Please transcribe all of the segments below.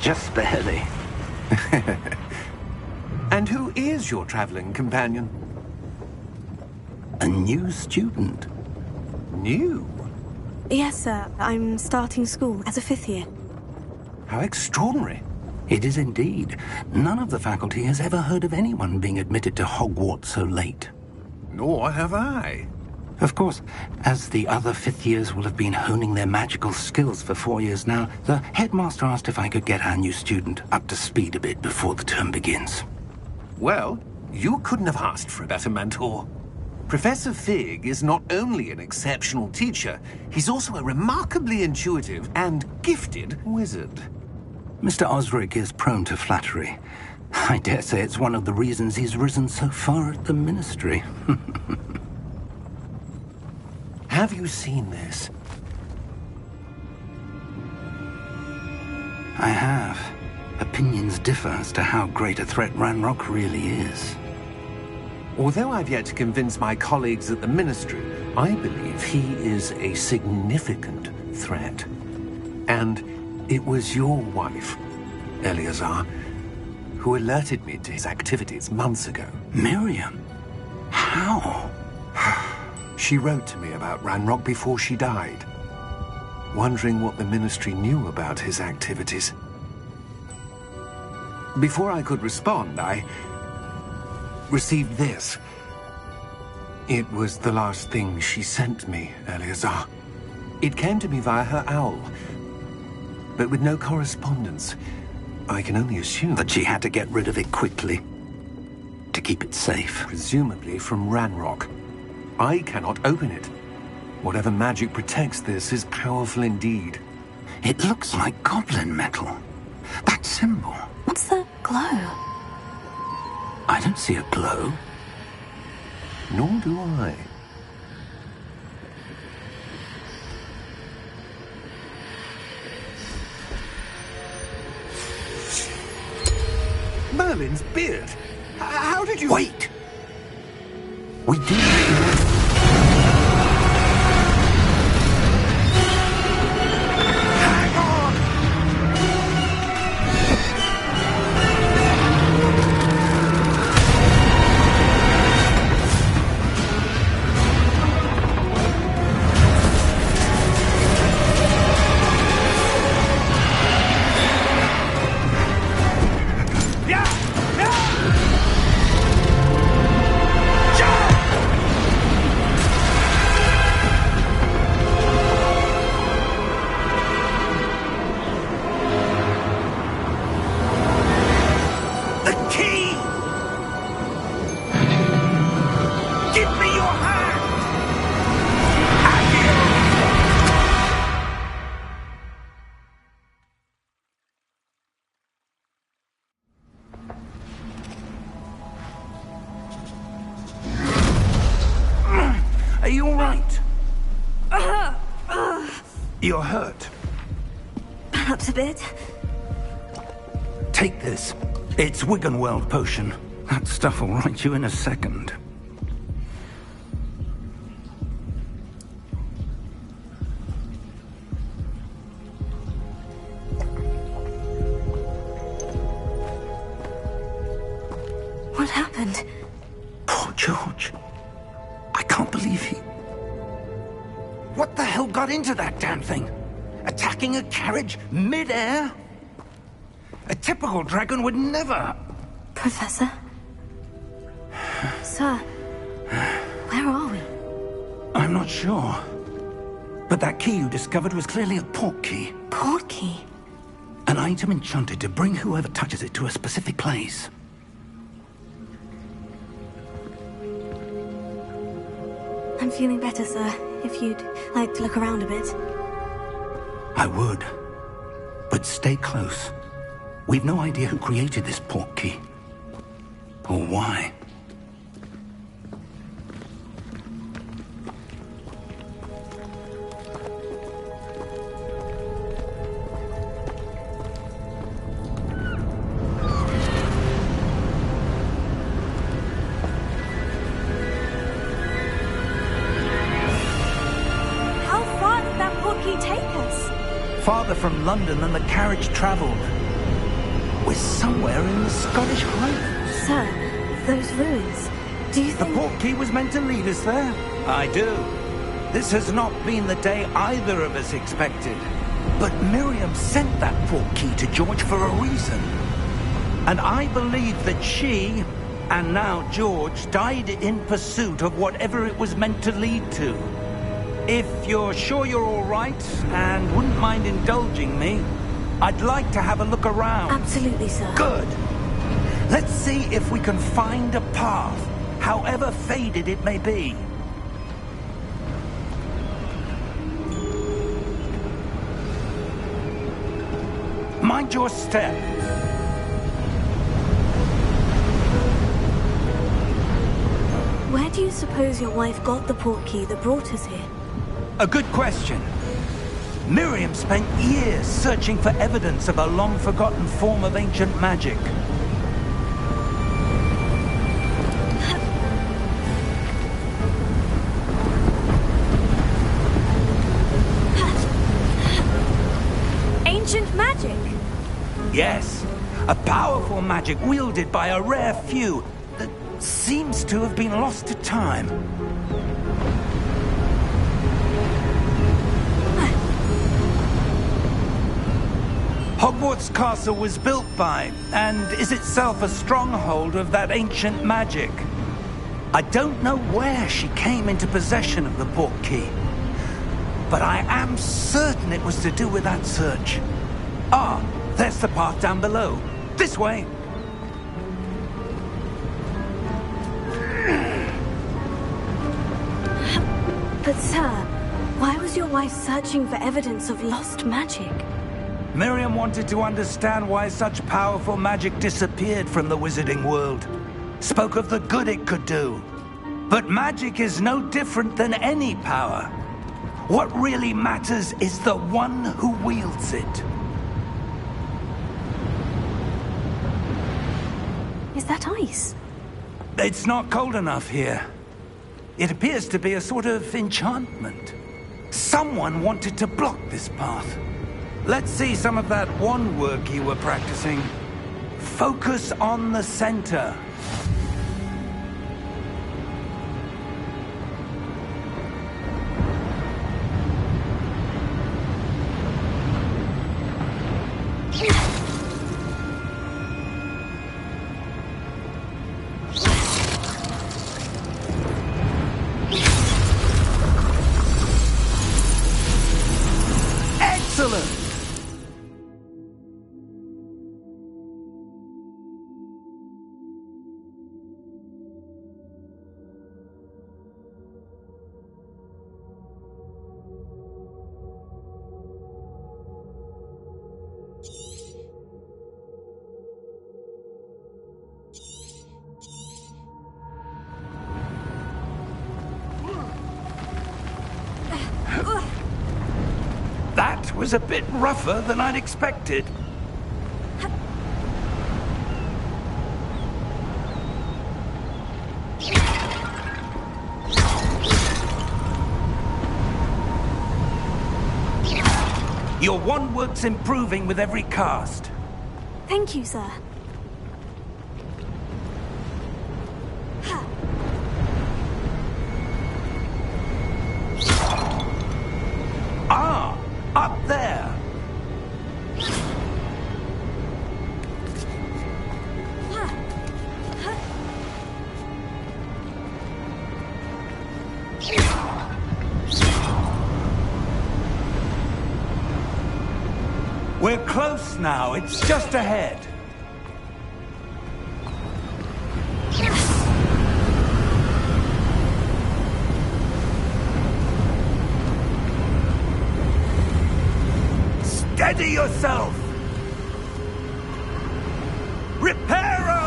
Just barely. And who is your traveling companion? A new student. New? Yes, sir. I'm starting school as a 5th year. How extraordinary. It is indeed. None of the faculty has ever heard of anyone being admitted to Hogwarts so late. Nor have I. Of course, as the other 5th years will have been honing their magical skills for 4 years now, the headmaster asked if I could get our new student up to speed a bit before the term begins. Well, you couldn't have asked for a better mentor. Professor Fig is not only an exceptional teacher, he's also a remarkably intuitive and gifted wizard. Mr. Osric is prone to flattery. I dare say it's one of the reasons he's risen so far at the Ministry. Have you seen this? I have. Opinions differ as to how great a threat Ranrock really is. Although I've yet to convince my colleagues at the Ministry, I believe he is a significant threat. And it was your wife, Eleazar, who alerted me to his activities months ago. Miriam? How? She wrote to me about Ranrock before she died, wondering what the Ministry knew about his activities. Before I could respond, I received this. It was the last thing she sent me, Eleazar. It came to me via her owl, but with no correspondence. I can only assume that she had to get rid of it quickly, to keep it safe. Presumably from Ranrock. I cannot open it. Whatever magic protects this is powerful indeed. It looks like goblin metal. That symbol. What's the glow? I don't see a glow. Nor do I. Merlin's beard. How did you... Wait! We did... You're hurt. Perhaps a bit. Take this. It's Wiggenweld potion. That stuff will right you in a second. What happened? Poor George. I can't believe he... What the hell got into that damn thing? Attacking a carriage mid-air? A typical dragon would never... Professor? Sir, where are we? I'm not sure. But that key you discovered was clearly a port key. Port key? An item enchanted to bring whoever touches it to a specific place. I'm feeling better, sir. If you'd like to look around a bit. I would. But stay close. We've no idea who created this port key. Or why. How far did that port key take us? Farther from London than the carriage traveled. We're somewhere in the Scottish Highlands. Sir, those ruins. Do you The think... portkey was meant to lead us there? I do. This has not been the day either of us expected. But Miriam sent that portkey to George for a reason. And I believe that she, and now George, died in pursuit of whatever it was meant to lead to. If you're sure you're all right, and wouldn't mind indulging me, I'd like to have a look around. Absolutely, sir. Good. Let's see if we can find a path, however faded it may be. Mind your step. Where do you suppose your wife got the portkey that brought us here? A good question. Miriam spent years searching for evidence of a long-forgotten form of ancient magic. Ancient magic? Yes, a powerful magic wielded by a rare few that seems to have been lost to time. Hogwarts Castle was built by, and is itself a stronghold of that ancient magic. I don't know where she came into possession of the portkey, but I am certain it was to do with that search. Ah, there's the path down below. This way. But sir, why was your wife searching for evidence of lost magic? Miriam wanted to understand why such powerful magic disappeared from the wizarding world. Spoke of the good it could do. But magic is no different than any power. What really matters is the one who wields it. Is that ice? It's not cold enough here. It appears to be a sort of enchantment. Someone wanted to block this path. Let's see some of that wand work you were practicing. Focus on the center. Excellent! That was a bit rougher than I'd expected. Your wand work's improving with every cast. Thank you, sir. Ah, up there. We're close now. It's just ahead. Steady yourself! Reparo!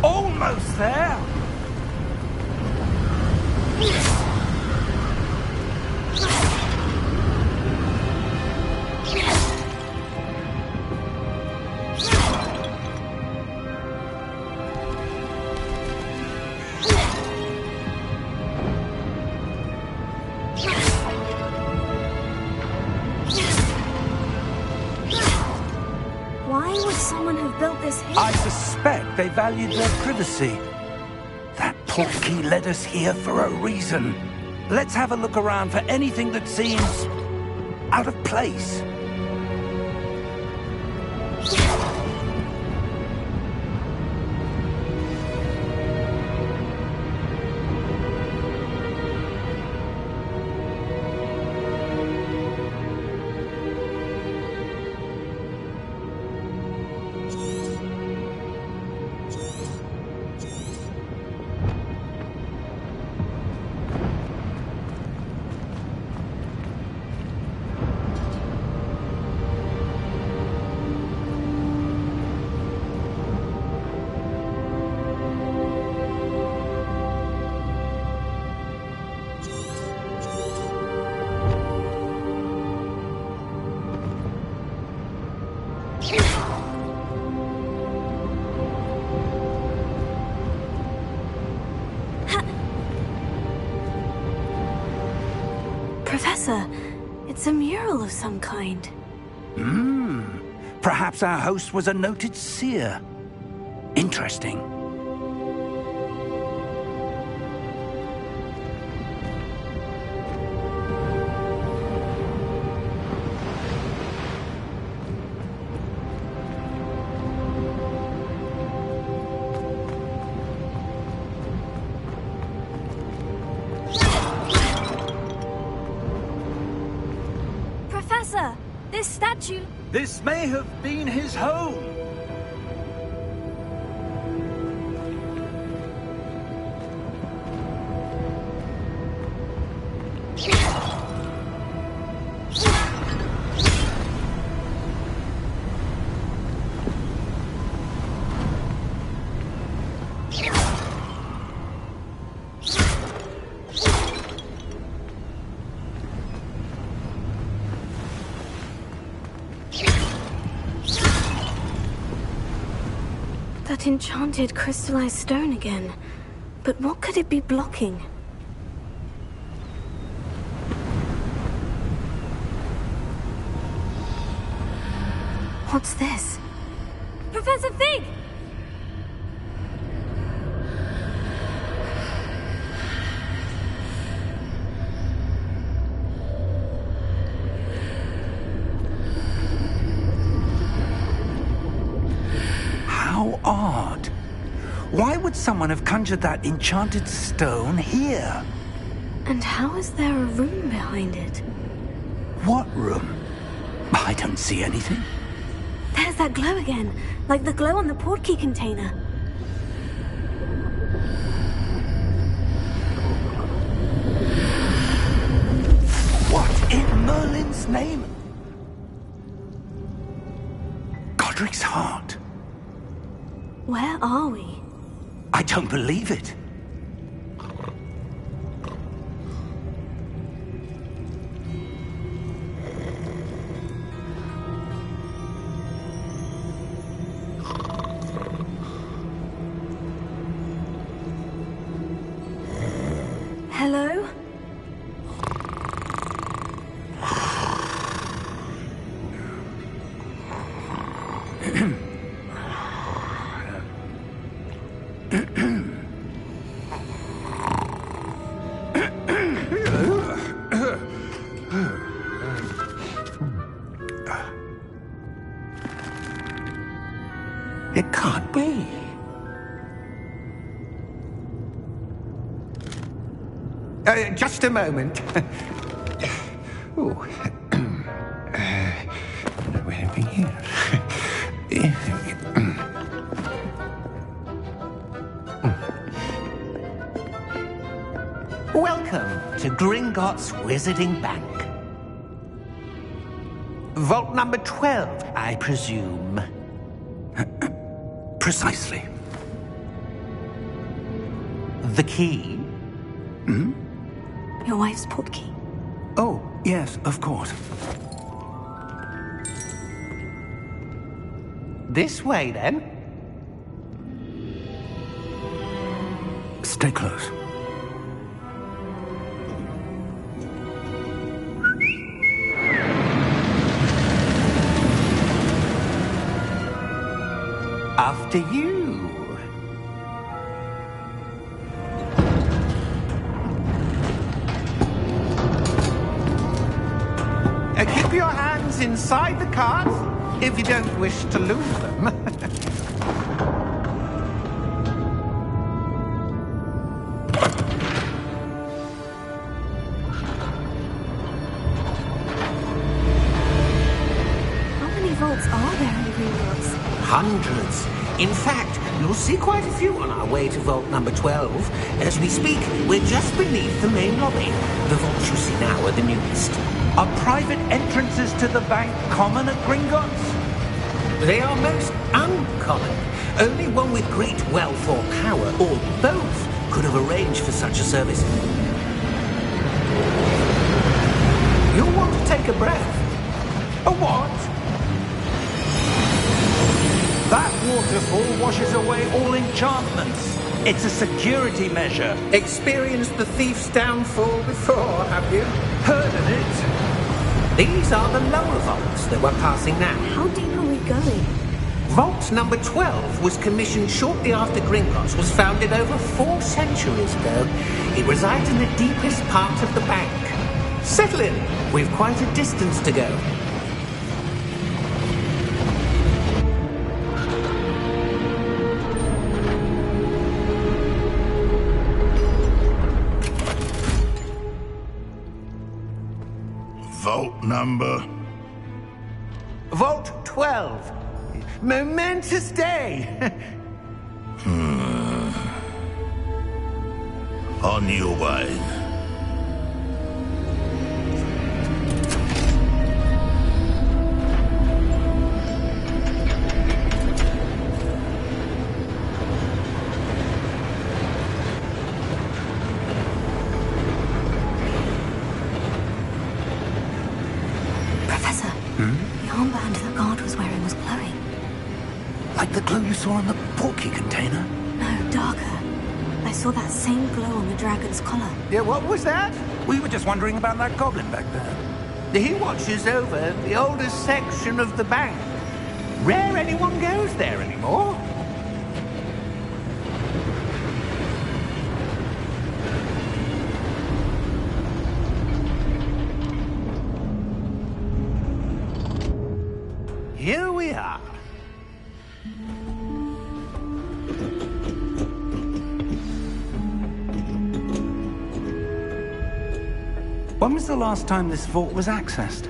Almost there! someone have built this here? I suspect they valued their privacy. That portkey led us here for a reason. Let's have a look around for anything that seems out of place. Professor, it's a mural of some kind. Perhaps our host was a noted seer. Interesting. Professor, this statue... This may have been his home. That enchanted crystallized stone again. But what could it be blocking? What's this? Professor Fig! How odd. Why would someone have conjured that enchanted stone here? And how is there a room behind it? What room? I don't see anything. There's that glow again, like the glow on the portkey container. What in Merlin's name? Godric's heart. Where are we? I don't believe it. Hello? It can't be. Just a moment. Oh. Anything here? Welcome to Gringotts Wizarding Bank. Vault number 12, I presume. Precisely. The key? Your wife's portkey. Oh, yes, of course. This way, then. Stay close. After you. Keep your hands inside the cart if you don't wish to lose them. How many vaults are there in Gringotts? Hundreds. In fact, you'll see quite a few on our way to vault number 12. As we speak, we're just beneath the main lobby. The vaults you see now are the newest. Are private entrances to the bank common at Gringotts? They are most uncommon. Only one with great wealth or power, or both, could have arranged for such a service. You'll want to take a breath. A what? That waterfall washes away all enchantments. It's a security measure. Experienced the thief's downfall before, have you? Heard of it? These are the lower vaults that we're passing now. How deep are we going? Vault number 12 was commissioned shortly after Gringotts was founded over 4 centuries ago. It resides in the deepest part of the bank. Settle in. We've quite a distance to go. Vault number? Vault 12. Momentous day. On your way. Professor, the armband that guard was wearing was glowing. Like the glow you saw in the porky container? No, darker. I saw that same glow on the dragon's collar. Yeah, what was that? We were just wondering about that goblin back there. He watches over the oldest section of the bank. Rare anyone goes there anymore. Here we are. When was the last time this vault was accessed?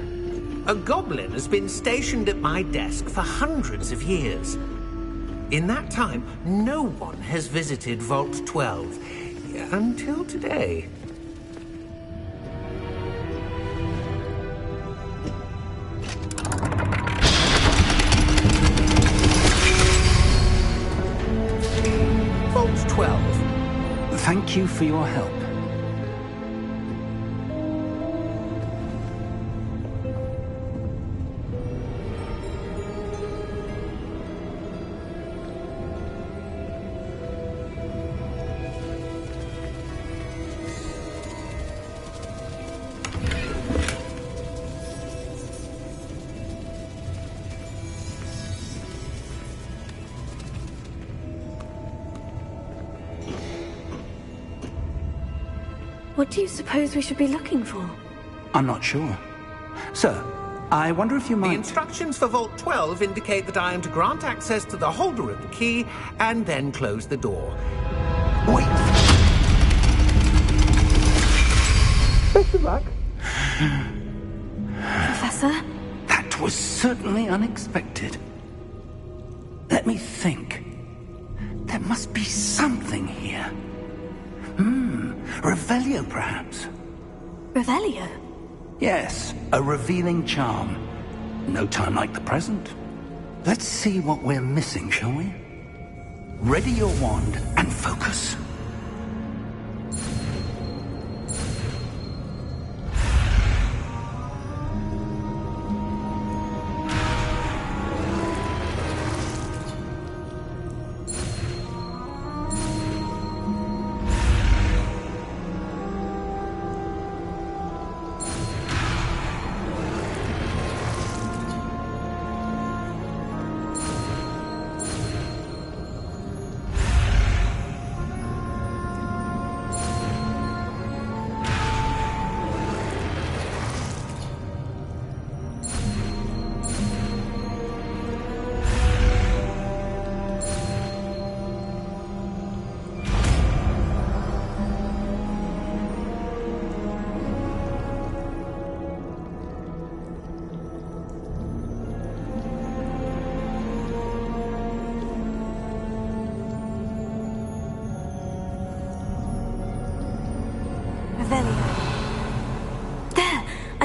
A goblin has been stationed at my desk for hundreds of years. In that time, no one has visited Vault 12 until today. Vault 12. Thank you for your help. What do you suppose we should be looking for? I'm not sure. Sir, I wonder if you The might... instructions for Vault 12 indicate that I am to grant access to the holder of the key and then close the door. Wait! Best of luck. Professor? That was certainly unexpected. Let me think. There must be something here. Revelio, perhaps? Revelio? Yes, a revealing charm. No time like the present. Let's see what we're missing, shall we? Ready your wand and focus.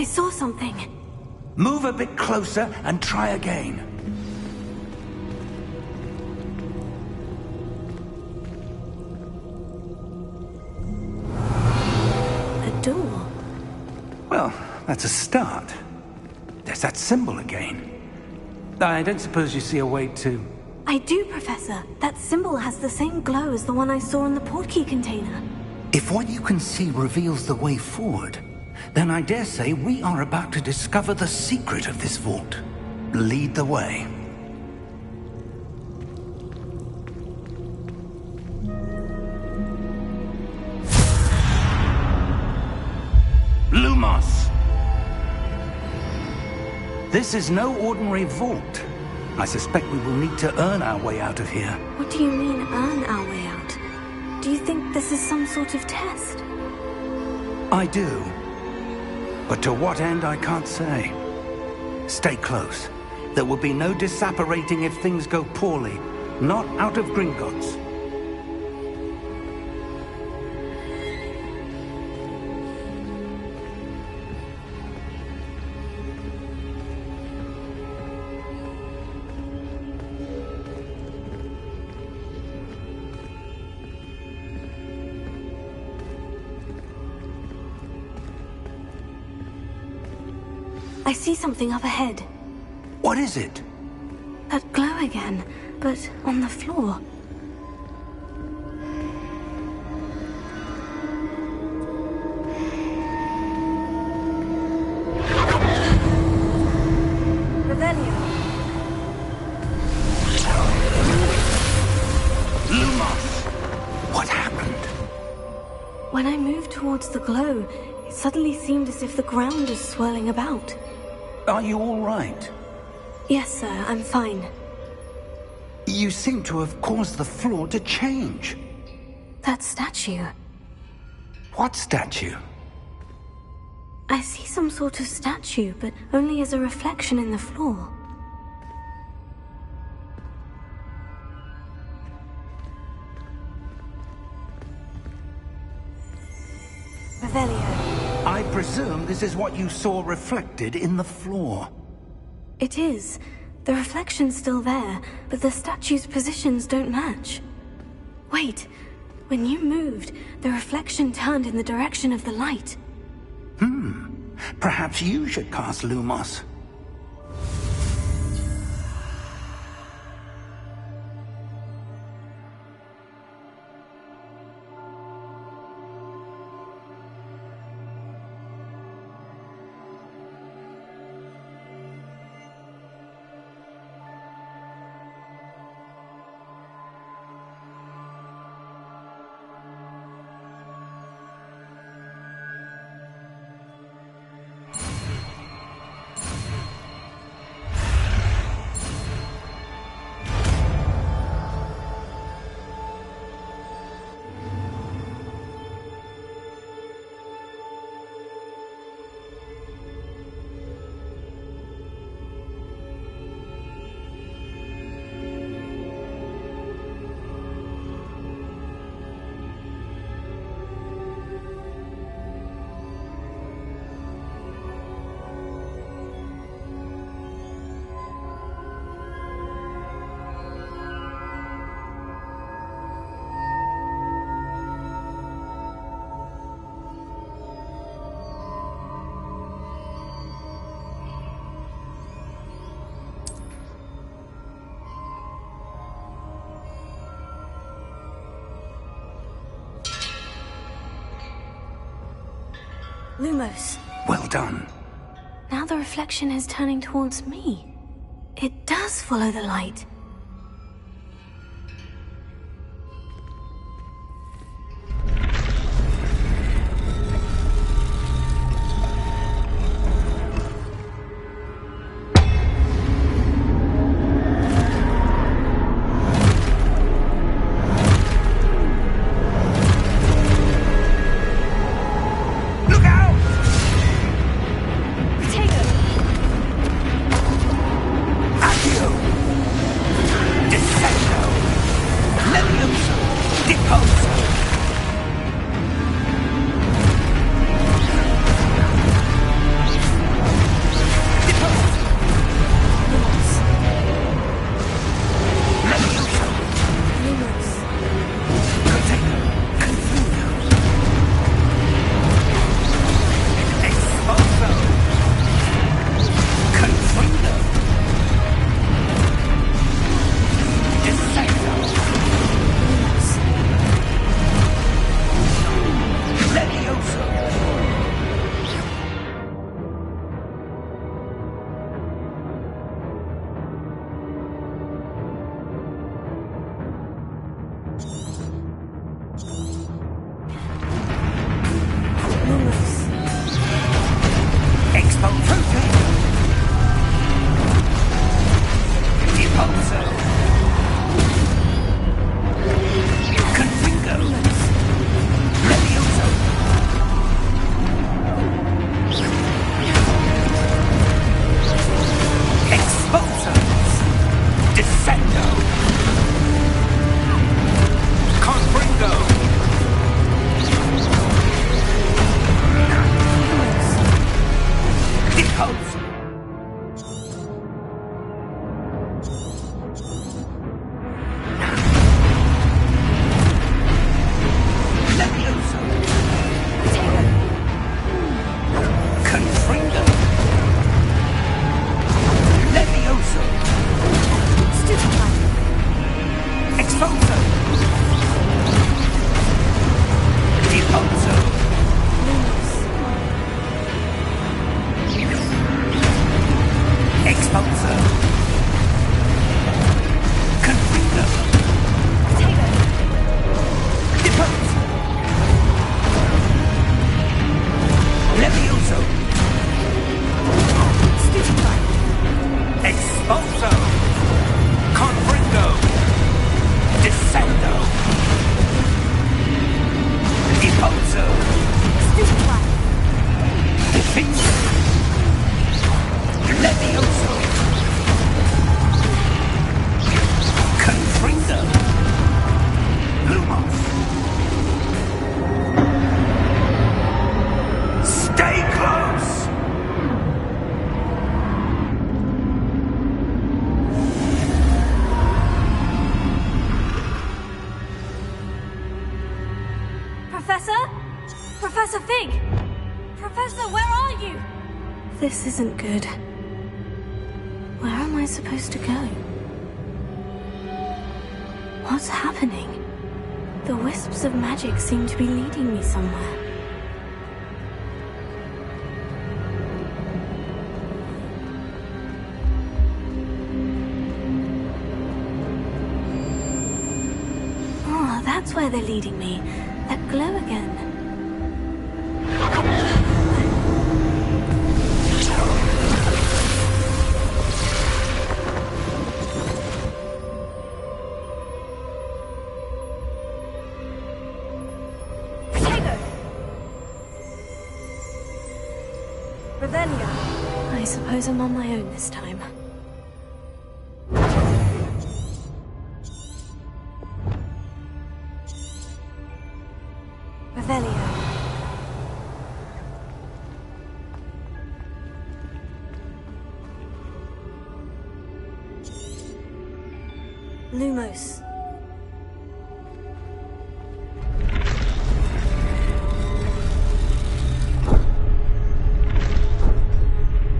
I saw something. Move a bit closer and try again. A door. Well, that's a start. There's that symbol again. I don't suppose you see a way to... I do, Professor. That symbol has the same glow as the one I saw in the portkey container. If what you can see reveals the way forward, then I dare say we are about to discover the secret of this vault. Lead the way. Lumos! This is no ordinary vault. I suspect we will need to earn our way out of here. What do you mean, earn our way out? Do you think this is some sort of test? I do. But to what end, I can't say. Stay close. There will be no disapparating if things go poorly. Not out of Gringotts. I see something up ahead. What is it? That glow again, but on the floor. Revelio. Lumos! What happened? When I moved towards the glow, it suddenly seemed as if the ground is swirling about. Are you all right? Yes, sir, I'm fine. You seem to have caused the floor to change. That statue. What statue? I see some sort of statue, but only as a reflection in the floor. Revelio. I presume this is what you saw reflected in the floor. It is. The reflection's still there, but the statue's positions don't match. Wait. When you moved, the reflection turned in the direction of the light. Perhaps you should cast Lumos. Lumos. Well done. Now the reflection is turning towards me. It does follow the light. Depose! Levioso! Confringo! Levioso! Stupefy! Expulso! Deposo! Lumos. Expulso! Confringo! Depose! Levioso! Stupefy! Expulso! Confringo! Descendo! Deposo! Stupefy! Defenso! Levioso! Confringo! Lumos! Stay close! Professor? Professor Fig! Professor, where are you? This isn't good. Where am I supposed to go? What's happening? The wisps of magic seem to be leading me somewhere. Oh, that's where they're leading me. That glow again. Revelio. I suppose I'm on my own this time. Revelio. Lumos.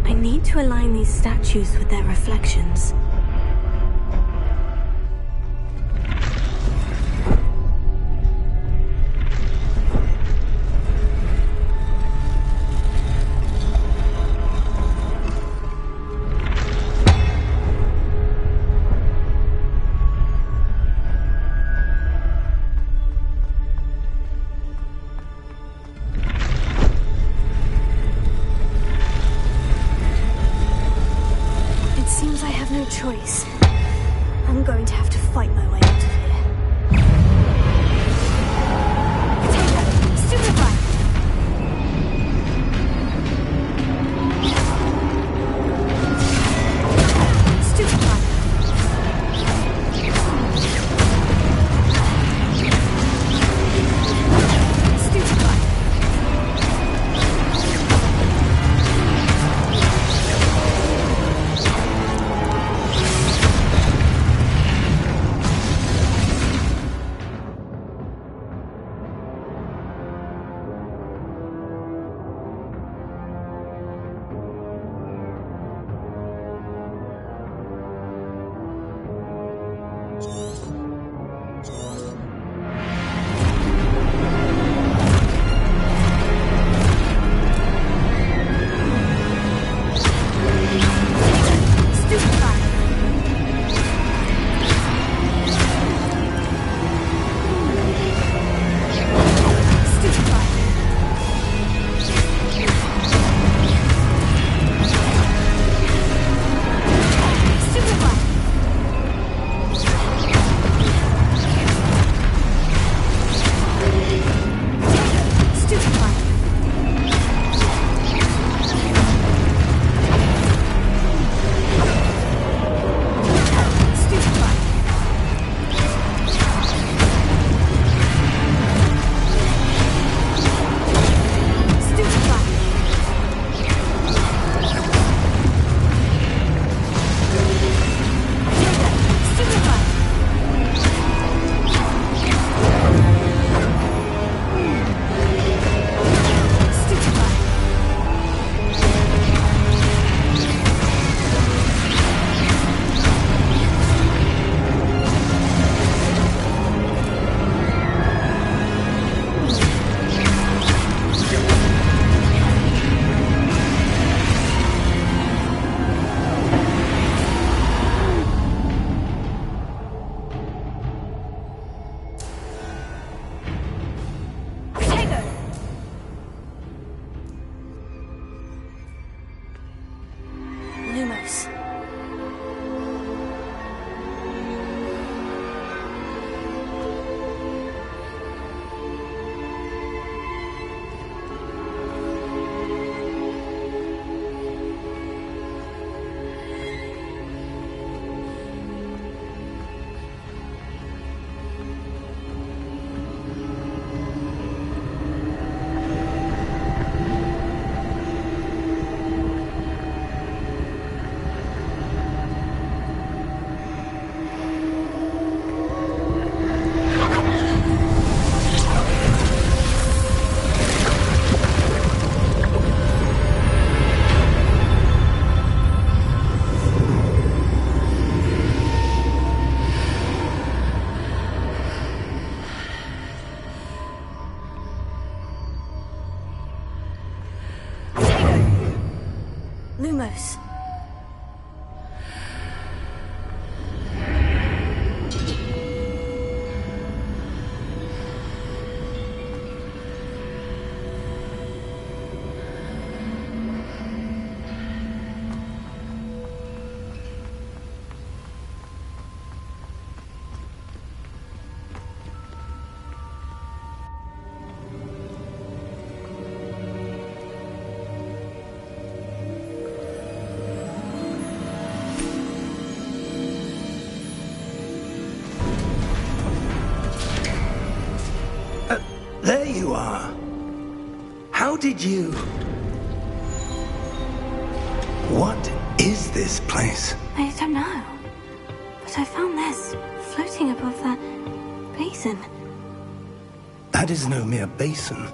I need to align these statues with their reflections. Seems I have no choice. I'm going to have to fight my way out of here. Potato! Stupefy! Stupefy! Stupefy! did you... What is this place? I don't know. But I found this floating above that basin. That is no mere basin.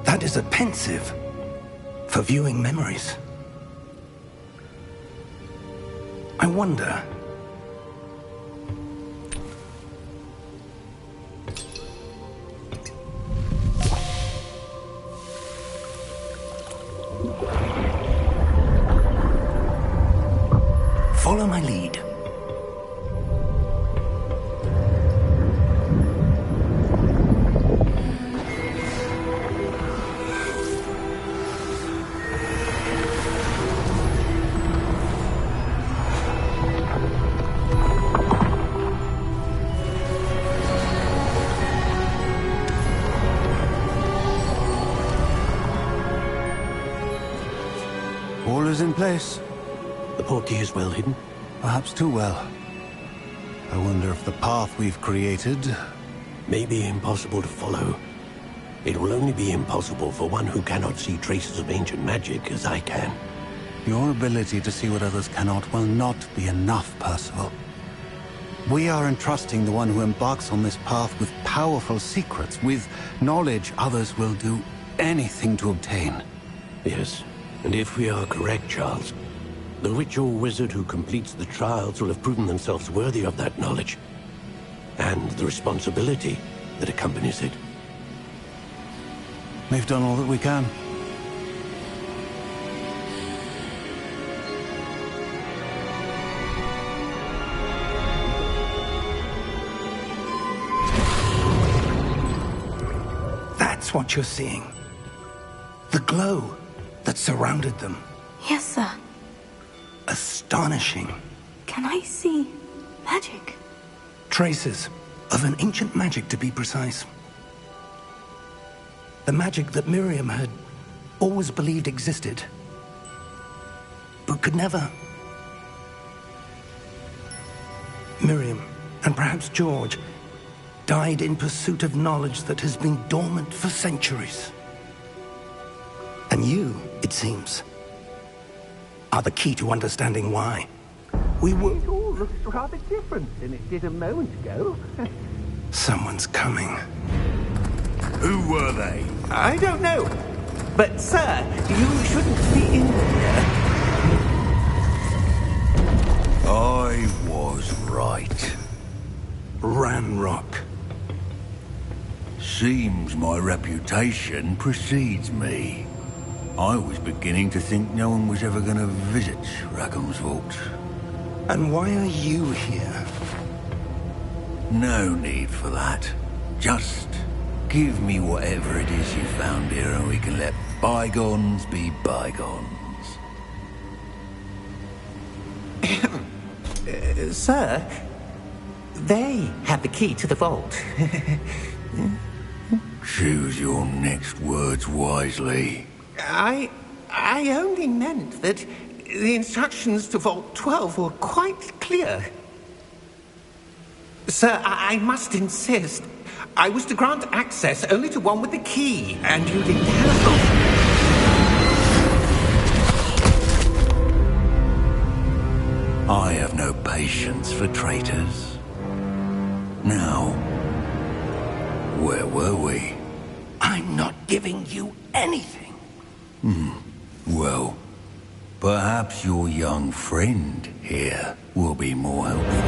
That is a pensive for viewing memories. I wonder... Follow my lead. All is in place. The portkey is well hidden. Perhaps too well. I wonder if the path we've created... May be impossible to follow. It will only be impossible for one who cannot see traces of ancient magic as I can. Your ability to see what others cannot will not be enough, Percival. We are entrusting the one who embarks on this path with powerful secrets, with knowledge others will do anything to obtain. Yes, and if we are correct, Charles, the witch or wizard who completes the trials will have proven themselves worthy of that knowledge, and the responsibility that accompanies it. We've done all that we can. That's what you're seeing. The glow that surrounded them. Yes, sir. Astonishing. Can I see magic? Traces of an ancient magic, to be precise. The magic that Miriam had always believed existed, but could never. Miriam, and perhaps George, died in pursuit of knowledge that has been dormant for centuries. And you, it seems, are the key to understanding why. We were... It all looks rather different than it did a moment ago. Someone's coming. Who were they? I don't know. But, sir, you shouldn't be in here. I was right. Ranrock. Seems my reputation precedes me. I was beginning to think no one was ever going to visit Rackham's Vault. And why are you here? No need for that. Just give me whatever it is you found here and we can let bygones be bygones. Sir, they have the key to the vault. Choose your next words wisely. I only meant that the instructions to Vault 12 were quite clear. Sir, I must insist. I was to grant access only to one with the key, and you didn't have... I have no patience for traitors. Now, where were we? I'm not giving you anything. Well, perhaps your young friend here will be more helpful.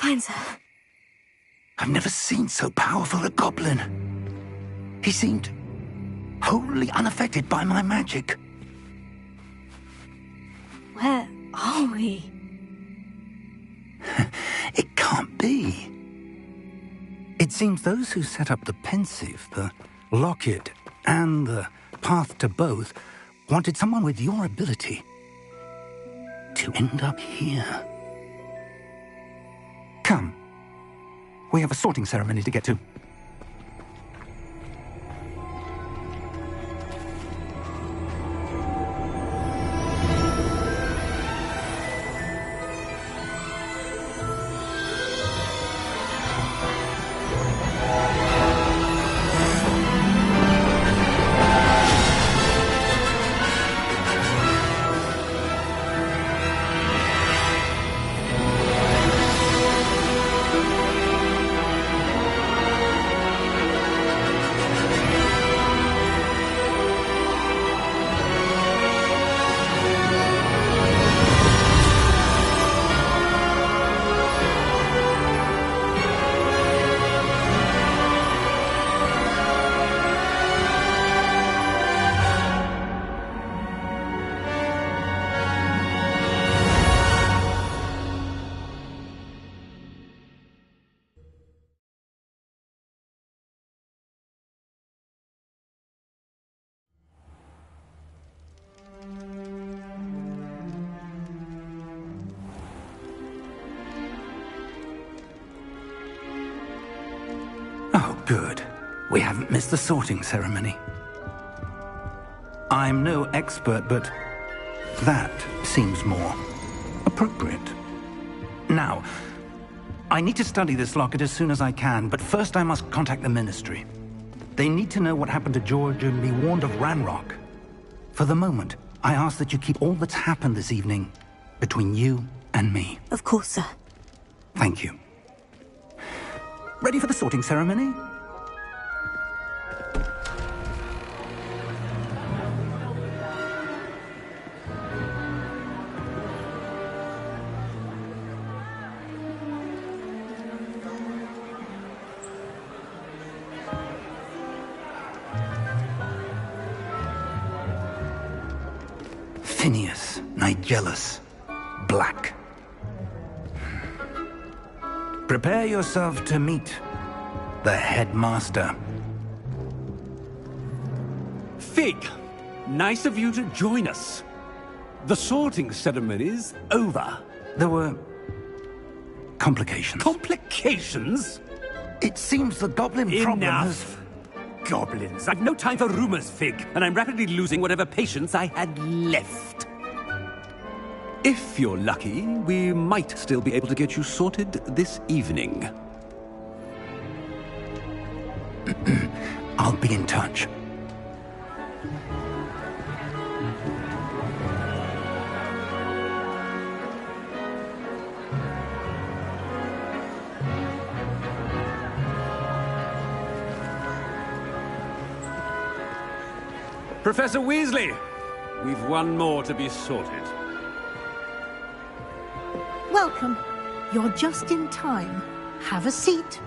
fine, sir. I've never seen so powerful a goblin. He seemed wholly unaffected by my magic. Where are we? It can't be. It seems those who set up the Pensieve, the Locket, and the Path to Both wanted someone with your ability to end up here. Come. We have a sorting ceremony to get to. Oh, good. We haven't missed the sorting ceremony. I'm no expert, but that seems more appropriate. Now, I need to study this locket as soon as I can, but first I must contact the Ministry. They need to know what happened to George and be warned of Ranrock. For the moment, I ask that you keep all that's happened this evening between you and me. Of course, sir. Thank you. Ready for the sorting ceremony? Phineas Nigellus Black. Prepare yourself to meet the headmaster. Fig, nice of you to join us. The sorting ceremony's over. There were complications. Complications? It seems the goblin problem has... Enough! Goblins. I've no time for rumors, Fig, and I'm rapidly losing whatever patience I had left. If you're lucky, we might still be able to get you sorted this evening. I'll be in touch. Professor Weasley, we've one more to be sorted. Welcome. You're just in time. Have a seat.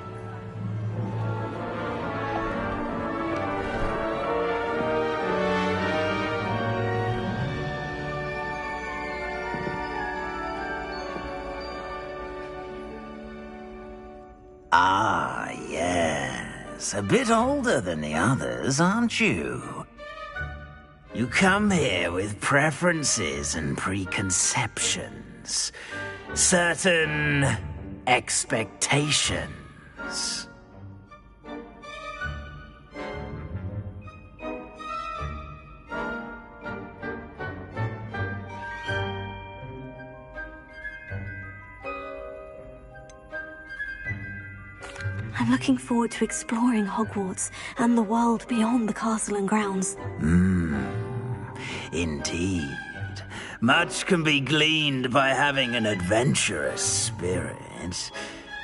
Ah, yes. A bit older than the others, aren't you? You come here with preferences and preconceptions. Certain expectations. I'm looking forward to exploring Hogwarts and the world beyond the castle and grounds. Indeed. Much can be gleaned by having an adventurous spirit,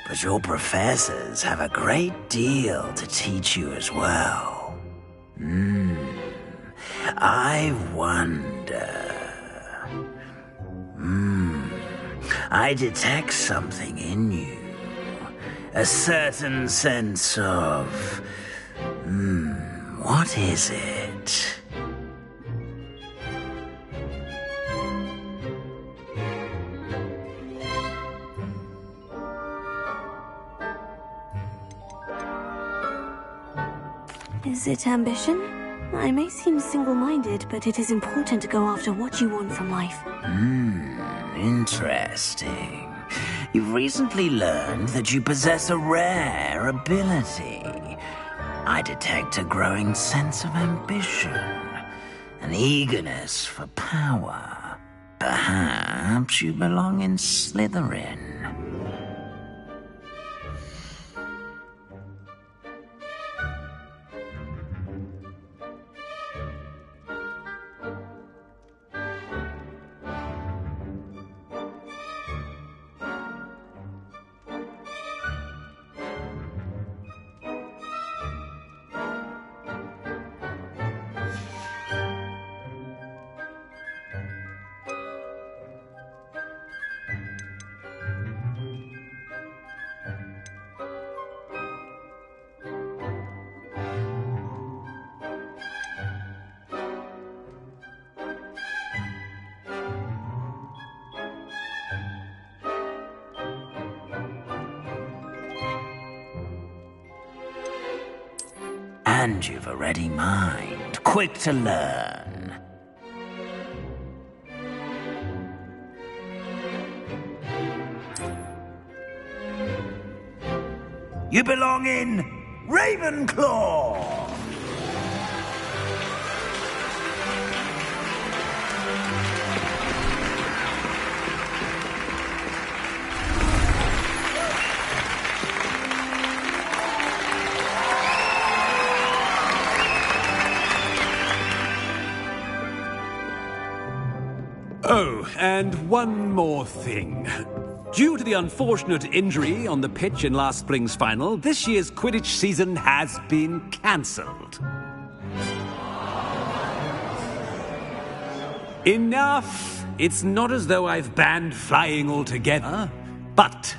but your professors have a great deal to teach you as well. I wonder... I detect something in you. A certain sense of... what is it? Is it ambition? I may seem single-minded, but it is important to go after what you want from life. Interesting. You've recently learned that you possess a rare ability. I detect a growing sense of ambition, an eagerness for power. Perhaps you belong in Slytherin. And you've a ready mind, quick to learn. You belong in Ravenclaw! Oh, and one more thing. Due to the unfortunate injury on the pitch in last spring's final, this year's Quidditch season has been cancelled. Enough! It's not as though I've banned flying altogether, but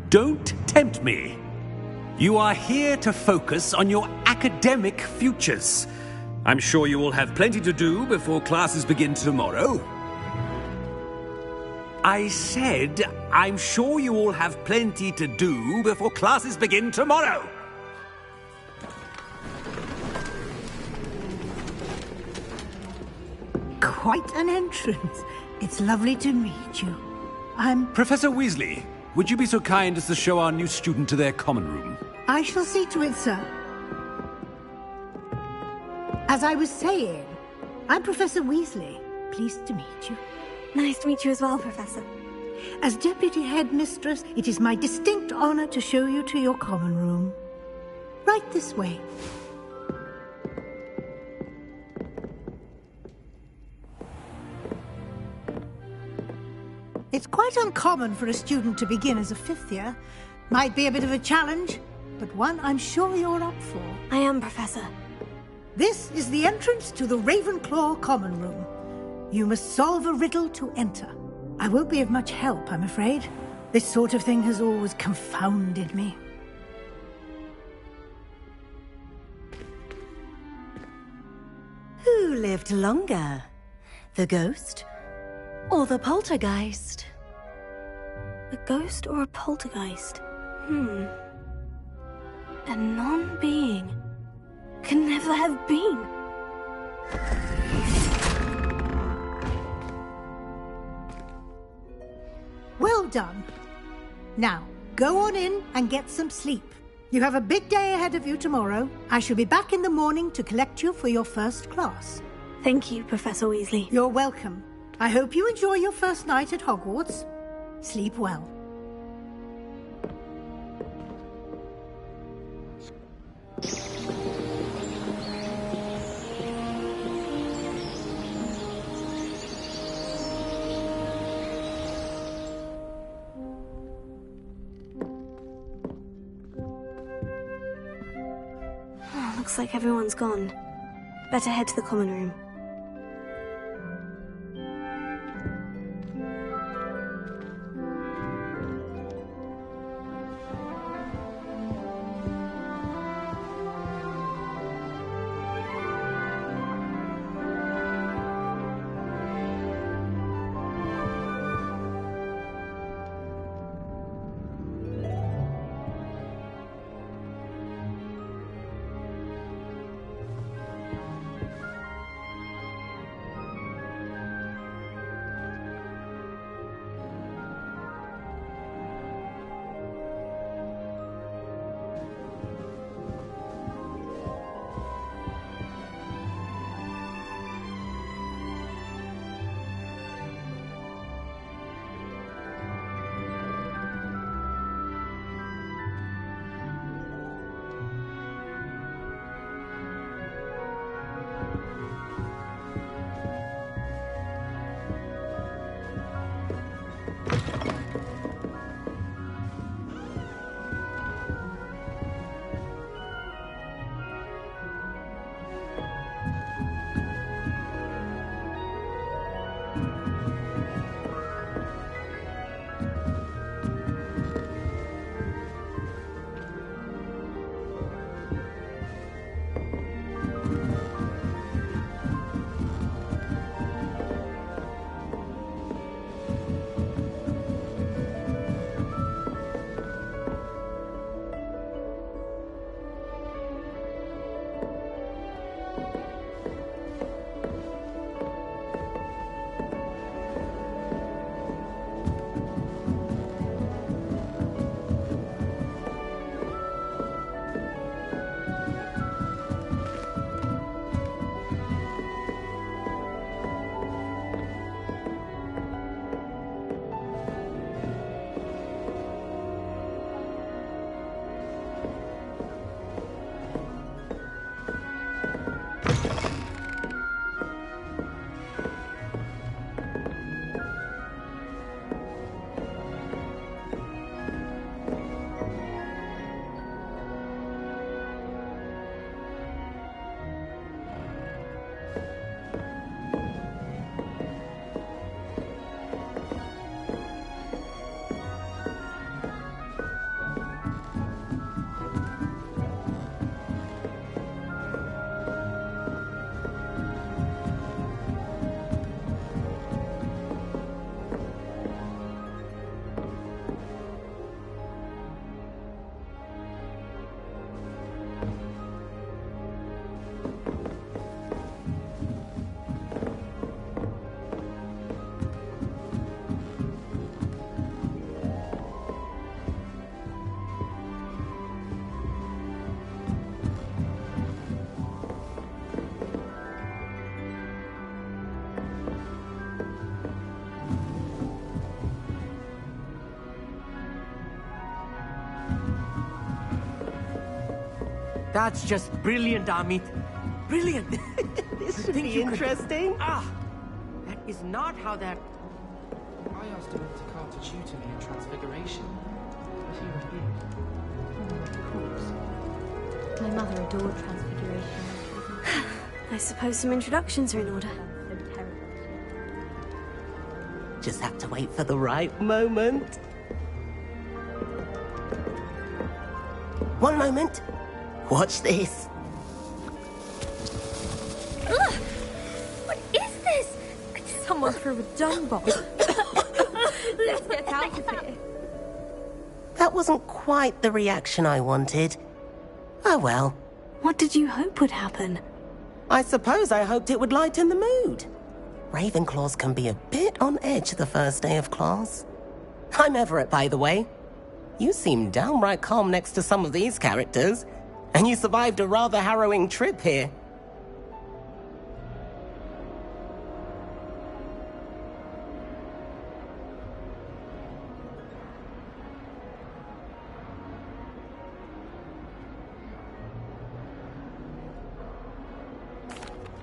don't tempt me. You are here to focus on your academic futures. I'm sure you will have plenty to do before classes begin tomorrow. I said, I'm sure you all have plenty to do before classes begin tomorrow. Quite an entrance. It's lovely to meet you. Professor Weasley, would you be so kind as to show our new student to their common room? I shall see to it, sir. As I was saying, I'm Professor Weasley. Pleased to meet you. Nice to meet you as well, Professor. As Deputy Headmistress, it is my distinct honor to show you to your common room. Right this way. It's quite uncommon for a student to begin as a fifth year. Might be a bit of a challenge, but one I'm sure you're up for. I am, Professor. This is the entrance to the Ravenclaw common room. You must solve a riddle to enter. I won't be of much help, I'm afraid. This sort of thing has always confounded me. Who lived longer? The ghost or the poltergeist? A ghost or a poltergeist? A non-being can never have been. Well done. Now, go on in and get some sleep. You have a big day ahead of you tomorrow. I shall be back in the morning to collect you for your first class. Thank you, Professor Weasley. You're welcome. I hope you enjoy your first night at Hogwarts. Sleep well. Looks like everyone's gone. Better head to the common room. That's just brilliant, Amit. Brilliant. This should be interesting. That is not how that... I asked Dr. Carr to tutor me in Transfiguration. But he refused. Of course. My mother adored Transfiguration. I suppose some introductions are in order. Just have to wait for the right moment. One moment. Watch this. Ugh! What is this? Someone threw a dung bomb. Let's get out of here. That wasn't quite the reaction I wanted. Oh well. What did you hope would happen? I suppose I hoped it would lighten the mood. Ravenclaws can be a bit on edge the first day of class. I'm Everett, by the way. You seem downright calm next to some of these characters, and you survived a rather harrowing trip here.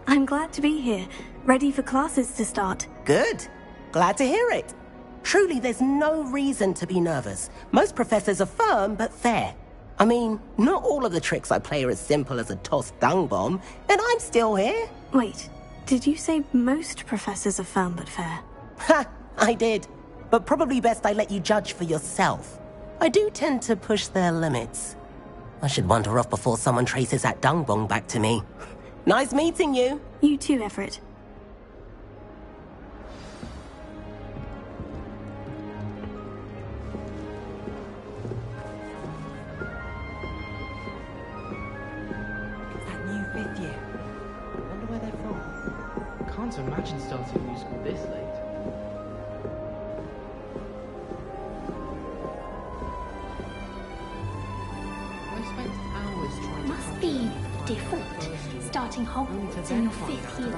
I'm glad to be here, ready for classes to start. Good. Glad to hear it. Truly, there's no reason to be nervous. Most professors are firm but fair. I mean, not all of the tricks I play are as simple as a tossed dung bomb, and I'm still here. Wait, did you say most professors are firm but fair? Ha! I did. But probably best I let you judge for yourself. I do tend to push their limits. I should wander off before someone traces that dung bomb back to me. Nice meeting you. You too, Everett. That new 5th year. I wonder where they're from. Can't imagine starting new school this late. I spent hours trying to... Must be different. Starting Hogwarts in your 5th year.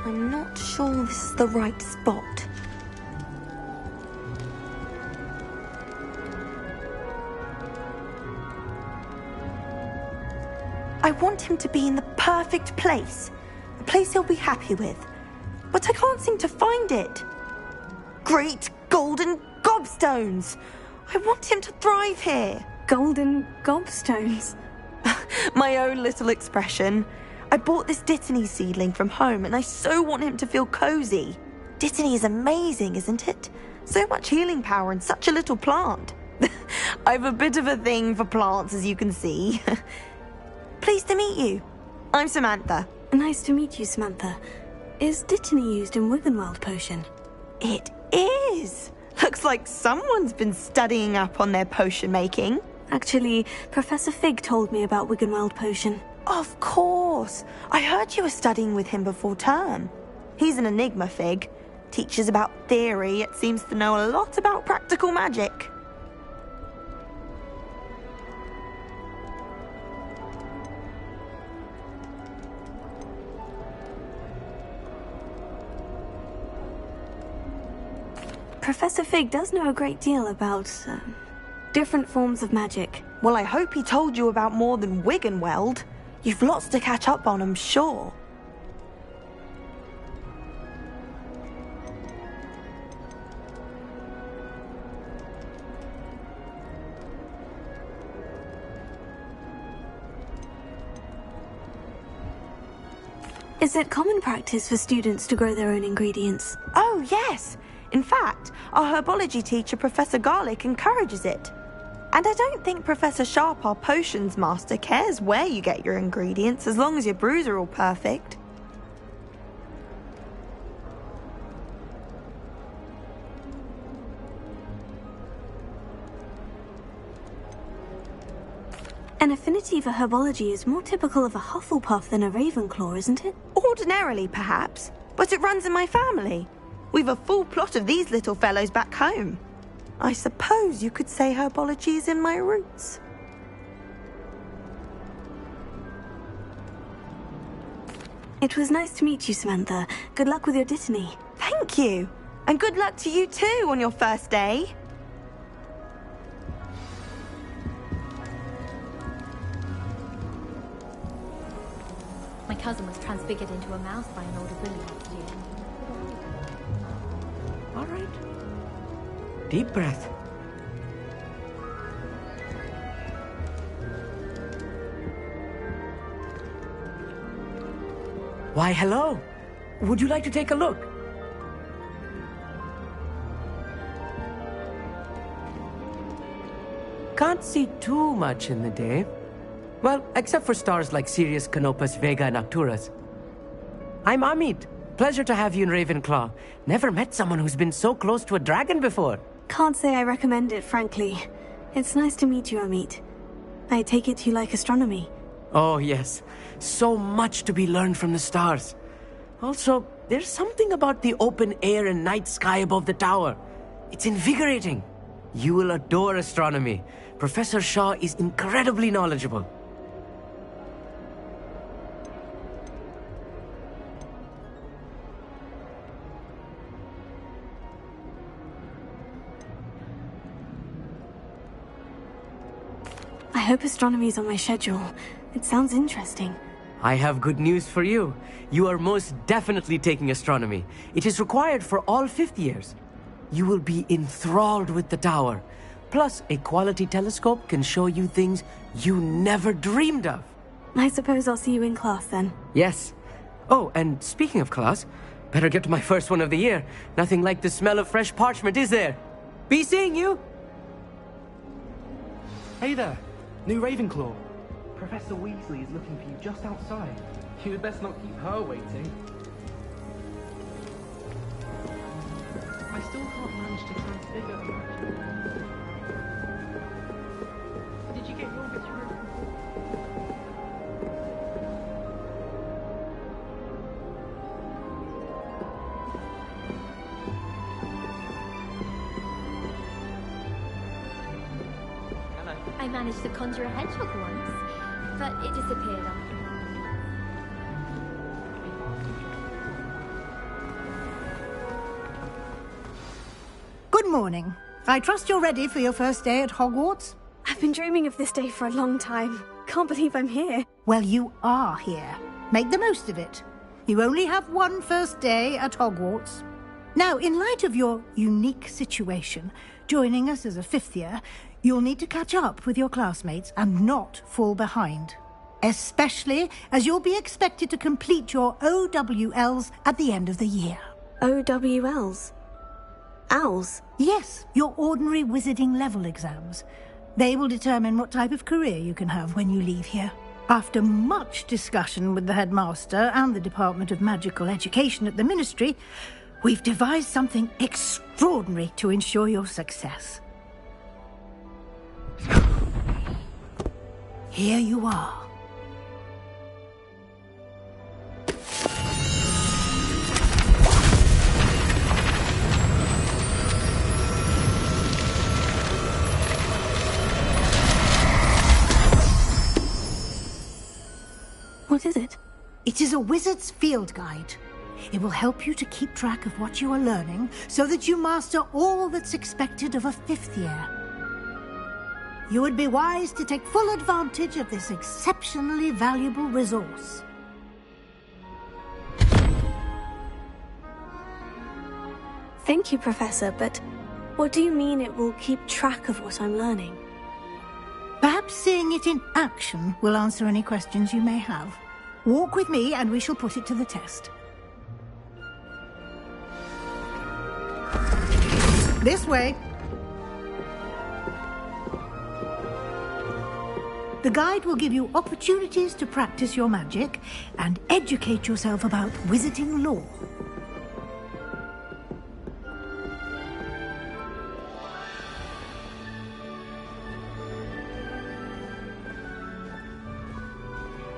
I'm not sure this is the right spot. I want him to be in the perfect place. A place he'll be happy with. But I can't seem to find it. Great golden gobstones! I want him to thrive here. Golden gobstones? My own little expression. I bought this Dittany seedling from home and I so want him to feel cozy. Dittany is amazing, isn't it? So much healing power in such a little plant. I've a bit of a thing for plants, as you can see. Pleased to meet you. I'm Samantha. Nice to meet you, Samantha. Is Dittany used in Wiggenweld potion? It is. Looks like someone's been studying up on their potion making. Actually, Professor Fig told me about Wiggenweld potion. Of course. I heard you were studying with him before term. He's an enigma, Fig. Teaches about theory, yet seems to know a lot about practical magic. Professor Fig does know a great deal about different forms of magic. Well, I hope he told you about more than Wiggenweld. You've lots to catch up on, I'm sure. Is it common practice for students to grow their own ingredients? Oh, yes. In fact, our herbology teacher, Professor Garlick, encourages it. And I don't think Professor Sharp, our potions master, cares where you get your ingredients as long as your brews are all perfect. An affinity for herbology is more typical of a Hufflepuff than a Ravenclaw, isn't it? Ordinarily, perhaps, but it runs in my family. We've a full plot of these little fellows back home. I suppose you could say herbology is in my roots. It was nice to meet you, Samantha. Good luck with your Dittany. Thank you. And good luck to you too on your first day. My cousin was transfigured into a mouse by an older bully last year. All right. Deep breath. Why, hello. Would you like to take a look? Can't see too much in the day. Well, except for stars like Sirius, Canopus, Vega, and Arcturus. I'm Amit. Pleasure to have you in Ravenclaw. Never met someone who's been so close to a dragon before. Can't say I recommend it, frankly. It's nice to meet you, Amit. I take it you like astronomy. Oh, yes. So much to be learned from the stars. Also, there's something about the open air and night sky above the tower. It's invigorating. You will adore astronomy. Professor Shaw is incredibly knowledgeable. I hope astronomy's on my schedule. It sounds interesting. I have good news for you. You are most definitely taking astronomy. It is required for all 5th years. You will be enthralled with the tower. Plus, a quality telescope can show you things you never dreamed of. I suppose I'll see you in class then. Yes. Oh, and speaking of class, better get to my first one of the year. Nothing like the smell of fresh parchment, is there? Be seeing you! Hey there, new Ravenclaw. Professor Weasley is looking for you just outside. You had best not keep her waiting. I still can't manage to transfigure her. Did you get your material? I managed to conjure a hedgehog once, but it disappeared after. Good morning. I trust you're ready for your first day at Hogwarts? I've been dreaming of this day for a long time. Can't believe I'm here. Well, you are here. Make the most of it. You only have one first day at Hogwarts. Now, in light of your unique situation, joining us as a 5th year, you'll need to catch up with your classmates and not fall behind. Especially as you'll be expected to complete your OWLs at the end of the year. OWLs? Owls? Yes, your ordinary wizarding level exams. They will determine what type of career you can have when you leave here. After much discussion with the headmaster and the Department of Magical Education at the Ministry, we've devised something extraordinary to ensure your success. Here you are. What is it? It is a wizard's field guide. It will help you to keep track of what you are learning so that you master all that's expected of a 5th year. You would be wise to take full advantage of this exceptionally valuable resource. Thank you, Professor, but what do you mean it will keep track of what I'm learning? Perhaps seeing it in action will answer any questions you may have. Walk with me and we shall put it to the test. This way. The guide will give you opportunities to practice your magic and educate yourself about wizarding lore.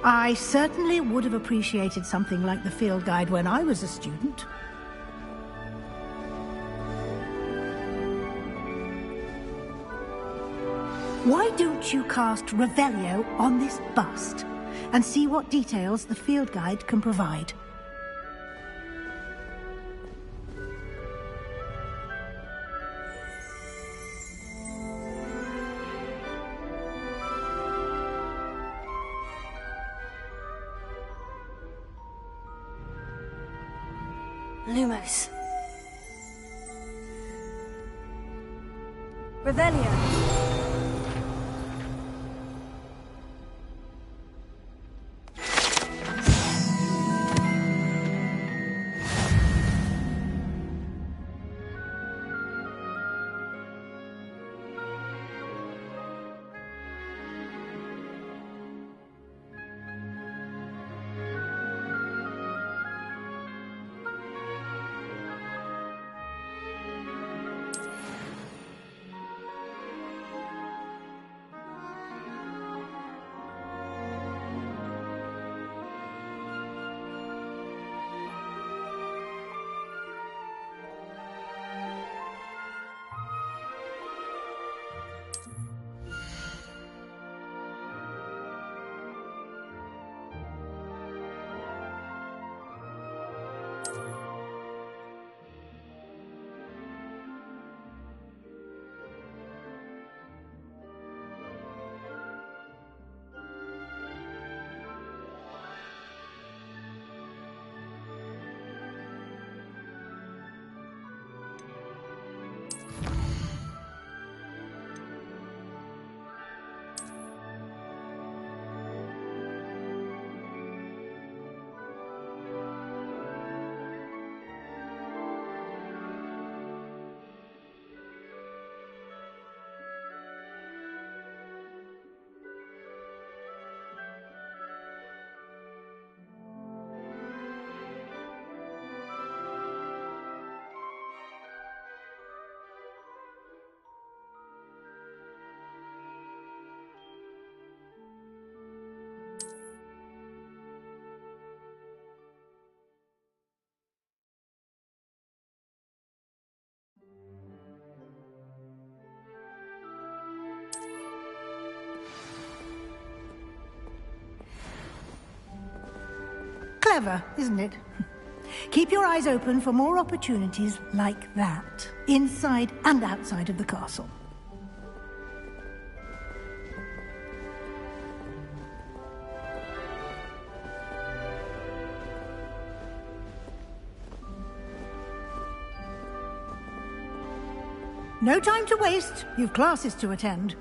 I certainly would have appreciated something like the field guide when I was a student. Why don't you cast Revelio on this bust and see what details the field guide can provide? Lumos. Revelio. Clever, isn't it? Keep your eyes open for more opportunities like that, inside and outside of the castle. No time to waste. You've classes to attend.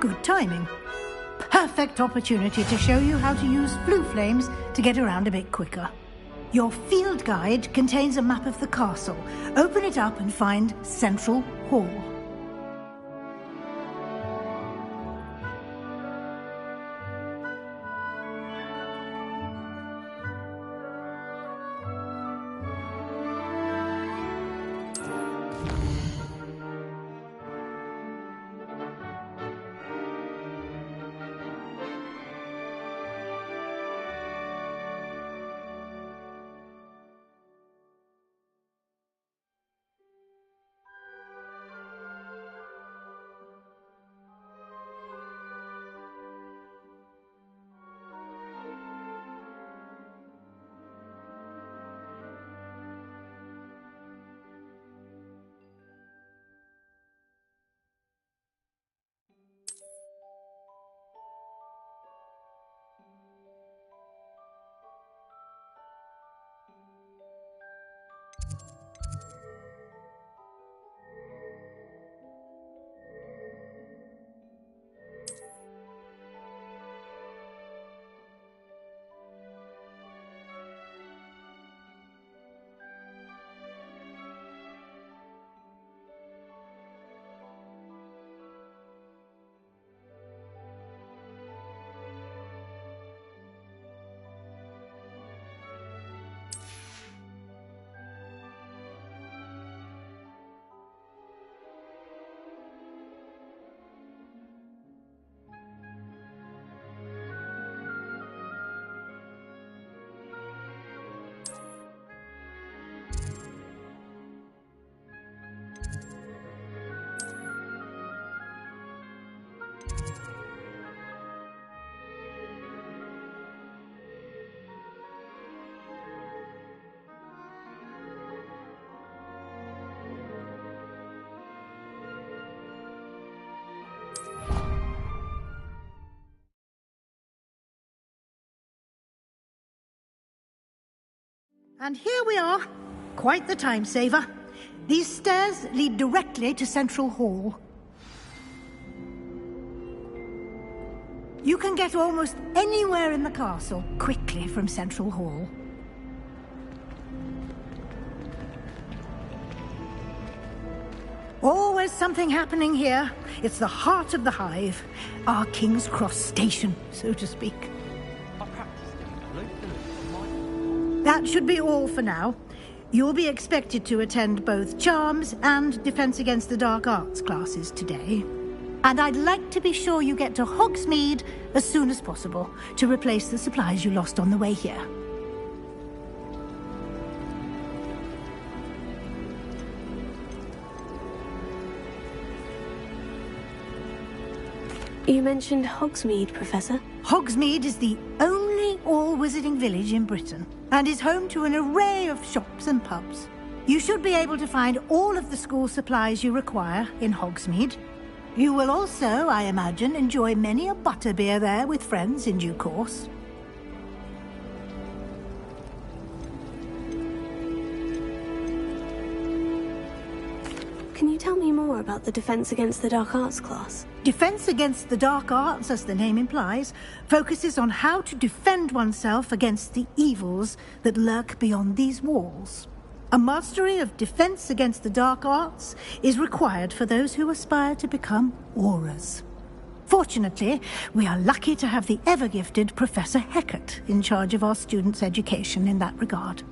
Good timing. Perfect opportunity to show you how to use flue flames to get around a bit quicker. Your field guide contains a map of the castle. Open it up and find Central Hall. And here we are. Quite the time saver. These stairs lead directly to Central Hall. You can get almost anywhere in the castle quickly from Central Hall. Always something happening here. It's the heart of the hive. Our King's Cross station, so to speak. That should be all for now. You'll be expected to attend both Charms and Defense Against the Dark Arts classes today. And I'd like to be sure you get to Hogsmeade as soon as possible to replace the supplies you lost on the way here. You mentioned Hogsmeade, Professor. Hogsmeade is the only all-wizarding village in Britain and is home to an array of shops and pubs. You should be able to find all of the school supplies you require in Hogsmeade. You will also, I imagine, enjoy many a butterbeer there with friends in due course. Can you tell me more about the Defense Against the Dark Arts class? Defense Against the Dark Arts, as the name implies, focuses on how to defend oneself against the evils that lurk beyond these walls. A mastery of Defense Against the Dark Arts is required for those who aspire to become Aurors. Fortunately, we are lucky to have the ever-gifted Professor Hecat in charge of our students' education in that regard.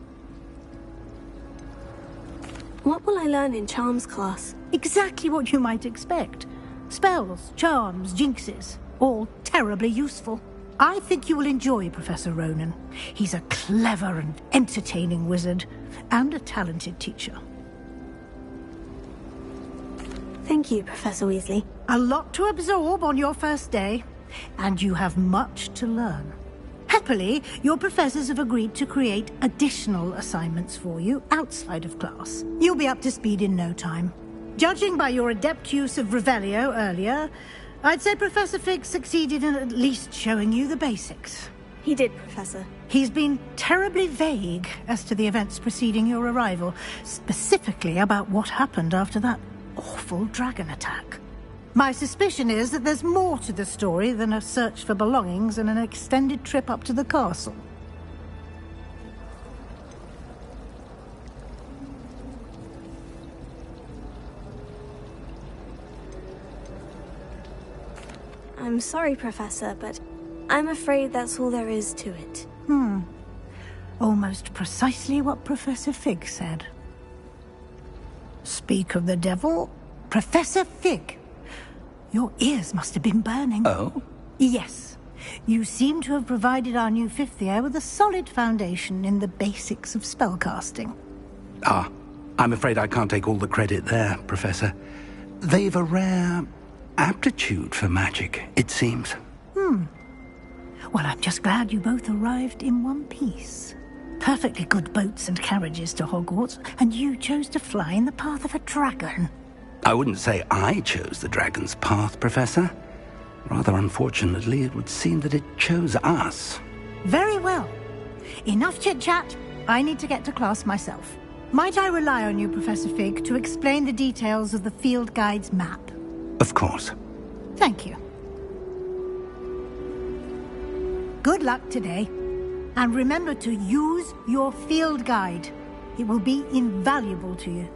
What will I learn in Charms class? Exactly what you might expect. Spells, charms, jinxes, all terribly useful. I think you will enjoy Professor Ronen. He's a clever and entertaining wizard, and a talented teacher. Thank you, Professor Weasley. A lot to absorb on your first day, and you have much to learn. Happily, your professors have agreed to create additional assignments for you outside of class. You'll be up to speed in no time. Judging by your adept use of Revelio earlier, I'd say Professor Fig succeeded in at least showing you the basics. He did, Professor. He's been terribly vague as to the events preceding your arrival, specifically about what happened after that awful dragon attack. My suspicion is that there's more to the story than a search for belongings and an extended trip up to the castle. I'm sorry, Professor, but I'm afraid that's all there is to it. Almost precisely what Professor Fig said. Speak of the devil, Professor Fig. Your ears must have been burning. Oh? Yes. You seem to have provided our new fifth year with a solid foundation in the basics of spellcasting. Ah, I'm afraid I can't take all the credit there, Professor. They've a rare aptitude for magic, it seems. Well, I'm just glad you both arrived in one piece. Perfectly good boats and carriages to Hogwarts, and you chose to fly in the path of a dragon. I wouldn't say I chose the dragon's path, Professor. Rather unfortunately, it would seem that it chose us. Very well. Enough chit-chat. I need to get to class myself. Might I rely on you, Professor Fig, to explain the details of the field guide's map? Of course. Thank you. Good luck today. And remember to use your field guide. It will be invaluable to you.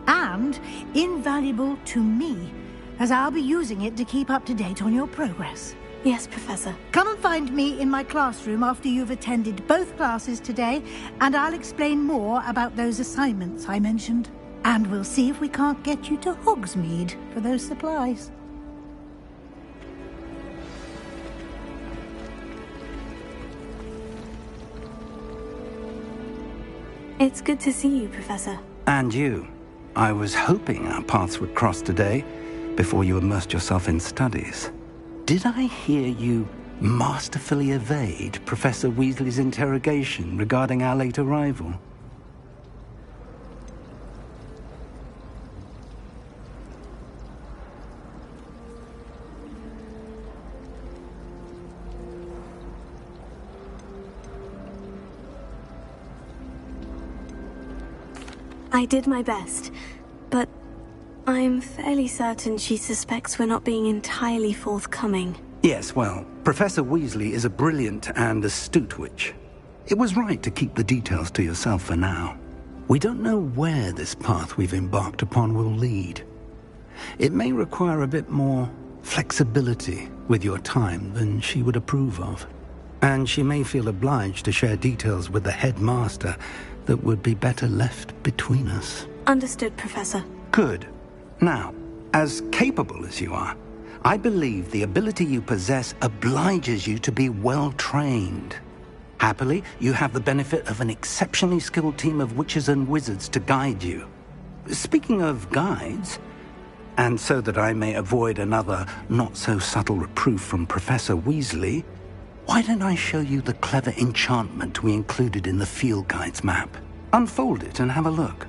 And invaluable to me, as I'll be using it to keep up to date on your progress. Yes, Professor. Come and find me in my classroom after you've attended both classes today, and I'll explain more about those assignments I mentioned. And we'll see if we can't get you to Hogsmeade for those supplies. It's good to see you, Professor. And you. I was hoping our paths would cross today, before you immersed yourself in studies. Did I hear you masterfully evade Professor Weasley's interrogation regarding our late arrival? I did my best, but I'm fairly certain she suspects we're not being entirely forthcoming. Yes, well, Professor Weasley is a brilliant and astute witch. It was right to keep the details to yourself for now. We don't know where this path we've embarked upon will lead. It may require a bit more flexibility with your time than she would approve of. And she may feel obliged to share details with the headmaster that would be better left between us. Understood, Professor. Good. Now, as capable as you are, I believe the ability you possess obliges you to be well trained. Happily, you have the benefit of an exceptionally skilled team of witches and wizards to guide you. Speaking of guides, and so that I may avoid another not-so-subtle reproof from Professor Weasley, why don't I show you the clever enchantment we included in the field guide's map? Unfold it and have a look.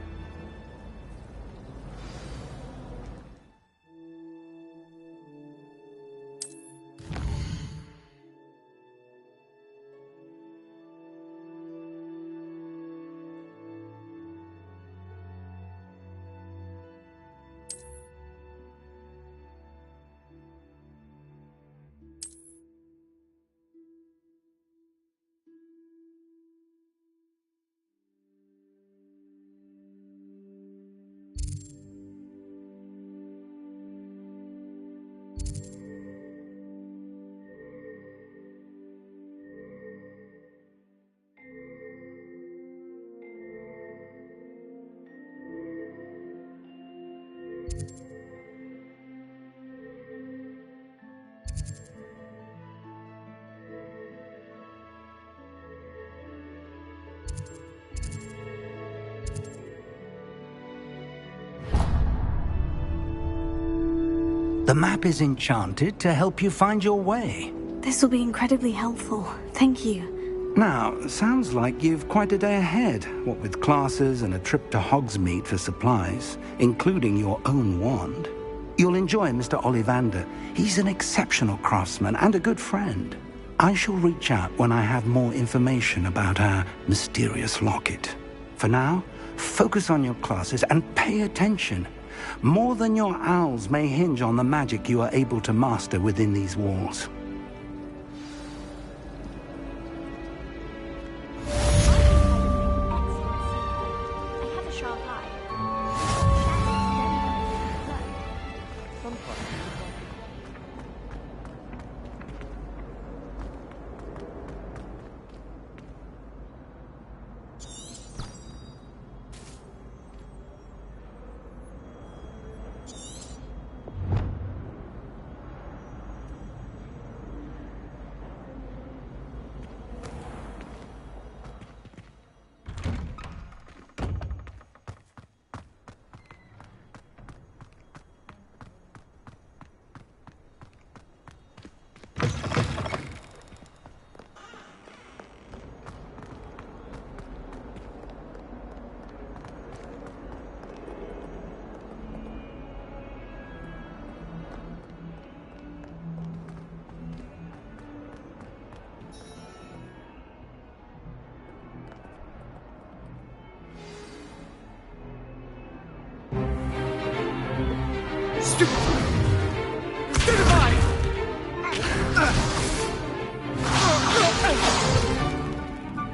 The map is enchanted to help you find your way. This will be incredibly helpful. Thank you. Now, sounds like you've quite a day ahead, what with classes and a trip to Hogsmeade for supplies, including your own wand. You'll enjoy Mr. Ollivander. He's an exceptional craftsman and a good friend. I shall reach out when I have more information about our mysterious locket. For now, focus on your classes and pay attention. More than your owls may hinge on the magic you are able to master within these walls.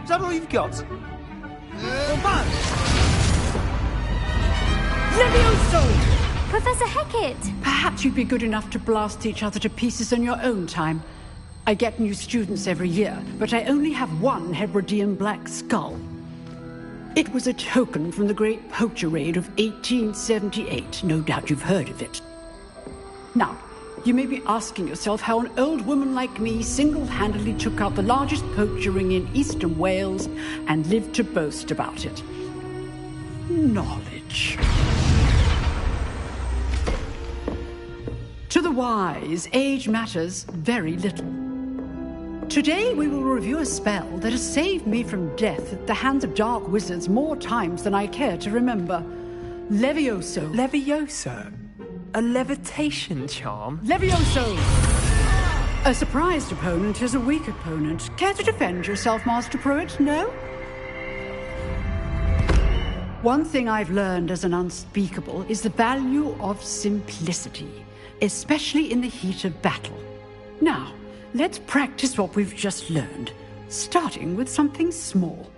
Is that all you've got? Levioso! Professor Hecat! Perhaps you'd be good enough to blast each other to pieces on your own time. I get new students every year, but I only have one Hebridean black skull. It was a token from the Great Poacher Raid of 1878. No doubt you've heard of it. Now, you may be asking yourself how an old woman like me single-handedly took out the largest poacher ring in eastern Wales and lived to boast about it. Knowledge. To the wise, age matters very little. Today we will review a spell that has saved me from death at the hands of dark wizards more times than I care to remember. Levioso. Levioso? A levitation charm? Levioso! A surprised opponent is a weak opponent. Care to defend yourself, Master Pruitt? No? One thing I've learned as an unspeakable is the value of simplicity, especially in the heat of battle. Now, let's practice what we've just learned, starting with something small.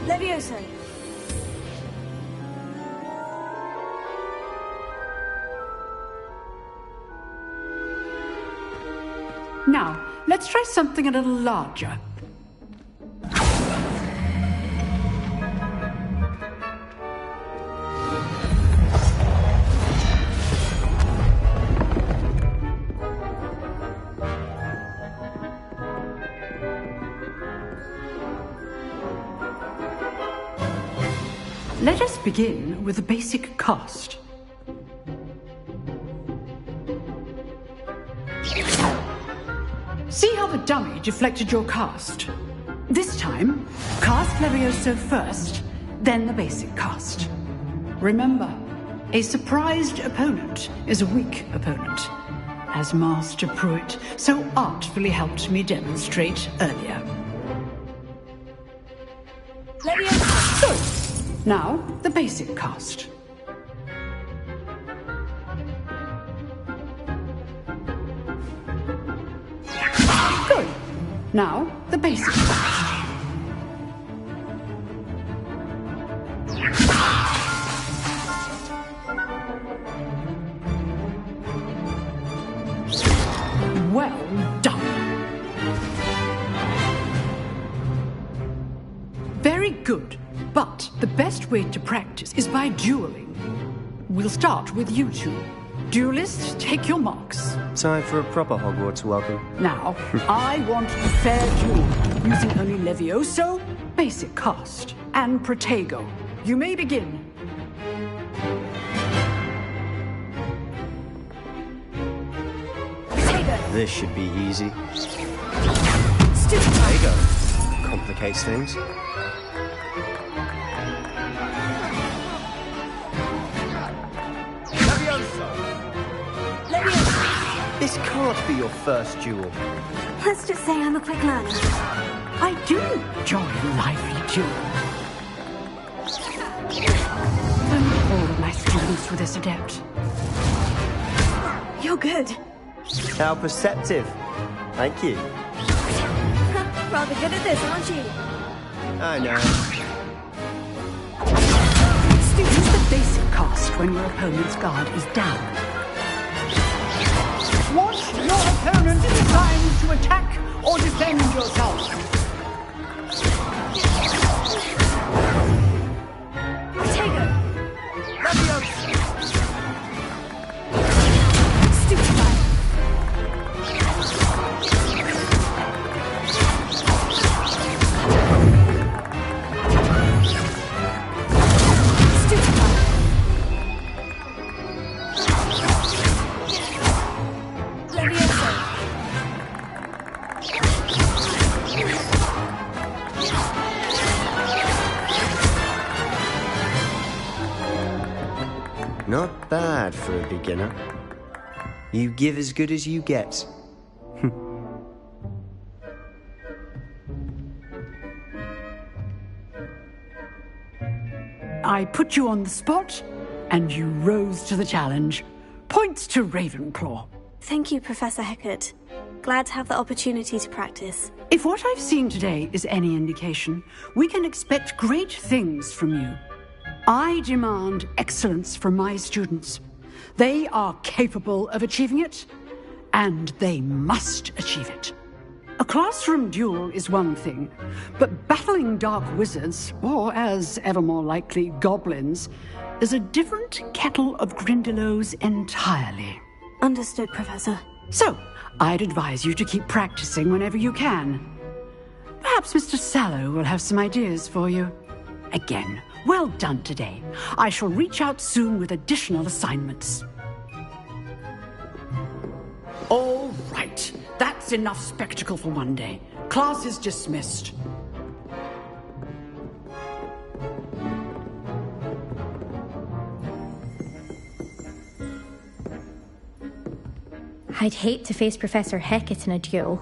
Levioso. Now, let's try something a little larger. Let us begin with the basic cast. See how the dummy deflected your cast? This time, cast Levioso first, then the basic cast. Remember, a surprised opponent is a weak opponent, as Master Pruitt so artfully helped me demonstrate earlier. Levioso! So, now, the basic cast. Good. Now, the basic cast. Well done. Very good. But the best way to practice is by dueling. We'll start with you two. Duelists, take your marks. Time for a proper Hogwarts welcome. Now, I want a fair duel, using only Levioso, basic cast, and Protego. You may begin. Protego! This should be easy. Stupid! Protego complicates things. This can't be your first duel. Let's just say I'm a quick learner. I do enjoy lively duel. All of my students were this adept. You're good. How perceptive. Thank you. Rather good at this, aren't you? I know. Use the basic cast when your opponent's guard is down. Once your opponent decides to attack or defend yourself. Protego! Levioso! Stupefy! Not bad for a beginner. You give as good as you get. I put you on the spot, and you rose to the challenge. Points to Ravenclaw. Thank you, Professor Hecat. Glad to have the opportunity to practice. If what I've seen today is any indication, we can expect great things from you. I demand excellence from my students. They are capable of achieving it, and they must achieve it. A classroom duel is one thing, but battling dark wizards, or as ever more likely, goblins, is a different kettle of Grindylows entirely. Understood, Professor. So, I'd advise you to keep practicing whenever you can. Perhaps Mr. Sallow will have some ideas for you. Again, well done today. I shall reach out soon with additional assignments. All right. That's enough spectacle for one day. Class is dismissed. I'd hate to face Professor Hecat in a duel.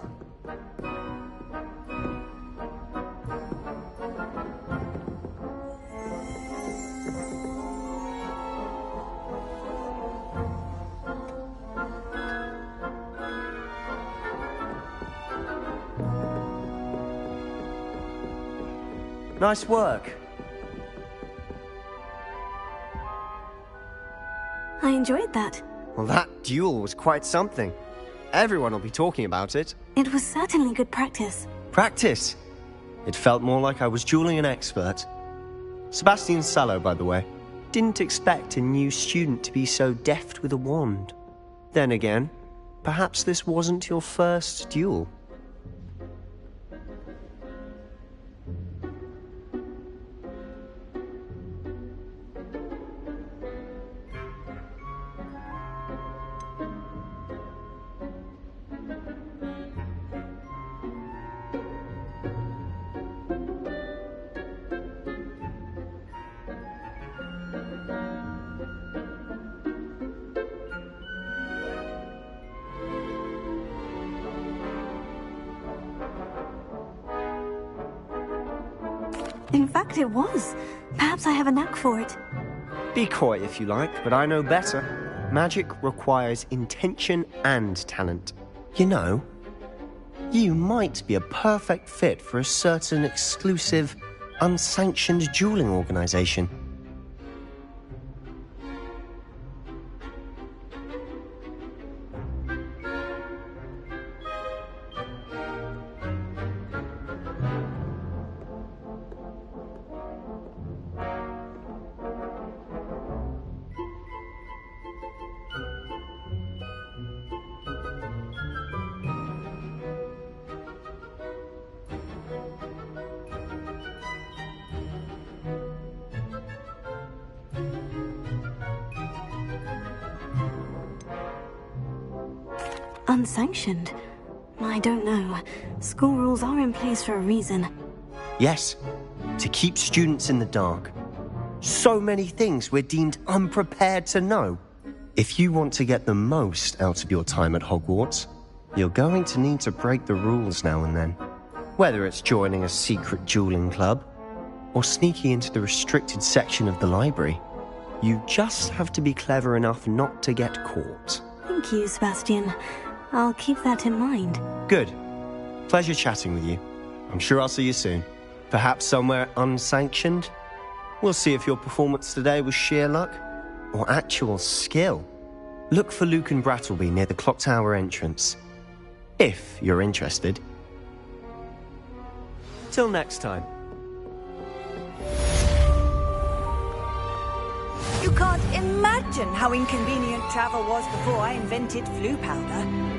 Nice work. I enjoyed that. Well, that duel was quite something. Everyone will be talking about it. It was certainly good practice. Practice? It felt more like I was dueling an expert. Sebastian Sallow, by the way. Didn't expect a new student to be so deft with a wand. Then again, perhaps this wasn't your first duel. In fact, it was. Perhaps I have a knack for it. Be coy if you like, but I know better. Magic requires intention and talent. You know, you might be a perfect fit for a certain exclusive, unsanctioned dueling organization. Unsanctioned? I don't know. School rules are in place for a reason. Yes, to keep students in the dark. So many things we're deemed unprepared to know. If you want to get the most out of your time at Hogwarts, you're going to need to break the rules now and then. Whether it's joining a secret dueling club, or sneaking into the restricted section of the library, you just have to be clever enough not to get caught. Thank you, Sebastian. I'll keep that in mind. Good. Pleasure chatting with you. I'm sure I'll see you soon. Perhaps somewhere unsanctioned? We'll see if your performance today was sheer luck or actual skill. Look for Lucan Brattleby near the clock tower entrance, if you're interested. Till next time. You can't imagine how inconvenient travel was before I invented flu powder.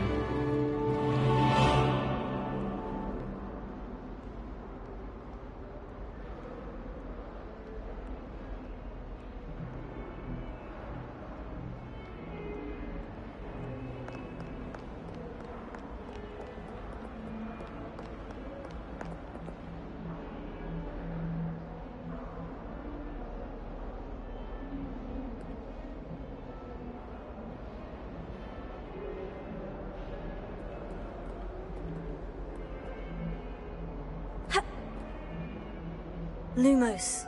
Lumos.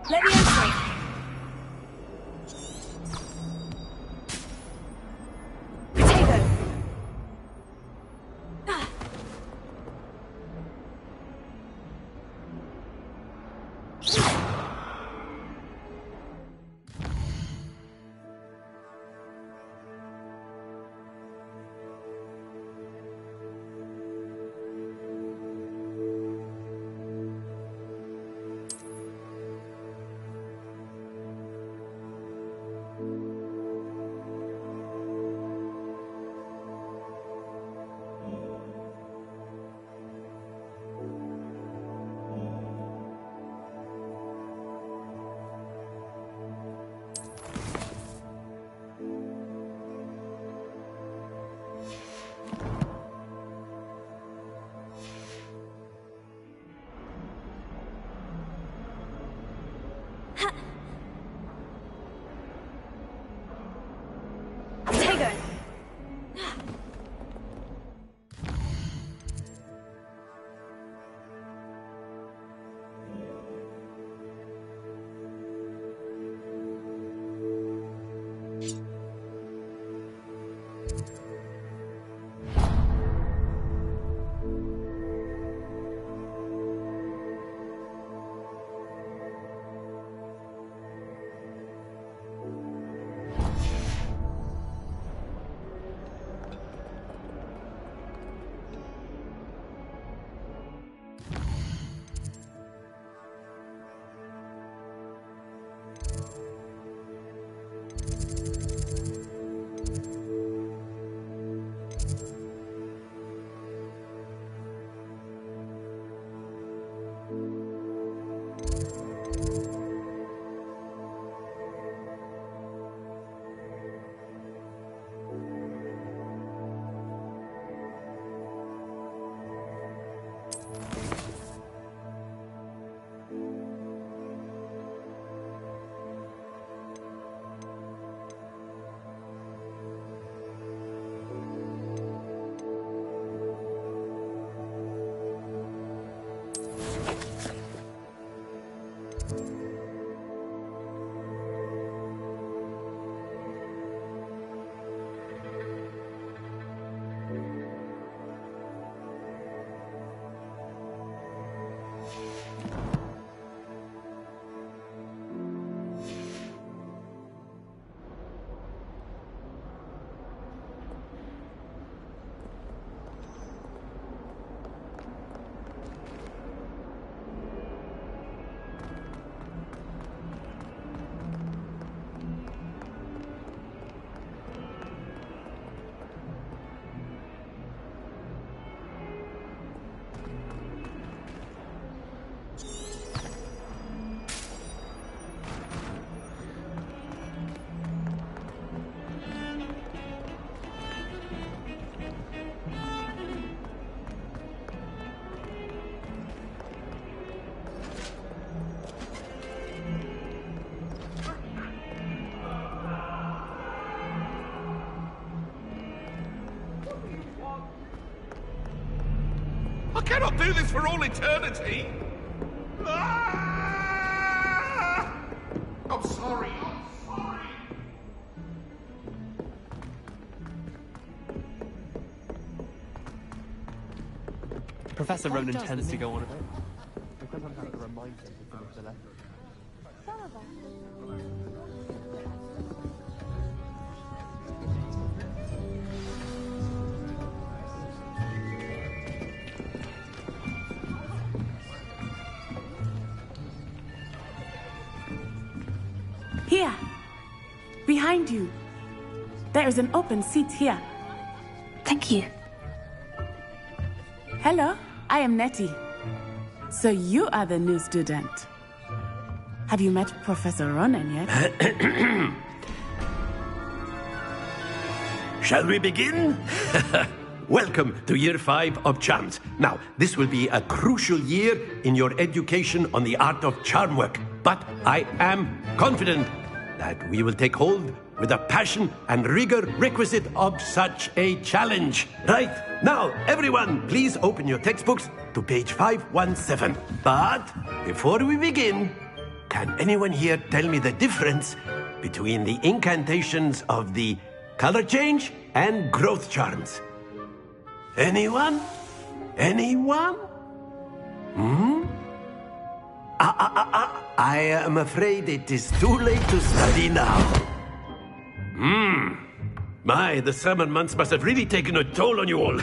Leviosa! Potato! you going? I cannot do this for all eternity! Ah! I'm sorry. Professor Ronan tends to go on a bit. Because I'm having to remind him to finish the lesson. Here, behind you. There is an open seat here. Thank you. Hello, I am Nettie. So you are the new student. Have you met Professor Ronan yet? Shall we begin? Welcome to Year 5 of Charms. Now, this will be a crucial year in your education on the art of charm work. But I am confident that we will take hold with the passion and rigor requisite of such a challenge. Right, now, everyone, please open your textbooks to page 517. But before we begin, can anyone here tell me the difference between the incantations of the color change and growth charms? Anyone? Anyone? I am afraid it is too late to study now. My, the summer months must have really taken a toll on you all.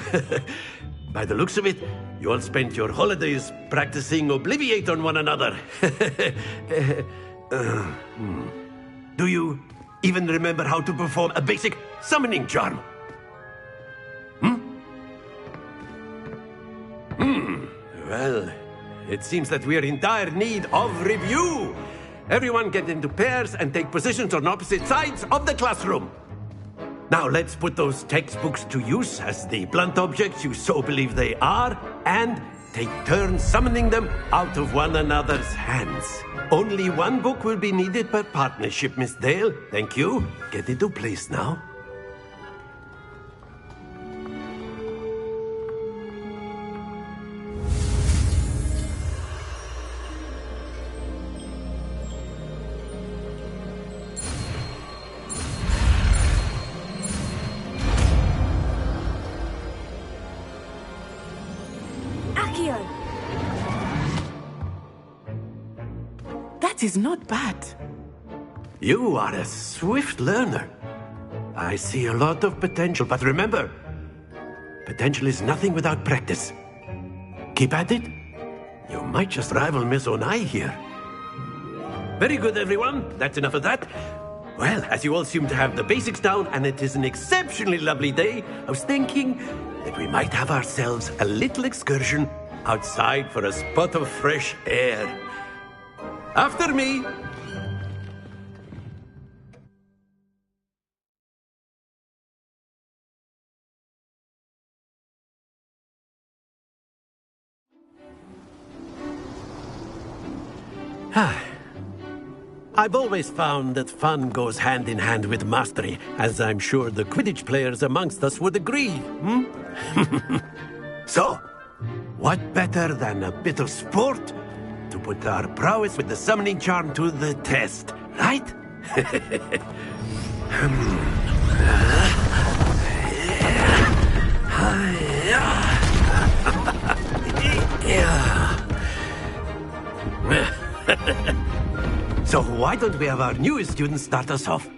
By the looks of it, you all spent your holidays practicing Obliviate on one another. Do you even remember how to perform a basic summoning charm? Well, it seems that we are in dire need of review. Everyone get into pairs and take positions on opposite sides of the classroom. Now let's put those textbooks to use as the blunt objects you so believe they are, and take turns summoning them out of one another's hands. Only one book will be needed per partnership, Miss Dale. Thank you. Get into place now. That is not bad. You are a swift learner. I see a lot of potential, but remember, potential is nothing without practice. Keep at it. You might just rival Miss Onai here. Very good, everyone. That's enough of that. Well, as you all seem to have the basics down, and it is an exceptionally lovely day, I was thinking that we might have ourselves a little excursion outside for a spot of fresh air. After me. I've always found that fun goes hand in hand with mastery, as I'm sure the Quidditch players amongst us would agree. So, what better than a bit of sport to put our prowess with the summoning charm to the test, right? So why don't we have our newest student start us off?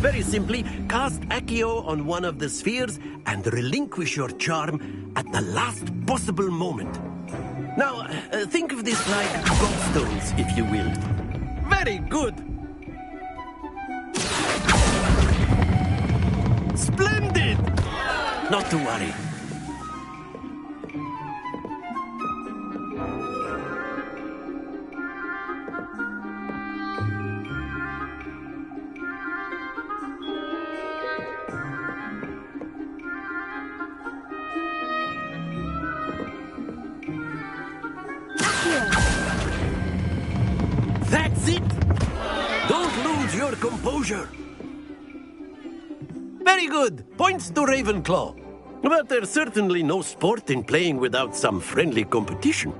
Very simply, cast Accio on one of the spheres and relinquish your charm at the last possible moment. Now, think of this like gobstones, if you will. Very good! Splendid! Not to worry. That's it! Don't lose your composure. Very good. Points to Ravenclaw. But there's certainly no sport in playing without some friendly competition.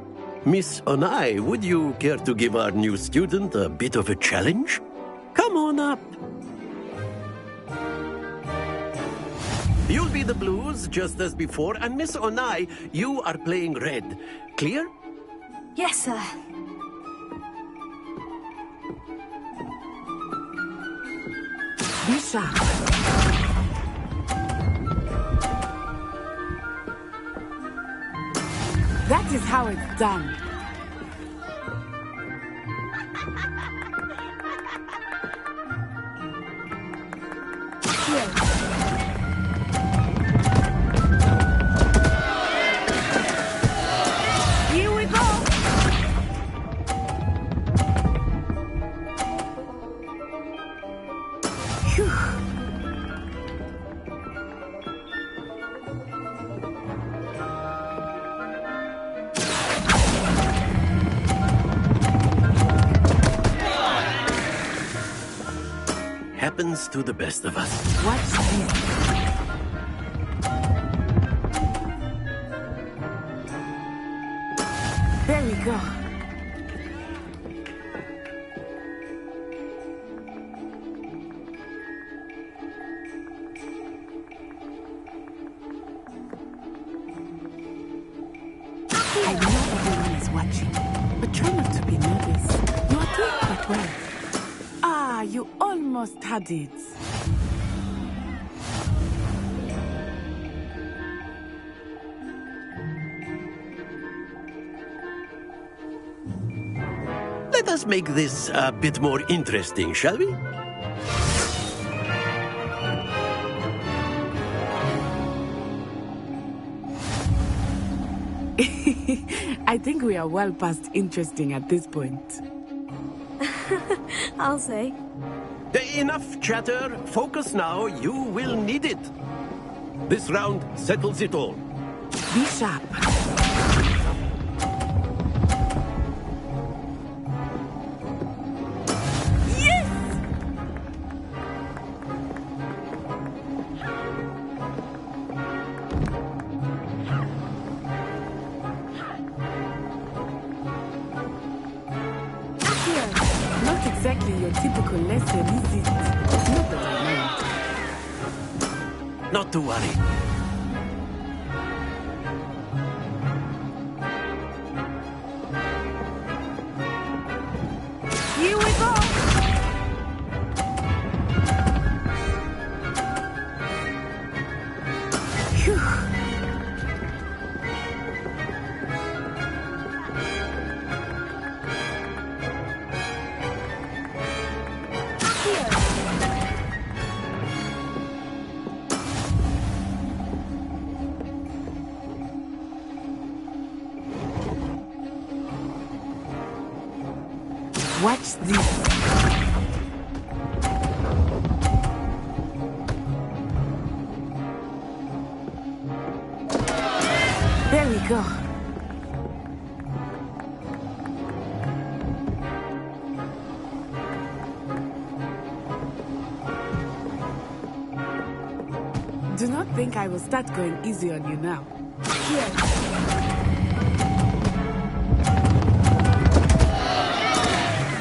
Miss Onai, would you care to give our new student a bit of a challenge? Come on up. You'll be the blues, just as before, and Miss Onai, you are playing red. Clear? Yes, sir. Be sharp. That is how it's done. Here we go. Phew. Happens to the best of us. Watch this. There we go. I know everyone is watching, but try not to be nervous. You are doing quite well. Ah, you almost had it. Let us make this a bit more interesting, shall we? I think we are well past interesting at this point. I'll say. Enough chatter. Focus now. You will need it. This round settles it all. Be sharp. Not exactly your typical lesson, is it? Not that I mind. not to worry. Here we go! Phew. Watch this. There we go. Do not think I will start going easy on you now. Here.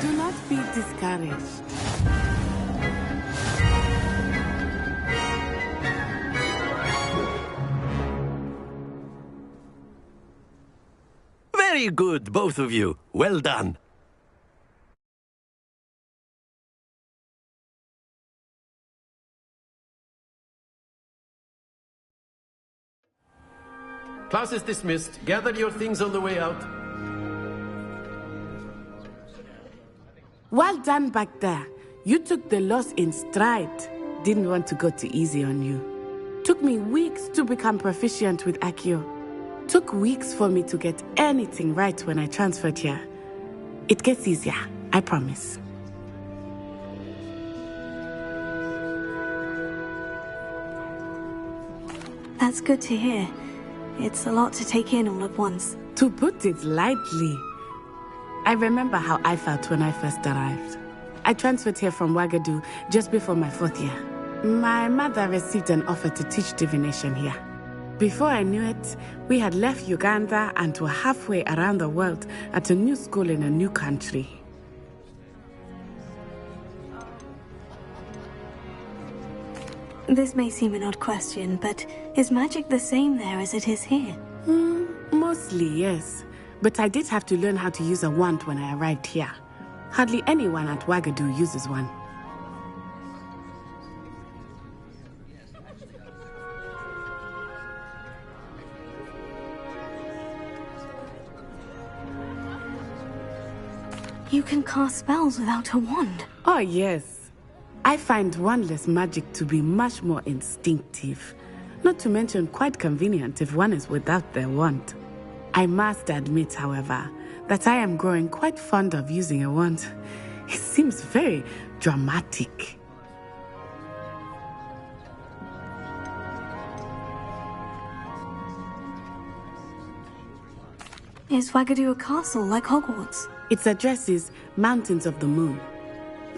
Do not be discouraged. Very good, both of you. Well done. Class is dismissed. Gather your things on the way out. Well done back there. You took the loss in stride. Didn't want to go too easy on you. Took me weeks to become proficient with Accio. Took weeks for me to get anything right when I transferred here. It gets easier, I promise. That's good to hear. It's a lot to take in all at once. To put it lightly, I remember how I felt when I first arrived. I transferred here from Wagadu just before my 4th year. My mother received an offer to teach divination here. Before I knew it, we had left Uganda and were halfway around the world at a new school in a new country. This may seem an odd question, but is magic the same there as it is here? Mostly, yes. But I did have to learn how to use a wand when I arrived here. Hardly anyone at Wagadu uses one. You can cast spells without a wand. Oh, yes. I find wandless magic to be much more instinctive. Not to mention quite convenient if one is without their wand. I must admit, however, that I am growing quite fond of using a wand. It seems very dramatic. Is Wagadu a castle like Hogwarts? Its address is Mountains of the Moon.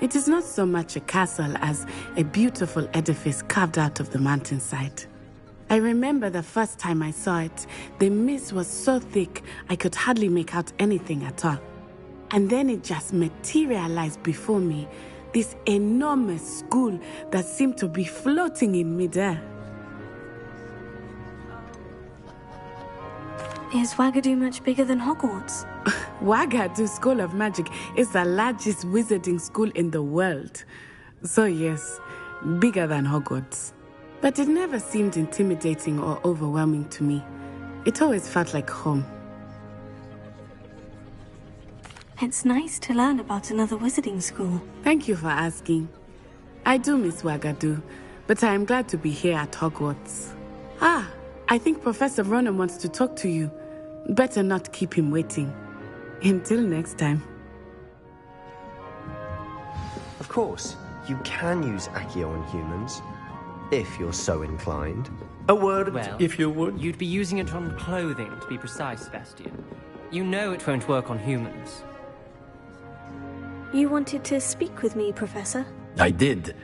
It is not so much a castle as a beautiful edifice carved out of the mountainside. I remember the first time I saw it, the mist was so thick I could hardly make out anything at all. And then it just materialized before me, this enormous school that seemed to be floating in midair. Is Wagadu much bigger than Hogwarts? Wagadu School of Magic is the largest wizarding school in the world. So yes, bigger than Hogwarts. But it never seemed intimidating or overwhelming to me. It always felt like home. It's nice to learn about another wizarding school. Thank you for asking. I do miss Wagadu, but I am glad to be here at Hogwarts. I think Professor Ronen wants to talk to you. Better not keep him waiting. Until next time. Of course, you can use Accio on humans, if you're so inclined. A word, Well, if you would. You'd be using it on clothing, to be precise, Sebastian. You know it won't work on humans. You wanted to speak with me, Professor? I did.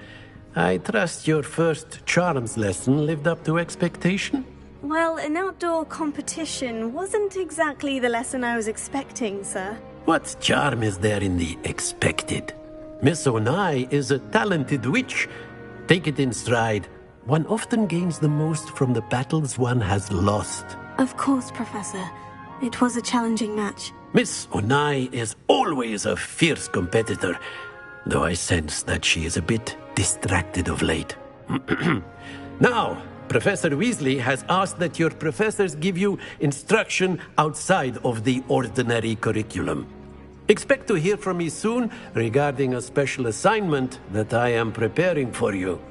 I trust your first charms lesson lived up to expectation? Well, an outdoor competition wasn't exactly the lesson I was expecting, sir. What charm is there in the expected? Miss Onai is a talented witch. Take it in stride. one often gains the most from the battles one has lost. Of course, Professor. It was a challenging match. Miss Onai is always a fierce competitor, though I sense that she is a bit distracted of late. Now, Professor Weasley has asked that your professors give you instruction outside of the ordinary curriculum. Expect to hear from me soon regarding a special assignment that I am preparing for you.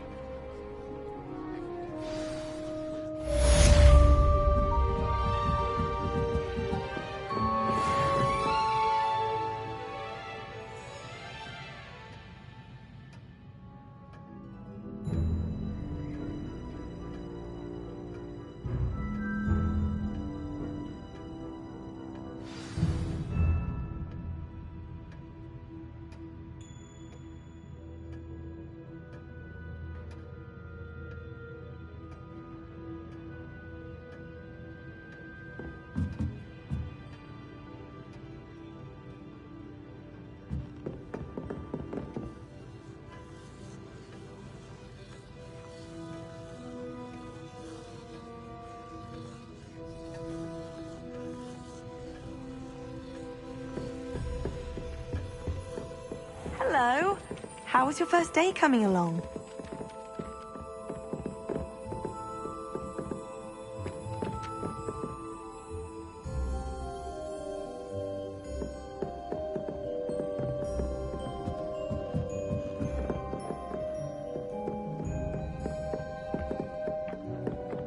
Hello. How was your first day coming along?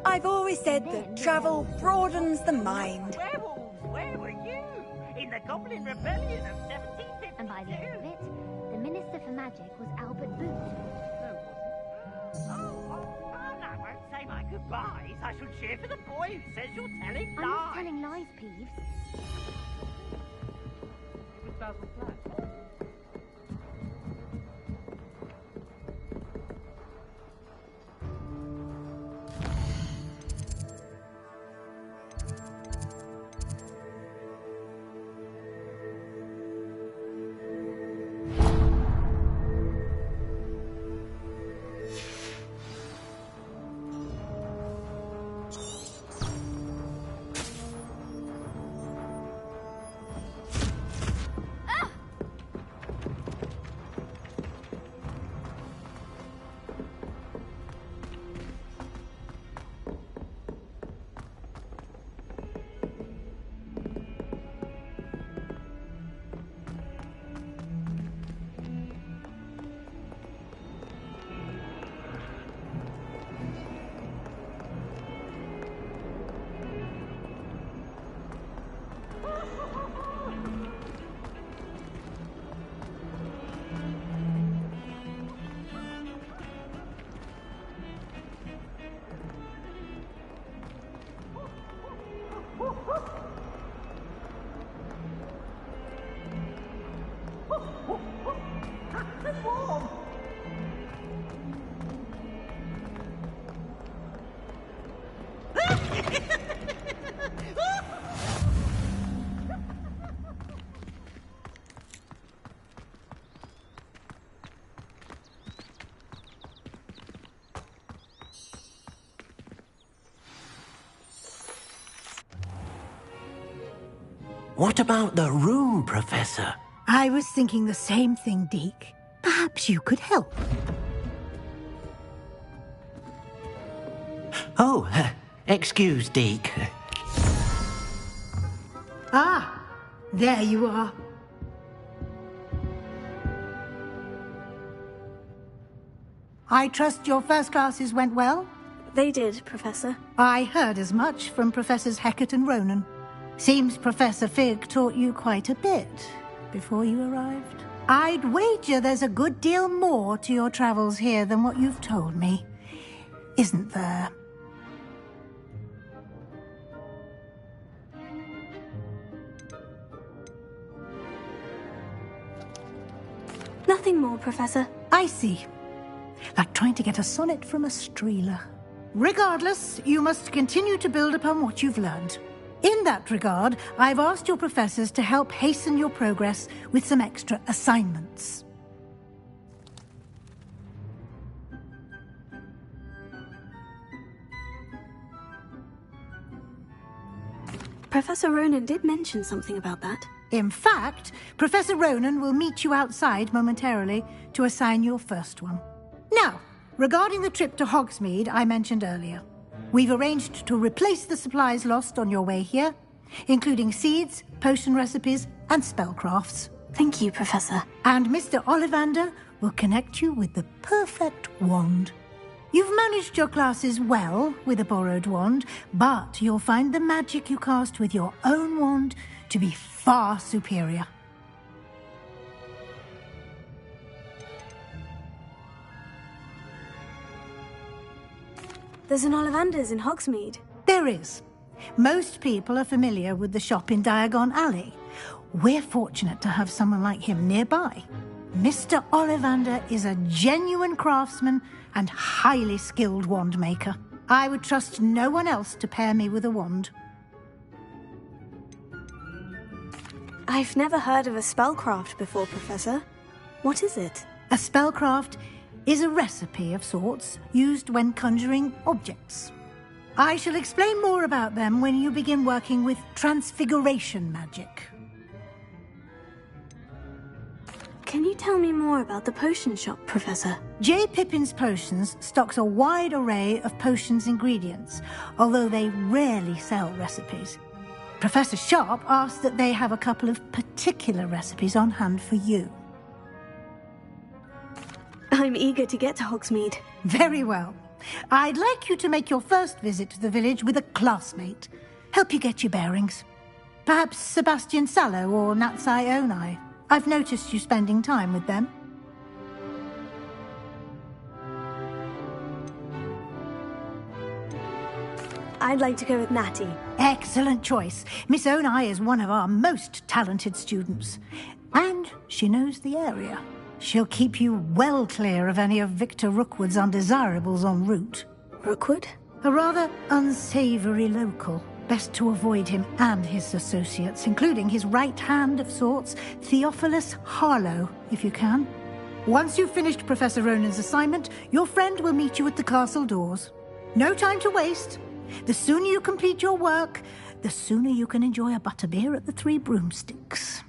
I've always said that travel broadens the mind. Werewolves, where were you? In the Goblin Rebellion of 1752. And by the end of it, the Minister for Magic was Albert Booth. I won't say my goodbyes. I shall cheer for the boy who says you're telling lies. I'm not telling lies, Peeves. It was Basil Flack. What about the room, Professor? I was thinking the same thing, Deke. Perhaps you could help. Oh, excuse, Deke. Ah, there you are. I trust your first classes went well? They did, Professor. I heard as much from Professors Hecat and Ronan. Seems Professor Fig taught you quite a bit before you arrived. I'd wager there's a good deal more to your travels here than what you've told me. Isn't there? Nothing more, Professor. I see. Like trying to get a sonnet from a streeler. Regardless, you must continue to build upon what you've learned. In that regard, I've asked your professors to help hasten your progress with some extra assignments. Professor Ronan did mention something about that. In fact, Professor Ronan will meet you outside momentarily to assign your first one. Now, regarding the trip to Hogsmeade I mentioned earlier, we've arranged to replace the supplies lost on your way here, including seeds, potion recipes, and spellcrafts. Thank you, Professor. And Mr. Ollivander will connect you with the perfect wand. You've managed your classes well with a borrowed wand, but you'll find the magic you cast with your own wand to be far superior. There's an Ollivander's in Hogsmeade. There is. Most people are familiar with the shop in Diagon Alley. We're fortunate to have someone like him nearby. Mr. Ollivander is a genuine craftsman and highly skilled wand maker. I would trust no one else to pair me with a wand. I've never heard of a spellcraft before, Professor. What is it? A spellcraft is a recipe of sorts used when conjuring objects. I shall explain more about them when you begin working with transfiguration magic. Can you tell me more about the potion shop, Professor? J. Pippin's Potions stocks a wide array of potions ingredients, although they rarely sell recipes. Professor Sharp asked that they have a couple of particular recipes on hand for you. I'm eager to get to Hogsmeade. Very well. I'd like you to make your first visit to the village with a classmate. Help you get your bearings. Perhaps Sebastian Sallow or Natsai Onai. I've noticed you spending time with them. I'd like to go with Natty. Excellent choice. Miss Onai is one of our most talented students. And she knows the area. She'll keep you well clear of any of Victor Rookwood's undesirables en route. Rookwood? A rather unsavory local. Best to avoid him and his associates, including his right hand of sorts, Theophilus Harlow, if you can. Once you've finished Professor Ronan's assignment, your friend will meet you at the castle doors. No time to waste. The sooner you complete your work, the sooner you can enjoy a butterbeer at the Three Broomsticks.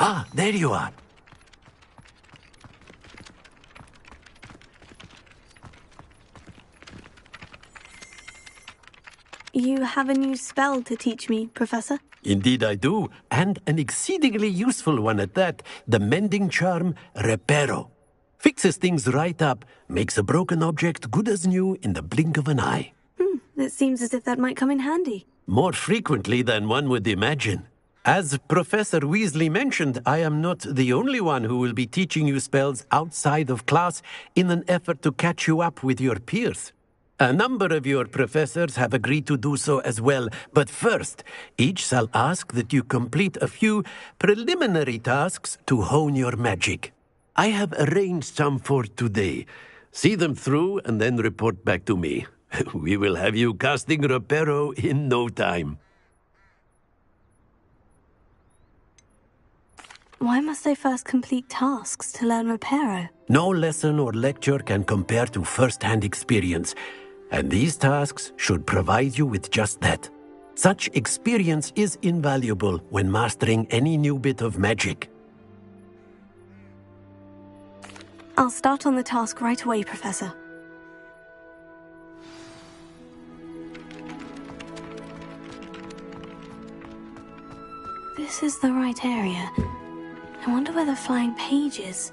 Ah, there you are. You have a new spell to teach me, Professor? Indeed I do, and an exceedingly useful one at that. The mending charm, Reparo. Fixes things right up, makes a broken object good as new in the blink of an eye. It seems as if that might come in handy. More frequently than one would imagine. As Professor Weasley mentioned, I am not the only one who will be teaching you spells outside of class in an effort to catch you up with your peers. A number of your professors have agreed to do so as well, but first, each shall ask that you complete a few preliminary tasks to hone your magic. I have arranged some for today. See them through and then report back to me. We will have you casting Reparo in no time. Why must I first complete tasks to learn Reparo? No lesson or lecture can compare to first-hand experience, and these tasks should provide you with just that. Such experience is invaluable when mastering any new bit of magic. I'll start on the task right away, Professor. This is the right area. I wonder where the flying page is.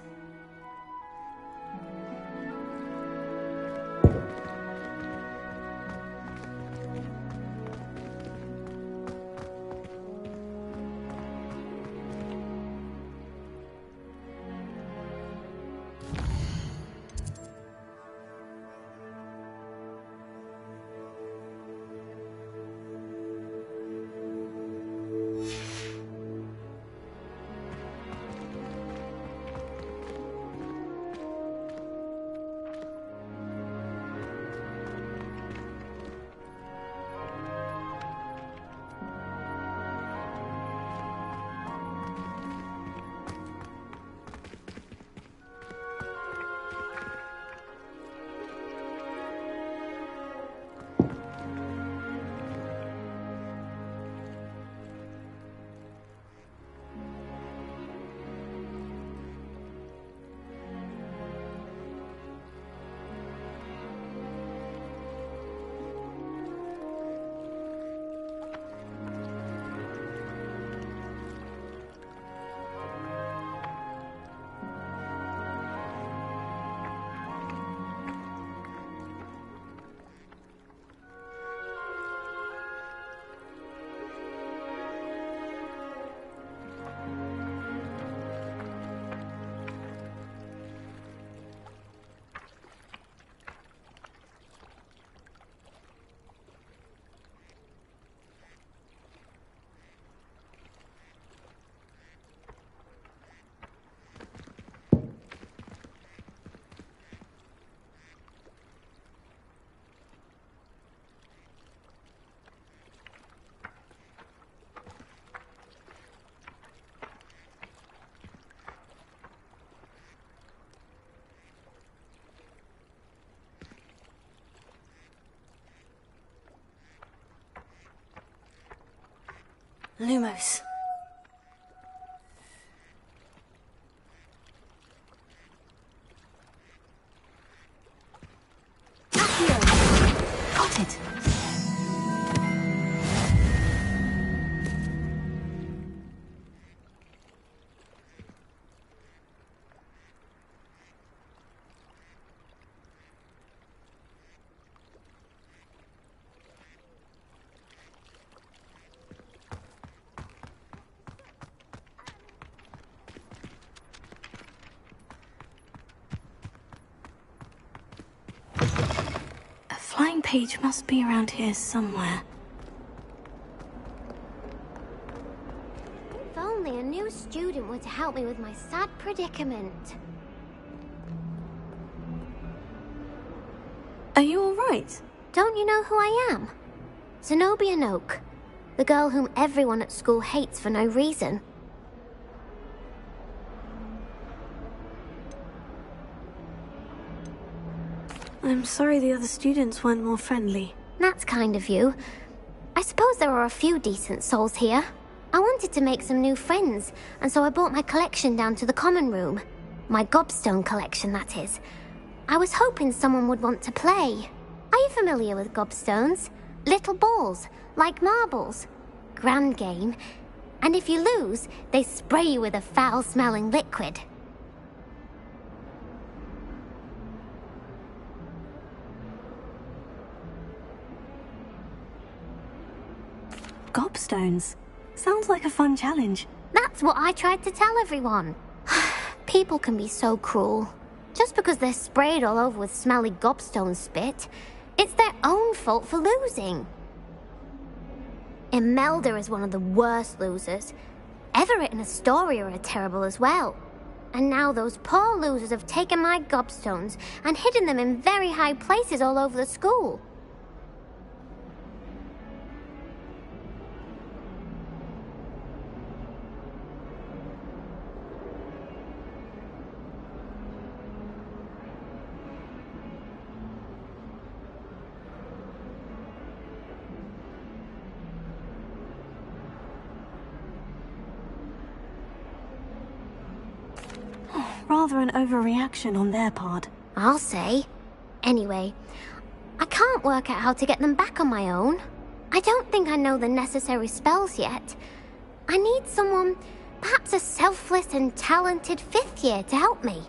Lumos. Got it. Flying page must be around here somewhere. If only a new student were to help me with my sad predicament. Are you all right? Don't you know who I am? Zenobia Noak, the girl whom everyone at school hates for no reason. I'm sorry the other students weren't more friendly. That's kind of you. I suppose there are a few decent souls here. I wanted to make some new friends, and so I brought my collection down to the common room. My gobstone collection, that is. I was hoping someone would want to play. Are you familiar with gobstones? Little balls, like marbles. Grand game. And if you lose, they spray you with a foul-smelling liquid. Gobstones. Sounds like a fun challenge. That's what I tried to tell everyone. People can be so cruel. Just because they're sprayed all over with smelly gobstone spit, it's their own fault for losing. Imelda is one of the worst losers. Everett and Astoria are terrible as well. And now those poor losers have taken my gobstones and hidden them in very high places all over the school. Rather an overreaction on their part. I'll say. Anyway, I can't work out how to get them back on my own. I don't think I know the necessary spells yet. I need someone, perhaps a selfless and talented 5th year to help me.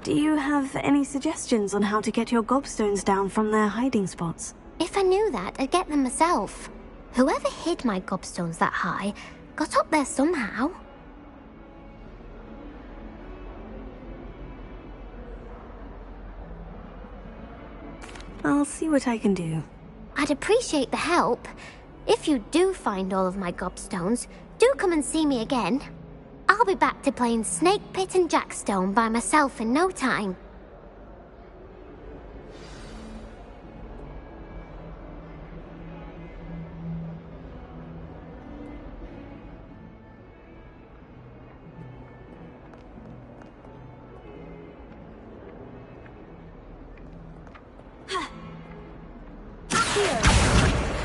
Do you have any suggestions on how to get your gobstones down from their hiding spots? If I knew that, I'd get them myself. Whoever hid my gobstones that high got up there somehow. I'll see what I can do. I'd appreciate the help. If you do find all of my gobstones, do come and see me again. I'll be back to playing Snake Pit and Jackstone by myself in no time.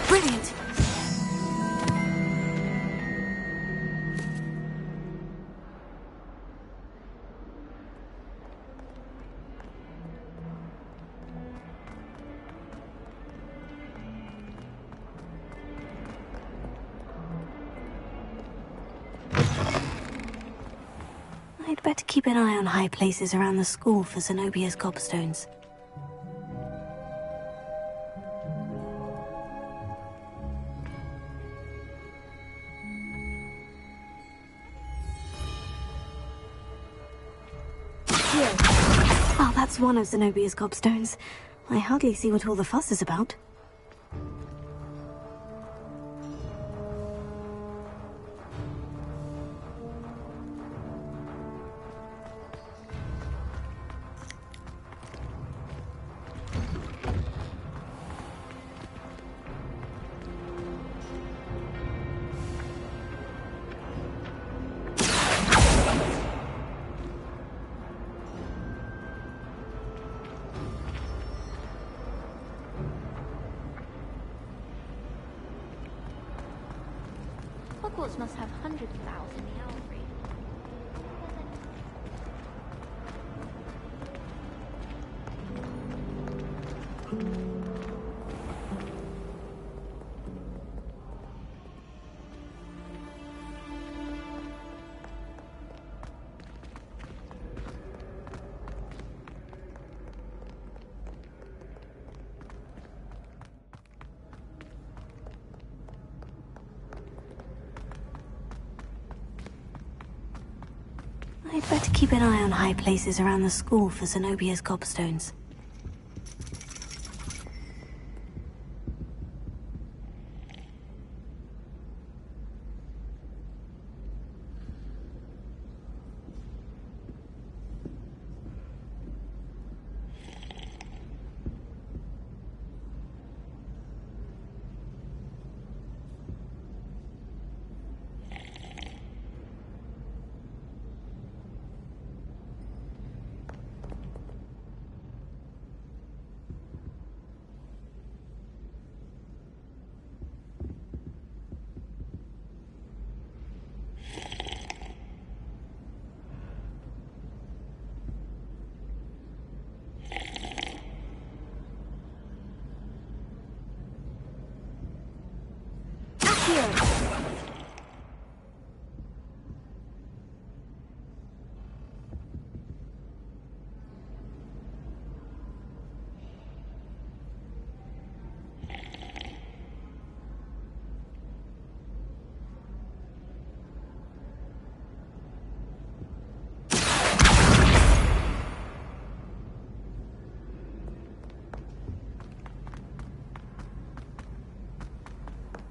Brilliant! I'd better keep an eye on high places around the school for Zenobia's gobstones. Oh, that's one of Zenobia's gobstones. I hardly see what all the fuss is about. Hogwarts must have hundreds of owls in the owlry. I'd better keep an eye on high places around the school for Zenobia's gobstones.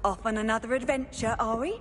Off on another adventure, are we?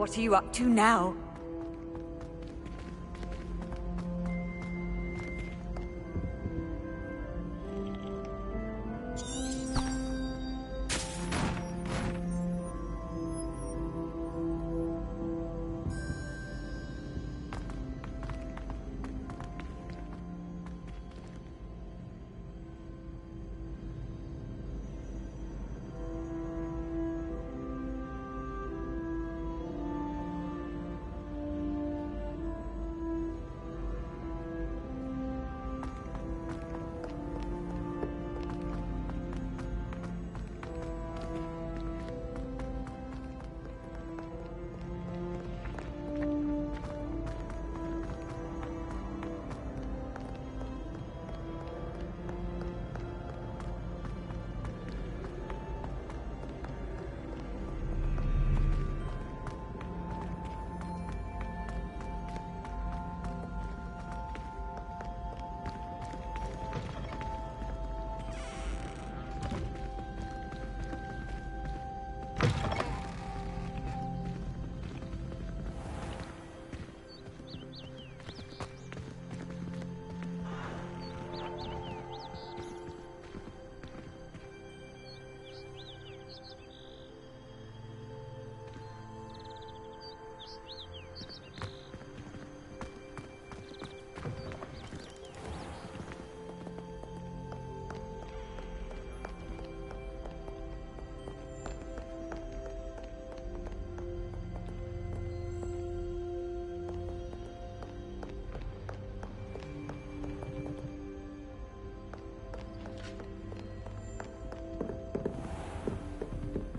What are you up to now?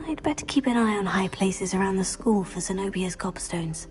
I'd better keep an eye on high places around the school for Zenobia's gobstones.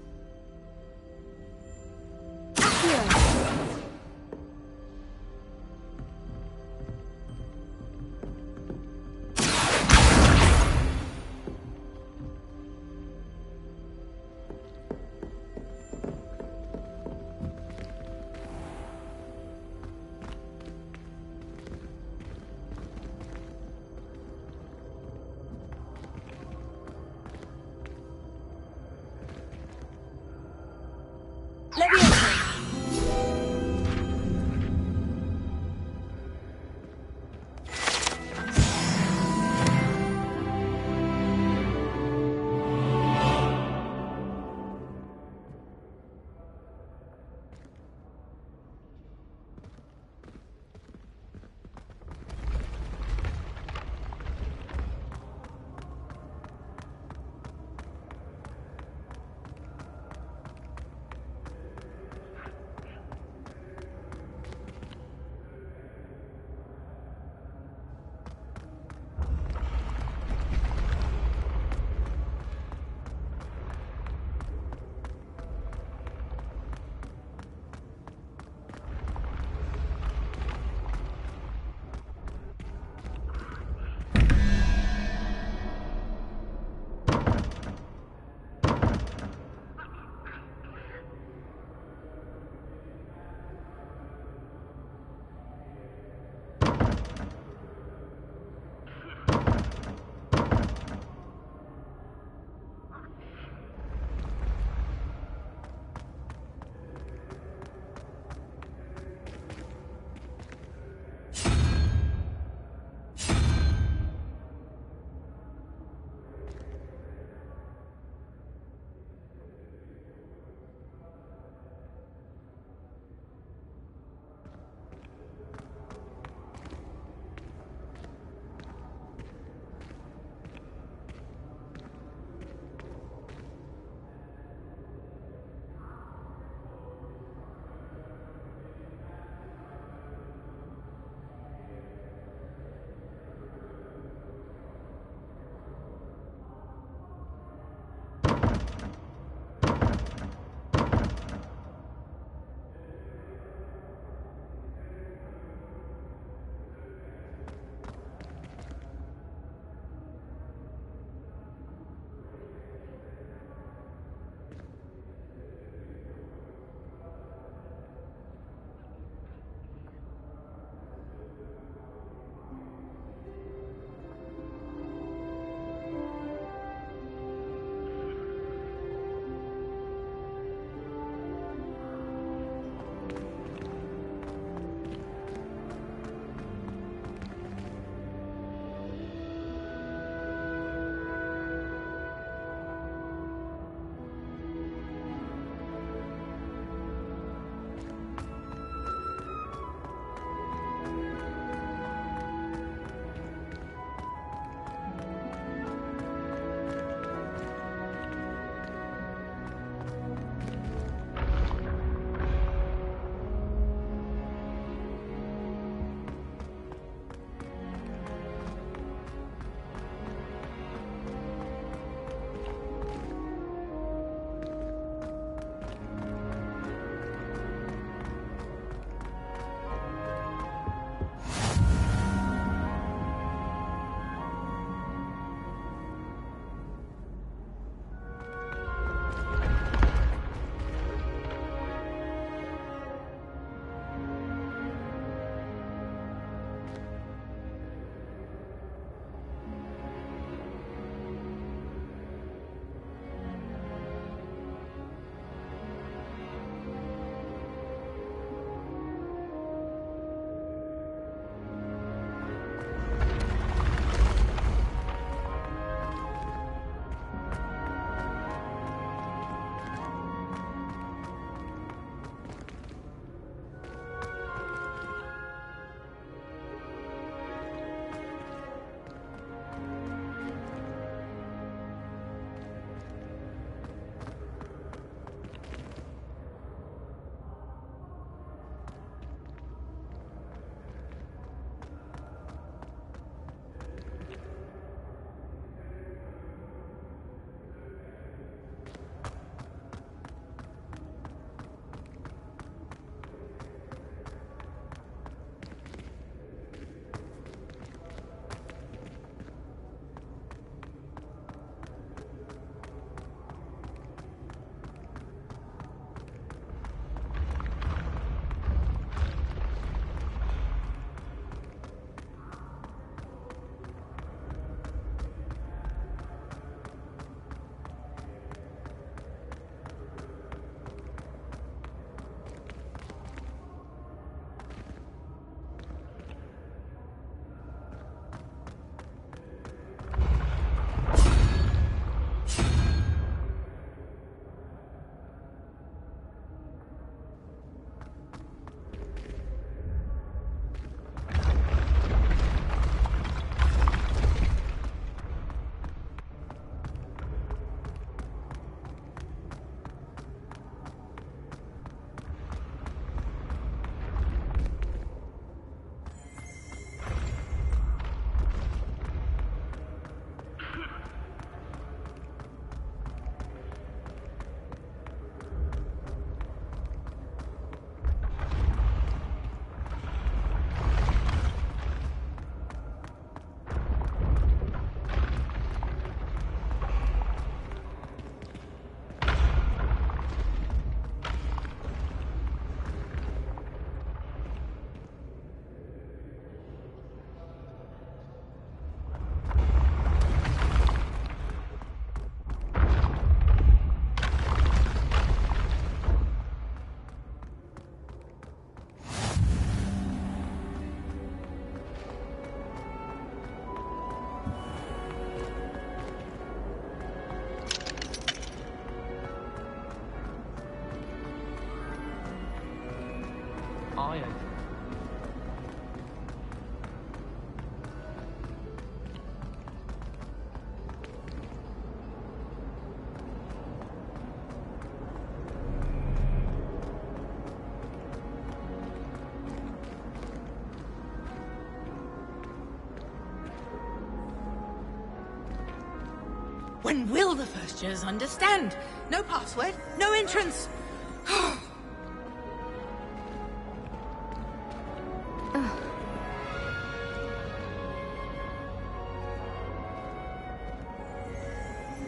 When will the first years understand? No password, no entrance.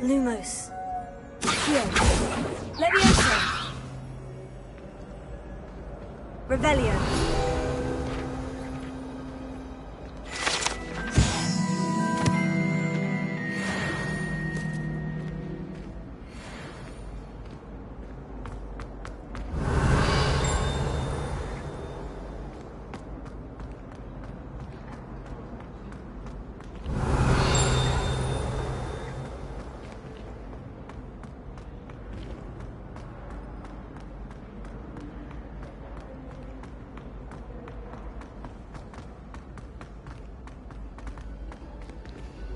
Lumos. Here. Levioso. Revelio.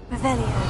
Revelio.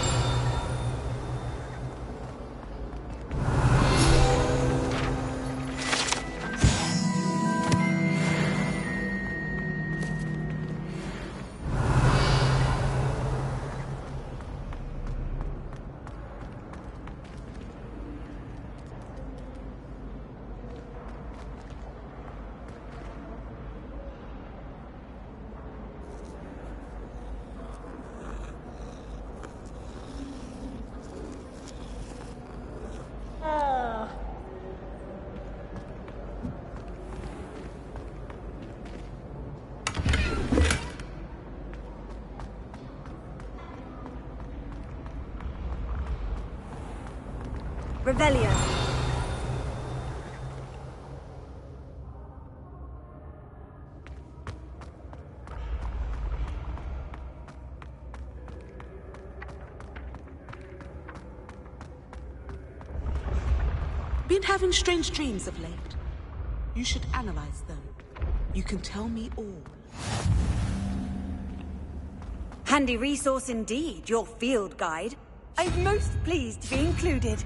Revelio. Been having strange dreams of late. You should analyze them. You can tell me all. Handy resource indeed, your field guide. I'm most pleased to be included.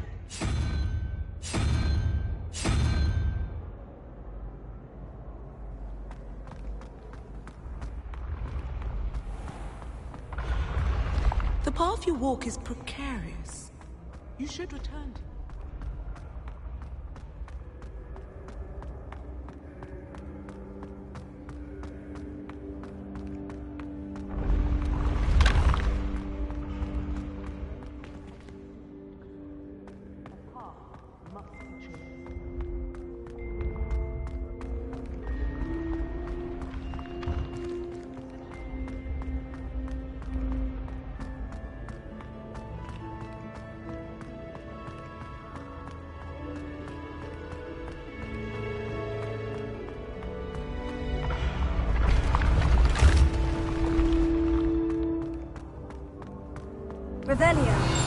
The path you walk is precarious. You should return to it. Revelio.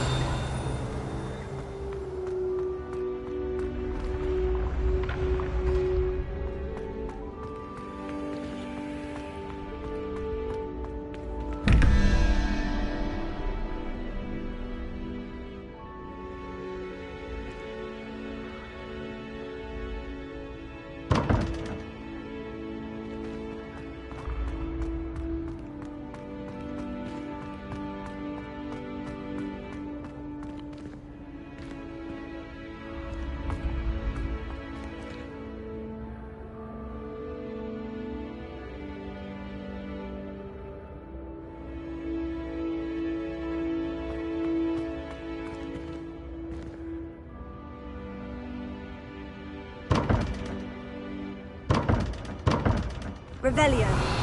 Revelio.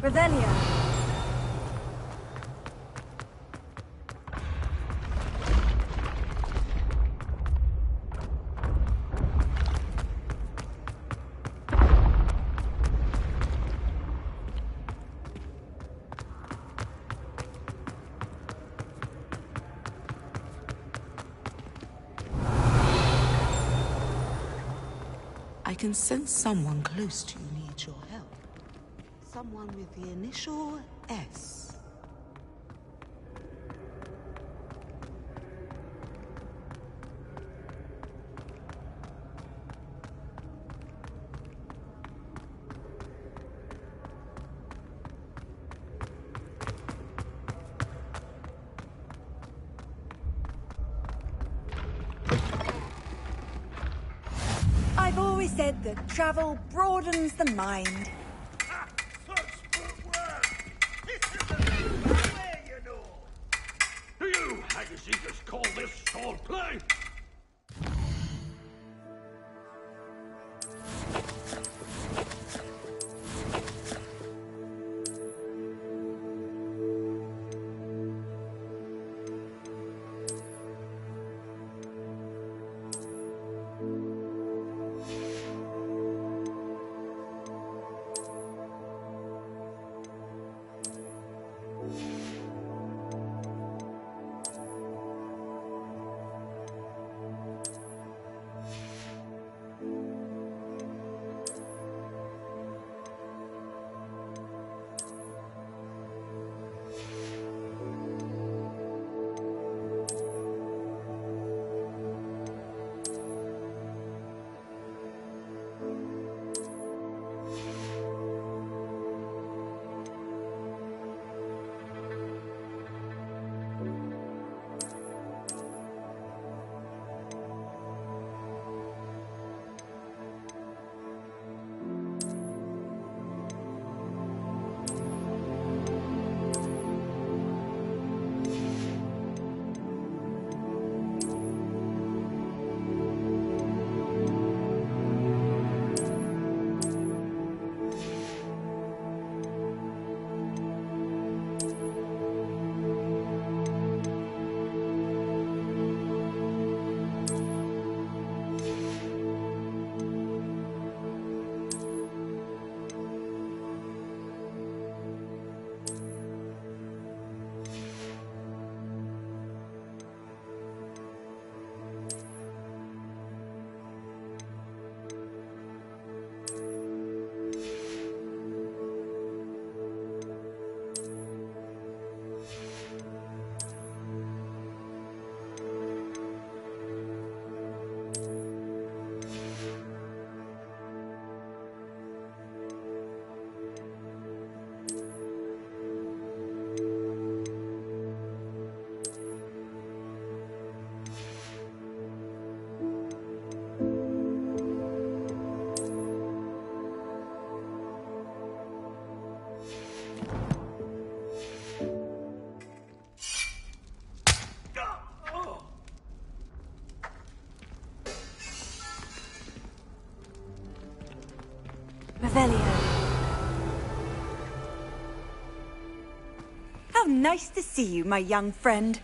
Revelio. I can sense someone close to you needs your help. Someone with the initial S. I've always said that travel broadens the mind. Do you haggy-seekers call this swordplay? Revelio. How nice to see you, my young friend.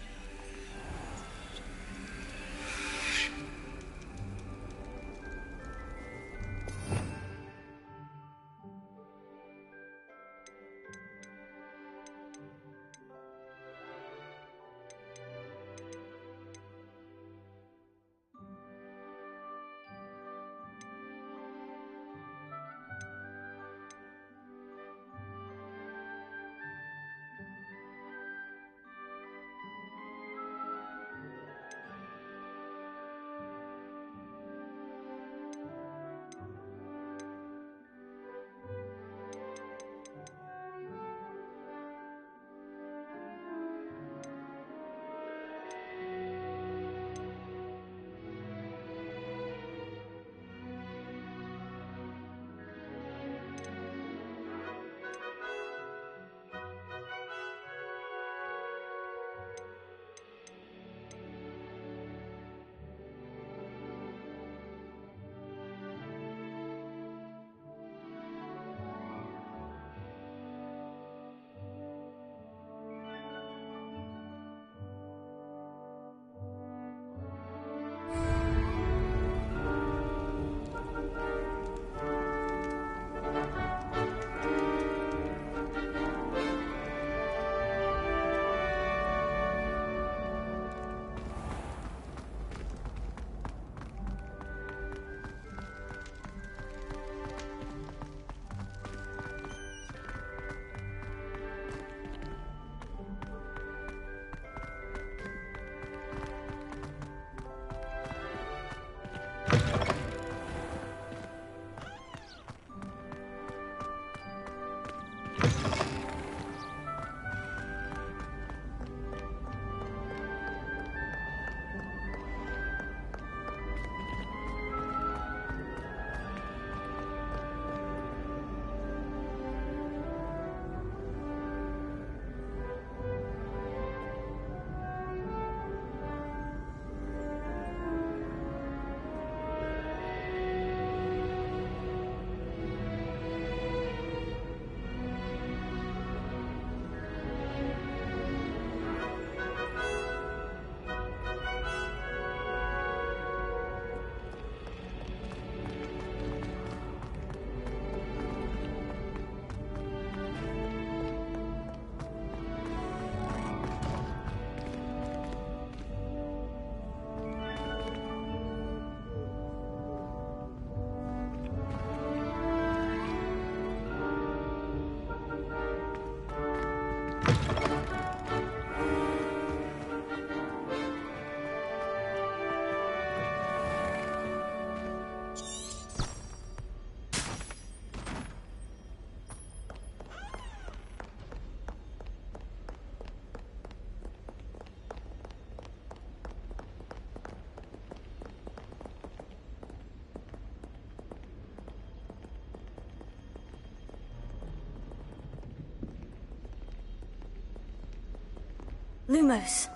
Lumos.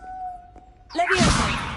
Leviosa.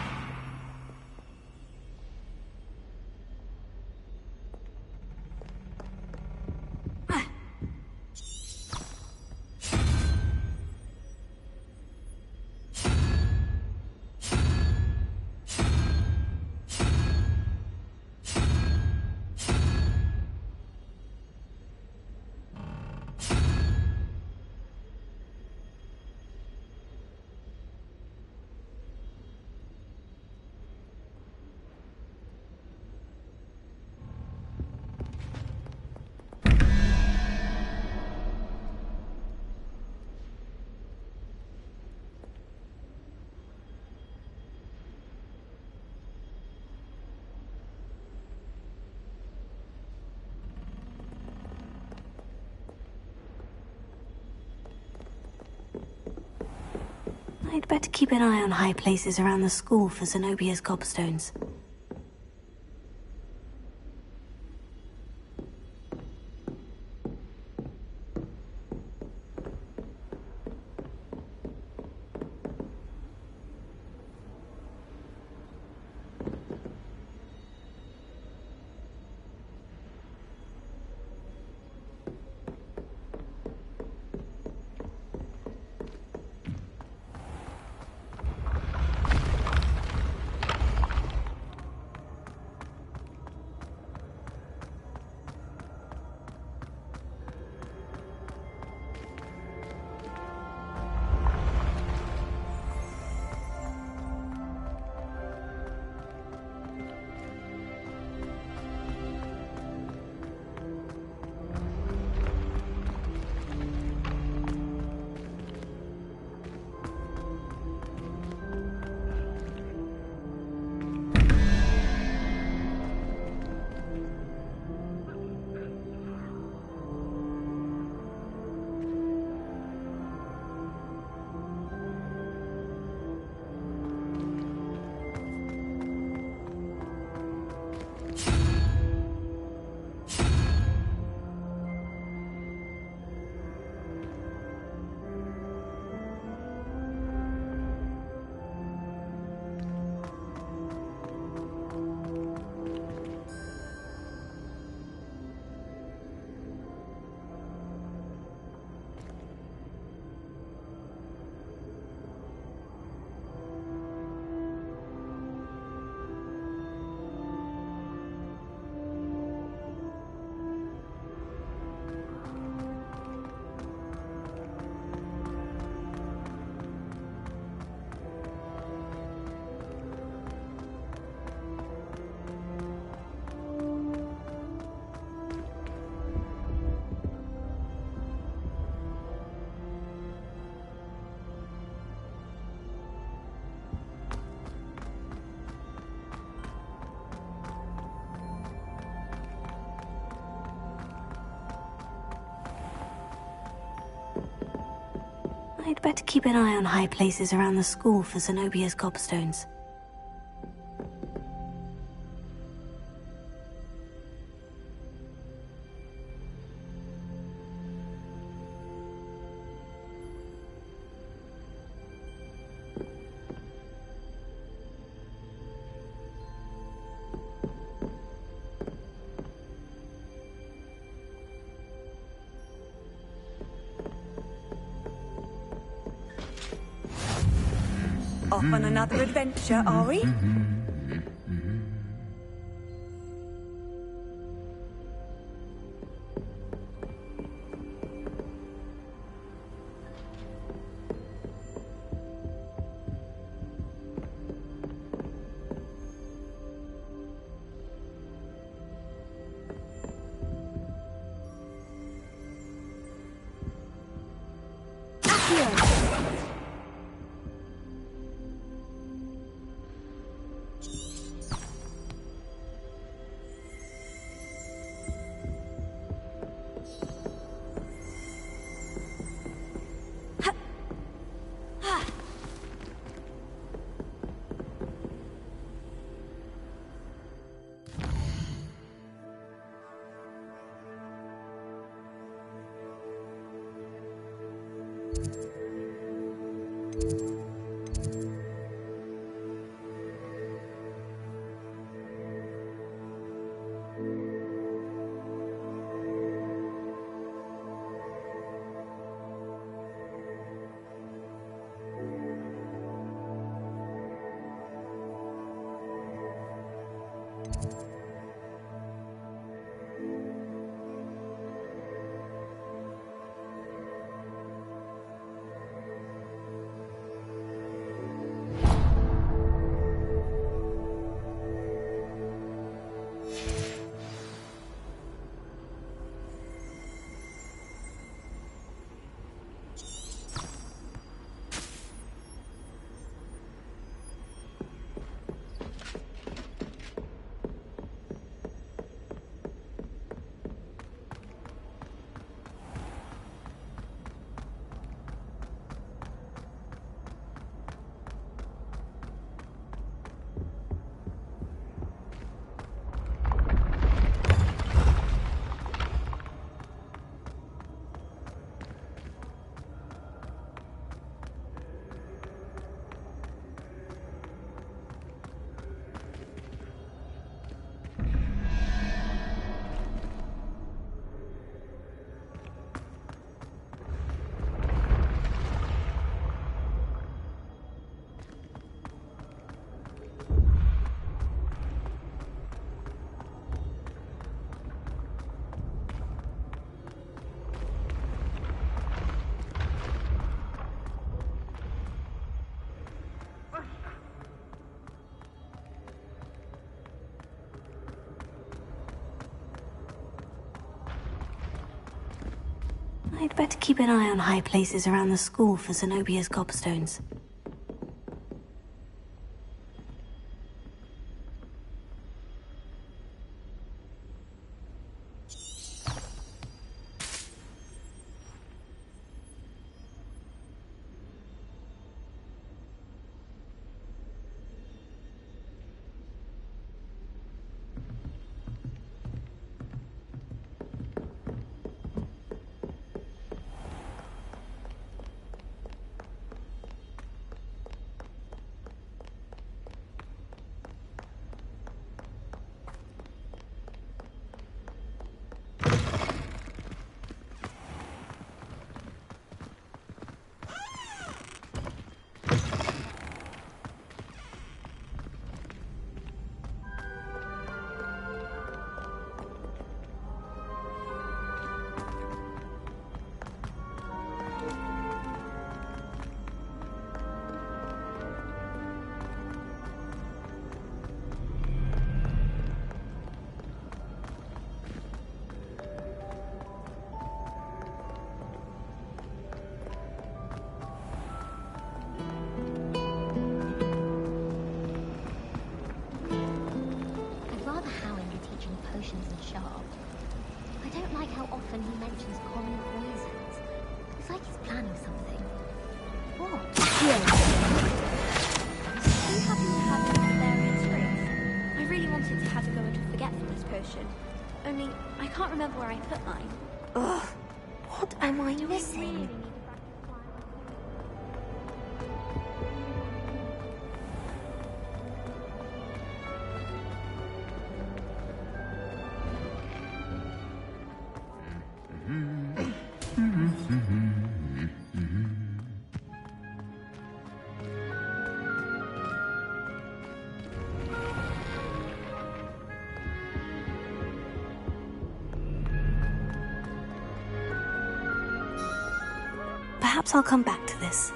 I'd better keep an eye on high places around the school for Zenobia's gobstones. I'd better keep an eye on high places around the school for Zenobia's gobstones. Off on another adventure, are we? I'd better keep an eye on high places around the school for Zenobia's gobstones. Often he mentions common poisons. It's like he's planning something. What? Yeah. Do you happen to have any Valerian Springs? I really wanted to have a go at a forgetfulness potion. Only, I can't remember where I put mine. Ugh. What am I missing? Perhaps I'll come back to this.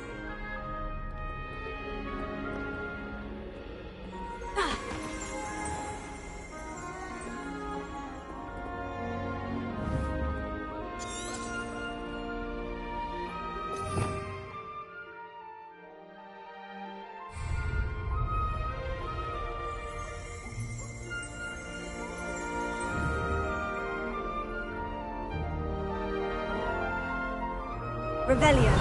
Revelio.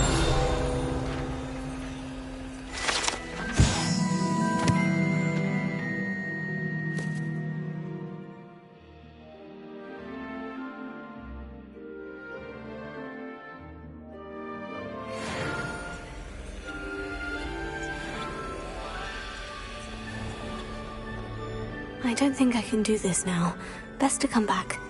I don't think I can do this now. Best to come back.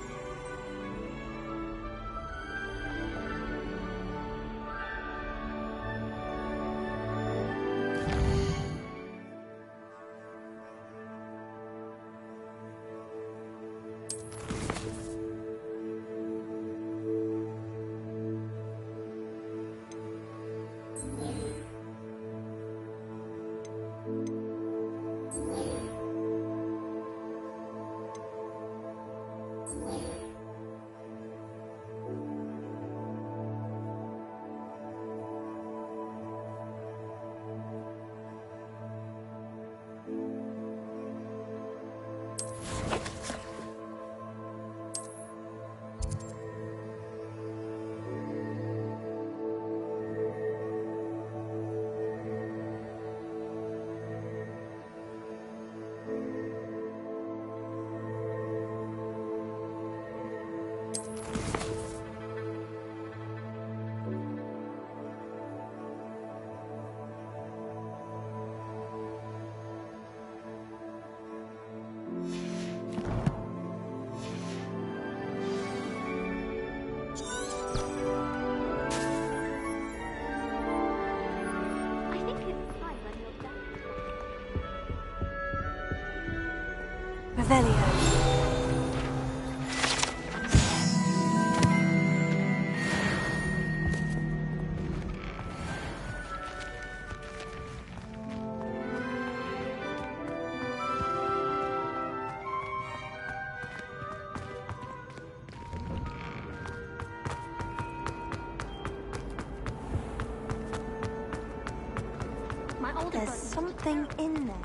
There's something in there.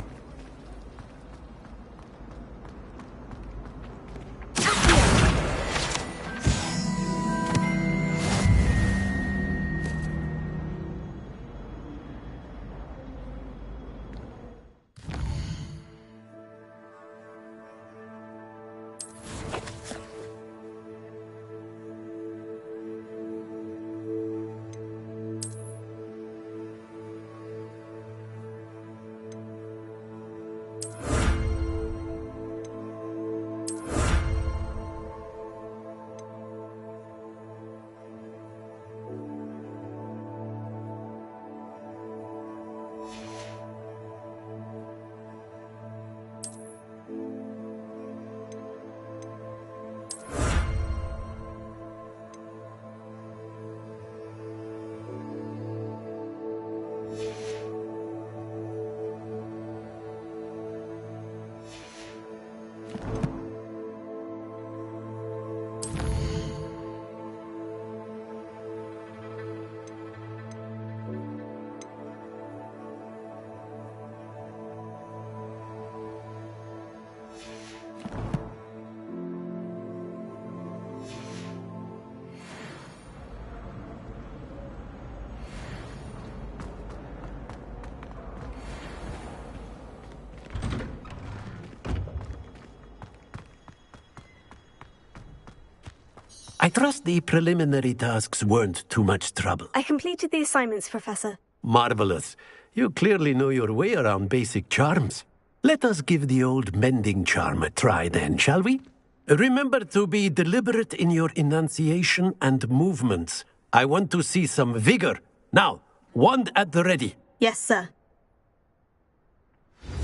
I trust the preliminary tasks weren't too much trouble. I completed the assignments, Professor. Marvelous. You clearly know your way around basic charms. Let us give the old mending charm a try then, shall we? Remember to be deliberate in your enunciation and movements. I want to see some vigor. Now, wand at the ready. Yes, sir.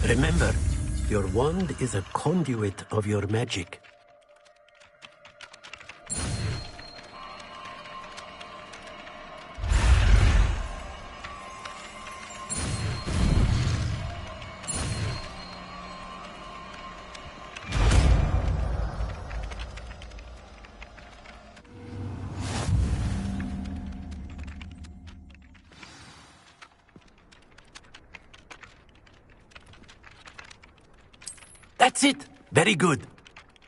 Remember, your wand is a conduit of your magic. That's it. Very good.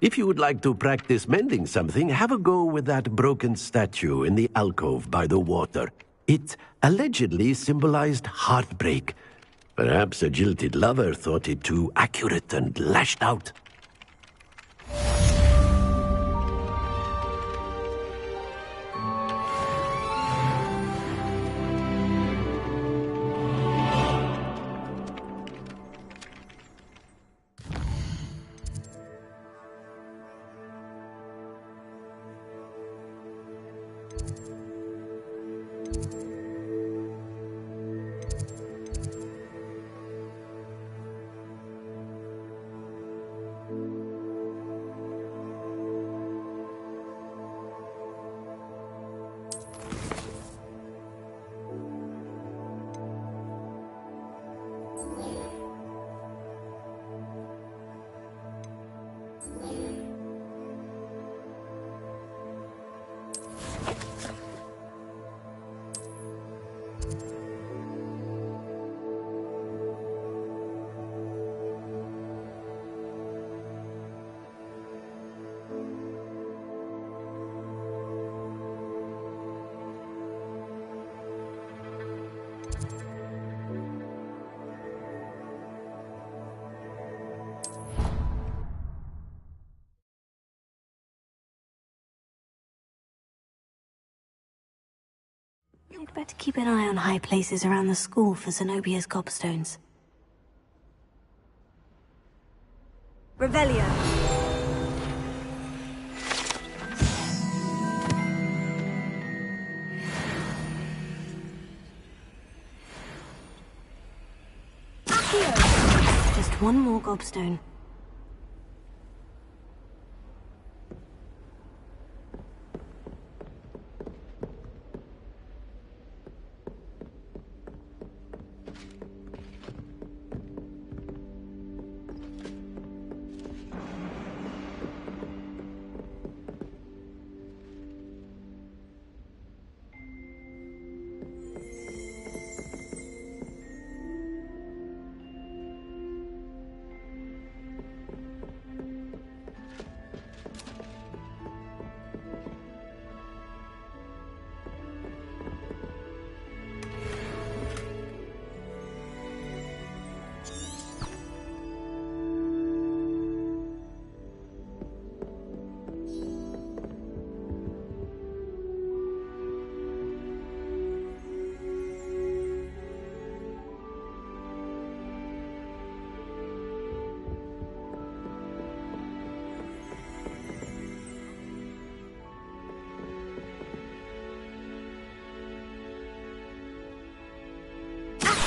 If you would like to practice mending something, have a go with that broken statue in the alcove by the water. It allegedly symbolized heartbreak. Perhaps a jilted lover thought it too accurate and lashed out. You'd better keep an eye on high places around the school for Zenobia's gobstones. Revelio. Just one more gobstone.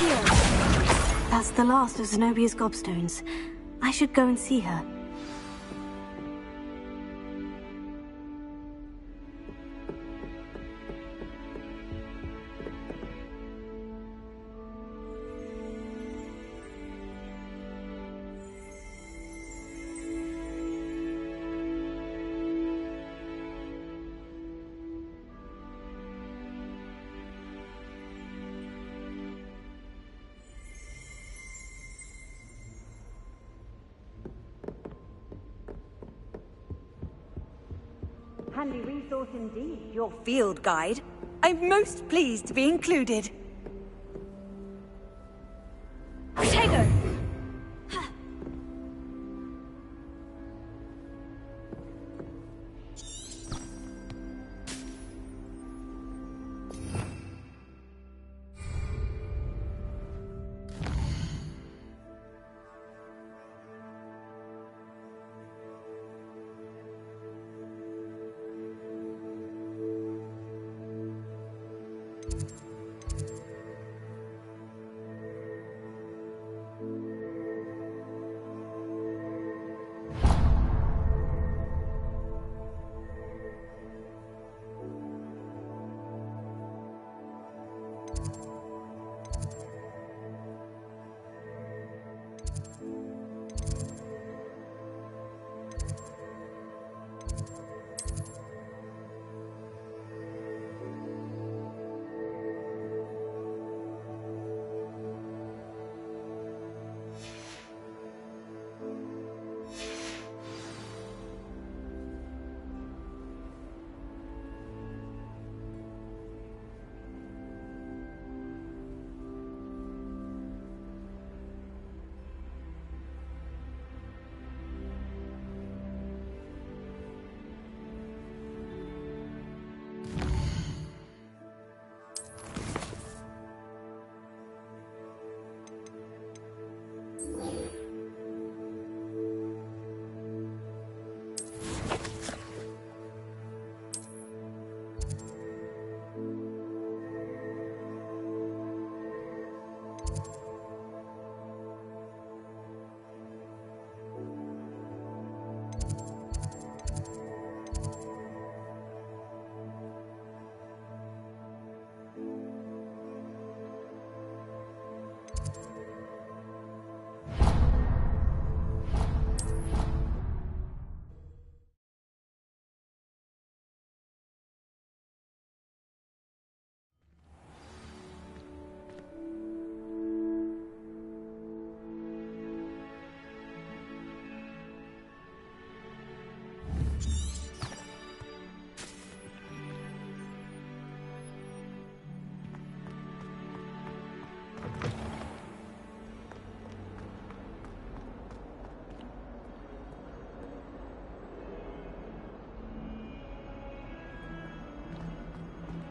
Accio! That's the last of Zenobia's gobstones. I should go and see her. Handy resource indeed, your field guide. I'm most pleased to be included. Protego!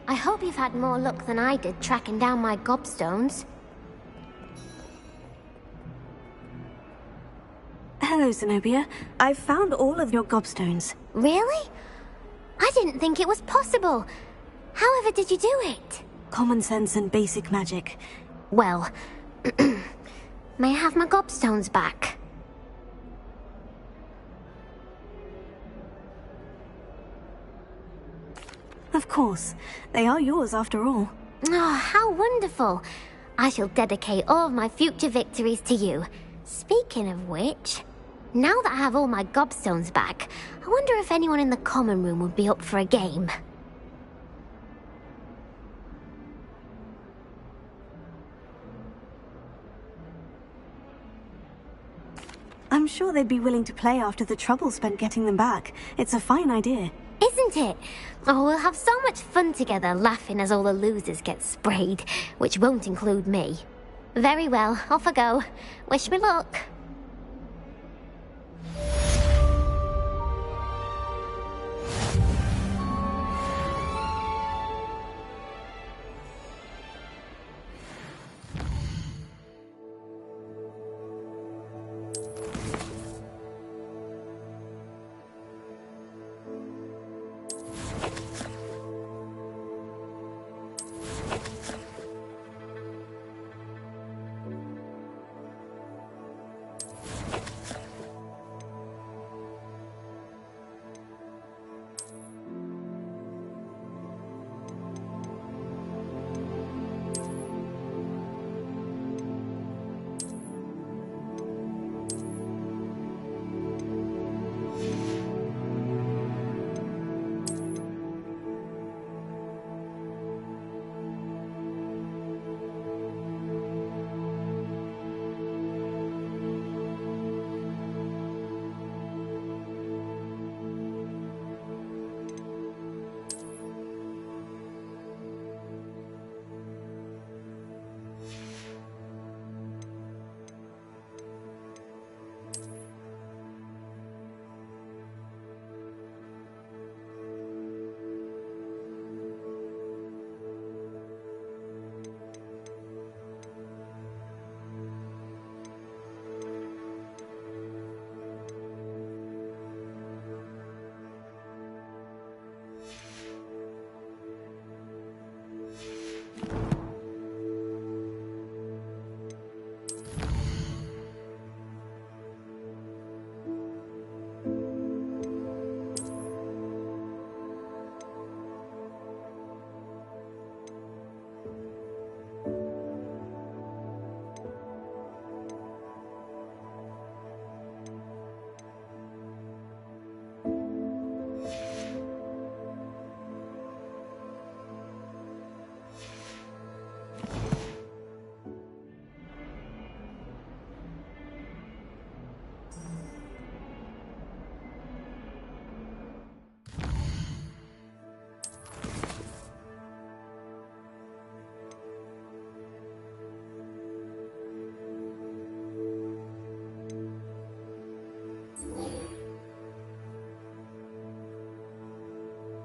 I hope you've had more luck than I did tracking down my gobstones. Hello, Zenobia. I've found all of your gobstones. Really? I didn't think it was possible. However did you do it? Common sense and basic magic. Well, may I have my gobstones back? Of course. They are yours after all. Oh, how wonderful. I shall dedicate all of my future victories to you. Speaking of which, now that I have all my gobstones back, I wonder if anyone in the common room would be up for a game. I'm sure they'd be willing to play after the trouble spent getting them back. It's a fine idea. Isn't it? Oh, we'll have so much fun together, laughing as all the losers get sprayed, which won't include me. Very well, off I go. Wish me luck.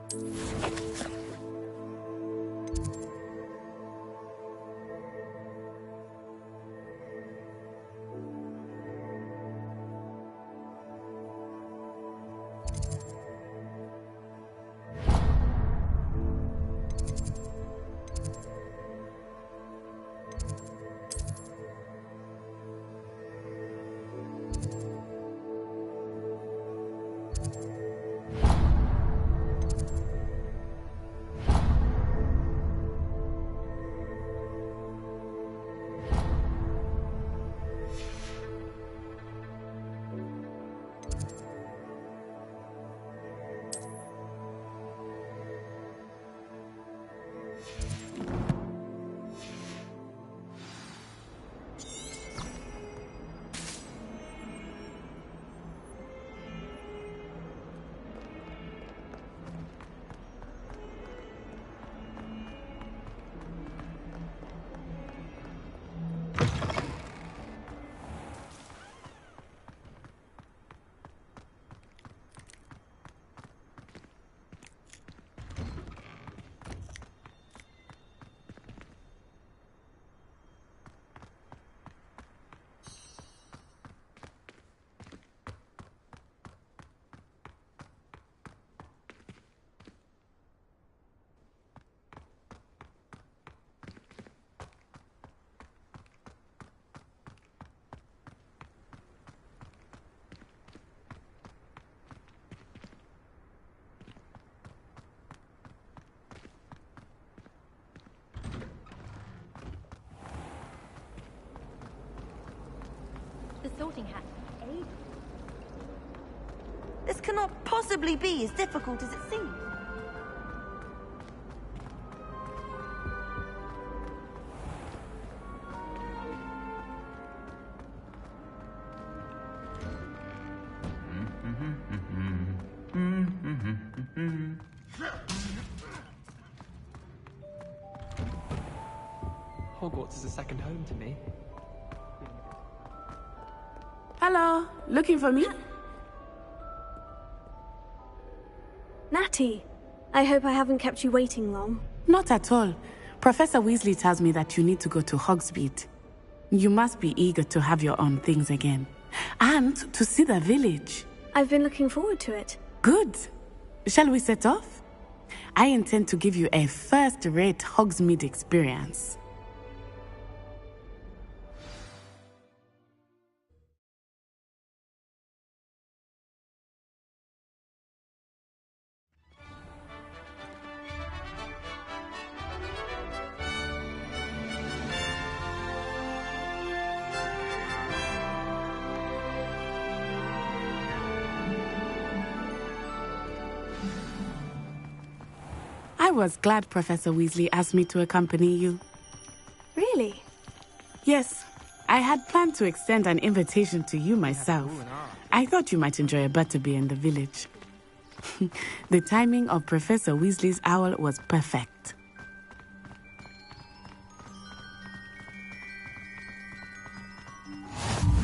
The sorting hat. This cannot possibly be as difficult as it seems. Hogwarts is a second home to me. Hello, looking for me? Natty, I hope I haven't kept you waiting long. Not at all. Professor Weasley tells me that you need to go to Hogsmeade. You must be eager to have your own things again. And to see the village. I've been looking forward to it. Good. Shall we set off? I intend to give you a first-rate Hogsmeade experience. I was glad Professor Weasley asked me to accompany you. Really? Yes. I had planned to extend an invitation to you myself. I thought you might enjoy a butterbeer in the village. The timing of Professor Weasley's owl was perfect.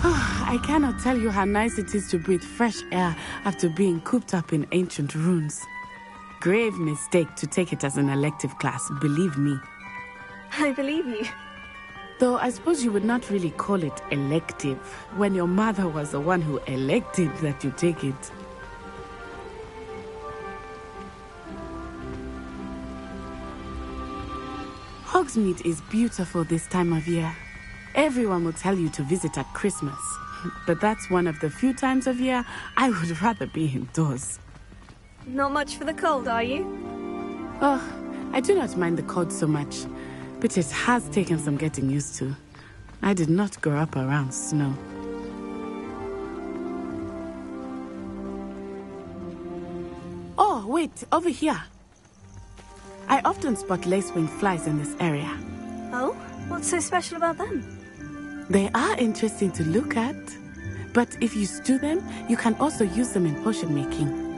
I cannot tell you how nice it is to breathe fresh air after being cooped up in ancient ruins. Grave mistake to take it as an elective class, believe me. I believe you. Though I suppose you would not really call it elective when your mother was the one who elected that you take it. Hogsmeade is beautiful this time of year. Everyone will tell you to visit at Christmas, but that's one of the few times of year I would rather be indoors. Not much for the cold, are you? Oh, I do not mind the cold so much, but it has taken some getting used to. I did not grow up around snow. Oh, wait, over here. I often spot lacewing flies in this area. Oh? What's so special about them? They are interesting to look at, but if you stew them, you can also use them in potion making.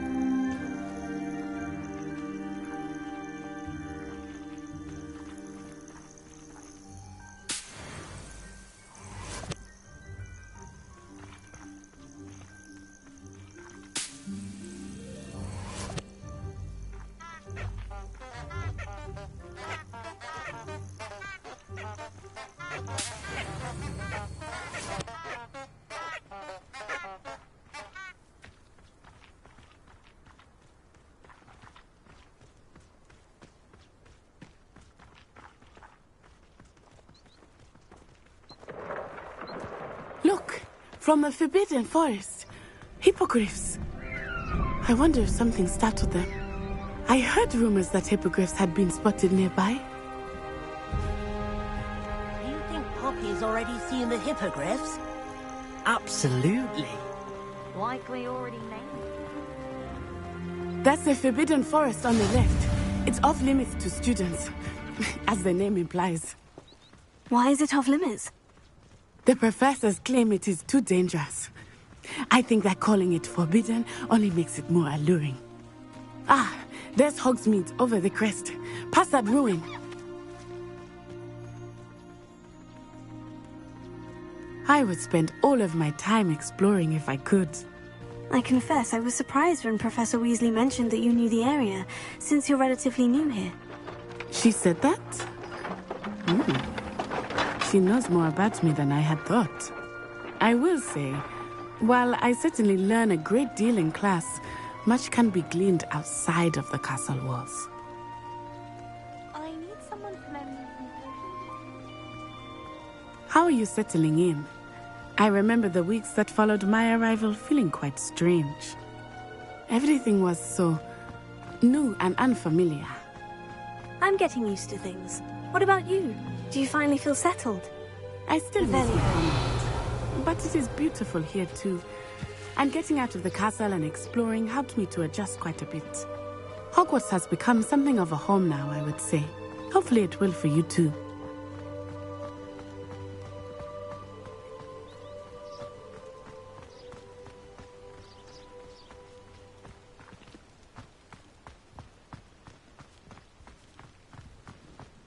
From the Forbidden Forest. Hippogriffs. I wonder if something startled them. I heard rumors that hippogriffs had been spotted nearby. Do you think Poppy's already seen the hippogriffs? Absolutely. Likely already named. That's the Forbidden Forest on the left. It's off limits to students, as the name implies. Why is it off limits? The professors claim it is too dangerous. I think that calling it forbidden only makes it more alluring. Ah, there's Hogsmeade over the crest. Past that ruin. I would spend all of my time exploring if I could. I confess I was surprised when Professor Weasley mentioned that you knew the area, since you're relatively new here. She said that? She knows more about me than I had thought. I will say, while I certainly learn a great deal in class, much can be gleaned outside of the castle walls. I need someone to lend me some. How are you settling in? I remember the weeks that followed my arrival feeling quite strange. Everything was so new and unfamiliar. I'm getting used to things. What about you? Do you finally feel settled? I still miss my homeland, but it is beautiful here too. And getting out of the castle and exploring helped me to adjust quite a bit. Hogwarts has become something of a home now, I would say. Hopefully it will for you too.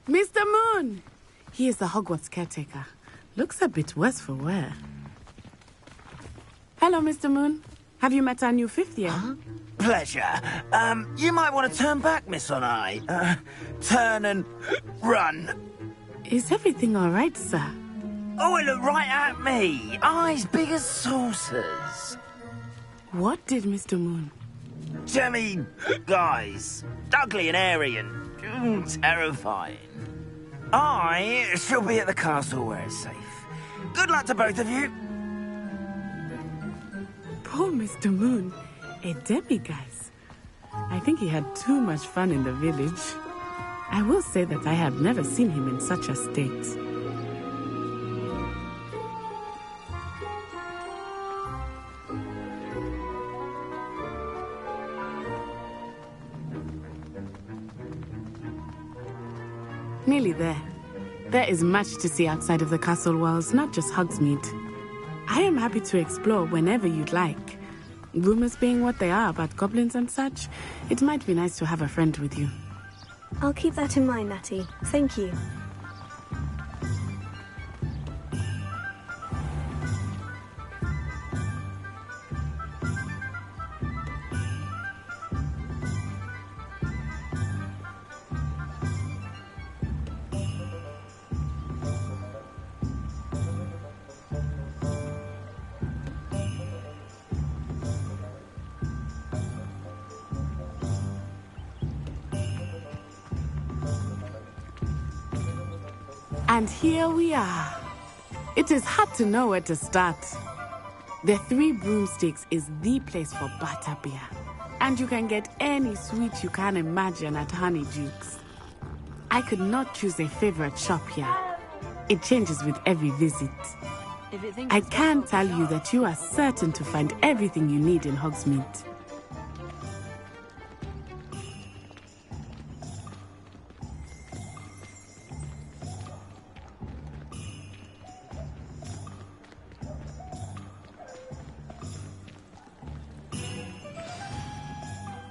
Mr. Moon! He is the Hogwarts caretaker. Looks a bit worse for wear. Hello, Mr. Moon. Have you met our new fifth year? Pleasure. You might want to turn back, Miss Onai. Turn and run. Is everything all right, sir? Oh, it looked right at me. Eyes big as saucers. What did Mr. Moon? Jemmy, guys. Ugly and airy and terrifying. I shall be at the castle where it's safe. Good luck to both of you. Poor Mr. Moon. A demiguise. I think he had too much fun in the village. I will say that I have never seen him in such a state. Nearly there. There is much to see outside of the castle walls, not just Hogsmeade. I am happy to explore whenever you'd like. Rumors being what they are about goblins and such, it might be nice to have a friend with you. I'll keep that in mind, Natty. Thank you. And here we are. It is hard to know where to start. The Three Broomsticks is the place for butterbeer. And you can get any sweet you can imagine at Honeydukes. I could not choose a favorite shop here. It changes with every visit. I can tell you that you are certain to find everything you need in Hogsmeade.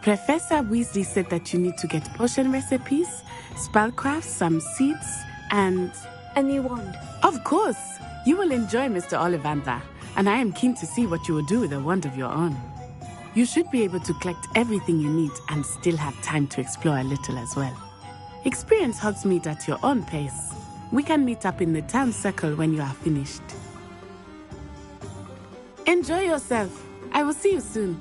Professor Weasley said that you need to get potion recipes, spellcrafts, some seeds, and... a new wand. Of course! You will enjoy Mr. Ollivander, and I am keen to see what you will do with a wand of your own. You should be able to collect everything you need and still have time to explore a little as well. Experience Hogsmeade at your own pace. We can meet up in the town circle when you are finished. Enjoy yourself. I will see you soon.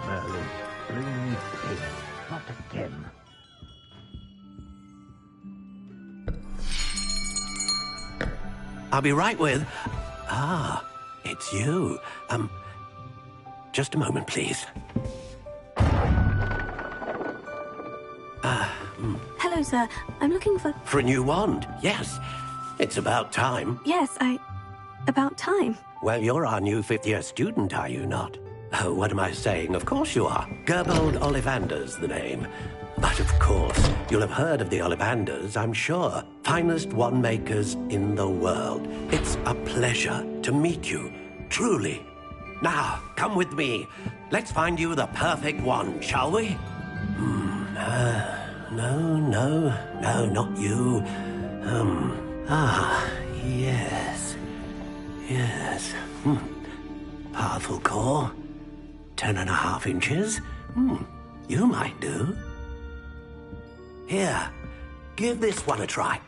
Merlin, bring me in. Not again. I'll be right with... Ah, it's you. Just a moment, please. Hello, sir. I'm looking for... For a new wand, yes. It's about time. Yes, about time. Well, you're our new fifth-year student, are you not? Oh, what am I saying? Of course you are. Gerbold Ollivander's the name. But of course, you'll have heard of the Ollivanders, I'm sure. Finest wand makers in the world. It's a pleasure to meet you, truly. Now, come with me. Let's find you the perfect wand, shall we? No, not you. Yes. Powerful core. 10.5 inches. You might do. Here, give this one a try.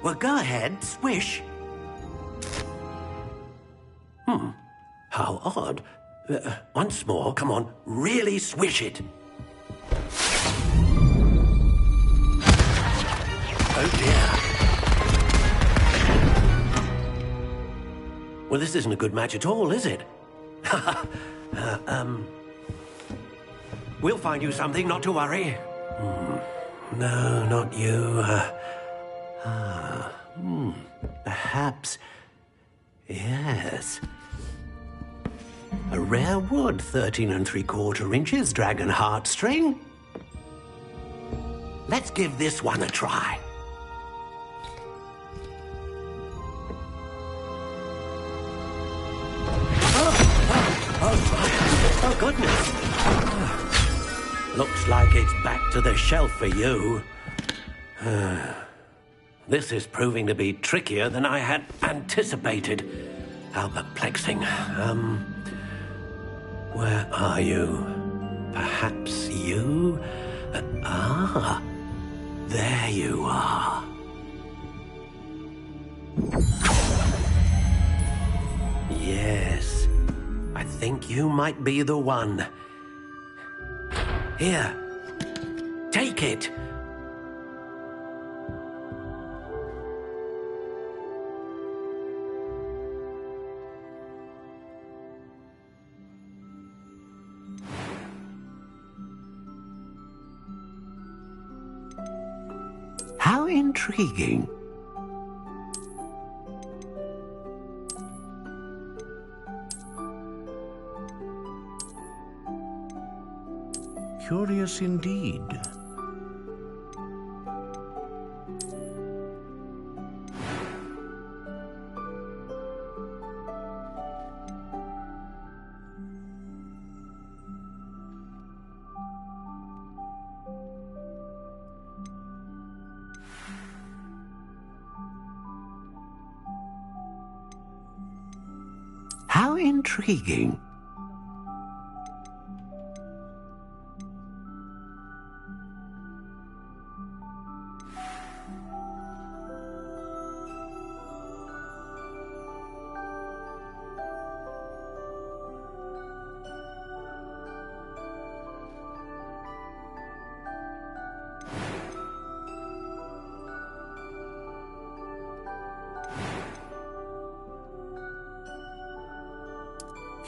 Well, go ahead, swish. How odd. Once more, come on, really swish it. Oh dear. Well, this isn't a good match at all, is it? We'll find you something, not to worry. No, not you. Perhaps... Yes. A rare wood, 13 3/4 inches, dragon heartstring. Let's give this one a try. Oh, goodness. Looks like it's back to the shelf for you. This is proving to be trickier than I had anticipated. How perplexing. Where are you? Perhaps you? There you are. Yes, I think you might be the one. Here, take it. How intriguing. Curious indeed. How intriguing.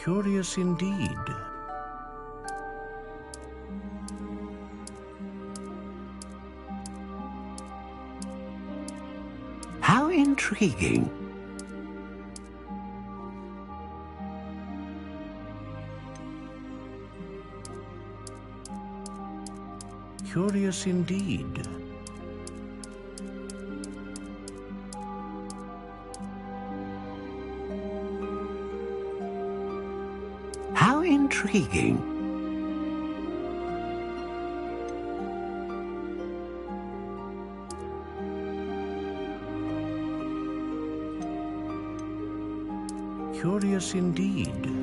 Curious indeed. How intriguing. Curious indeed. How intriguing. Curious indeed.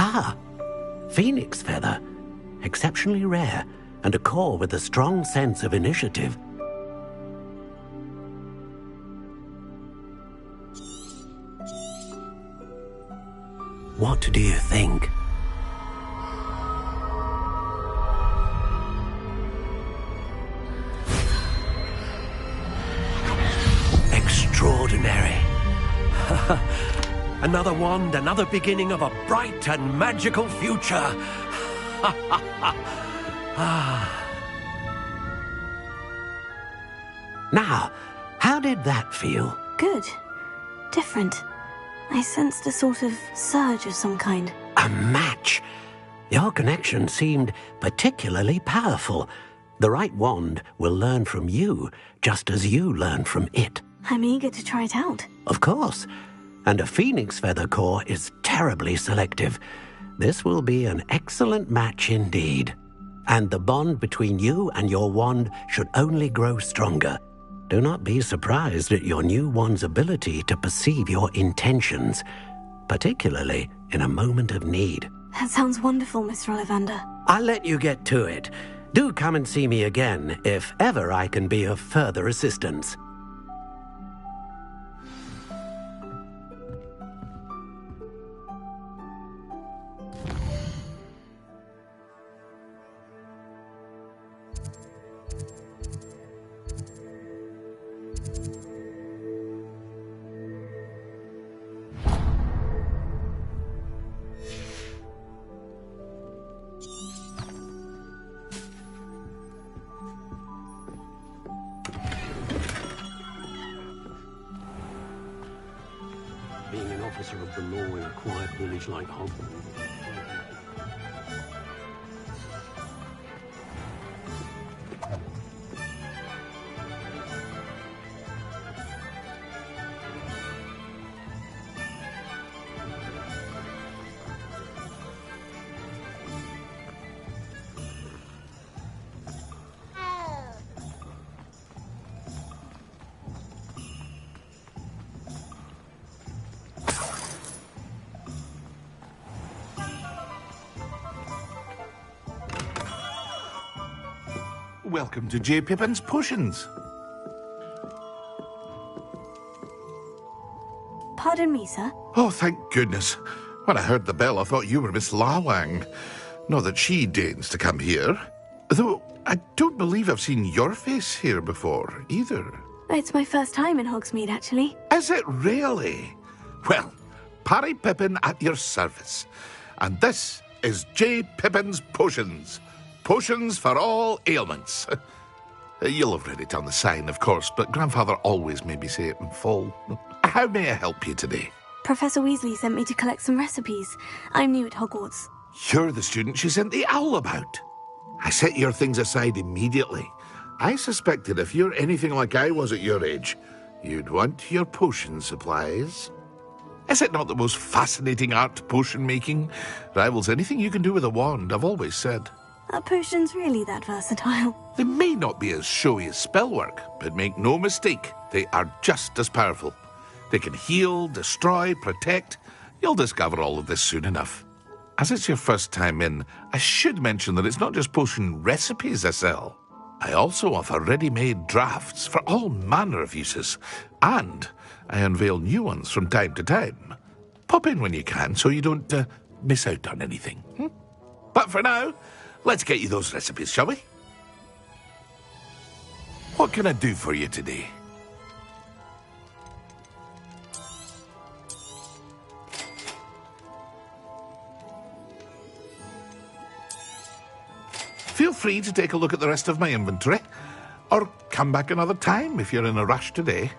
Ah, Phoenix Feather. Exceptionally rare, and a core with a strong sense of initiative. What do you think? Extraordinary. Another wand, another beginning of a bright and magical future. Now, how did that feel? Good. Different. I sensed a sort of surge of some kind. A match. Your connection seemed particularly powerful. The right wand will learn from you, just as you learn from it. I'm eager to try it out. Of course. And a Phoenix Feather core is terribly selective. This will be an excellent match indeed. And the bond between you and your wand should only grow stronger. Do not be surprised at your new wand's ability to perceive your intentions, particularly in a moment of need. That sounds wonderful, Mr. Ollivander. I'll let you get to it. Do come and see me again if ever I can be of further assistance. Being an officer of the law in a quiet village like Hogwarts. Welcome to J. Pippin's Potions. Pardon me, sir. Oh, thank goodness. When I heard the bell, I thought you were Miss Lawang. Not that she deigns to come here. Though, I don't believe I've seen your face here before, either. It's my first time in Hogsmeade, actually. Is it really? Well, Parry Pippin at your service. And this is J. Pippin's Potions. Potions for all ailments. You'll have read it on the sign, of course, but Grandfather always made me say it in full. How may I help you today? Professor Weasley sent me to collect some recipes. I'm new at Hogwarts. You're the student she sent the owl about. I set your things aside immediately. I suspected if you're anything like I was at your age, you'd want your potion supplies. Is it not the most fascinating art, potion making? Rivals anything you can do with a wand, I've always said. Are potions really that versatile? They may not be as showy as spellwork, but make no mistake, they are just as powerful. They can heal, destroy, protect. You'll discover all of this soon enough. As it's your first time in, I should mention that it's not just potion recipes I sell. I also offer ready-made drafts for all manner of uses, and I unveil new ones from time to time. Pop in when you can so you don't miss out on anything. But for now, let's get you those recipes, shall we? What can I do for you today? Feel free to take a look at the rest of my inventory, or come back another time if you're in a rush today.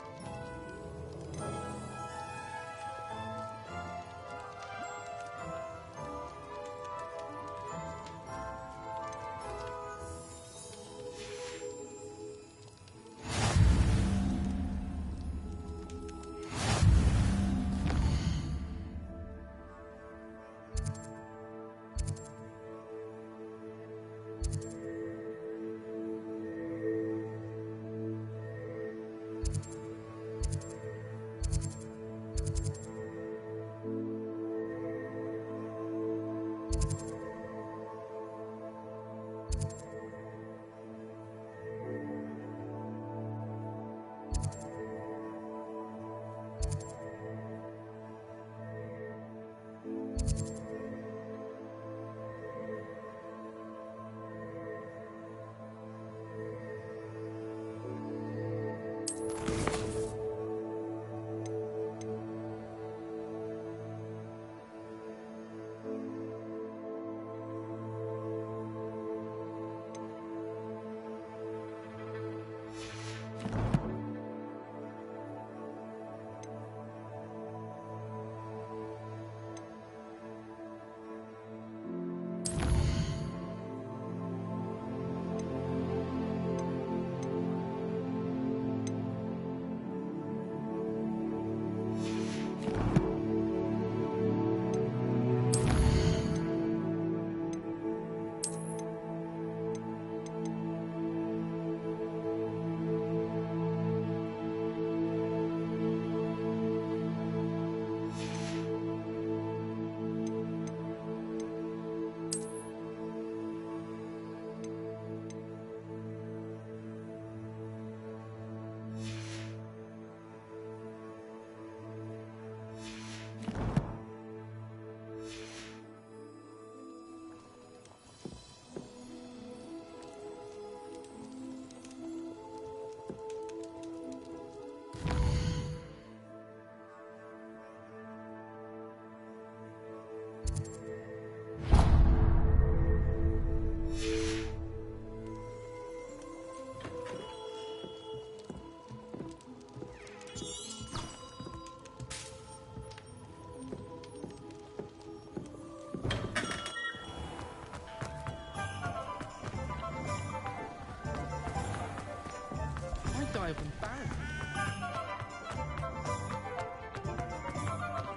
diving band.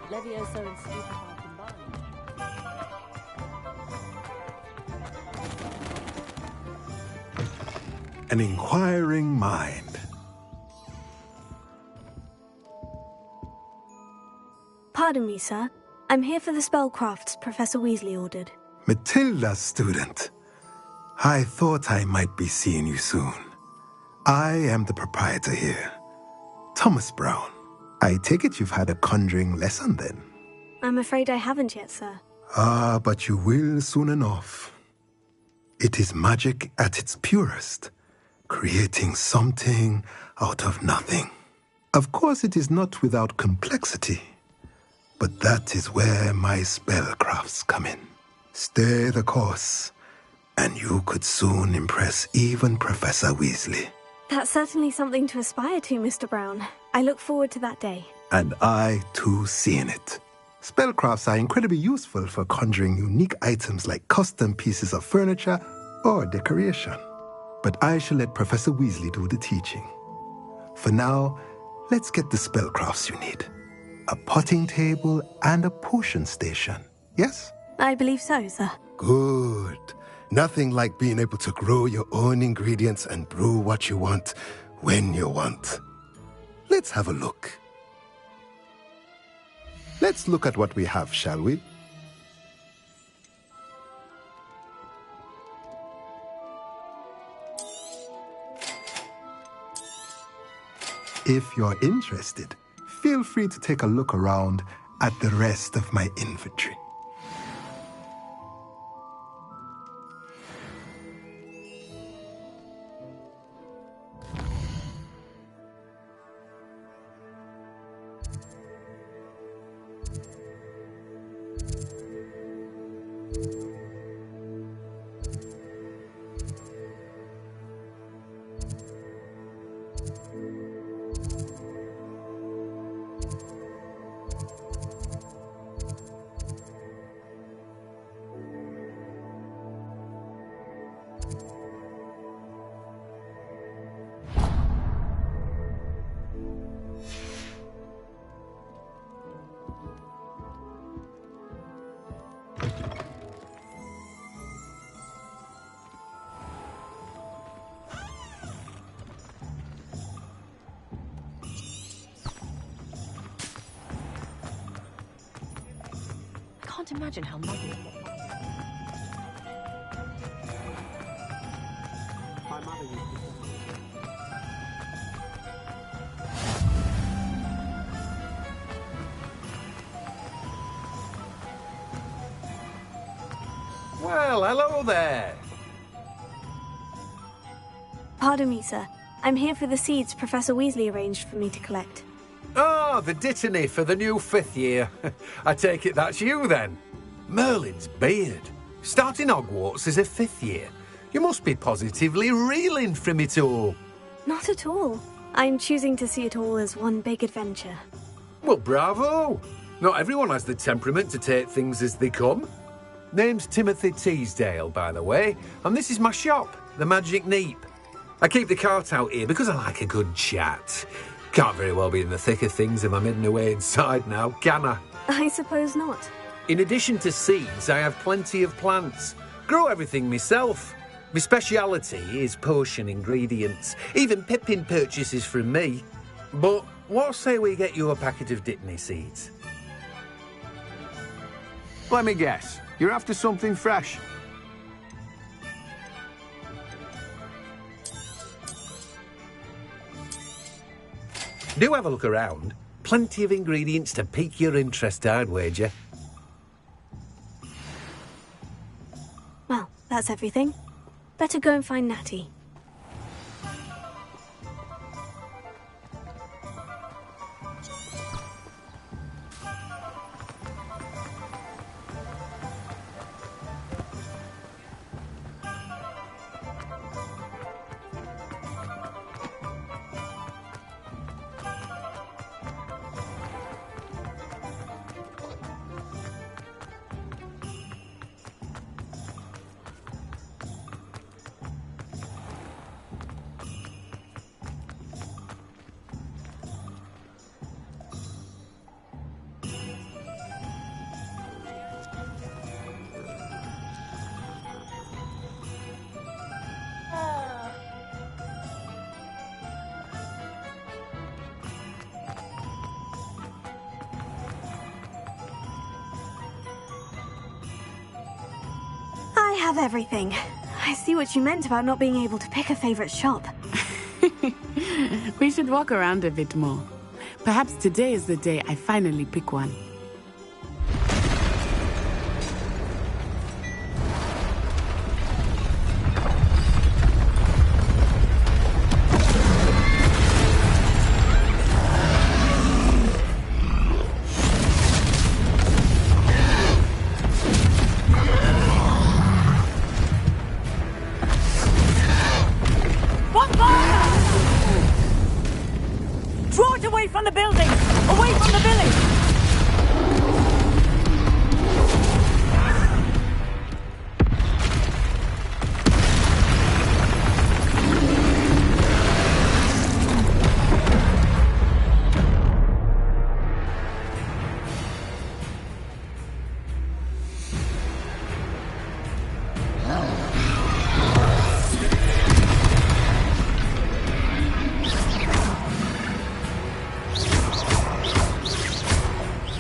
Levioso and Stupefy combined. An inquiring mind. Pardon me, sir. I'm here for the spellcrafts Professor Weasley ordered. Matilda, student. I thought I might be seeing you soon. I am the proprietor here, Thomas Brown. I take it you've had a conjuring lesson then? I'm afraid I haven't yet, sir. Ah, but you will soon enough. It is magic at its purest, creating something out of nothing. Of course, it is not without complexity, but that is where my spellcrafts come in. Stay the course, and you could soon impress even Professor Weasley. That's certainly something to aspire to, Mr. Brown. I look forward to that day. And I, too, seeing it. Spellcrafts are incredibly useful for conjuring unique items like custom pieces of furniture or decoration. But I shall let Professor Weasley do the teaching. For now, let's get the spellcrafts you need. A potting table and a potion station, yes? I believe so, sir. Good. Nothing like being able to grow your own ingredients and brew what you want when you want. Let's have a look. Let's look at what we have, shall we? If you're interested, feel free to take a look around at the rest of my inventory. I can't imagine how muggy. My mother used to Well, hello there. Pardon me, sir. I'm here for the seeds Professor Weasley arranged for me to collect. Oh, the Dittany for the new 5th year. I take it that's you, then. Merlin's beard. Starting Hogwarts as a 5th year. You must be positively reeling from it all. Not at all. I'm choosing to see it all as one big adventure. Well, bravo. Not everyone has the temperament to take things as they come. Name's Timothy Teasdale, by the way, and this is my shop, the Magic Neep. I keep the cart out here because I like a good chat. Can't very well be in the thick of things if I'm hidden away inside now, can I? I suppose not. In addition to seeds, I have plenty of plants. Grow everything myself. My speciality is potion ingredients. Even Pippin purchases from me. But what say we get you a packet of Dittany seeds? Let me guess. You're after something fresh. Do have a look around. Plenty of ingredients to pique your interest, I'd wager. Well, that's everything. Better go and find Natty. have everything. I see what you meant about not being able to pick a favorite shop. We should walk around a bit more. Perhaps today is the day I finally pick one. Draw it away from the building! Away from the village!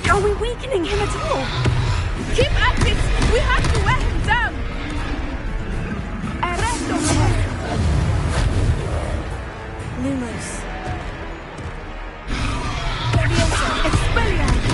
Are we weakening him at all? Keep at it! We have to wear him down! Arresto! Lumos. Leviosa! Expelliarmus!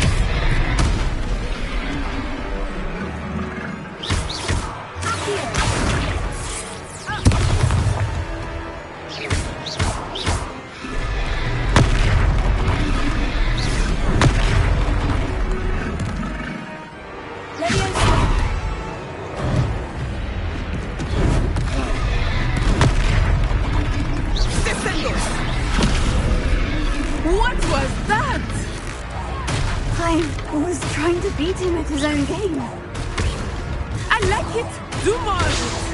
What was that? I was trying to beat him at his own game. I like it. Do more of it.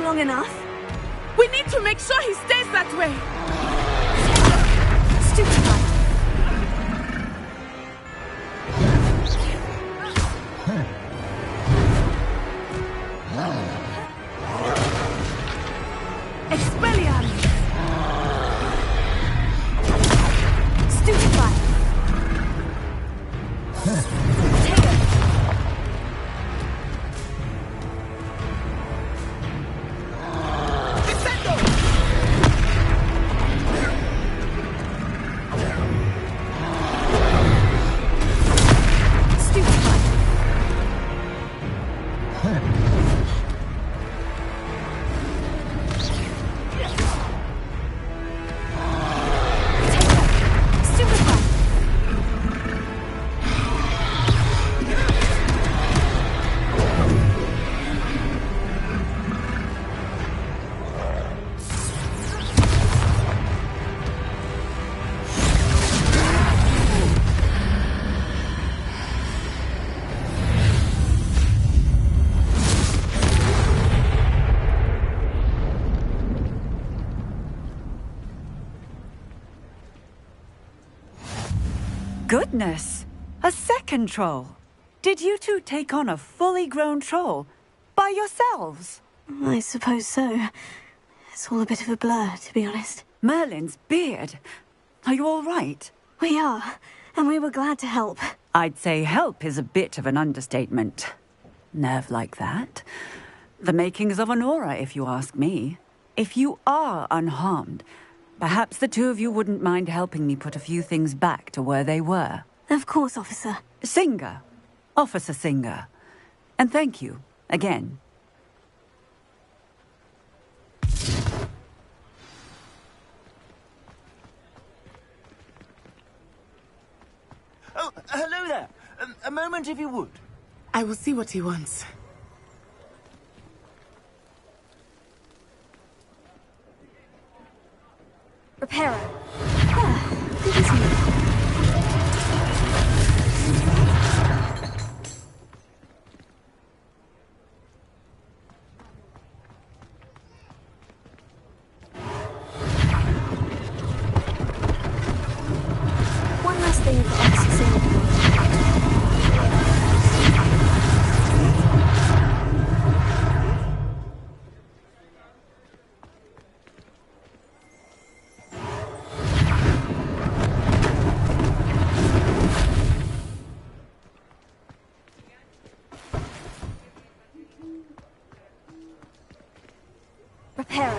Long enough. We need to make sure he stays that way. Stupefy. Expelliarmus. Stupefy. Goodness! A second troll! Did you two take on a fully grown troll? By yourselves? I suppose so. It's all a bit of a blur, to be honest. Merlin's beard. Are you all right? We are, and we were glad to help. I'd say help is a bit of an understatement. Nerve like that. The makings of an aura, if you ask me. If you are unharmed, perhaps the two of you wouldn't mind helping me put a few things back to where they were. Of course, officer. Singer. Officer Singer. And thank you, again. Oh, hello there. A moment, if you would. I will see what he wants. Reparo. Good as new. One last thing for Officer Singer. Reparo.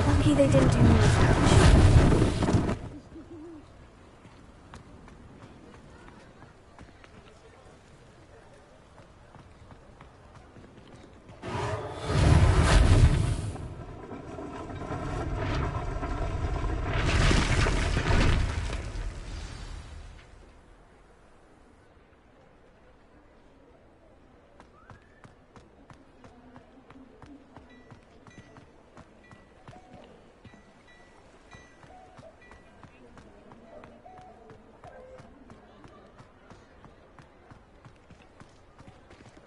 Lucky they didn't do more damage.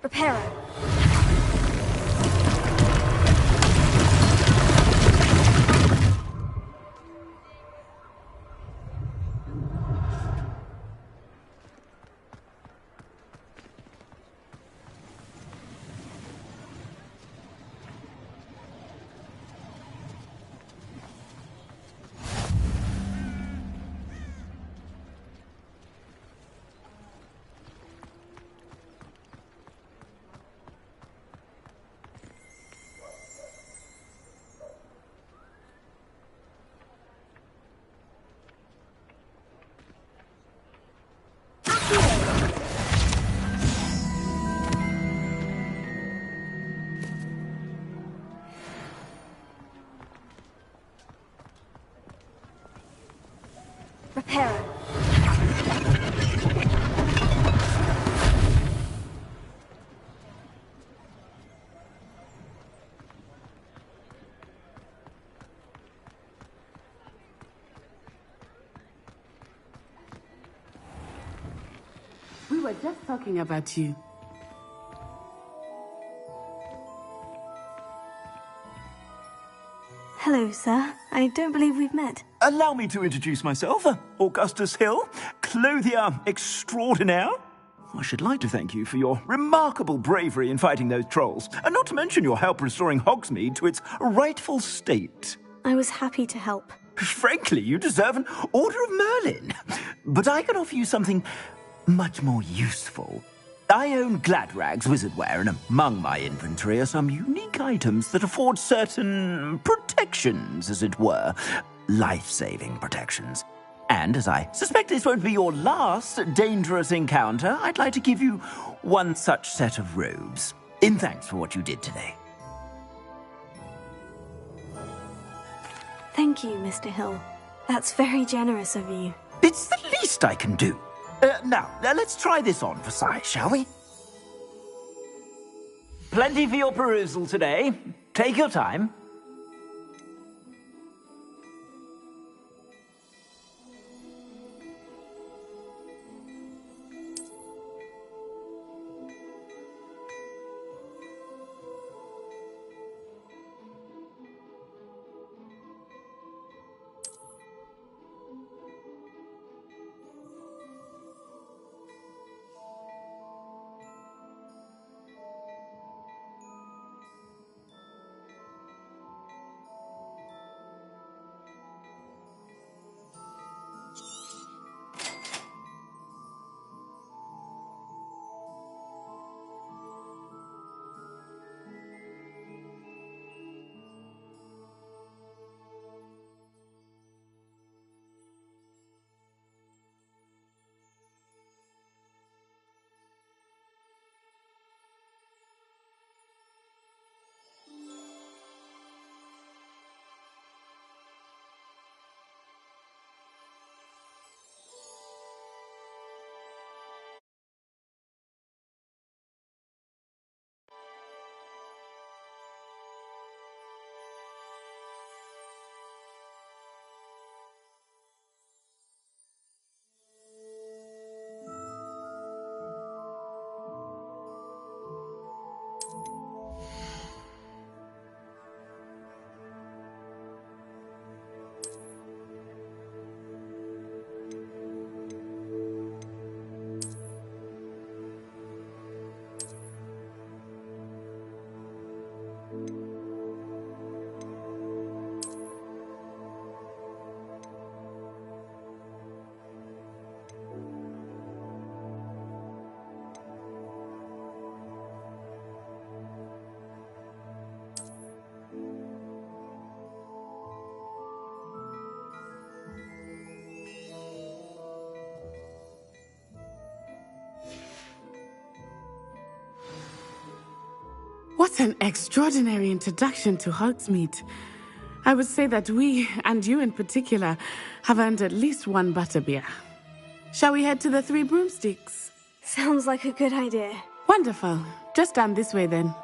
Reparo. Reparo. We were just talking about you. Hello, sir. I don't believe we've met. Allow me to introduce myself, Augustus Hill, clothier extraordinaire. I should like to thank you for your remarkable bravery in fighting those trolls, and not to mention your help restoring Hogsmeade to its rightful state. I was happy to help. Frankly, you deserve an Order of Merlin. But I can offer you something much more useful. I own Gladrag's wizardware, and among my inventory are some unique items that afford certain protections, as it were. Life-saving protections. And as I suspect this won't be your last dangerous encounter, I'd like to give you one such set of robes, in thanks for what you did today. Thank you, Mr. Hill. That's very generous of you. It's the least I can do. Now, let's try this on for size, shall we? Plenty for your perusal today. Take your time. What an extraordinary introduction to Hogsmeade. I would say that we, and you in particular, have earned at least one butterbeer. Shall we head to the Three Broomsticks? Sounds like a good idea. Wonderful. Just down this way then.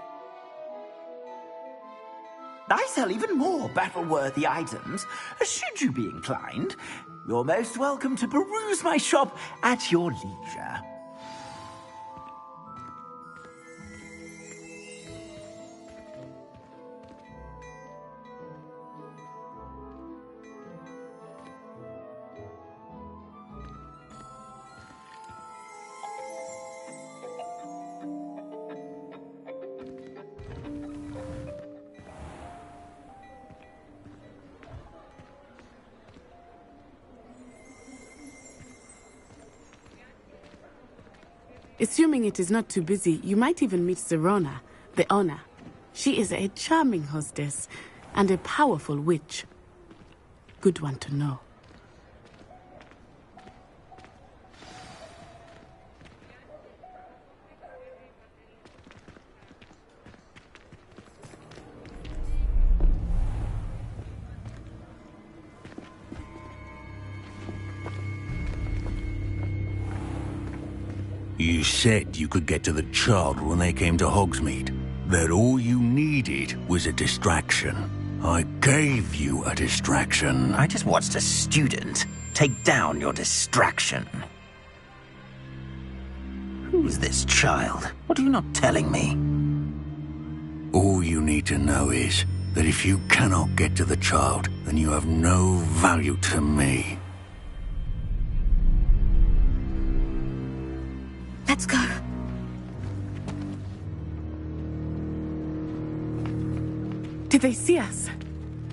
I sell even more battle-worthy items, should you be inclined. You're most welcome to peruse my shop at your leisure. Assuming it is not too busy, you might even meet Sirona, the owner. She is a charming hostess and a powerful witch. Good one to know. You said you could get to the child when they came to Hogsmeade. That all you needed was a distraction. I gave you a distraction. I just watched a student take down your distraction. Who's this child? What are you not telling me? All you need to know is that if you cannot get to the child, then you have no value to me. Let's go. Did they see us?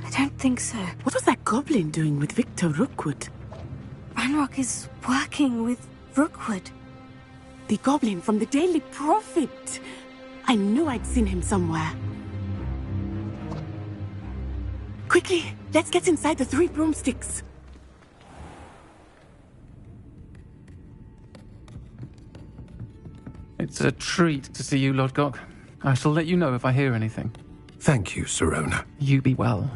I don't think so. What was that goblin doing with Victor Rookwood? Ranrock is working with Rookwood. The goblin from the Daily Prophet. I knew I'd seen him somewhere. Quickly, let's get inside the Three Broomsticks. It's a treat to see you, Lodgok. I shall let you know if I hear anything. Thank you, Sirona. You be well.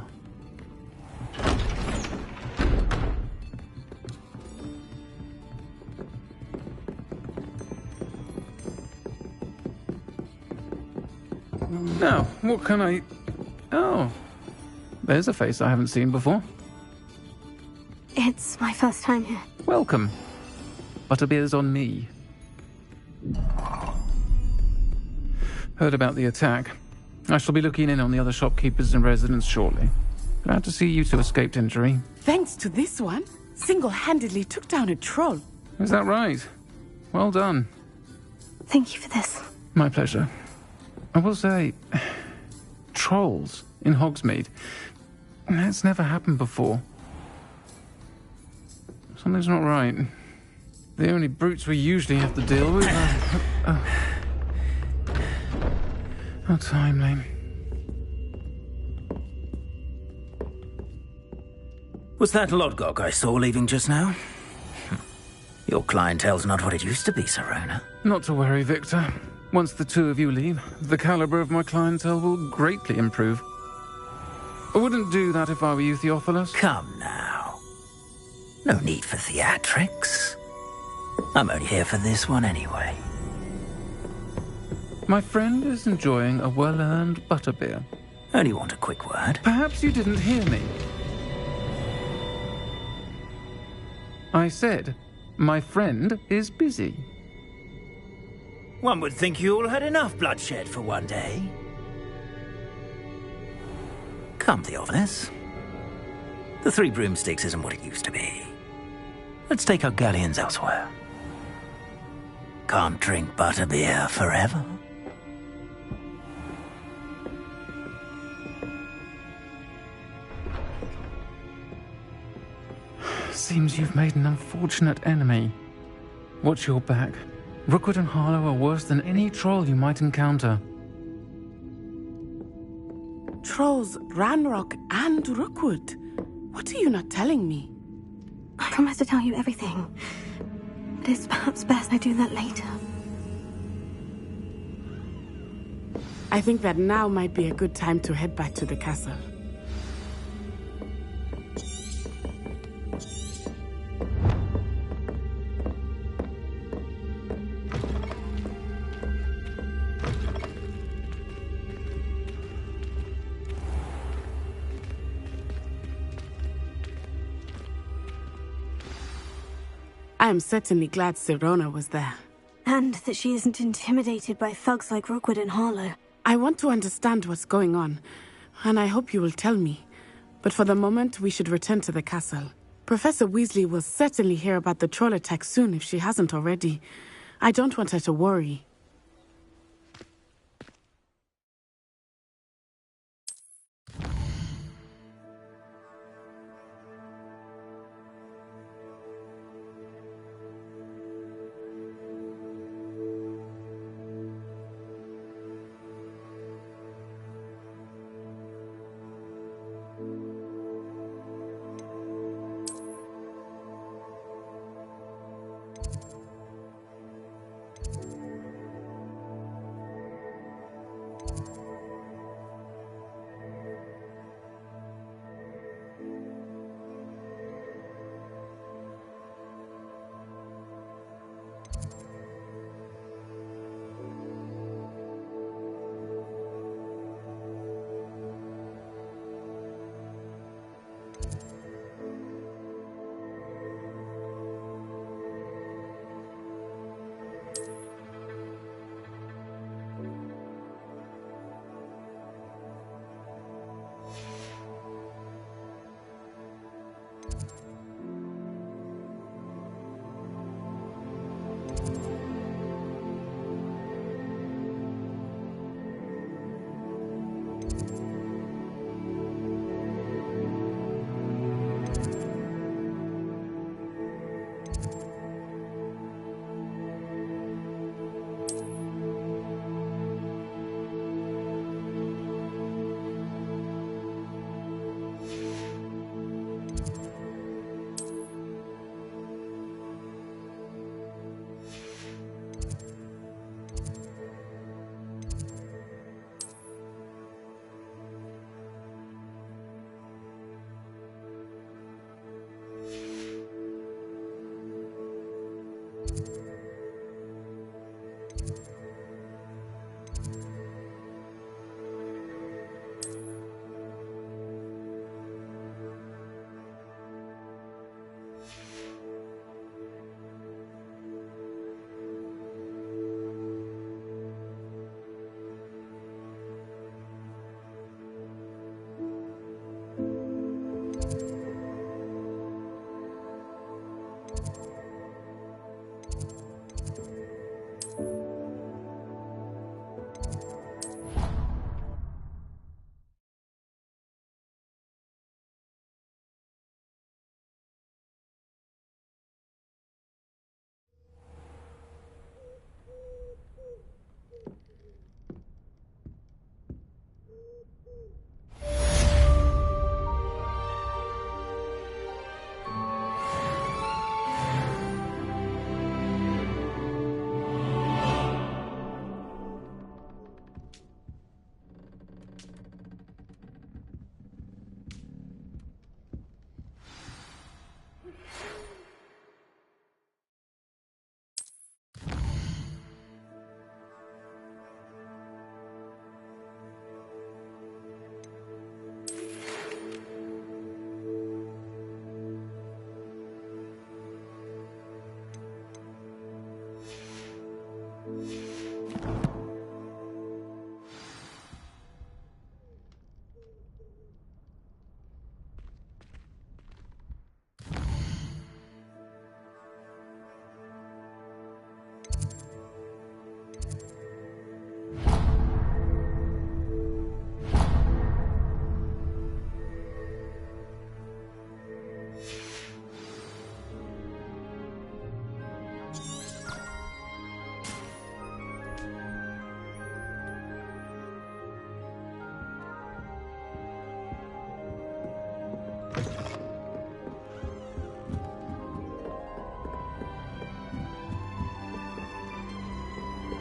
Now, what can I... Oh, there's a face I haven't seen before. It's my first time here. Welcome. Butterbeer's on me. Heard about the attack. I shall be looking in on the other shopkeepers and residents shortly. Glad to see you two escaped injury. Thanks to this one, single-handedly took down a troll. Is that right? Well done. Thank you for this. My pleasure. I will say, trolls in Hogsmeade. That's never happened before. Something's not right. The only brutes we usually have to deal with are... How timely. Was that Lodgok I saw leaving just now? Your clientele's not what it used to be, Sirona. Not to worry, Victor. Once the two of you leave, the caliber of my clientele will greatly improve. I wouldn't do that if I were you, Theophilus. Come now. No need for theatrics. I'm only here for this one anyway. My friend is enjoying a well-earned butterbeer. Only want a quick word. Perhaps you didn't hear me. I said, my friend is busy. One would think you all had enough bloodshed for one day. Come, Theophilus. The Three Broomsticks isn't what it used to be. Let's take our galleons elsewhere. Can't drink butterbeer forever. Seems you've made an unfortunate enemy. Watch your back. Rookwood and Harlow are worse than any troll you might encounter. Trolls, Ranrock, and Rookwood. What are you not telling me? I promise to tell you everything, but it's perhaps best I do that later. I think that now might be a good time to head back to the castle. I am certainly glad Sirona was there. And that she isn't intimidated by thugs like Rookwood and Harlow. I want to understand what's going on, and I hope you will tell me. But for the moment, we should return to the castle. Professor Weasley will certainly hear about the troll attack soon if she hasn't already. I don't want her to worry.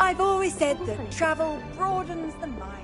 I've always said that travel broadens the mind.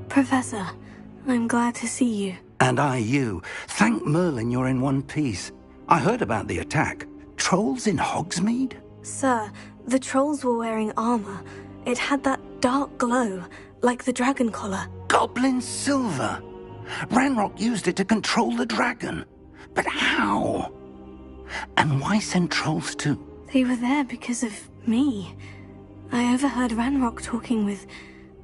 Professor, I'm glad to see you. And I you. Thank Merlin you're in one piece. I heard about the attack. Trolls in Hogsmeade? Sir, the trolls were wearing armor. It had that dark glow, like the dragon collar. Goblin silver! Ranrock used it to control the dragon. But how? And why send trolls too? They were there because of me. I overheard Ranrock talking with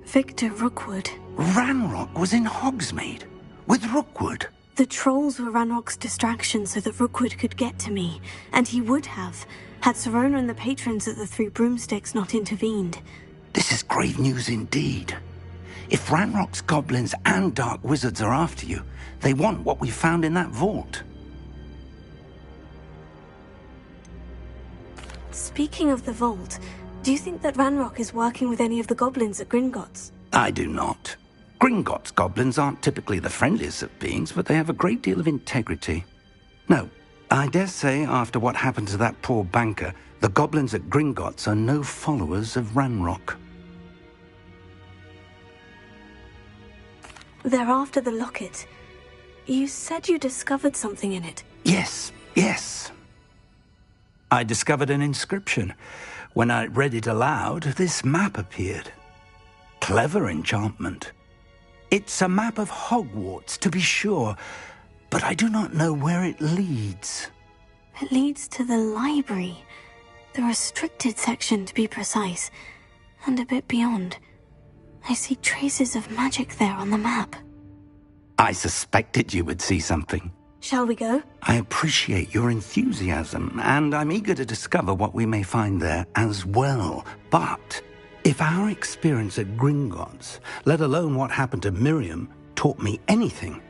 Victor Rookwood. Ranrock was in Hogsmeade? With Rookwood? The trolls were Ranrock's distraction so that Rookwood could get to me. And he would have, had Sirona and the patrons at the Three Broomsticks not intervened. This is grave news indeed. If Ranrock's goblins and dark wizards are after you, they want what we found in that vault. Speaking of the vault, do you think that Ranrock is working with any of the goblins at Gringotts? I do not. Gringotts goblins aren't typically the friendliest of beings, but they have a great deal of integrity. No, I dare say after what happened to that poor banker, the goblins at Gringotts are no followers of Ranrock. They're after the locket. You said you discovered something in it. Yes. I discovered an inscription. When I read it aloud, this map appeared. Clever enchantment. It's a map of Hogwarts, to be sure, but I do not know where it leads. It leads to the library. The restricted section, to be precise. And a bit beyond. I see traces of magic there on the map. I suspected you would see something. Shall we go? I appreciate your enthusiasm, and I'm eager to discover what we may find there as well. But If our experience at Gringotts, let alone what happened to Miriam, taught me anything,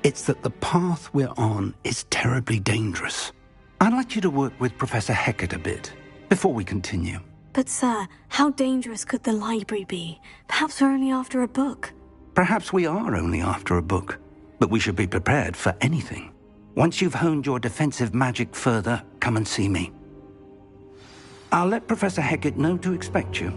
it's that the path we're on is terribly dangerous. I'd like you to work with Professor Hecat a bit before we continue. But sir, how dangerous could the library be? Perhaps we're only after a book. Perhaps we are only after a book, but we should be prepared for anything. Once you've honed your defensive magic further, come and see me. I'll let Professor Hecat know to expect you.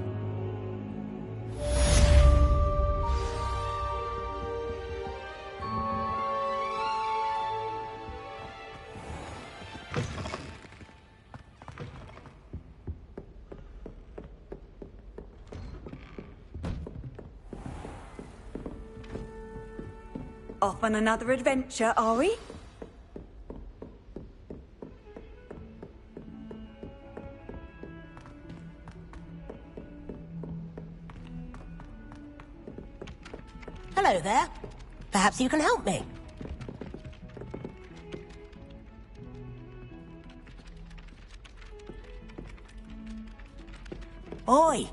Off on another adventure, are we? Hello there. Perhaps you can help me. Oi,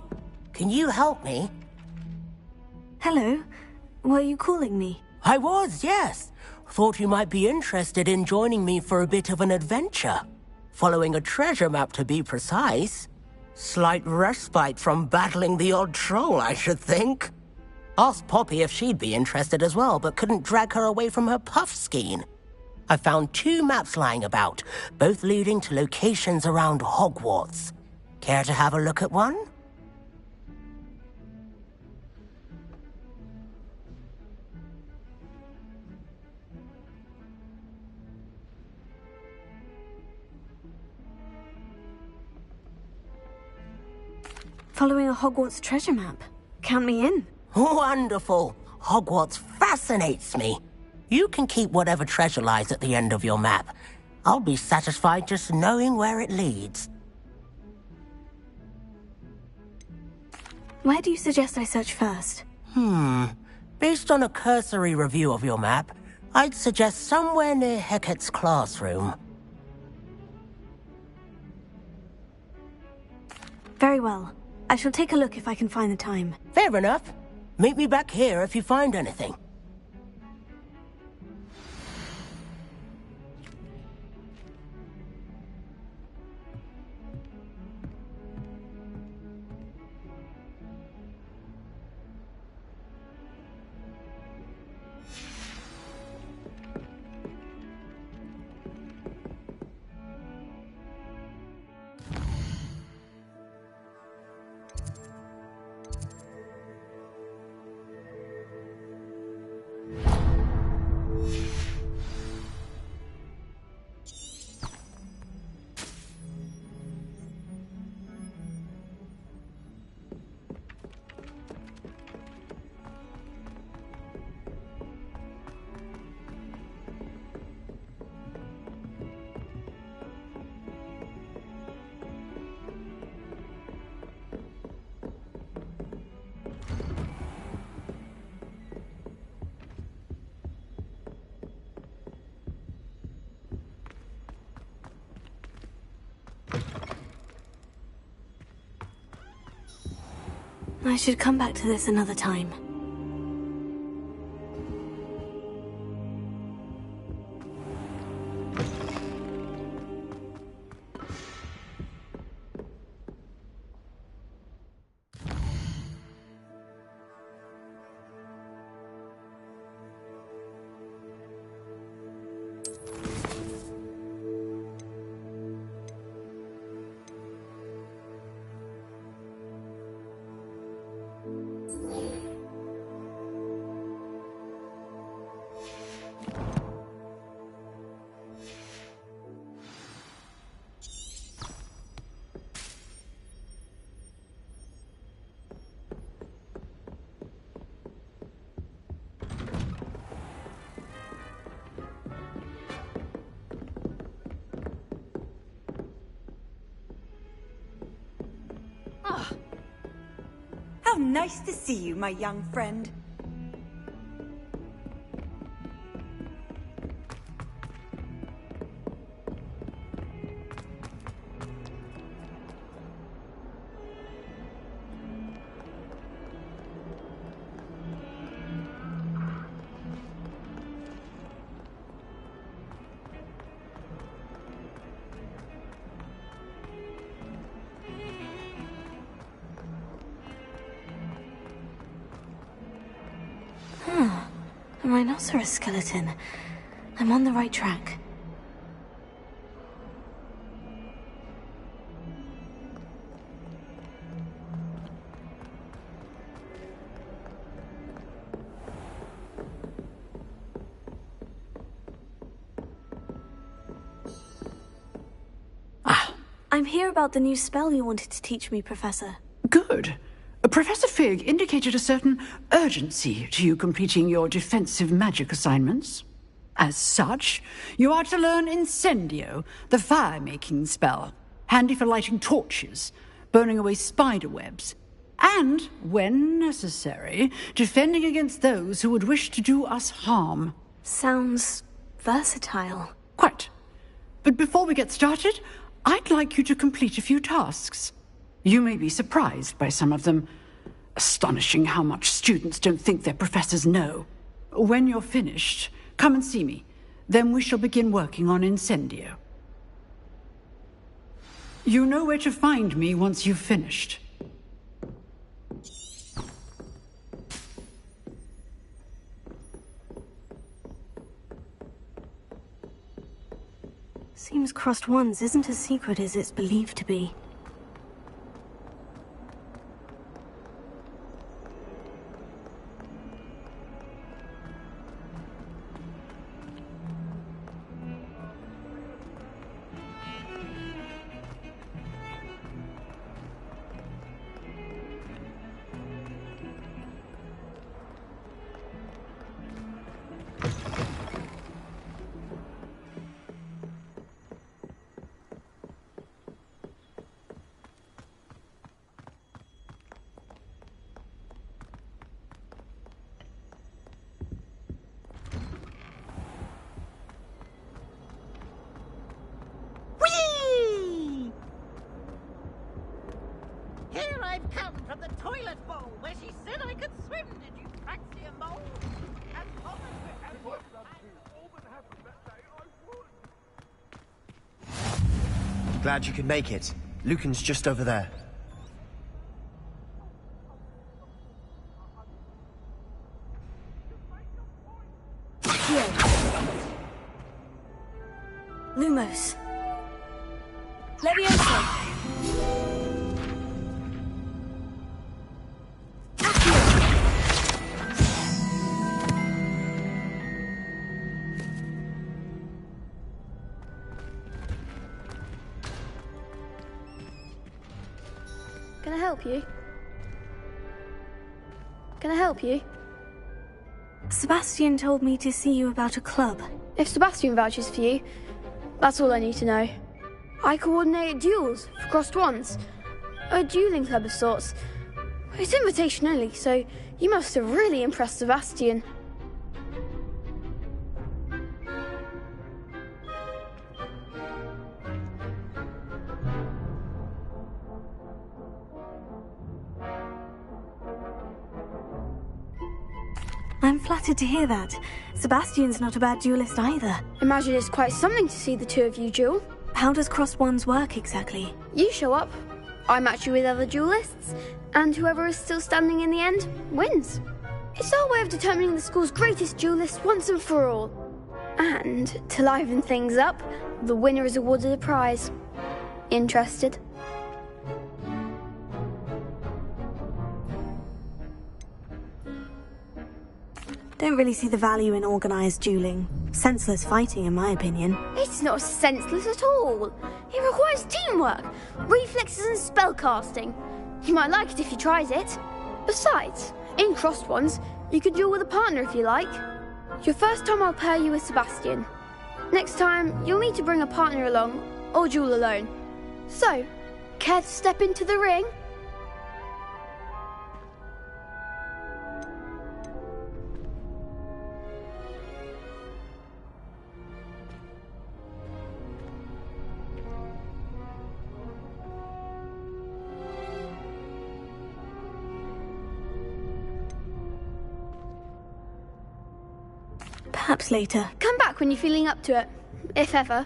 can you help me? Hello. Were you calling me? I was, yes. Thought you might be interested in joining me for a bit of an adventure. Following a treasure map, to be precise. Slight respite from battling the odd troll, I should think. Asked Poppy if she'd be interested as well, but couldn't drag her away from her puff skein. I found 2 maps lying about, both leading to locations around Hogwarts. Care to have a look at one? Following a Hogwarts treasure map. Count me in. Wonderful. Hogwarts fascinates me. You can keep whatever treasure lies at the end of your map. I'll be satisfied just knowing where it leads. Where do you suggest I search first? Based on a cursory review of your map, I'd suggest somewhere near Hecat's classroom. Very well. I shall take a look if I can find the time. Fair enough. Meet me back here if you find anything. I should come back to this another time. How nice to see you, my young friend. Rhinoceros skeleton. I'm on the right track. I'm here about the new spell you wanted to teach me, Professor. Good. Professor Fig indicated a certain urgency to you completing your defensive magic assignments. As such, you are to learn Incendio, the fire-making spell, handy for lighting torches, burning away spider webs, and, when necessary, defending against those who would wish to do us harm. Sounds versatile. Quite. But before we get started, I'd like you to complete a few tasks. You may be surprised by some of them. Astonishing how much students don't think their professors know. When you're finished, come and see me. Then we shall begin working on Incendio. You know where to find me once you've finished. Seems Crossed Ones isn't as secret as it's believed to be. Here I've come from the toilet bowl where she said I could swim. Did you Praxia mole? As long as Glad you could make it. Lucan's just over there. Here. Lumos. Levioso. Can I help you? Can I help you? Sebastian told me to see you about a club. If Sebastian vouches for you, that's all I need to know. I coordinate duels for Crossed Ones. A dueling club of sorts. It's invitation only, so you must have really impressed Sebastian. I'm flattered to hear that. Sebastian's not a bad duelist either. Imagine it's quite something to see the two of you duel. How does Crossed Ones work exactly? You show up, I match you with other duelists, and whoever is still standing in the end wins. It's our way of determining the school's greatest duelist once and for all. And, to liven things up, the winner is awarded a prize. Interested? Don't really see the value in organized dueling. Senseless fighting, in my opinion. It's not senseless at all. It requires teamwork, reflexes and spellcasting. You might like it if you tried it. Besides, in Crossed Ones, you could duel with a partner if you like. Your first time I'll pair you with Sebastian. Next time, you'll need to bring a partner along, or duel alone. So, care to step into the ring? Perhaps later. Come back when you're feeling up to it, if ever.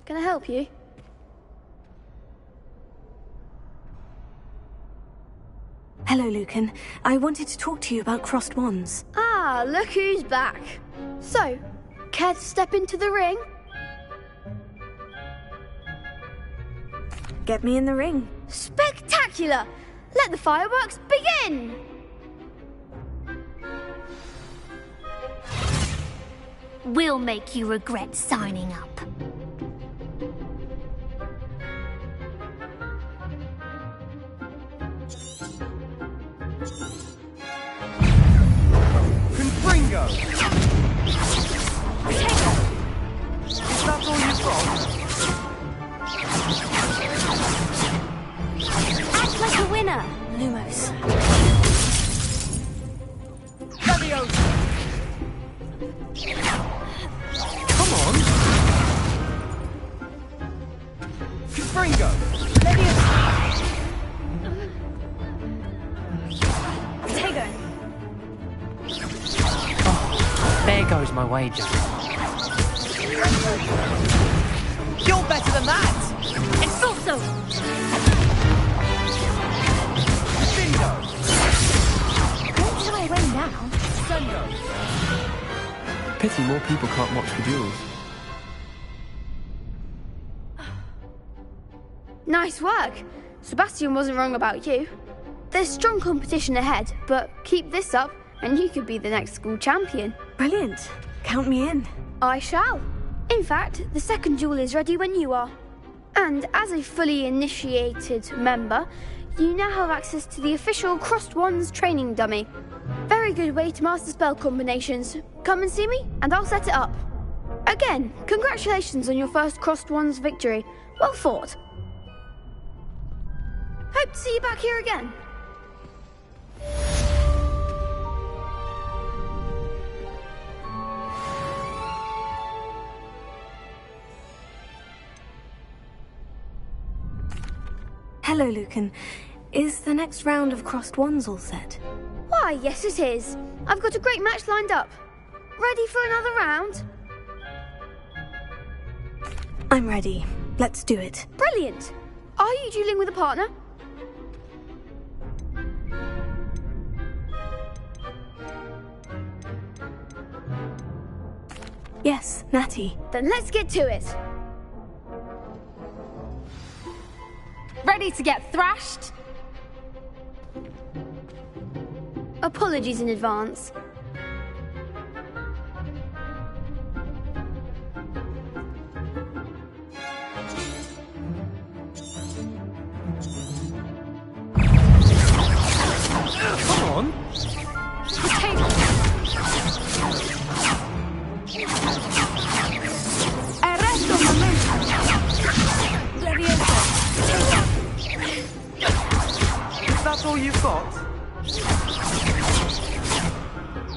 Can I help you? Hello, Lucan. I wanted to talk to you about crossed wands. Ah, look who's back. So, care to step into the ring? Get me in the ring. Spectacular! Let the fireworks begin! We'll make you regret signing up. Confringo! Is that all you've got? Act like a winner, Lumos. Leviosa! Come on! Confringo! Leviosa! Tego. There goes my wager. You're better than that! And thought so! Bindo! Don't shy away now. Sendo! Pity more people can't watch the duels. Nice work. Sebastian wasn't wrong about you. There's strong competition ahead, but keep this up and you could be the next school champion. Brilliant. Count me in. I shall. In fact, the second duel is ready when you are. And as a fully initiated member, you now have access to the official Crossed Wands training dummy. Very good way to master spell combinations. Come and see me, and I'll set it up. Again, congratulations on your first Crossed Wands victory. Well fought. Hope to see you back here again. Hello, Lucan. Is the next round of crossed wands all set? Why, yes it is. I've got a great match lined up. Ready for another round? I'm ready. Let's do it. Brilliant. Are you dueling with a partner? Yes, Natty. Then let's get to it. Ready to get thrashed? Apologies in advance. Come on! Potato! Arresto momento! Leviosa! Is that all you've got?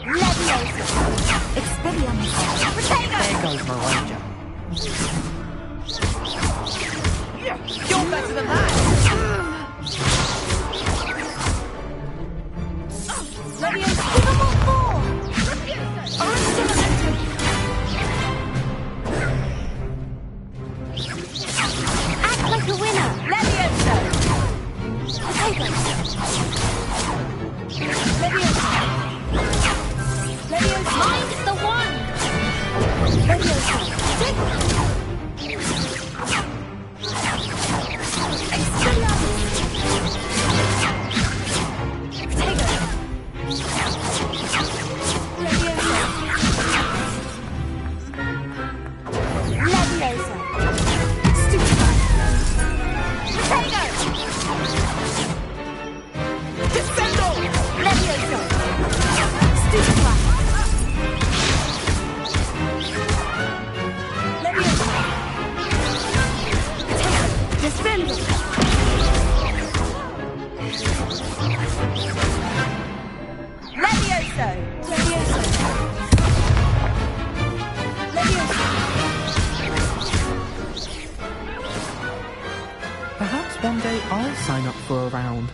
Leviosa! Expelliarmus! Potato! There goes my wager. You're better than that! Leviosa! Give them all four! Arresto momento! Act like a winner! Leviosa! Potato! Leviosa! Leviosa! Mind the one! Leviosa! Take Defender! Levioso! Levioso! Levioso! Perhaps one day I'll sign up for a round.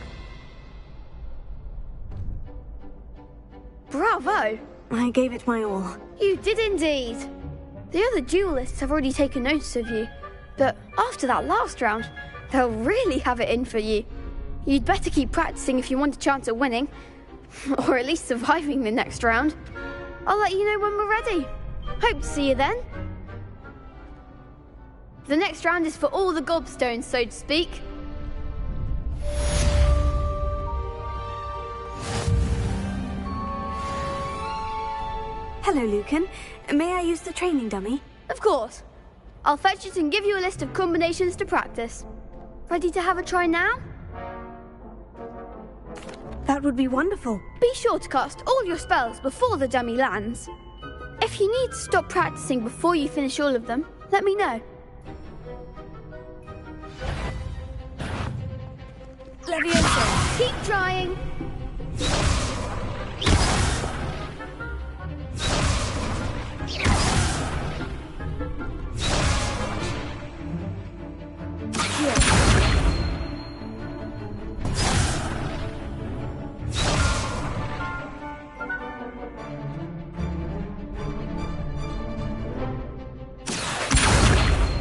Bravo! I gave it my all. You did indeed. The other duelists have already taken notice of you, but after that last round, they'll really have it in for you. You'd better keep practicing if you want a chance at winning, or at least surviving the next round. I'll let you know when we're ready. Hope to see you then. The next round is for all the gobstones, so to speak. Hello, Lucan. May I use the training dummy? Of course. I'll fetch it and give you a list of combinations to practice. Ready to have a try now? That would be wonderful. Be sure to cast all your spells before the dummy lands. If you need to stop practicing before you finish all of them, let me know. Levioso! Keep trying.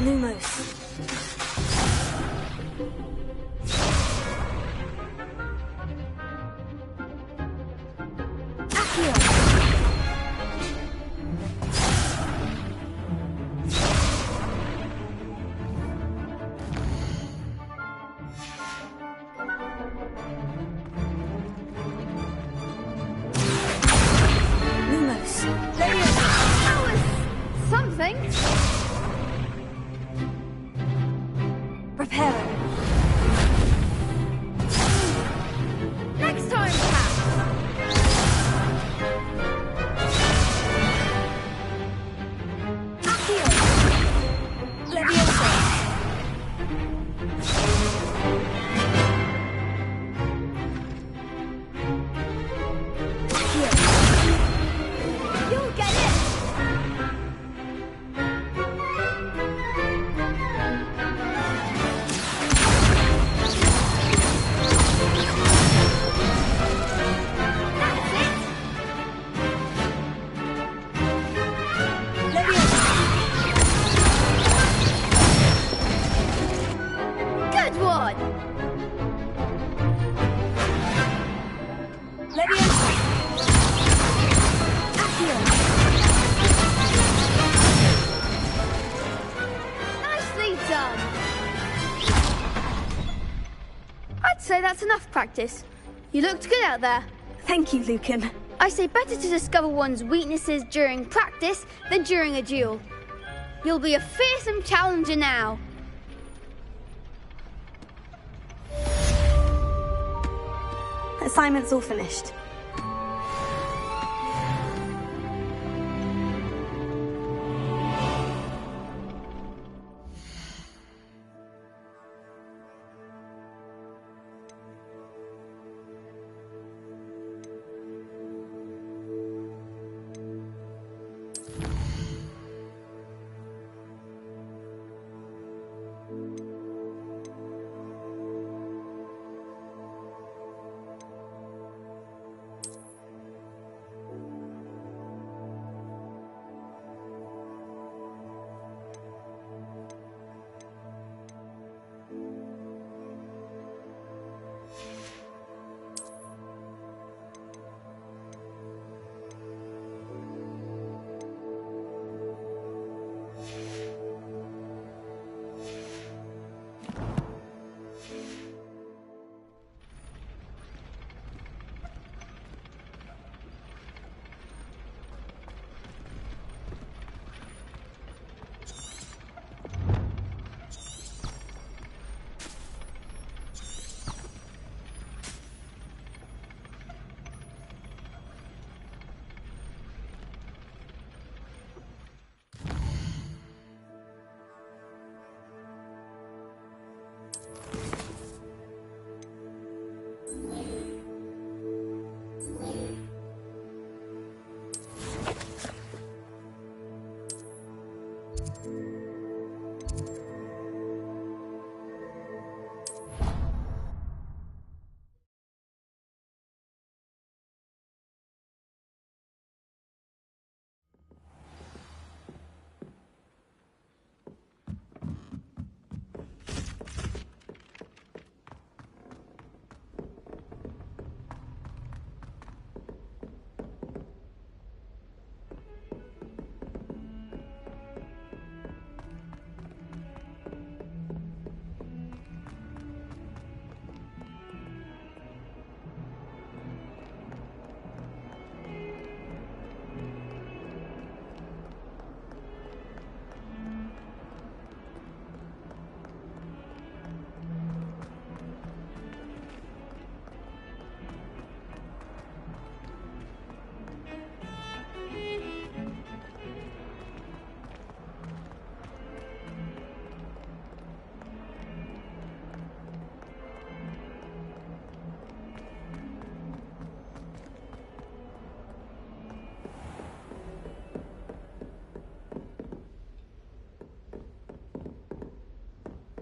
Lumos. Lumos. That was something. Reparo. Next time, perhaps. Accio. Levioso. Accio. You'll get it. Good one. Levioso. Accio. Nicely done. I'd say that's enough practice. You looked good out there. Thank you, Lucan. I say better to discover one's weaknesses during practice than during a duel. You'll be a fearsome challenger now. Assignment's all finished.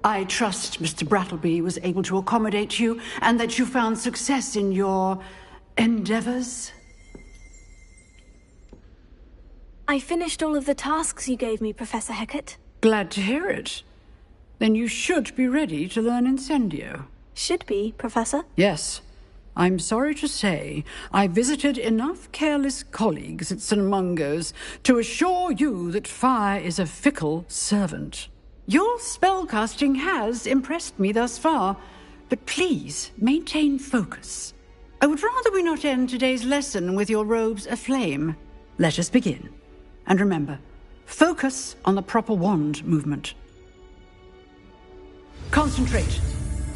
I trust Mr. Brattleby was able to accommodate you and that you found success in your endeavors. I finished all of the tasks you gave me, Professor Hecat. Glad to hear it. Then you should be ready to learn Incendio. Should be, Professor? Yes. I'm sorry to say, I visited enough careless colleagues at St. Mungo's to assure you that fire is a fickle servant. Your spellcasting has impressed me thus far, but please maintain focus. I would rather we not end today's lesson with your robes aflame. Let us begin. And remember, focus on the proper wand movement. Concentrate,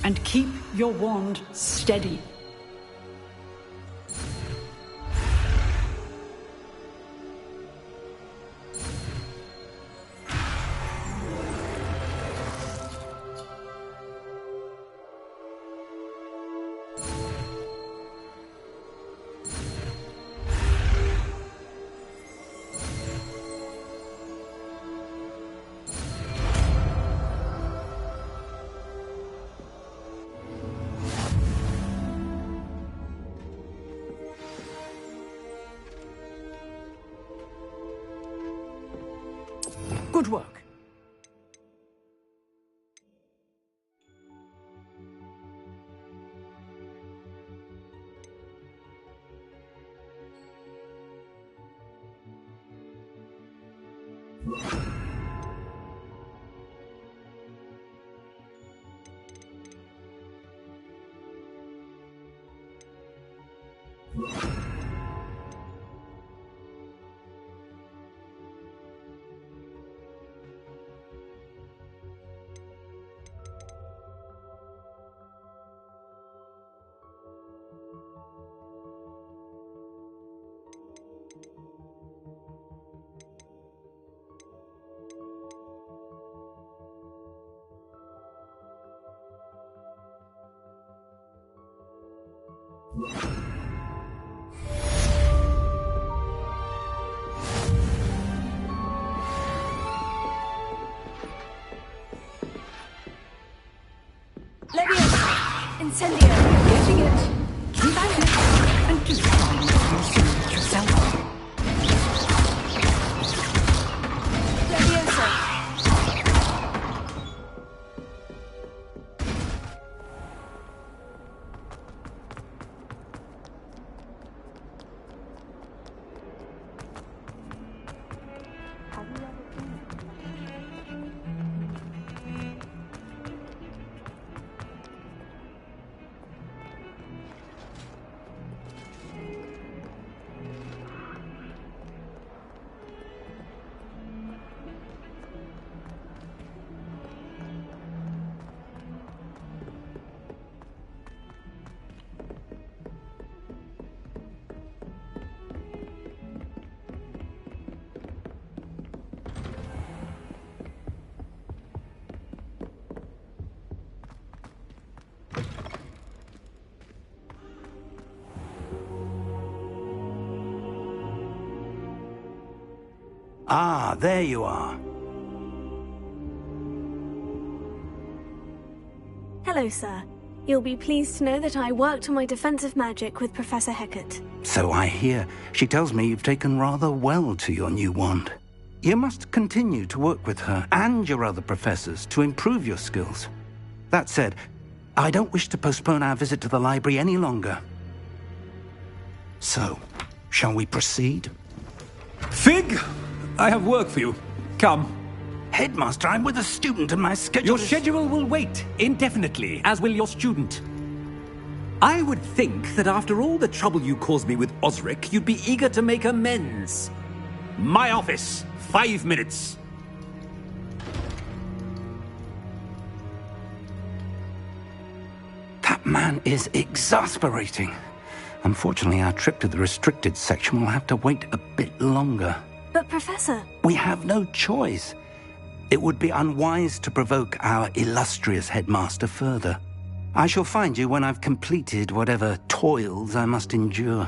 and keep your wand steady. Good work. Leviosa! Incendio! Getting it. Keep at it. And do try and consume it yourself. Leviosa! Ah, there you are. Hello, sir. You'll be pleased to know that I worked on my defensive magic with Professor Hecat. So I hear. She tells me you've taken rather well to your new wand. You must continue to work with her and your other professors to improve your skills. That said, I don't wish to postpone our visit to the library any longer. So, shall we proceed? Fig! I have work for you. Come. Headmaster, I'm with a student and my schedule Your schedule will wait indefinitely, as will your student. I would think that after all the trouble you caused me with Osric, you'd be eager to make amends. My office, 5 minutes. That man is exasperating. Unfortunately, our trip to the restricted section will have to wait a bit longer. But, Professor... We have no choice. It would be unwise to provoke our illustrious headmaster further. I shall find you when I've completed whatever toils I must endure.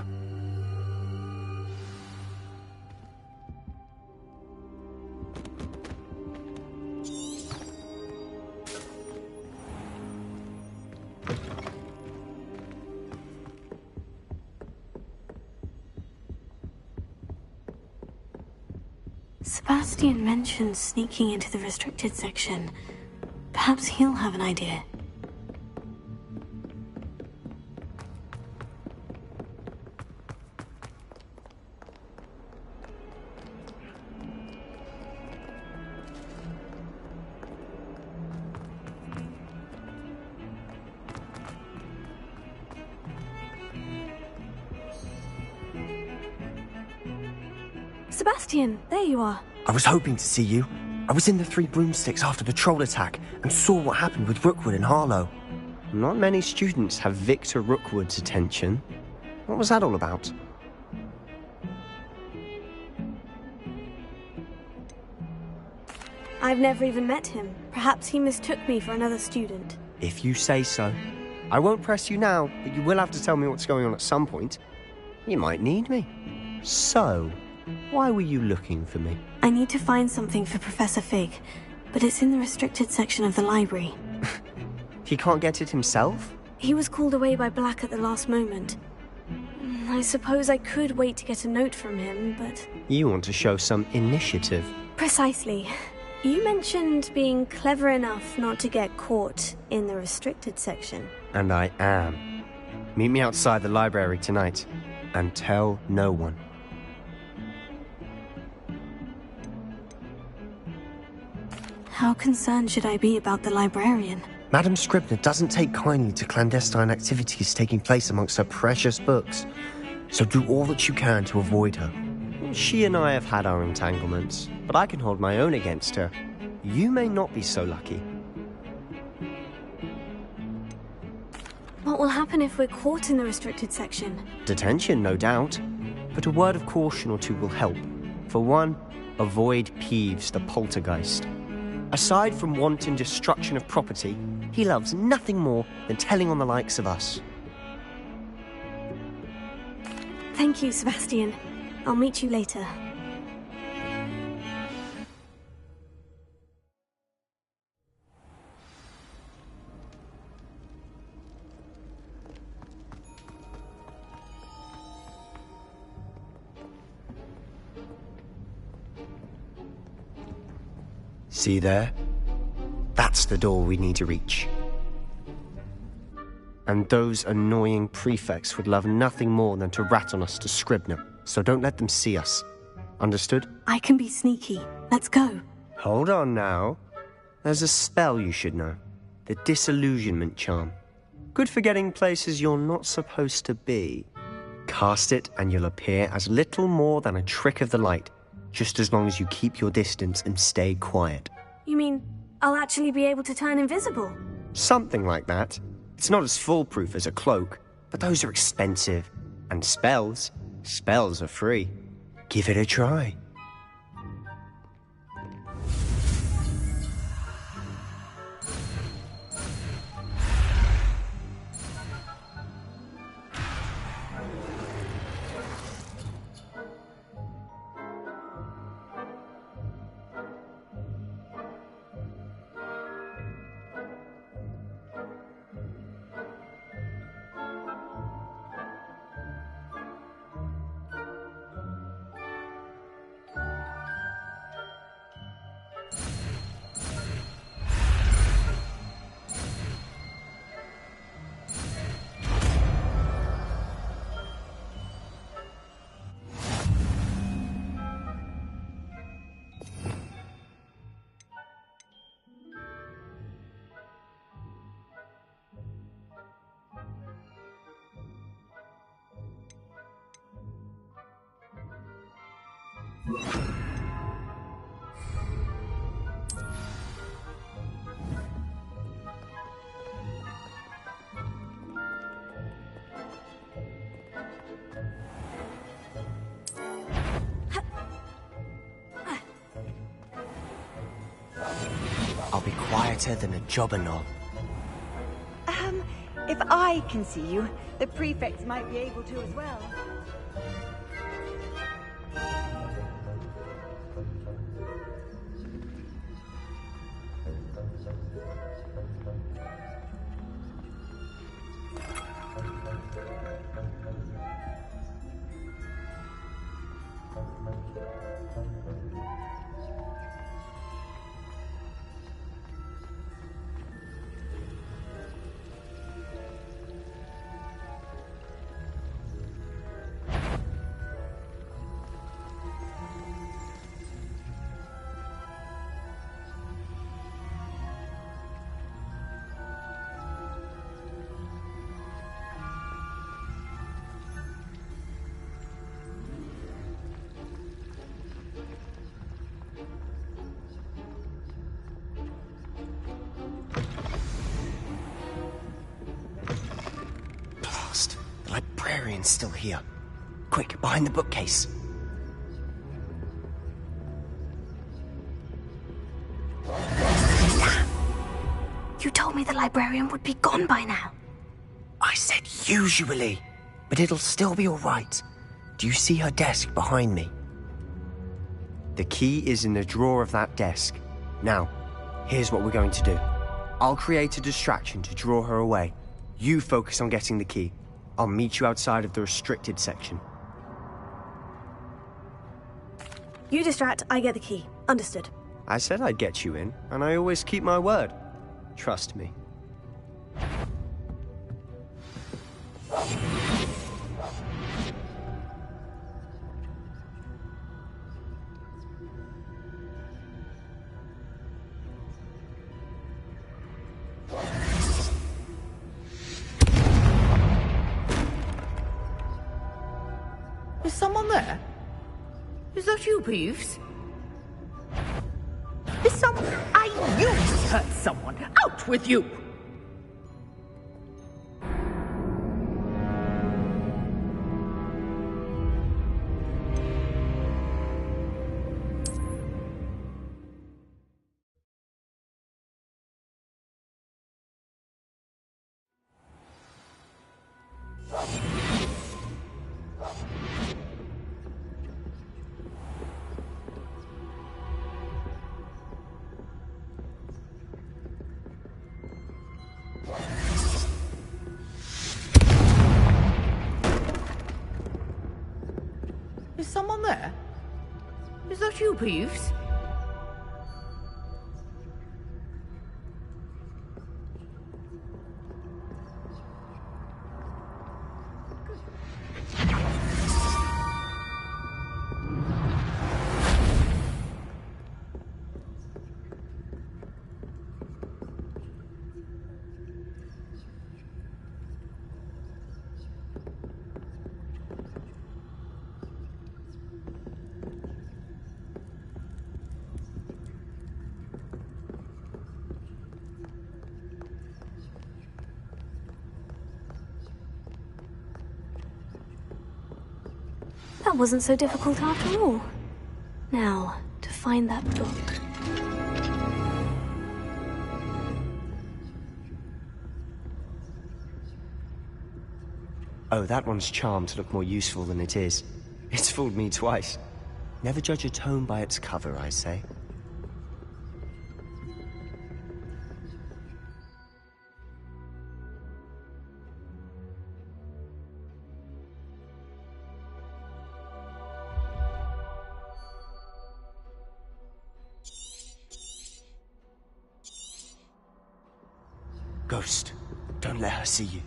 Sebastian mentioned sneaking into the restricted section. Perhaps he'll have an idea. Sebastian, there you are. I was hoping to see you. I was in the Three Broomsticks after the troll attack and saw what happened with Rookwood and Harlow. Not many students have Victor Rookwood's attention. What was that all about? I've never even met him. Perhaps he mistook me for another student. If you say so. I won't press you now, but you will have to tell me what's going on at some point. You might need me. So, why were you looking for me? I need to find something for Professor Fig, but it's in the restricted section of the library. He can't get it himself? He was called away by Black at the last moment. I suppose I could wait to get a note from him, but... You want to show some initiative. Precisely. You mentioned being clever enough not to get caught in the restricted section. And I am. Meet me outside the library tonight, and tell no one. How concerned should I be about the librarian? Madame Scribner doesn't take kindly to clandestine activities taking place amongst her precious books, so do all that you can to avoid her. She and I have had our entanglements, but I can hold my own against her. You may not be so lucky. What will happen if we're caught in the restricted section? Detention, no doubt, but a word of caution or two will help. For one, avoid Peeves, the poltergeist. Aside from wanton destruction of property, he loves nothing more than telling on the likes of us. Thank you, Sebastian. I'll meet you later. See there? That's the door we need to reach. And those annoying prefects would love nothing more than to rat on us to Scribner, so don't let them see us. Understood? I can be sneaky. Let's go. Hold on now. There's a spell you should know. The Disillusionment Charm. Good for getting places you're not supposed to be. Cast it and you'll appear as little more than a trick of the light, just as long as you keep your distance and stay quiet. You mean I'll actually be able to turn invisible? Something like that. It's not as foolproof as a cloak, but those are expensive. And spells are free. Give it a try. I'll be quieter than a jobberknoll. If I can see you, the prefects might be able to as well. librarian's still here. Quick, behind the bookcase. You told me the librarian would be gone by now. I said usually, but it'll still be all right. Do you see her desk behind me? The key is in the drawer of that desk. Now, here's what we're going to do. I'll create a distraction to draw her away. You focus on getting the key. I'll meet you outside of the restricted section. You distract, I get the key. Understood. I said I'd get you in, and I always keep my word. Trust me. Is someone there? Is that you, Peeves? Is someone... I knew you hurt someone! Out with you! Is someone there? Is that you, Peeves? That wasn't so difficult after all. Now, to find that book. Oh, that one's charmed to look more useful than it is. It's fooled me twice. Never judge a tome by its cover, I say. Ghost, don't let her see you.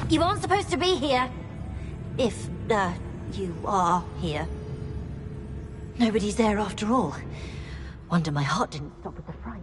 You aren't supposed to be here. If, you are here. Nobody's there after all. Wonder my heart didn't stop with the fright.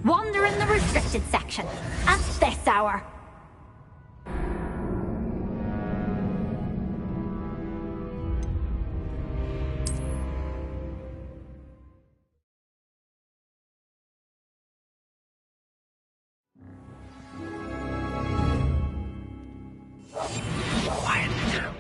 Wander in the restricted section at this hour. Quietly now.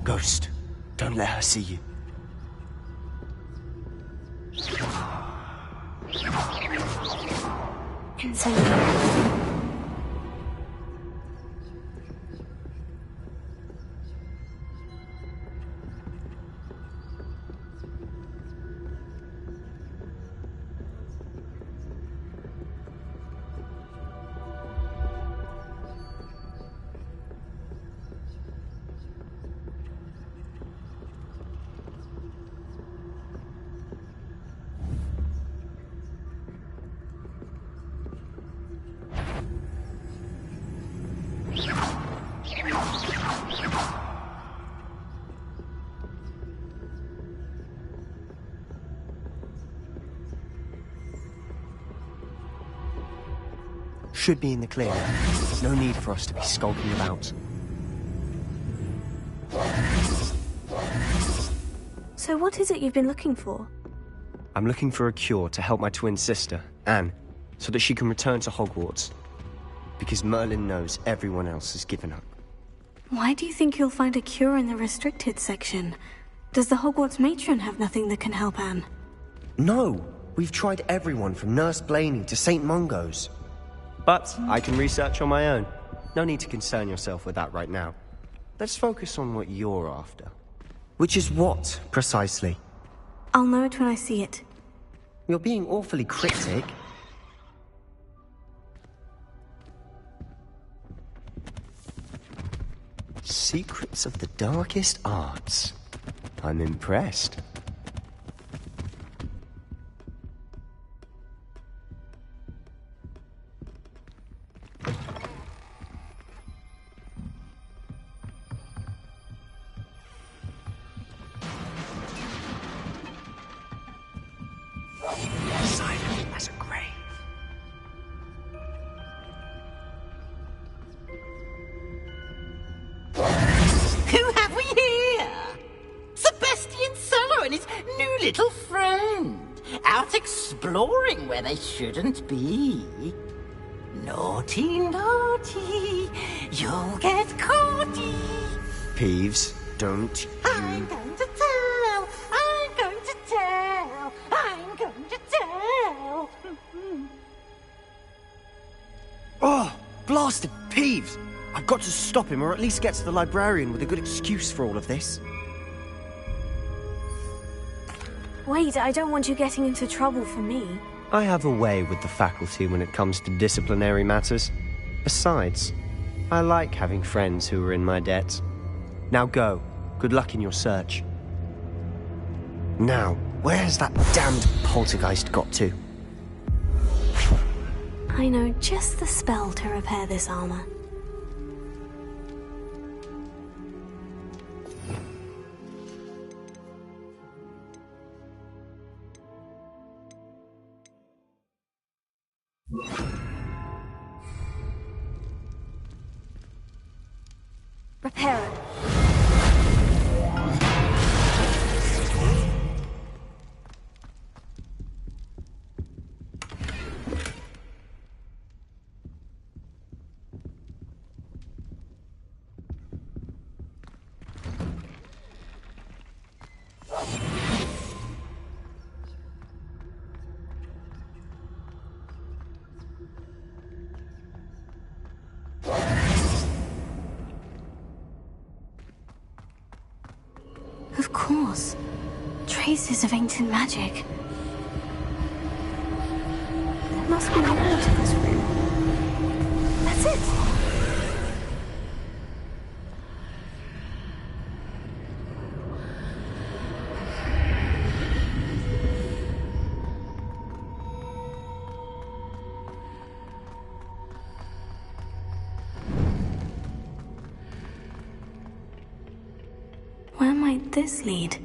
Ghost, don't let her see you. Incendio. Should be in the clear. No need for us to be skulking about. So what is it you've been looking for? I'm looking for a cure to help my twin sister, Anne, so that she can return to Hogwarts. Because Merlin knows everyone else has given up. Why do you think you'll find a cure in the restricted section? Does the Hogwarts matron have nothing that can help Anne? No! We've tried everyone from Nurse Blaney to St. Mungo's. But I can research on my own. No need to concern yourself with that right now. Let's focus on what you're after. Which is what, precisely? I'll know it when I see it. You're being awfully cryptic. Secrets of the darkest arts. I'm impressed. Silent as a grave. Who have we here? Sebastian Sallow and out exploring where they shouldn't be. Naughty, naughty, you'll get caughty. Peeves, don't I'm going to tell, I'm going to tell, I'm going to tell. Oh, blasted Peeves! I've got to stop him, or at least get to the librarian with a good excuse for all of this. Wait, I don't want you getting into trouble for me. I have a way with the faculty when it comes to disciplinary matters. Besides, I like having friends who are in my debt. Now go. Good luck in your search. Now, where's that damned poltergeist got to? I know just the spell to repair this armor. Repair it. Of course. Traces of ancient magic. There must be more to this room. That's it! Where might this lead?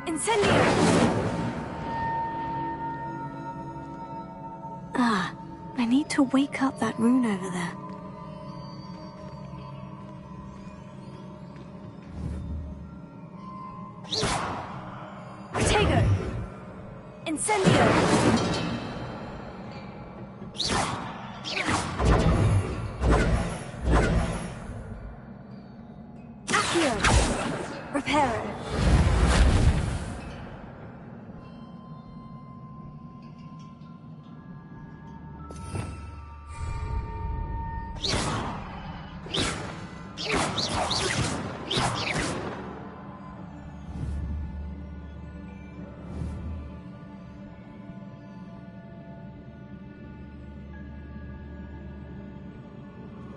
Incendio! Ah, I need to wake up that rune over there. Protego! Incendio! Accio! Reparo!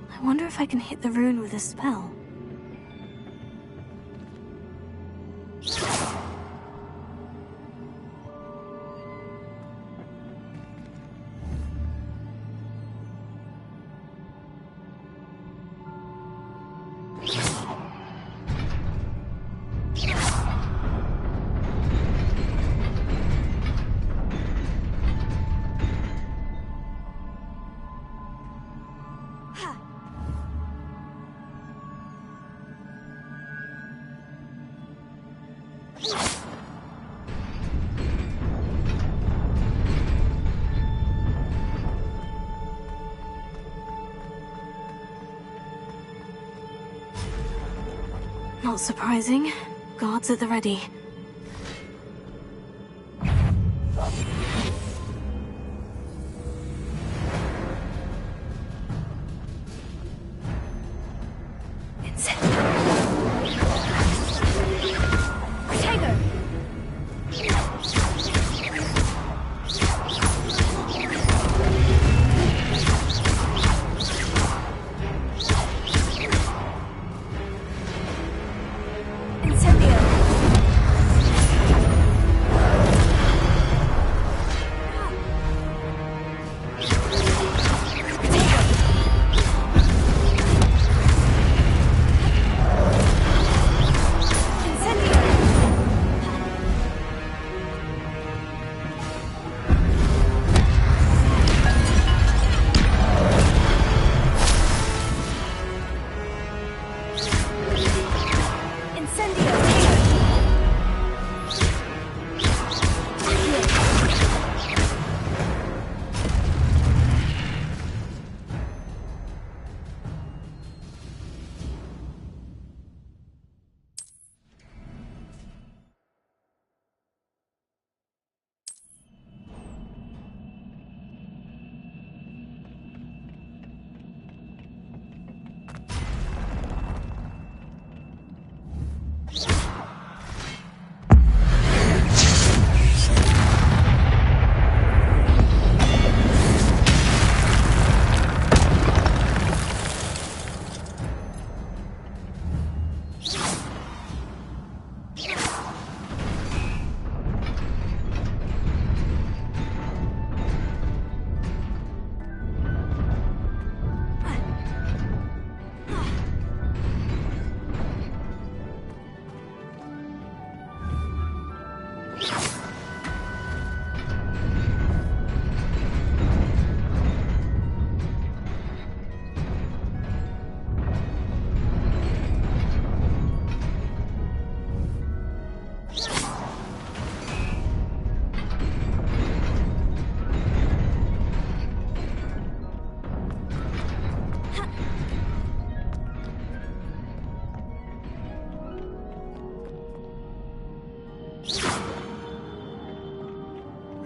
I wonder if I can hit the rune with a spell. Not surprising. Guards at the ready.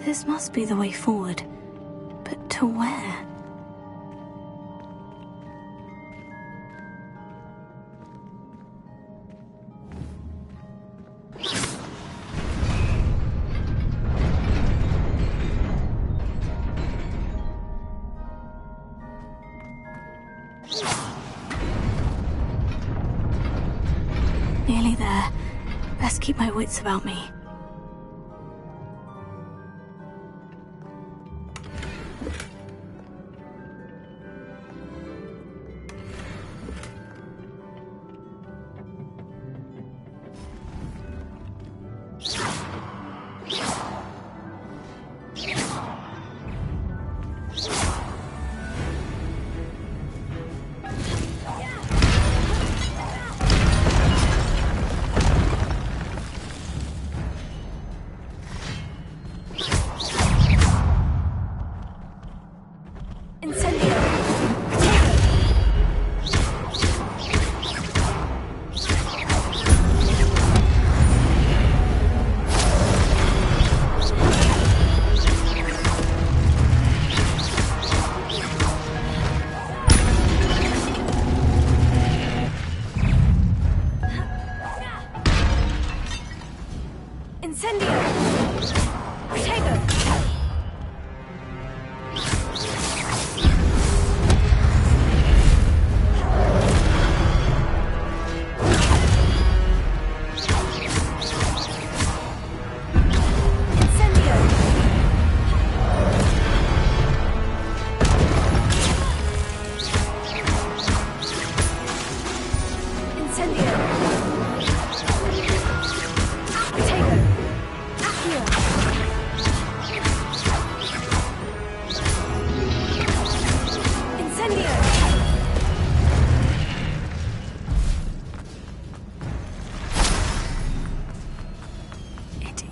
This must be the way forward. But to where? Nearly there. Best keep my wits about me.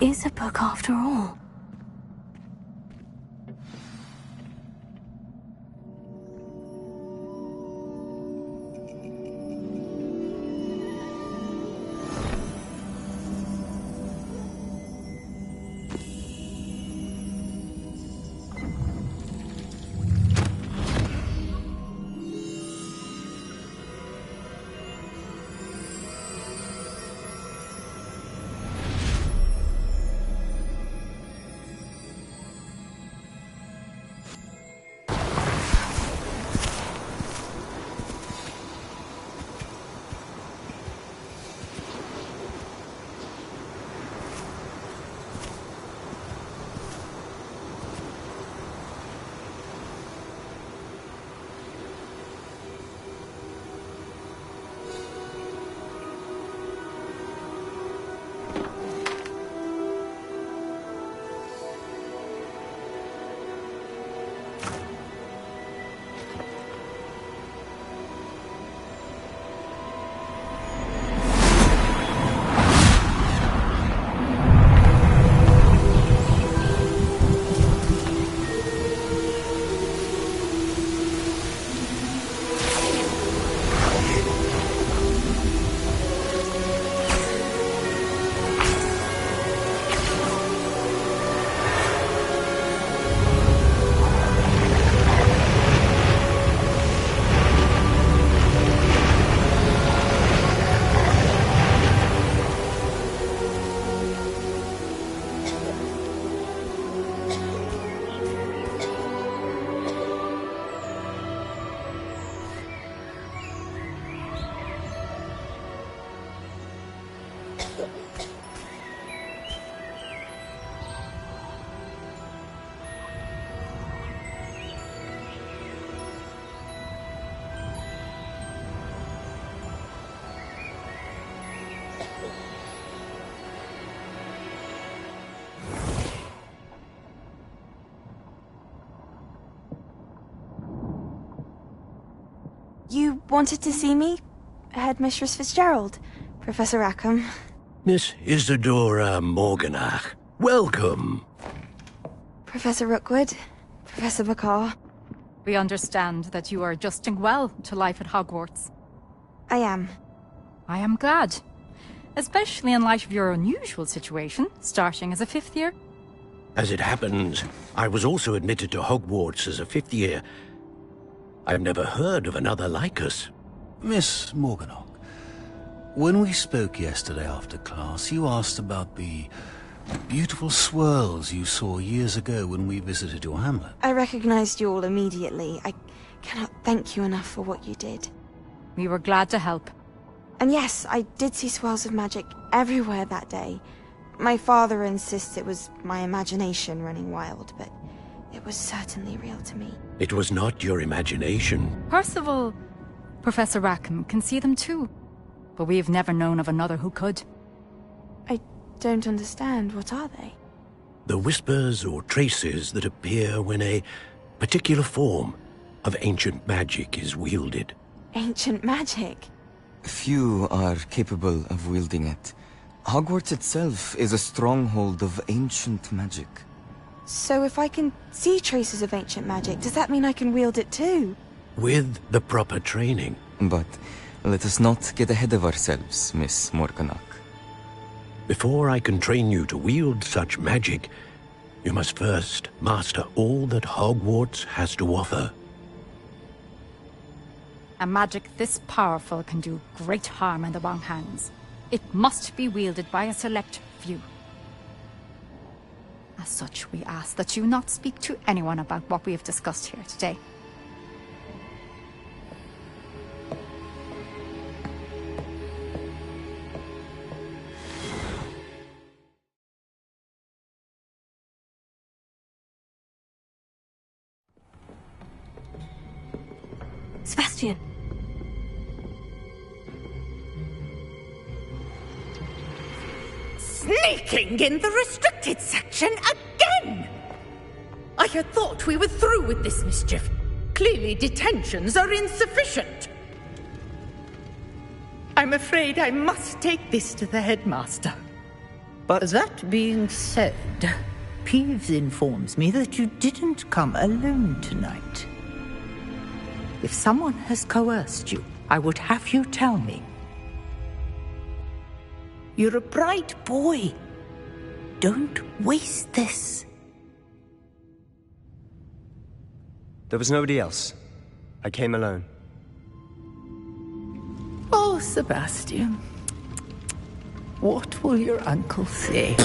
Is a book after all. You wanted to see me? Headmistress Fitzgerald? Professor Rackham? Miss Isadora Morganach, welcome. Professor Rookwood? Professor McCaw? We understand that you are adjusting well to life at Hogwarts. I am. I am glad. Especially in light of your unusual situation, starting as a 5th year. As it happens, I was also admitted to Hogwarts as a 5th year. I've never heard of another like us. Miss Morganach, when we spoke yesterday after class, you asked about the beautiful swirls you saw years ago when we visited your hamlet. I recognized you all immediately. I cannot thank you enough for what you did. We were glad to help. And yes, I did see swirls of magic everywhere that day. My father insists it was my imagination running wild, but it was certainly real to me. It was not your imagination. Percival, Professor Rackham can see them too. But we've never known of another who could. I don't understand. What are they? The whispers or traces that appear when a particular form of ancient magic is wielded. Ancient magic? Few are capable of wielding it. Hogwarts itself is a stronghold of ancient magic. So if I can see traces of ancient magic, does that mean I can wield it too? With the proper training. But let us not get ahead of ourselves, Miss Morganach. Before I can train you to wield such magic, you must first master all that Hogwarts has to offer. A magic this powerful can do great harm in the wrong hands. It must be wielded by a select few. As such, we ask that you not speak to anyone about what we have discussed here today. Sebastian! Sneaking in the restricted section again! I had thought we were through with this mischief. Clearly detentions are insufficient. I'm afraid I must take this to the headmaster. But that being said, Peeves informs me that you didn't come alone tonight. If someone has coerced you, I would have you tell me. You're a bright boy. Don't waste this. There was nobody else. I came alone. Oh, Sebastian. What will your uncle say?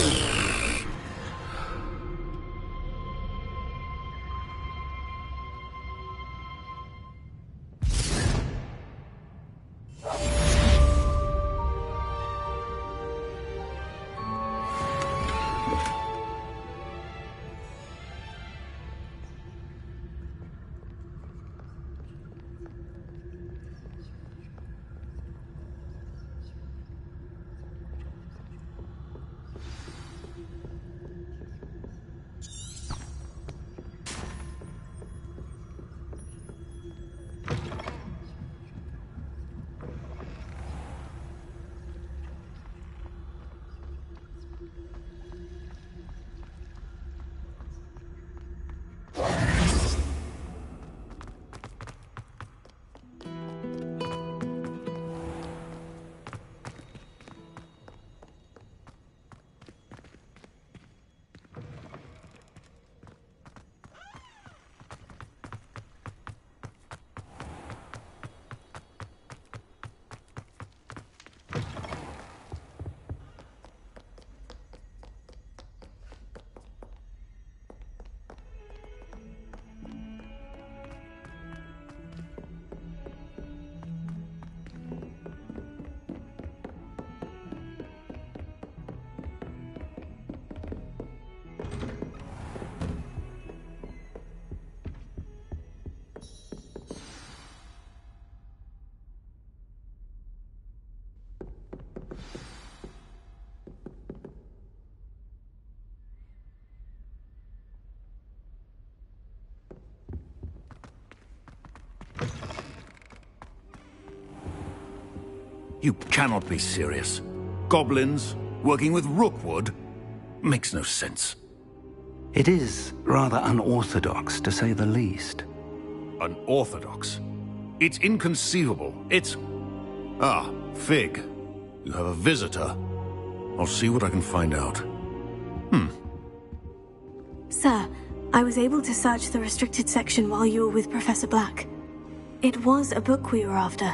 You cannot be serious. Goblins working with Rookwood? Makes no sense. It is rather unorthodox, to say the least. Unorthodox? It's inconceivable. It's... Ah, Fig. You have a visitor. I'll see what I can find out. Sir, I was able to search the restricted section while you were with Professor Black. It was a book we were after.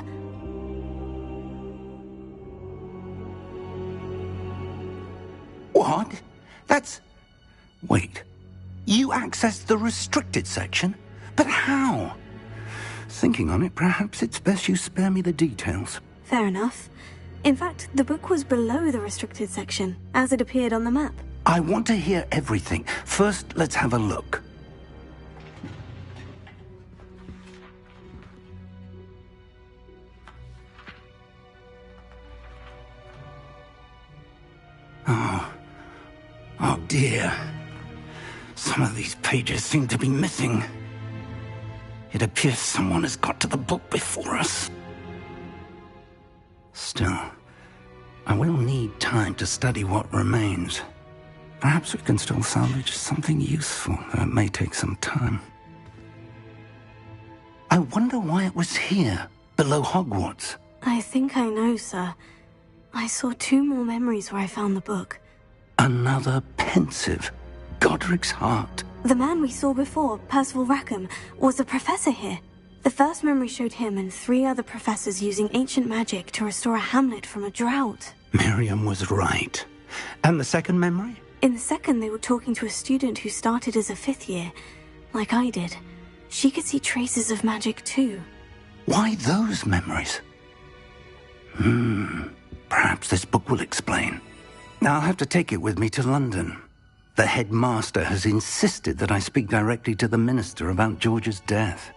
What? That's... Wait. You accessed the restricted section? But how? Thinking on it, perhaps it's best you spare me the details. Fair enough. In fact, the book was below the restricted section, as it appeared on the map. I want to hear everything. First, let's have a look. Oh dear. Some of these pages seem to be missing. It appears someone has got to the book before us. Still, I will need time to study what remains. Perhaps we can still salvage something useful, though it may take some time. I wonder why it was here, below Hogwarts. I think I know, sir. I saw 2 more memories where I found the book. Another pensive. Godric's heart. The man we saw before, Percival Rackham, was a professor here. The first memory showed him and 3 other professors using ancient magic to restore a hamlet from a drought. Miriam was right. And the second memory? In the second, they were talking to a student who started as a 5th year, like I did. She could see traces of magic too. Why those memories? Perhaps this book will explain. Now I'll have to take it with me to London. The headmaster has insisted that I speak directly to the minister about George's death.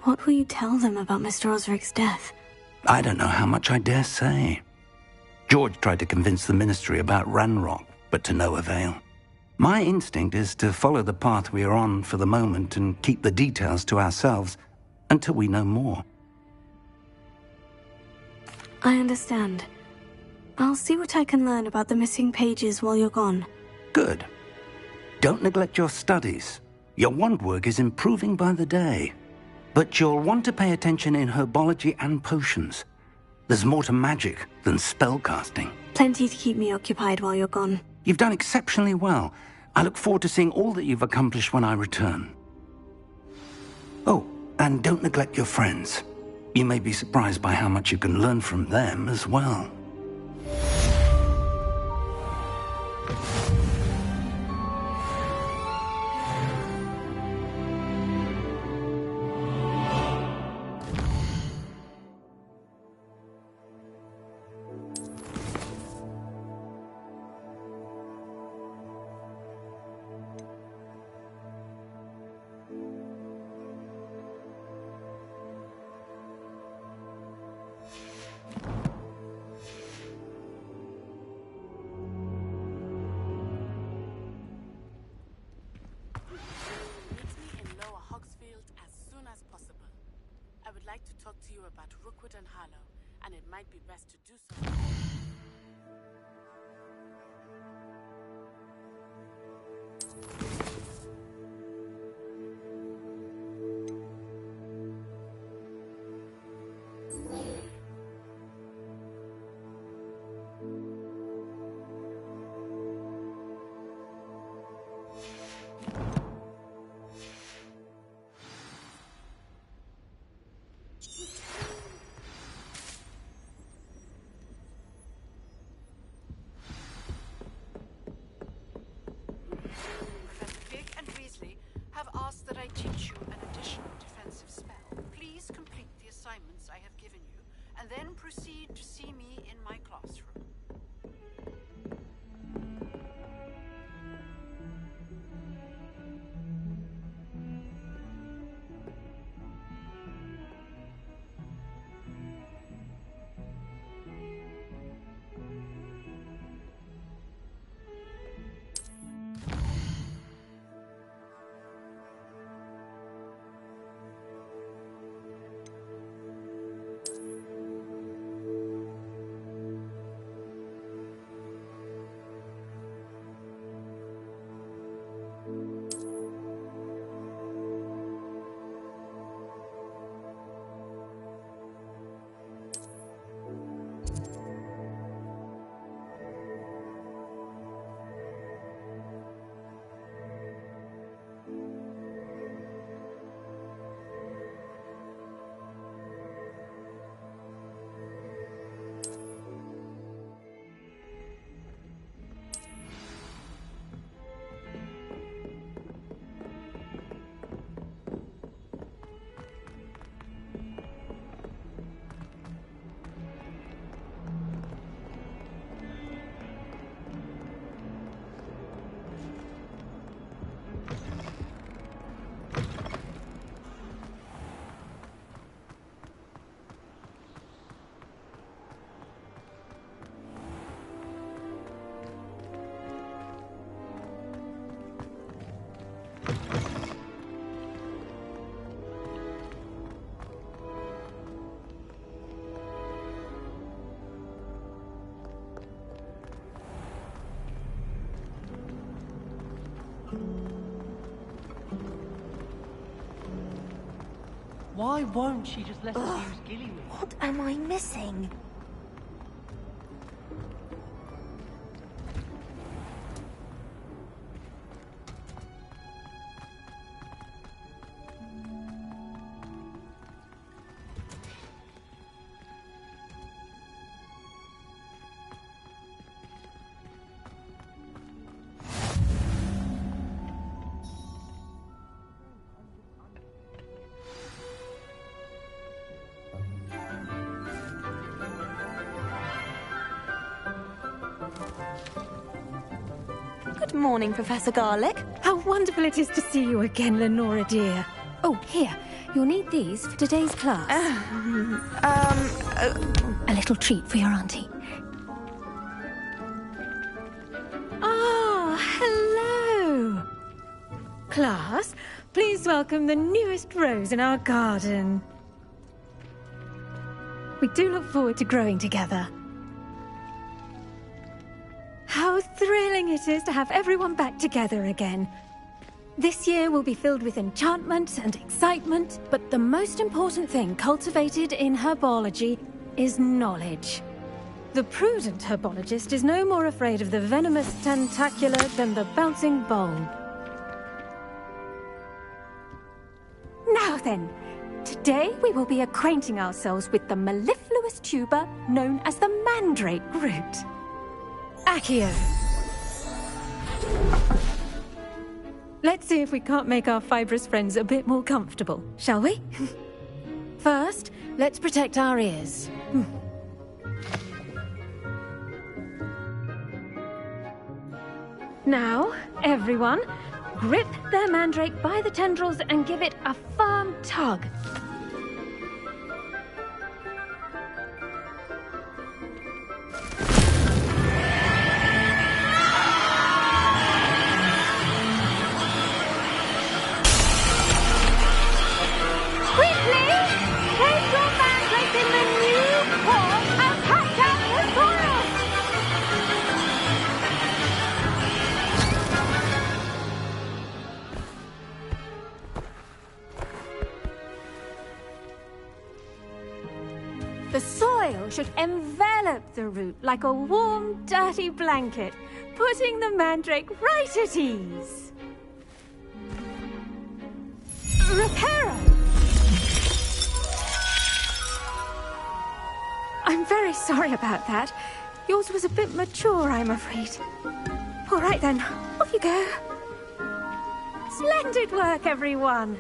What will you tell them about Mr. Osric's death? I don't know how much I dare say. George tried to convince the ministry about Ranrock, but to no avail. My instinct is to follow the path we are on for the moment and keep the details to ourselves until we know more. I understand. I'll see what I can learn about the missing pages while you're gone. Good. Don't neglect your studies. Your wand work is improving by the day. But you'll want to pay attention in herbology and potions. There's more to magic than spellcasting. Plenty to keep me occupied while you're gone. You've done exceptionally well. I look forward to seeing all that you've accomplished when I return. Oh, and don't neglect your friends. You may be surprised by how much you can learn from them as well. Then proceed to see me in my classroom. Why won't she just let us use Gillyweed? What am I missing? Good morning, Professor Garlick. How wonderful it is to see you again, Lenora dear. Oh, here. You'll need these for today's class. A little treat for your auntie. Ah, hello. Class, please welcome the newest rose in our garden. We do look forward to growing together. How thrilling it is to have everyone back together again. This year will be filled with enchantment and excitement, but the most important thing cultivated in herbology is knowledge. The prudent herbologist is no more afraid of the venomous tentacula than the bouncing bulb. Now then, today we will be acquainting ourselves with the mellifluous tuber known as the mandrake root. Accio. Let's see if we can't make our fibrous friends a bit more comfortable, shall we? First, let's protect our ears. Now, everyone, grip their mandrake by the tendrils and give it a firm tug. The soil should envelop the root like a warm, dirty blanket, putting the mandrake right at ease. Reparo! I'm very sorry about that. Yours was a bit mature, I'm afraid. All right then, off you go. Splendid work, everyone!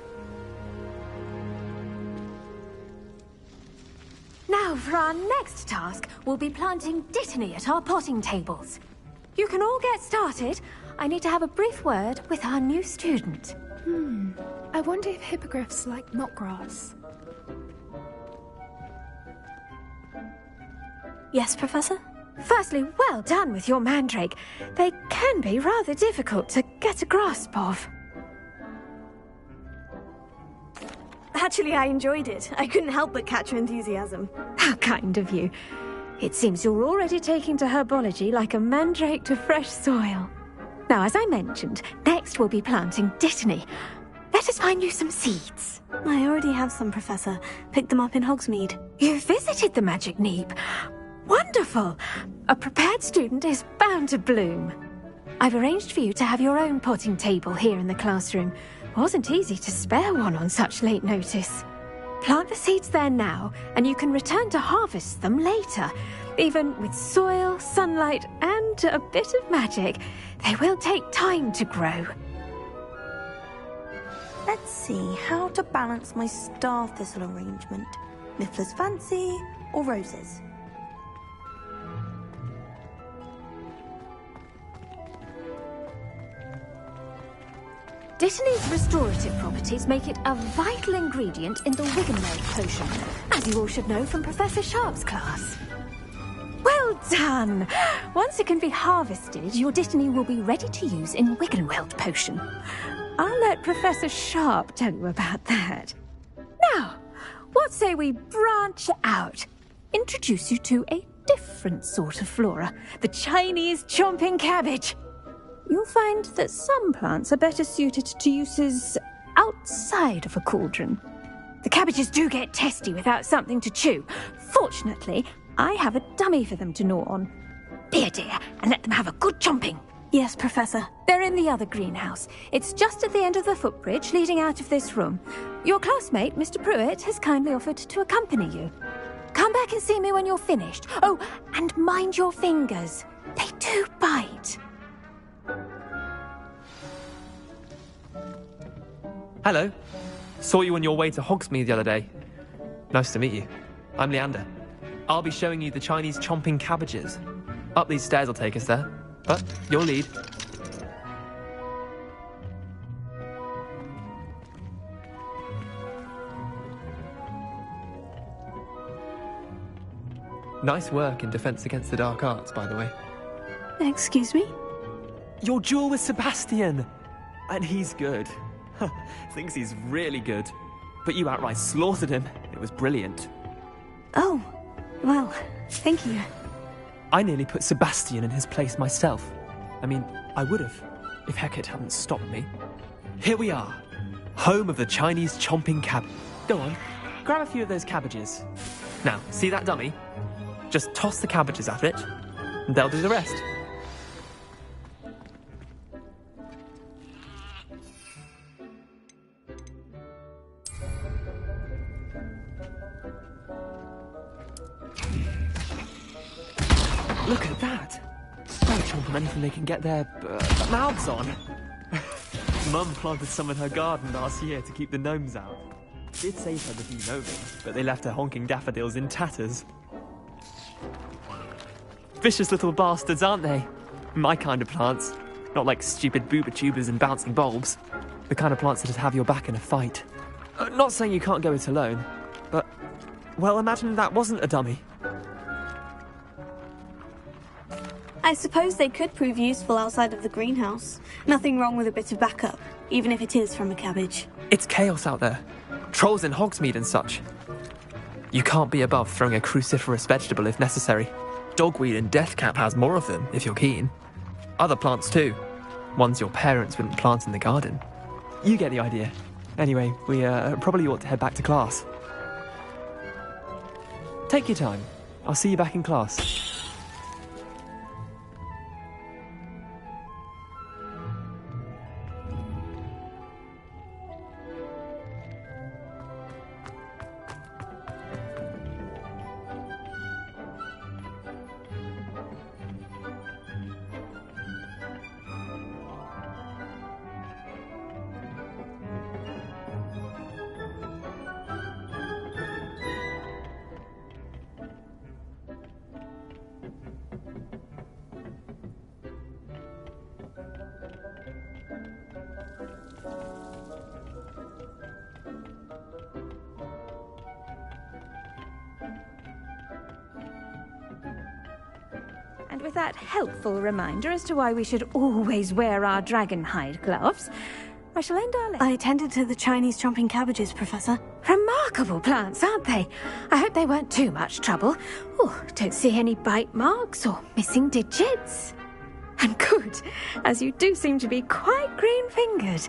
Now, for our next task, we'll be planting Dittany at our potting tables. You can all get started. I need to have a brief word with our new student. I wonder if hippogriffs like knotgrass. Yes, Professor? Firstly, well done with your mandrake. They can be rather difficult to get a grasp of. Actually, I enjoyed it. I couldn't help but catch your enthusiasm. How kind of you. It seems you're already taking to herbology like a mandrake to fresh soil. Now, as I mentioned, next we'll be planting Dittany. Let us find you some seeds. I already have some, Professor. Picked them up in Hogsmeade. You visited the Magic Neep. Wonderful! A prepared student is bound to bloom. I've arranged for you to have your own potting table here in the classroom. Wasn't easy to spare one on such late notice. Plant the seeds there now, and you can return to harvest them later. Even with soil, sunlight, and a bit of magic, they will take time to grow. Let's see how to balance my star thistle arrangement. Mifflin's Fancy or roses? Dittany's restorative properties make it a vital ingredient in the Wiggenweld potion, as you all should know from Professor Sharp's class. Well done! Once it can be harvested, your Dittany will be ready to use in Wiggenweld potion. I'll let Professor Sharp tell you about that. Now, what say we branch out? Introduce you to a different sort of flora, the Chinese chomping cabbage. You'll find that some plants are better suited to uses outside of a cauldron. The cabbages do get testy without something to chew. Fortunately, I have a dummy for them to gnaw on. Be a dear, and let them have a good chomping. Yes, Professor. They're in the other greenhouse. It's just at the end of the footbridge leading out of this room. Your classmate, Mr. Pruitt, has kindly offered to accompany you. Come back and see me when you're finished. Oh, and mind your fingers. They do bite. Hello. Saw you on your way to Hogsmeade the other day. Nice to meet you. I'm Leander. I'll be showing you the Chinese chomping cabbages. Up these stairs will take us there. But your lead. Nice work in Defense Against the Dark Arts, by the way. Excuse me? Your duel with Sebastian! And he's good. Thinks he's really good. But you outright slaughtered him. It was brilliant. Oh, well, thank you. I nearly put Sebastian in his place myself. I mean, I would have, if Hecate hadn't stopped me. Here we are, home of the Chinese chomping cab. Go on, grab a few of those cabbages. Now, see that dummy? Just toss the cabbages at it, and they'll do the rest. Look at that! They'll chomp on anything they can get their mouths on. Mum planted some in her garden last year to keep the gnomes out. Did save her the few gnomes, but they left her honking daffodils in tatters. Vicious little bastards, aren't they? My kind of plants. Not like stupid booba tubers and bouncing bulbs. The kind of plants that'd have your back in a fight. Not saying you can't go it alone, but... well, imagine that wasn't a dummy. I suppose they could prove useful outside of the greenhouse. Nothing wrong with a bit of backup, even if it is from a cabbage. It's chaos out there. Trolls in Hogsmeade and such. You can't be above throwing a cruciferous vegetable if necessary. Dogweed and deathcap has more of them, if you're keen. Other plants too. Ones your parents wouldn't plant in the garden. You get the idea. Anyway, we probably ought to head back to class. Take your time. I'll see you back in class. And with that helpful reminder as to why we should always wear our dragon hide gloves, I shall end our lesson. I attended to the Chinese chomping cabbages, Professor. Remarkable plants, aren't they? I hope they weren't too much trouble. Oh, don't see any bite marks or missing digits. And good, as you do seem to be quite green-fingered.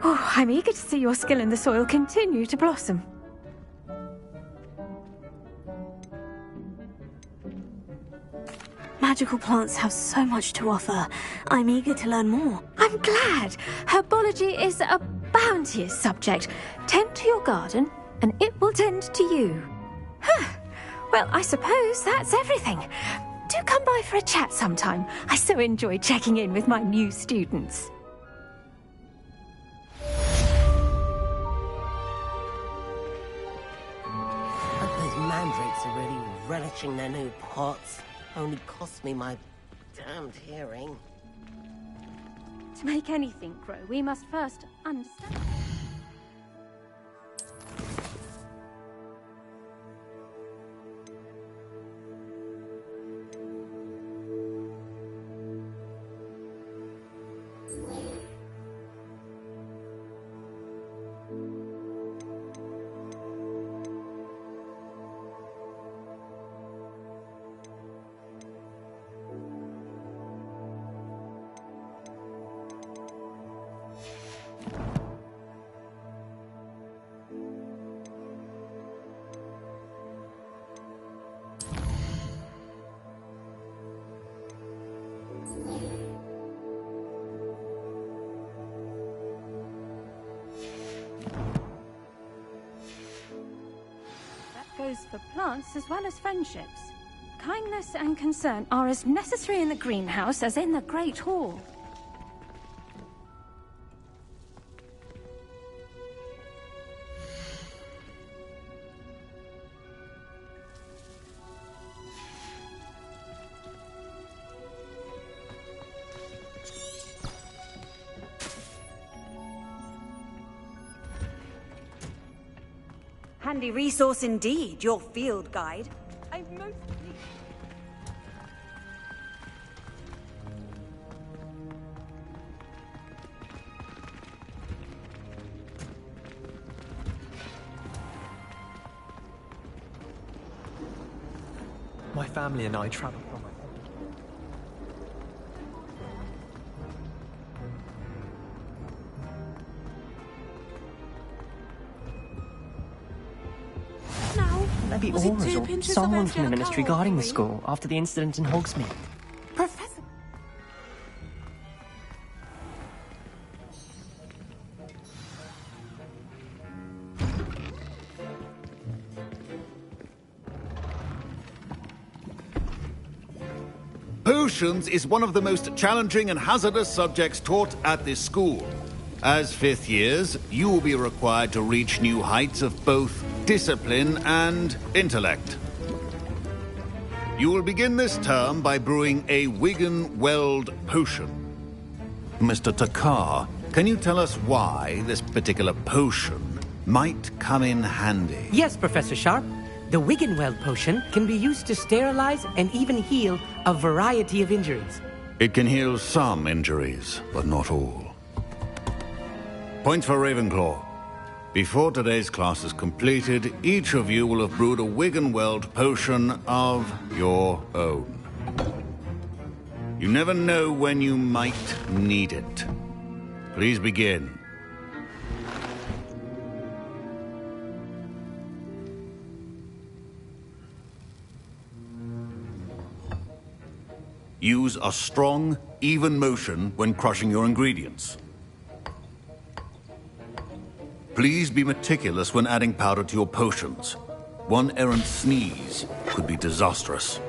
Oh, I'm eager to see your skill in the soil continue to blossom. Magical plants have so much to offer. I'm eager to learn more. I'm glad. Herbology is a bounteous subject. Tend to your garden, and it will tend to you. Well, I suppose that's everything. Do come by for a chat sometime. I so enjoy checking in with my new students. Those mandrakes are really relishing their new pots. Only cost me my damned hearing. To make anything grow, we must first understand. goes for plants as well as friendships. Kindness and concern are as necessary in the greenhouse as in the Great Hall. Handy resource indeed, your field guide. I'm most pleased. My family and I travel from Maybe Was it Aura's two or pinches of someone Earth from the Gale Ministry Cowl, guarding the Queen? school after the incident in Hogsmeade. Professor... Potions is one of the most challenging and hazardous subjects taught at this school. As fifth years, you will be required to reach new heights of both discipline and intellect. You will begin this term by brewing a Wigan-Weld potion. Mr. Takar, can you tell us why this particular potion might come in handy? Yes, Professor Sharp. The Wigan-Weld potion can be used to sterilize and even heal a variety of injuries. It can heal some injuries, but not all. Points for Ravenclaw. Before today's class is completed, each of you will have brewed a Wigan-Weld potion of your own. You never know when you might need it. Please begin. Use a strong, even motion when crushing your ingredients. Please be meticulous when adding powder to your potions. One errant sneeze could be disastrous.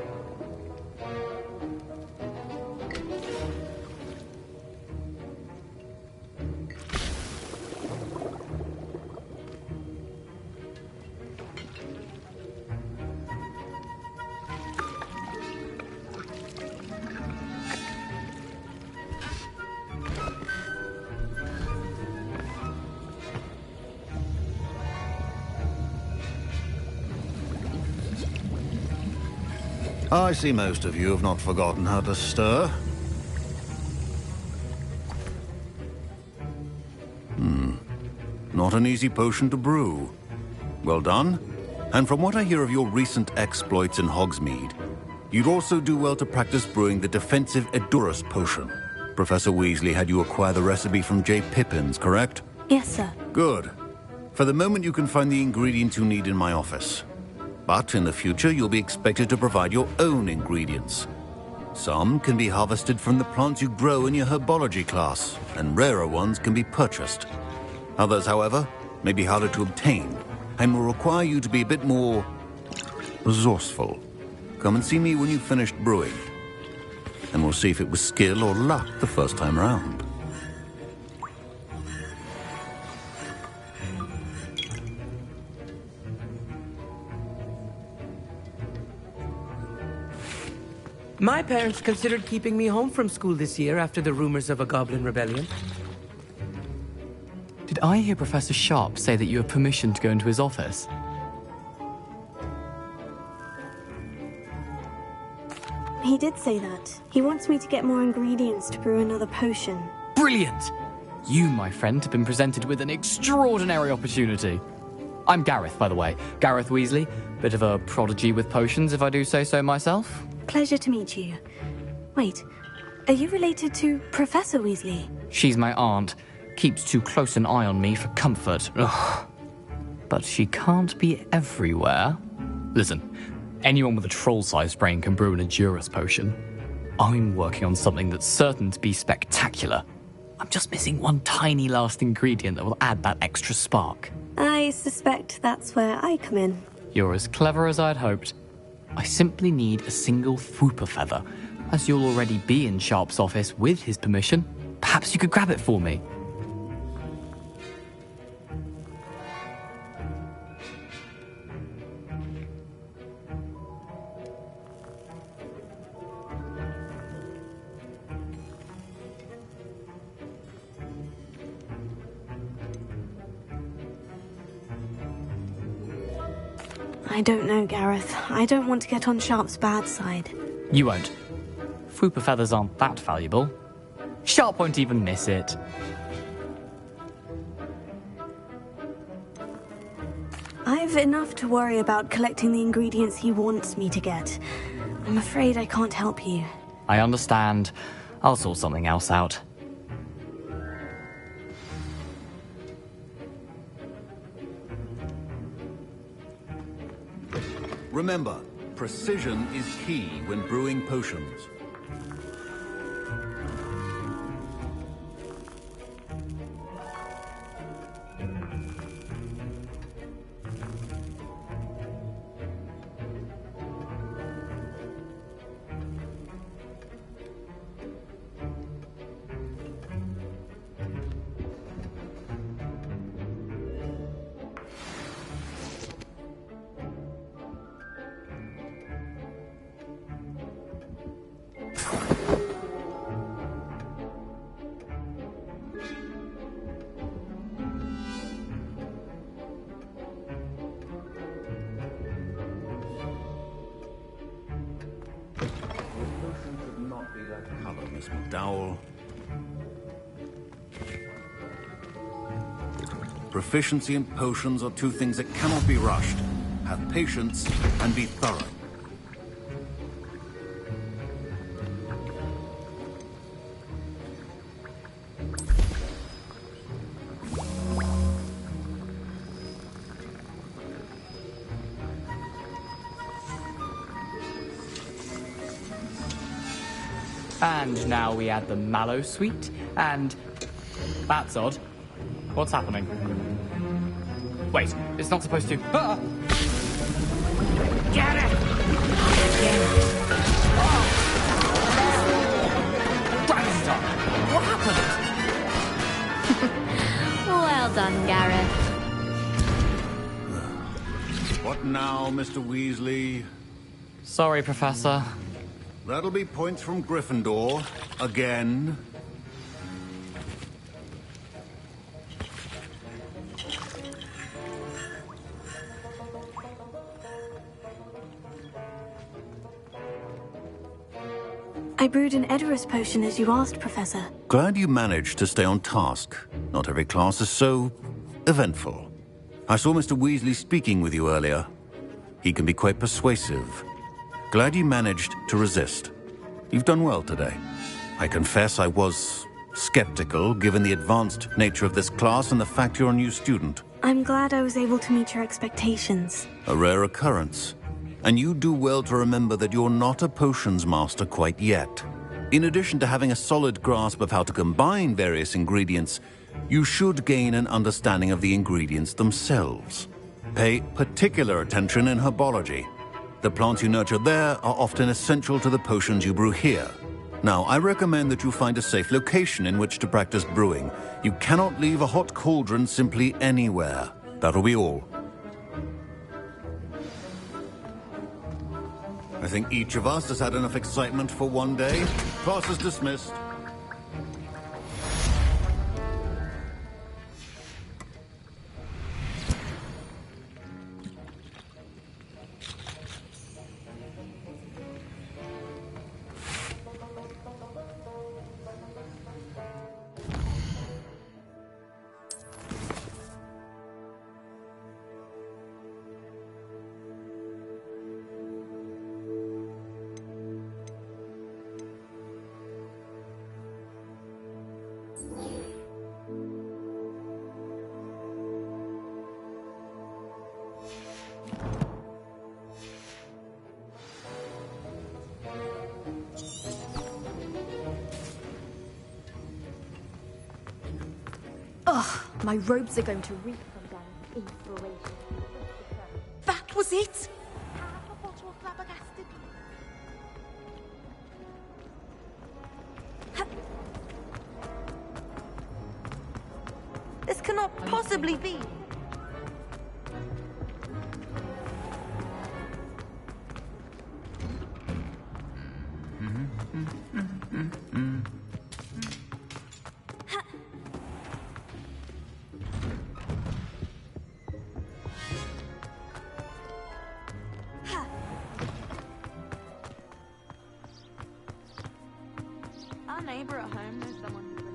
I see most of you have not forgotten how to stir. Not an easy potion to brew. Well done. And from what I hear of your recent exploits in Hogsmeade, you'd also do well to practice brewing the defensive Edurus potion. Professor Weasley had you acquire the recipe from J. Pippins, correct? Yes, sir. Good. For the moment, you can find the ingredients you need in my office. But in the future, you'll be expected to provide your own ingredients. Some can be harvested from the plants you grow in your herbology class, and rarer ones can be purchased. Others, however, may be harder to obtain, and will require you to be a bit more resourceful. Come and see me when you've finished brewing, and we'll see if it was skill or luck the first time round. My parents considered keeping me home from school this year after the rumors of a goblin rebellion. Did I hear Professor Sharp say that you have permission to go into his office? He did say that. He wants me to get more ingredients to brew another potion. Brilliant! You, my friend, have been presented with an extraordinary opportunity. I'm Gareth, by the way. Gareth Weasley. Bit of a prodigy with potions, if I do say so myself. Pleasure to meet you. Wait, are you related to Professor Weasley? She's my aunt. Keeps too close an eye on me for comfort. Ugh. But she can't be everywhere. Listen, anyone with a troll-sized brain can brew an Edurus potion. I'm working on something that's certain to be spectacular. I'm just missing one tiny last ingredient that will add that extra spark. I suspect that's where I come in. You're as clever as I'd hoped. I simply need a single Fwooper feather. As you'll already be in Sharp's office with his permission, perhaps you could grab it for me. I don't know, Gareth. I don't want to get on Sharp's bad side. You won't. Fwooper feathers aren't that valuable. Sharp won't even miss it. I've enough to worry about collecting the ingredients he wants me to get. I'm afraid I can't help you. I understand. I'll sort something else out. Remember, precision is key when brewing potions. Miss McDowell. Proficiency and potions are two things that cannot be rushed. Have patience and be thorough. And now we add the mallow sweet, and... That's odd. What's happening? Wait, it's not supposed to... Ah! Get it! Dragonstone! What happened? Well done, Gareth. What now, Mr. Weasley? Sorry, Professor. That'll be points from Gryffindor. Again. I brewed an Edorus potion as you asked, Professor. Glad you managed to stay on task. Not every class is so eventful. I saw Mr. Weasley speaking with you earlier. He can be quite persuasive. Glad you managed to resist. You've done well today. I confess I was skeptical, given the advanced nature of this class and the fact you're a new student. I'm glad I was able to meet your expectations. A rare occurrence. And you do well to remember that you're not a potions master quite yet. In addition to having a solid grasp of how to combine various ingredients, you should gain an understanding of the ingredients themselves. Pay particular attention in herbology. The plants you nurture there are often essential to the potions you brew here. Now, I recommend that you find a safe location in which to practice brewing. You cannot leave a hot cauldron simply anywhere. That'll be all. I think each of us has had enough excitement for one day. Class is dismissed. Ugh, my robes are going to reek from damn inspiration. That was it! cannot possibly be. Our neighbor at home knows someone who's related.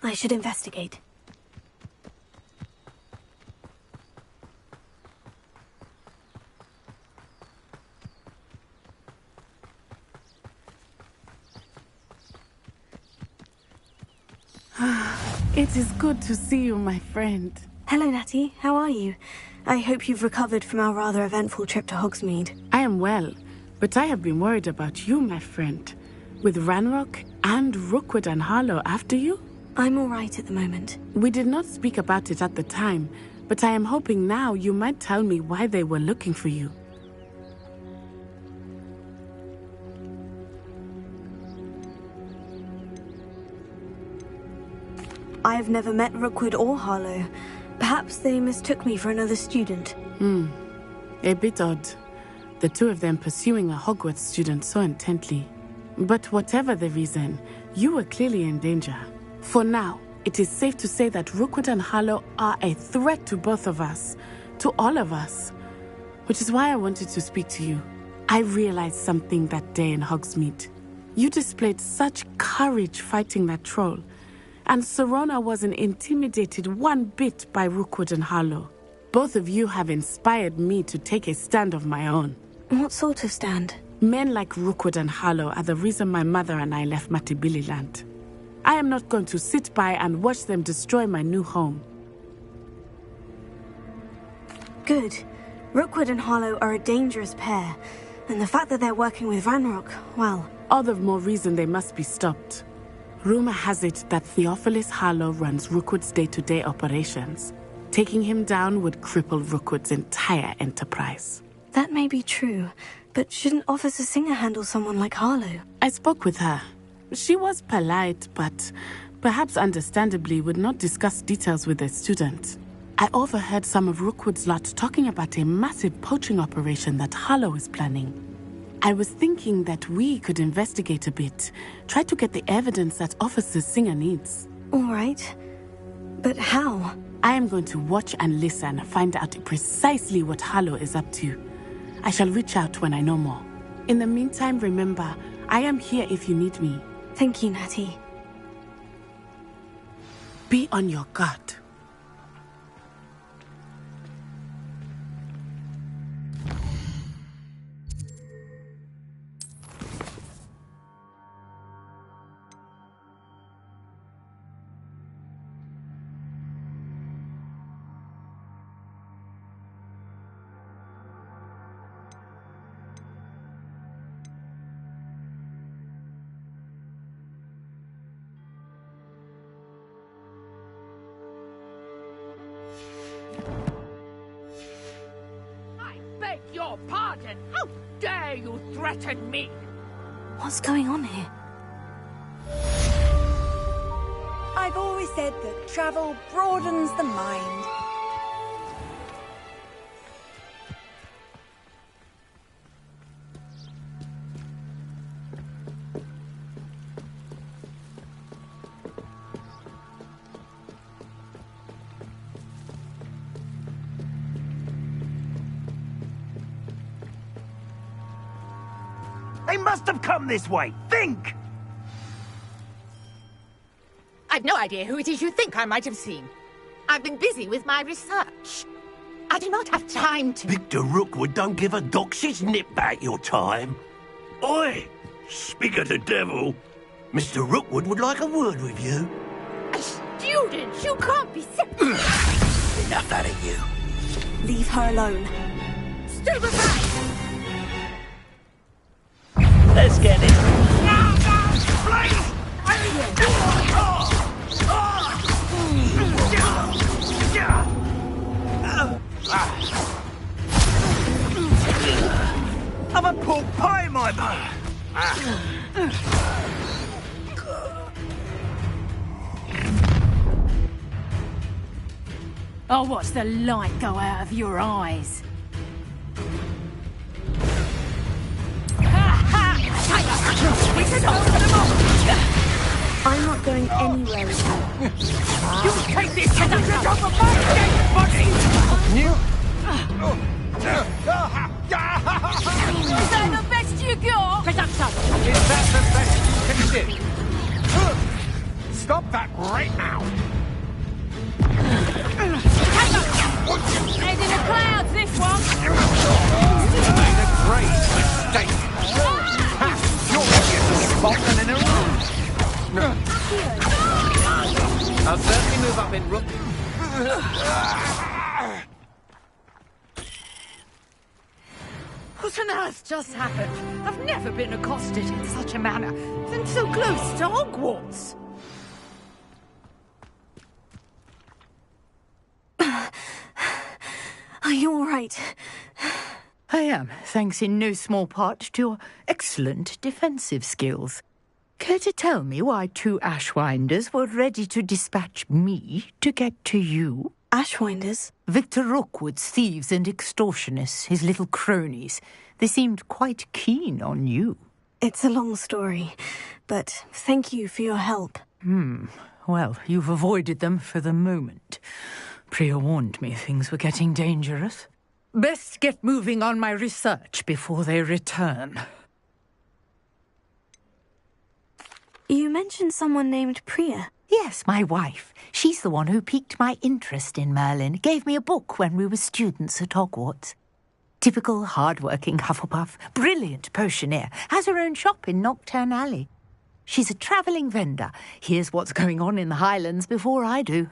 I should investigate. It is good to see you, my friend. Hello, Natty. How are you? I hope you've recovered from our rather eventful trip to Hogsmeade. I am well, but I have been worried about you, my friend. With Ranrock and Rookwood and Harlow after you? I'm all right at the moment. We did not speak about it at the time, but I am hoping now you might tell me why they were looking for you. I've never met Rookwood or Harlow. Perhaps they mistook me for another student. A bit odd. The two of them pursuing a Hogwarts student so intently. But whatever the reason, you were clearly in danger. For now, it is safe to say that Rookwood and Harlow are a threat to both of us. To all of us. Which is why I wanted to speak to you. I realized something that day in Hogsmeade. You displayed such courage fighting that troll. And Sirona wasn't intimidated one bit by Rookwood and Harlow. Both of you have inspired me to take a stand of my own. What sort of stand? Men like Rookwood and Harlow are the reason my mother and I left Matabeleland. I am not going to sit by and watch them destroy my new home. Good. Rookwood and Harlow are a dangerous pair. And the fact that they're working with Ranrock, well... All the more reason they must be stopped. Rumor has it that Theophilus Harlow runs Rookwood's day-to-day operations. Taking him down would cripple Rookwood's entire enterprise. That may be true, but shouldn't Officer Singer handle someone like Harlow? I spoke with her. She was polite, but perhaps understandably would not discuss details with a student. I overheard some of Rookwood's lot talking about a massive poaching operation that Harlow is planning. I was thinking that we could investigate a bit, try to get the evidence that Officer Singer needs. All right. But how? I am going to watch and listen, find out precisely what Harlow is up to. I shall reach out when I know more. In the meantime, remember, I am here if you need me. Thank you, Natty. Be on your guard. Warden! How dare you threaten me? What's going on here? I've always said that travel broadens the mind. They must have come this way. Think! I've no idea who it is you think I might have seen. I've been busy with my research. I do not have time to... Victor Rookwood don't give a doxy's nip back your time. Oi! Speak of the devil. Mr. Rookwood would like a word with you. A student? You can't be sick. Enough out of you. Leave her alone. Stupefy! Let's get it. I'm a pork pie, my boy. I'll watch the light go out of your eyes. I'm not going anywhere with you. You take this as a drop of my dead body! Is that the best you got? Presumption! Is that the best you can do? Stop that right now! Head in the clouds, this one! You made a great mistake! You're easier to spot than in a room! I'll certainly move up in room. What on earth just happened? I've never been accosted in such a manner, and so close to Hogwarts. Are you all right? I am, thanks in no small part to your excellent defensive skills. Care to tell me why 2 Ashwinders were ready to dispatch me to get to you? Ashwinders? Victor Rookwood's thieves and extortionists, his little cronies. They seemed quite keen on you. It's a long story, but thank you for your help. Well, you've avoided them for the moment. Priya warned me things were getting dangerous. Best get moving on my research before they return. You mentioned someone named Priya. Yes, my wife. She's the one who piqued my interest in Merlin. Gave me a book when we were students at Hogwarts. Typical hard-working Hufflepuff, brilliant potioneer, has her own shop in Knockturn Alley. She's a travelling vendor. Hears what's going on in the Highlands before I do.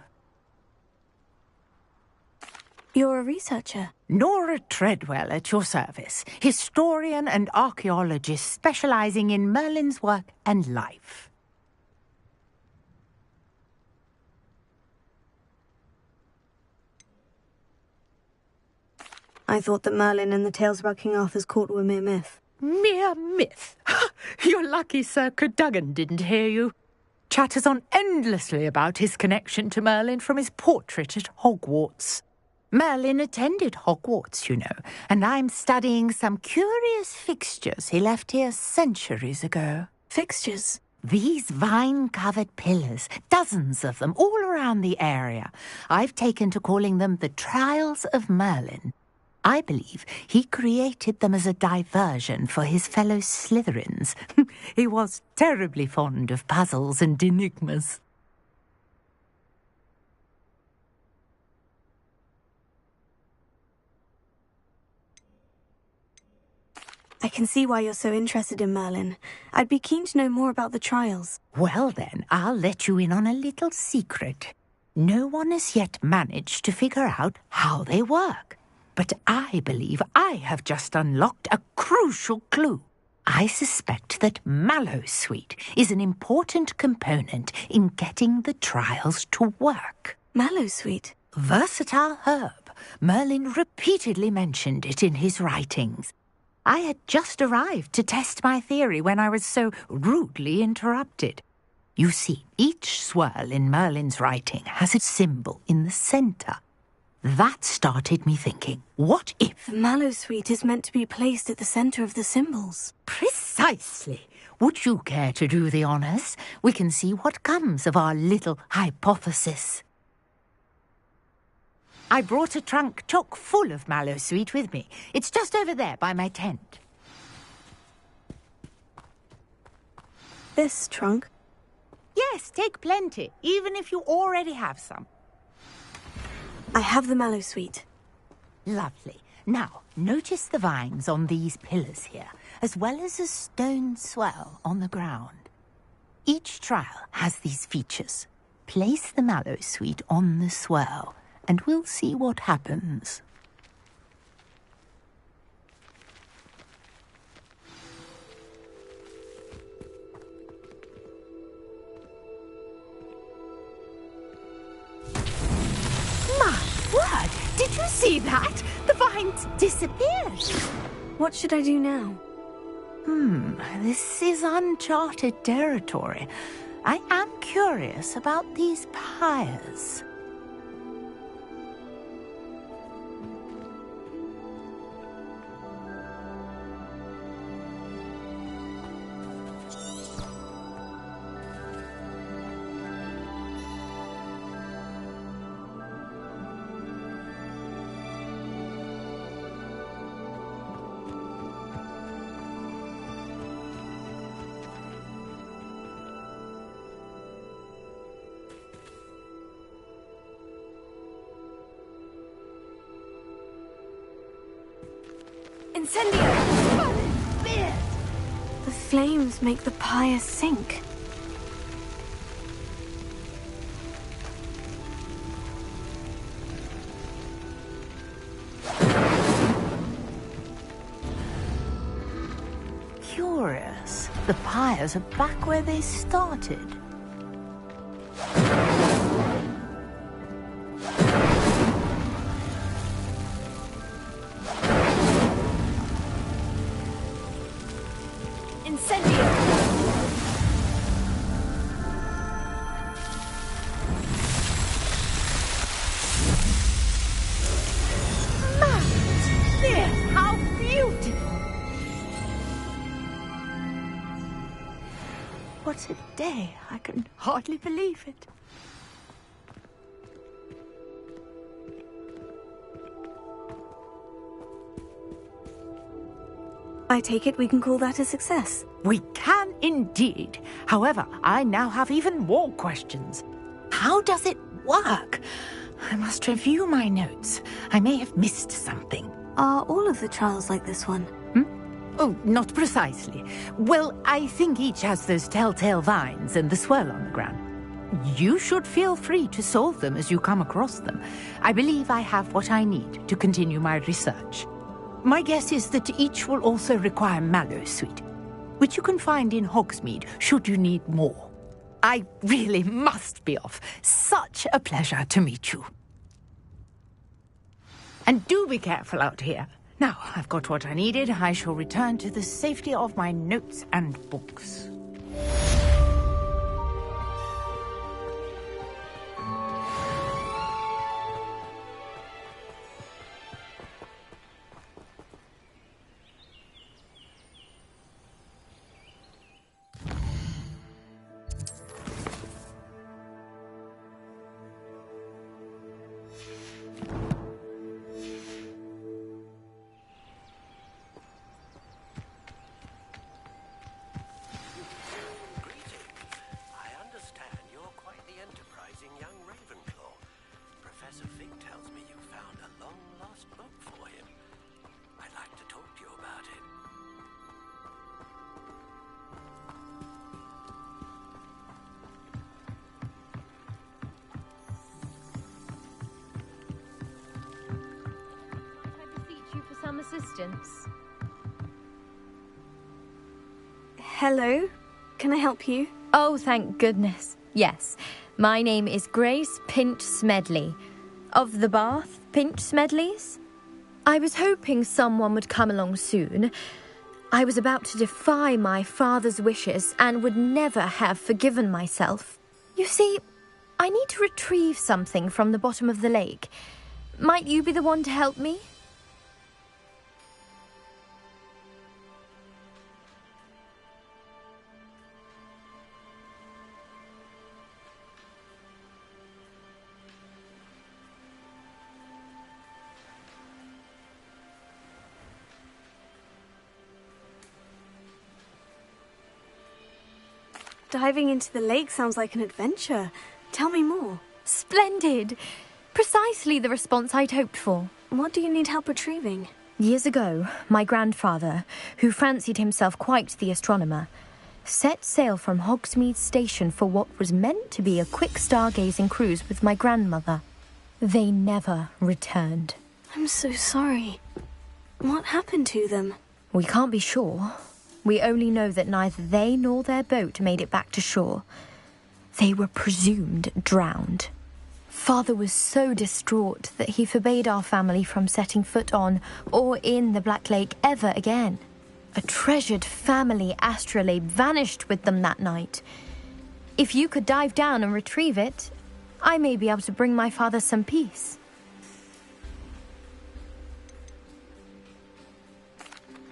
You're a researcher? Nora Treadwell at your service. Historian and archaeologist specialising in Merlin's work and life. I thought that Merlin and the tales about King Arthur's court were mere myth. Mere myth? You're lucky Sir Cadogan didn't hear you. Chatters on endlessly about his connection to Merlin from his portrait at Hogwarts. Merlin attended Hogwarts, you know, and I'm studying some curious fixtures he left here centuries ago. Fixtures? These vine-covered pillars, dozens of them, all around the area. I've taken to calling them the Trials of Merlin. I believe he created them as a diversion for his fellow Slytherins. He was terribly fond of puzzles and enigmas. I can see why you're so interested in Merlin. I'd be keen to know more about the trials. Well then, I'll let you in on a little secret. No one has yet managed to figure out how they work. But I believe I have just unlocked a crucial clue. I suspect that Mallowsweet is an important component in getting the trials to work. Mallowsweet? Versatile herb. Merlin repeatedly mentioned it in his writings. I had just arrived to test my theory when I was so rudely interrupted. You see, each swirl in Merlin's writing has a symbol in the centre. That started me thinking, what if... The Mallowsweet is meant to be placed at the centre of the symbols. Precisely. Would you care to do the honours? We can see what comes of our little hypothesis. I brought a trunk chock full of Mallowsweet with me. It's just over there by my tent. This trunk? Yes, take plenty, even if you already have some. I have the Mallowsweet. Lovely. Now, notice the vines on these pillars here, as well as a stone swell on the ground. Each trial has these features. Place the Mallowsweet on the swell, and we'll see what happens. My word! Did you see that? The vines disappeared. What should I do now? This is uncharted territory. I am curious about these pyres. Incendio! The flames make the pyre sink. Curious. The pyres are back where they started. What a day. I can hardly believe it. I take it we can call that a success. We can indeed. However, I now have even more questions. How does it work? I must review my notes. I may have missed something. Are all of the trials like this one? Oh, not precisely. Well, I think each has those telltale vines and the swirl on the ground. You should feel free to solve them as you come across them. I believe I have what I need to continue my research. My guess is that each will also require Mallowsweet, which you can find in Hogsmeade should you need more. I really must be off. Such a pleasure to meet you. And do be careful out here. Now, I've got what I needed. I shall return to the safety of my notes and books. Assistance. Hello? Can I help you? Oh, thank goodness. Yes. My name is Grace Pinch Smedley. Of the Bath Pinch Smedleys? I was hoping someone would come along soon. I was about to defy my father's wishes and would never have forgiven myself. You see, I need to retrieve something from the bottom of the lake. Might you be the one to help me? Diving into the lake sounds like an adventure. Tell me more. Splendid! Precisely the response I'd hoped for. What do you need help retrieving? Years ago, my grandfather, who fancied himself quite the astronomer, set sail from Hogsmeade Station for what was meant to be a quick stargazing cruise with my grandmother. They never returned. I'm so sorry. What happened to them? We can't be sure. We only know that neither they nor their boat made it back to shore. They were presumed drowned. Father was so distraught that he forbade our family from setting foot on or in the Black Lake ever again. A treasured family astrolabe vanished with them that night. If you could dive down and retrieve it, I may be able to bring my father some peace.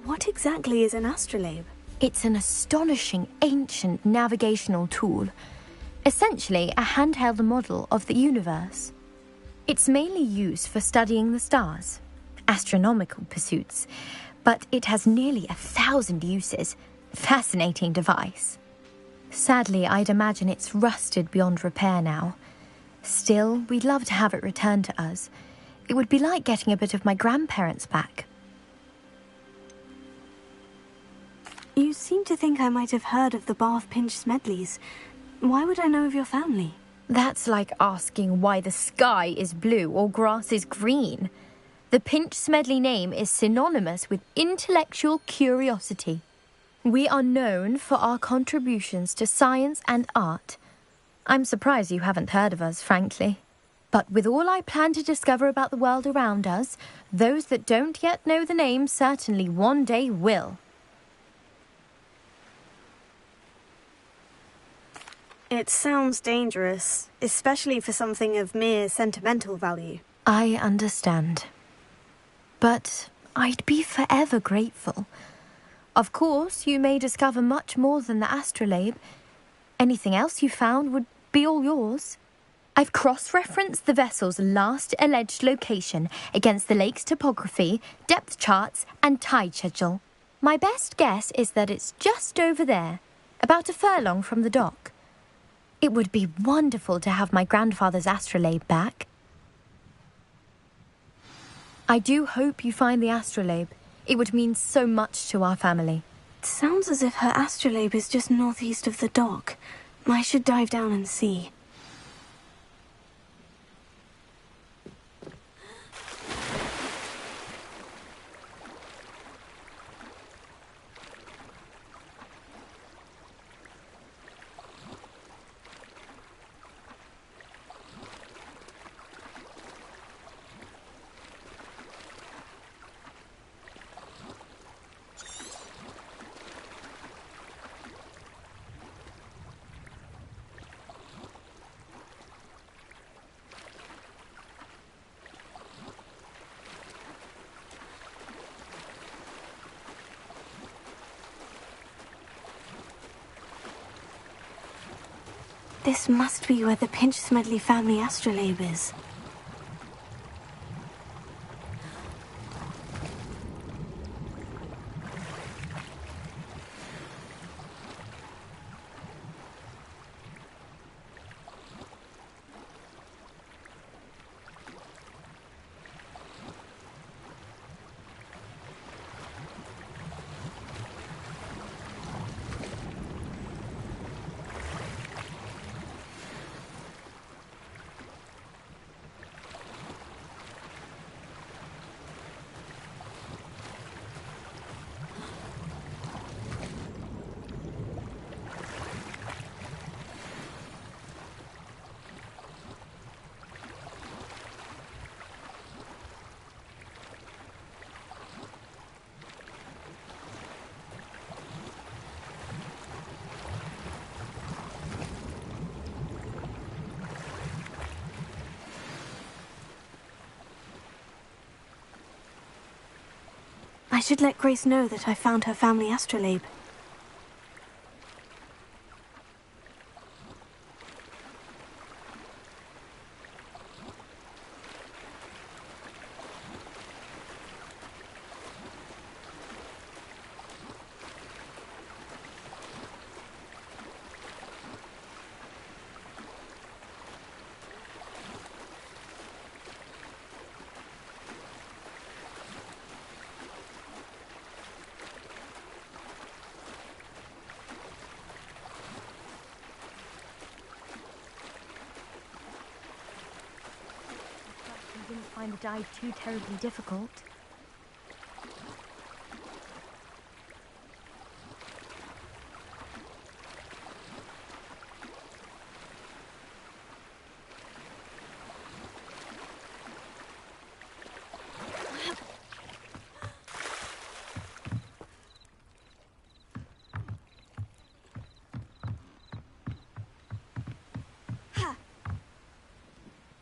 What exactly is an astrolabe? It's an astonishing ancient navigational tool. Essentially a handheld model of the universe. It's mainly used for studying the stars, astronomical pursuits, but it has nearly 1,000 uses. Fascinating device. Sadly, I'd imagine it's rusted beyond repair now. Still, we'd love to have it returned to us. It would be like getting a bit of my grandparents back. You seem to think I might have heard of the Bath Pinch Smedleys. Why would I know of your family? That's like asking why the sky is blue or grass is green. The Pinch Smedley name is synonymous with intellectual curiosity. We are known for our contributions to science and art. I'm surprised you haven't heard of us, frankly. But with all I plan to discover about the world around us, those that don't yet know the name certainly one day will. It sounds dangerous, especially for something of mere sentimental value. I understand. But I'd be forever grateful. Of course, you may discover much more than the astrolabe. Anything else you found would be all yours. I've cross-referenced the vessel's last alleged location against the lake's topography, depth charts, and tide schedule. My best guess is that it's just over there, about a furlong from the dock. It would be wonderful to have my grandfather's astrolabe back. I do hope you find the astrolabe. It would mean so much to our family. It sounds as if her astrolabe is just northeast of the dock. I should dive down and see. This must be where the Pinch Smedley family astrolabe is. I should let Grace know that I found her family astrolabe. Find the dive too terribly difficult.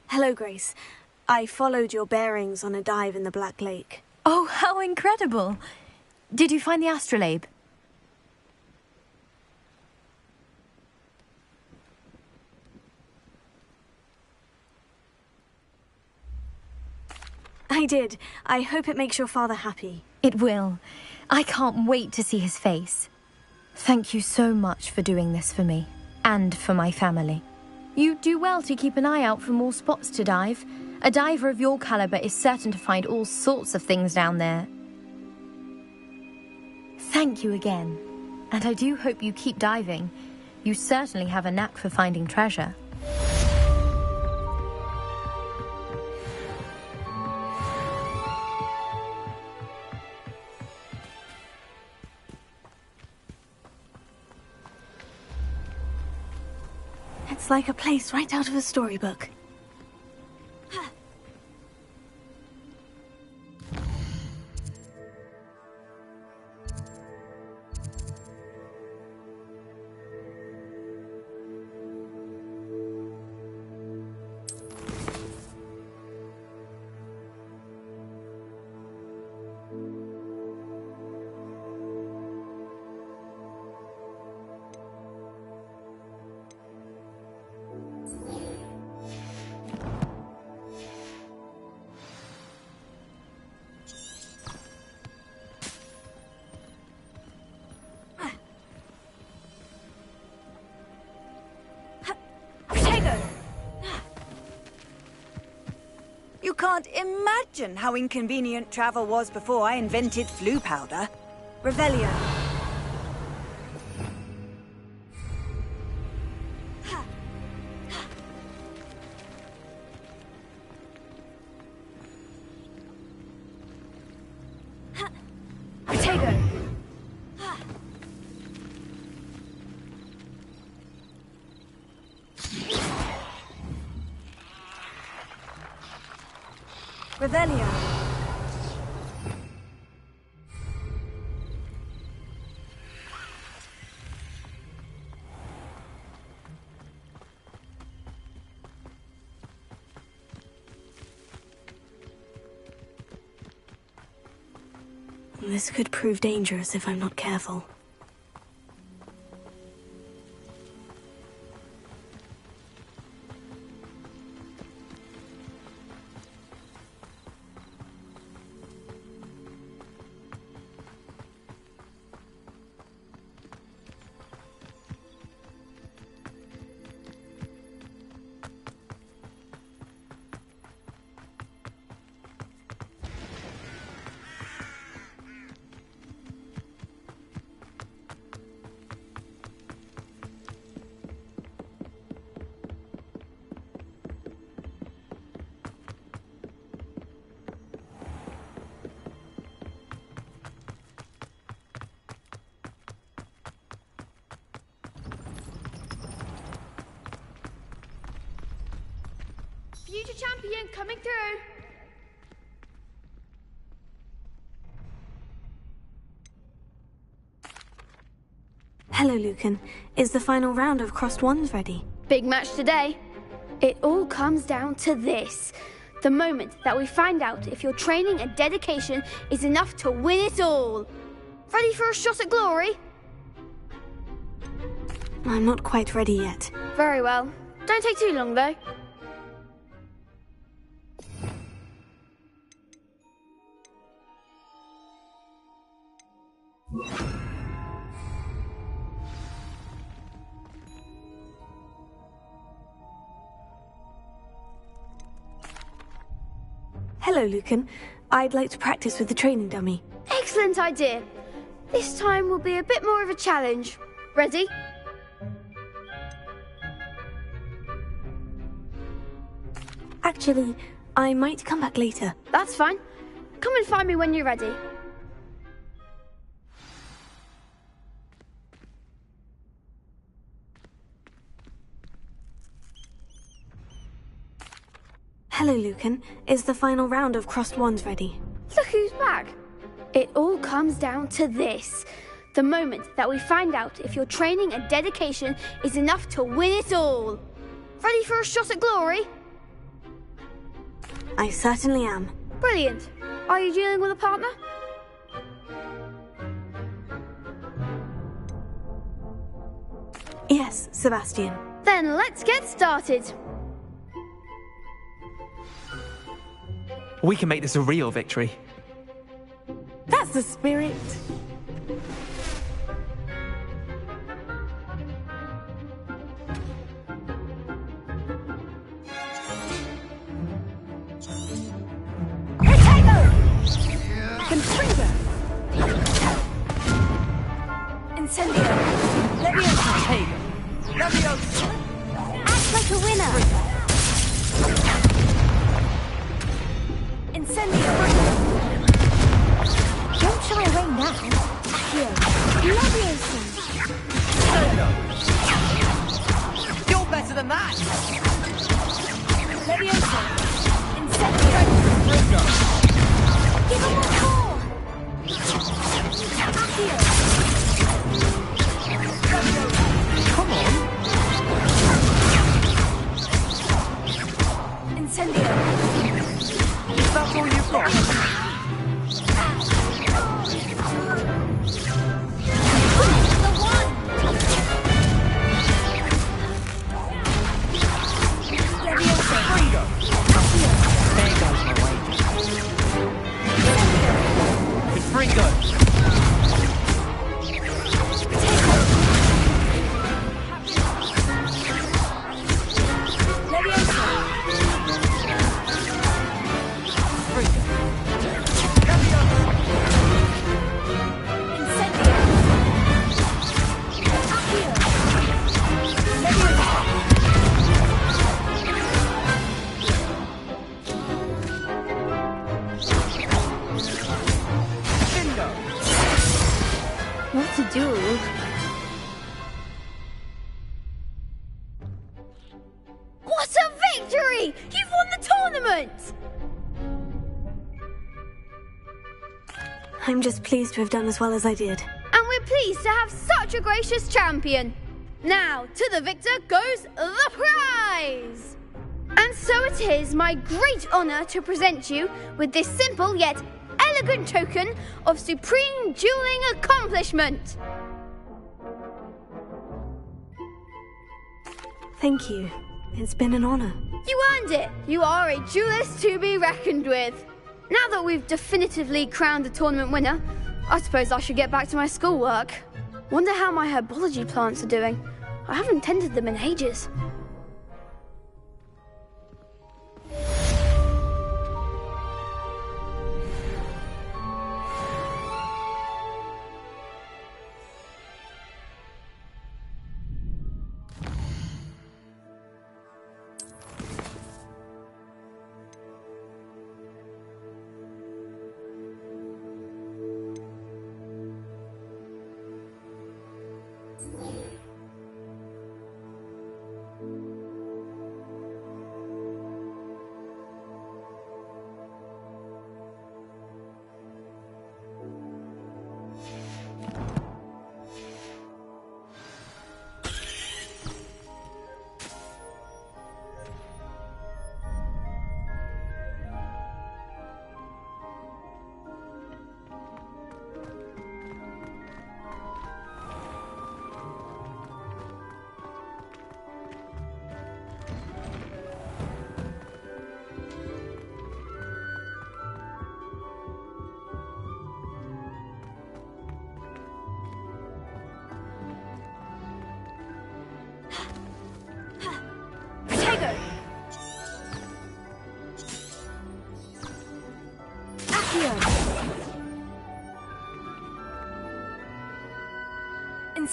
Hello, Grace. I followed your bearings on a dive in the Black Lake. Oh, how incredible! Did you find the astrolabe? I did. I hope it makes your father happy. It will. I can't wait to see his face. Thank you so much for doing this for me, and for my family. You do well to keep an eye out for more spots to dive. A diver of your caliber is certain to find all sorts of things down there. Thank you again. And I do hope you keep diving. You certainly have a knack for finding treasure. It's like a place right out of a storybook. You can't imagine how inconvenient travel was before I invented flu powder. Revelio. Protego. Revelio. This could prove dangerous if I'm not careful. Future champion coming through. Hello, Lucan. Is the final round of Crossed Wands ready? Big match today. It all comes down to this. The moment that we find out if your training and dedication is enough to win it all. Ready for a shot at glory? I'm not quite ready yet. Very well. Don't take too long, though. Hello, Lucan. I'd like to practice with the training dummy. Excellent idea. This time will be a bit more of a challenge. Ready? Actually, I might come back later. That's fine. Come and find me when you're ready. Hello, Lucan. Is the final round of Crossed Wands ready? Look who's back. It all comes down to this. The moment that we find out if your training and dedication is enough to win it all. Ready for a shot at glory? I certainly am. Brilliant. Are you dealing with a partner? Yes, Sebastian. Then let's get started. We can make this a real victory. That's the spirit. Confringo! Incendio! Leviosa! Leviosa! Act like a winner! Incendio! Don't shy away now. Accio! Leviosa! You're better than that! Leviosa! Incendio! Give him one more! Accio! Come on! Incendio! Is that all you've got? What a duel. What a victory! You've won the tournament! I'm just pleased to have done as well as I did. And we're pleased to have such a gracious champion. Now, to the victor goes the prize! And so it is my great honour to present you with this simple yet elegant token of supreme dueling accomplishment. Thank you. It's been an honour. You earned it. You are a duelist to be reckoned with. Now that we've definitively crowned the tournament winner, I suppose I should get back to my schoolwork. Wonder how my herbology plants are doing. I haven't tended them in ages.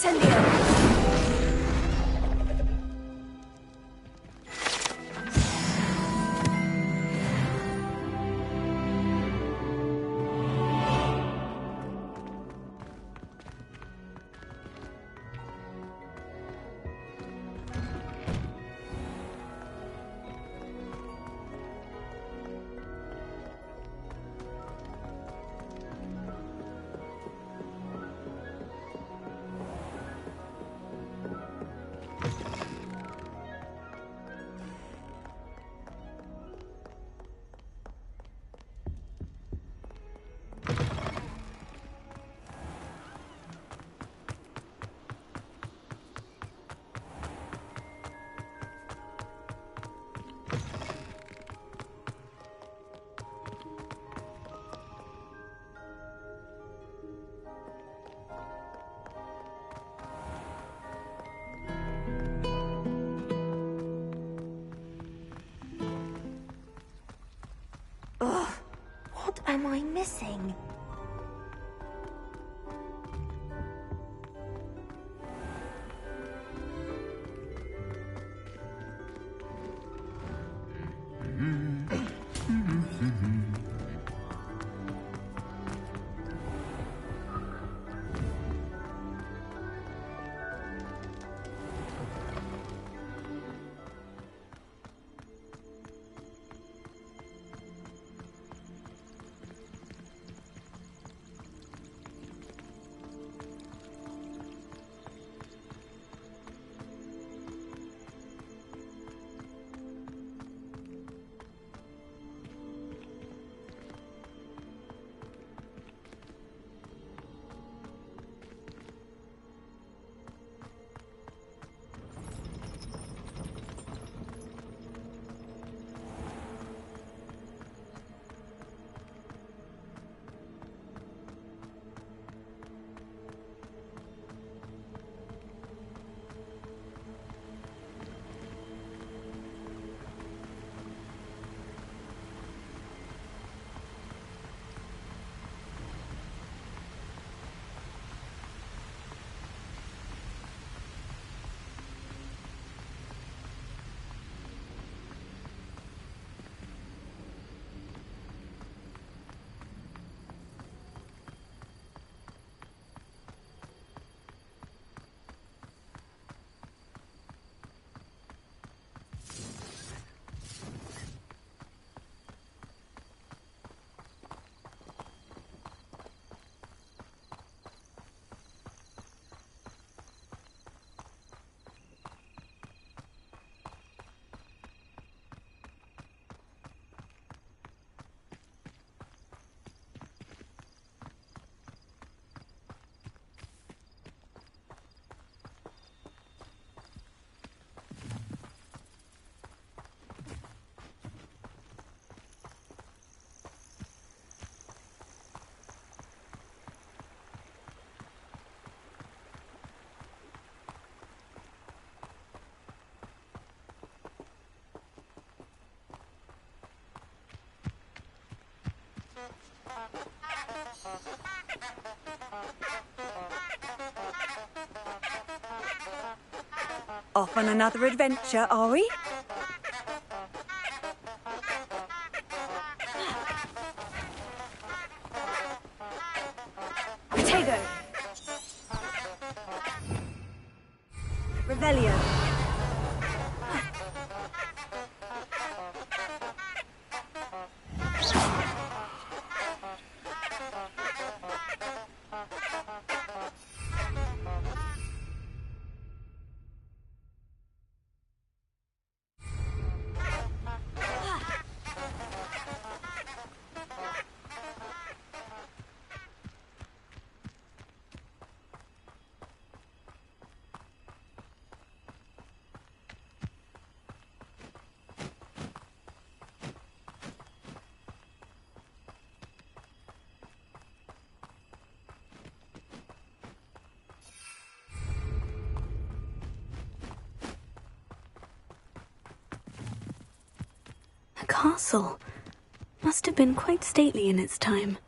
Incendio! What am I missing? Off on another adventure, are we? Potato! Revelio! A castle. Must have been quite stately in its time.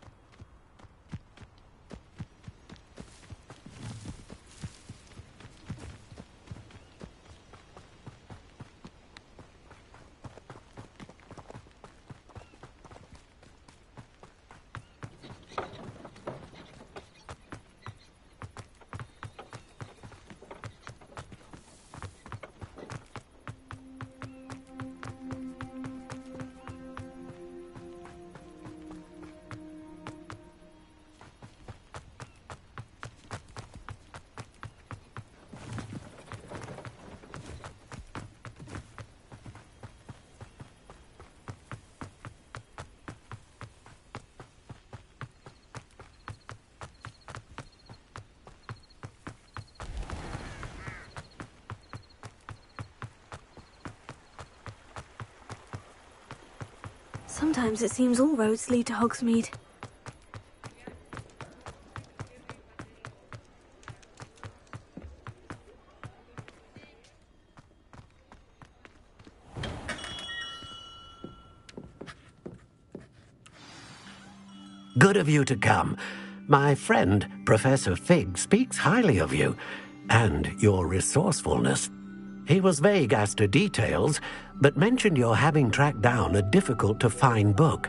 Sometimes it seems all roads lead to Hogsmeade. Good of you to come. My friend, Professor Fig, speaks highly of you, and your resourcefulness. He was vague as to details, but mentioned your having tracked down a difficult-to-find book.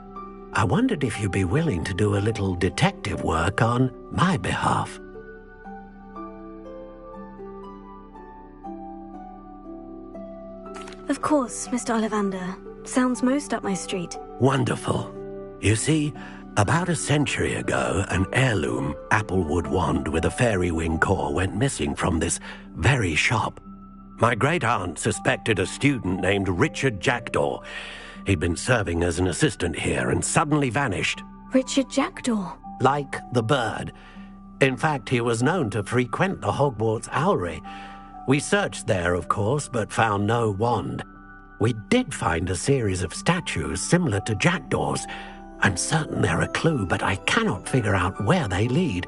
I wondered if you'd be willing to do a little detective work on my behalf. Of course, Mr. Ollivander. Sounds most up my street. Wonderful. You see, about a century ago, an heirloom applewood wand with a fairy wing core went missing from this very shop. My great-aunt suspected a student named Richard Jackdaw. He'd been serving as an assistant here and suddenly vanished. Richard Jackdaw? Like the bird. In fact, he was known to frequent the Hogwarts Owlery. We searched there, of course, but found no wand. We did find a series of statues similar to Jackdaw's. I'm certain they're a clue, but I cannot figure out where they lead.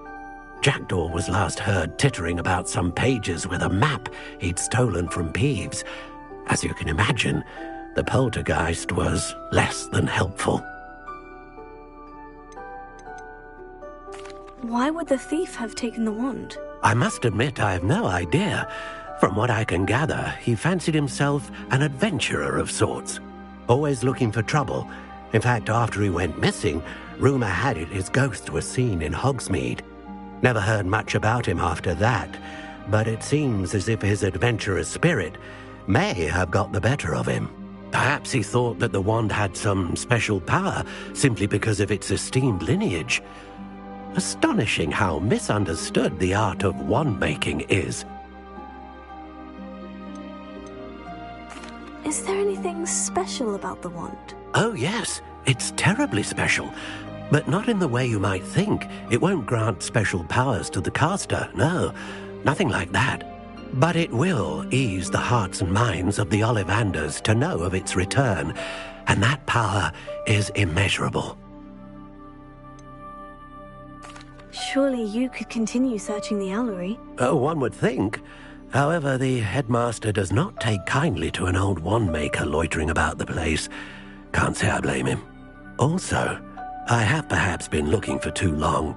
Jackdaw was last heard tittering about some pages with a map he'd stolen from Peeves. As you can imagine, the poltergeist was less than helpful. Why would the thief have taken the wand? I must admit I have no idea. From what I can gather, he fancied himself an adventurer of sorts, always looking for trouble. In fact, after he went missing, rumour had it his ghost was seen in Hogsmeade. Never heard much about him after that, but it seems as if his adventurous spirit may have got the better of him. Perhaps he thought that the wand had some special power simply because of its esteemed lineage. Astonishing how misunderstood the art of wand-making is. Is there anything special about the wand? Oh yes, it's terribly special. But not in the way you might think. It won't grant special powers to the caster, no. Nothing like that. But it will ease the hearts and minds of the Ollivanders to know of its return. And that power is immeasurable. Surely you could continue searching the Owlery. Oh, one would think. However, the headmaster does not take kindly to an old wand-maker loitering about the place. Can't say I blame him. Also, I have perhaps been looking for too long.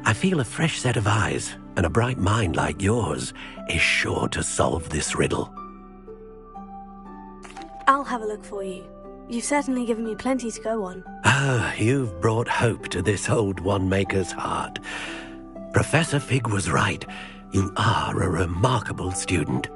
I feel a fresh set of eyes, and a bright mind like yours is sure to solve this riddle. I'll have a look for you. You've certainly given me plenty to go on. Ah, you've brought hope to this old wand-maker's heart. Professor Fig was right. You are a remarkable student.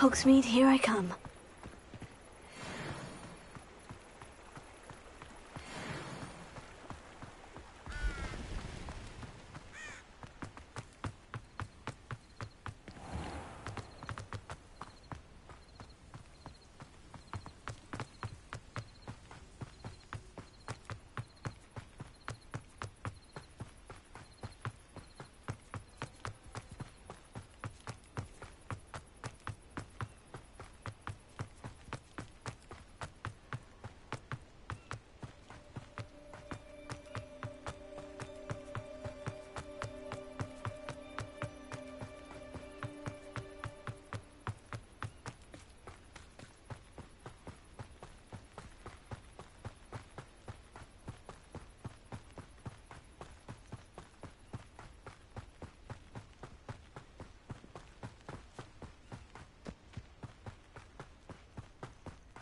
Hogsmeade, here I come.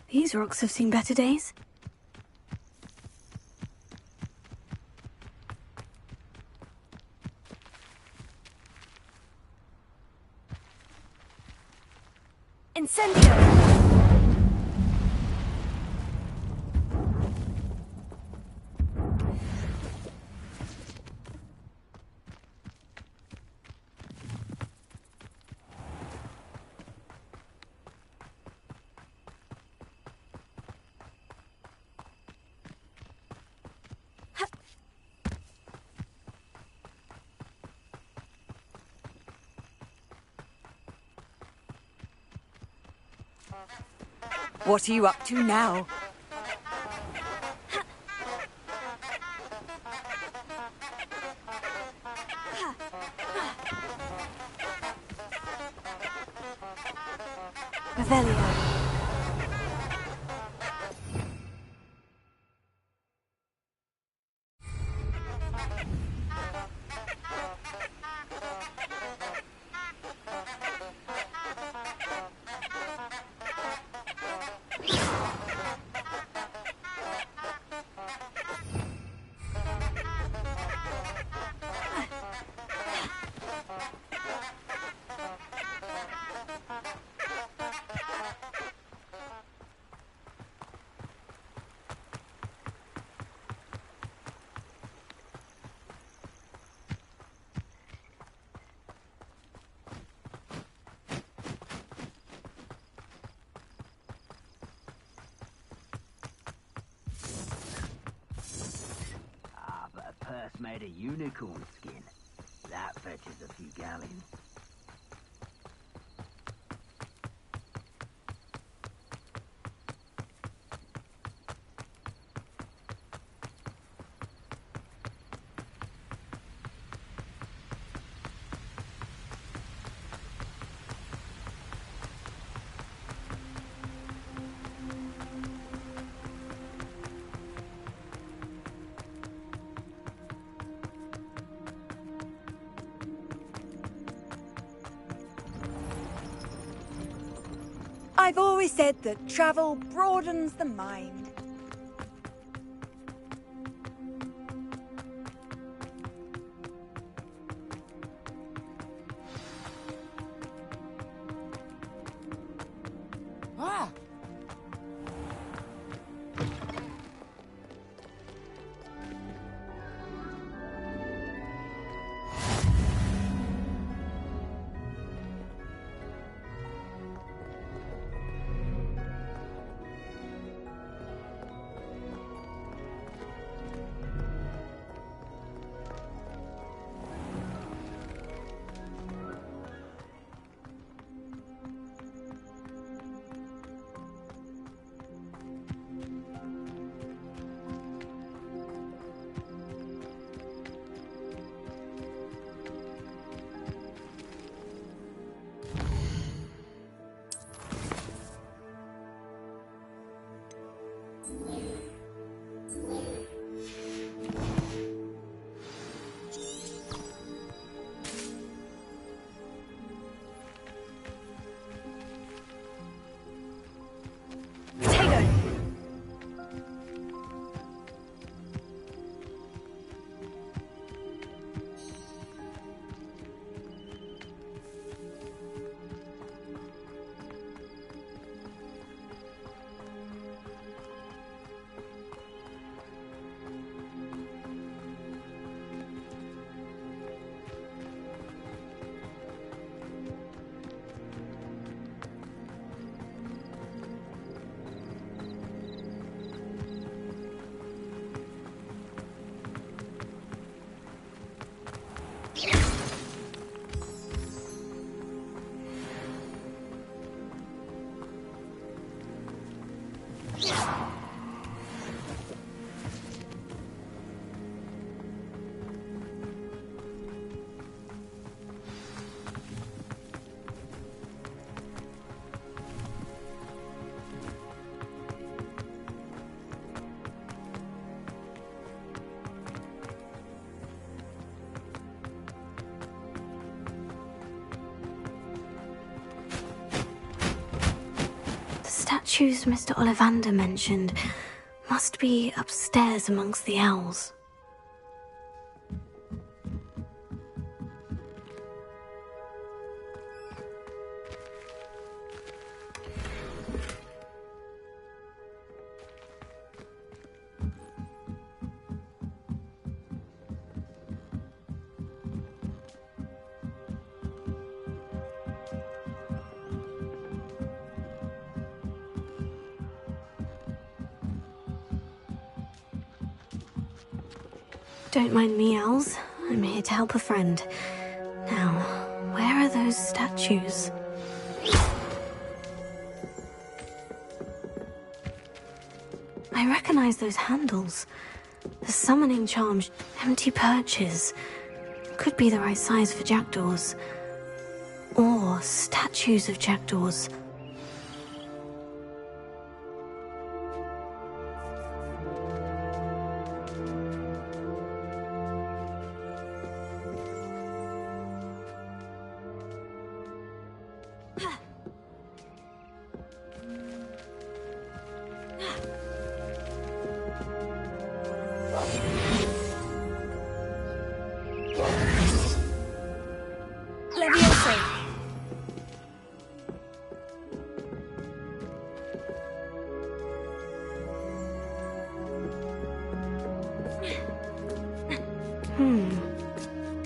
These rocks have seen better days. Incendio! What are you up to now? Revelio. Made a unicorn skin. That fetches a few galleons. I've always said that travel broadens the mind. statues Mr. Ollivander mentioned must be upstairs amongst the owls. Don't mind me, owls. I'm here to help a friend. Now, where are those statues? I recognize those handles. The summoning charms, empty perches. Could be the right size for jackdaws. Or statues of jackdaws.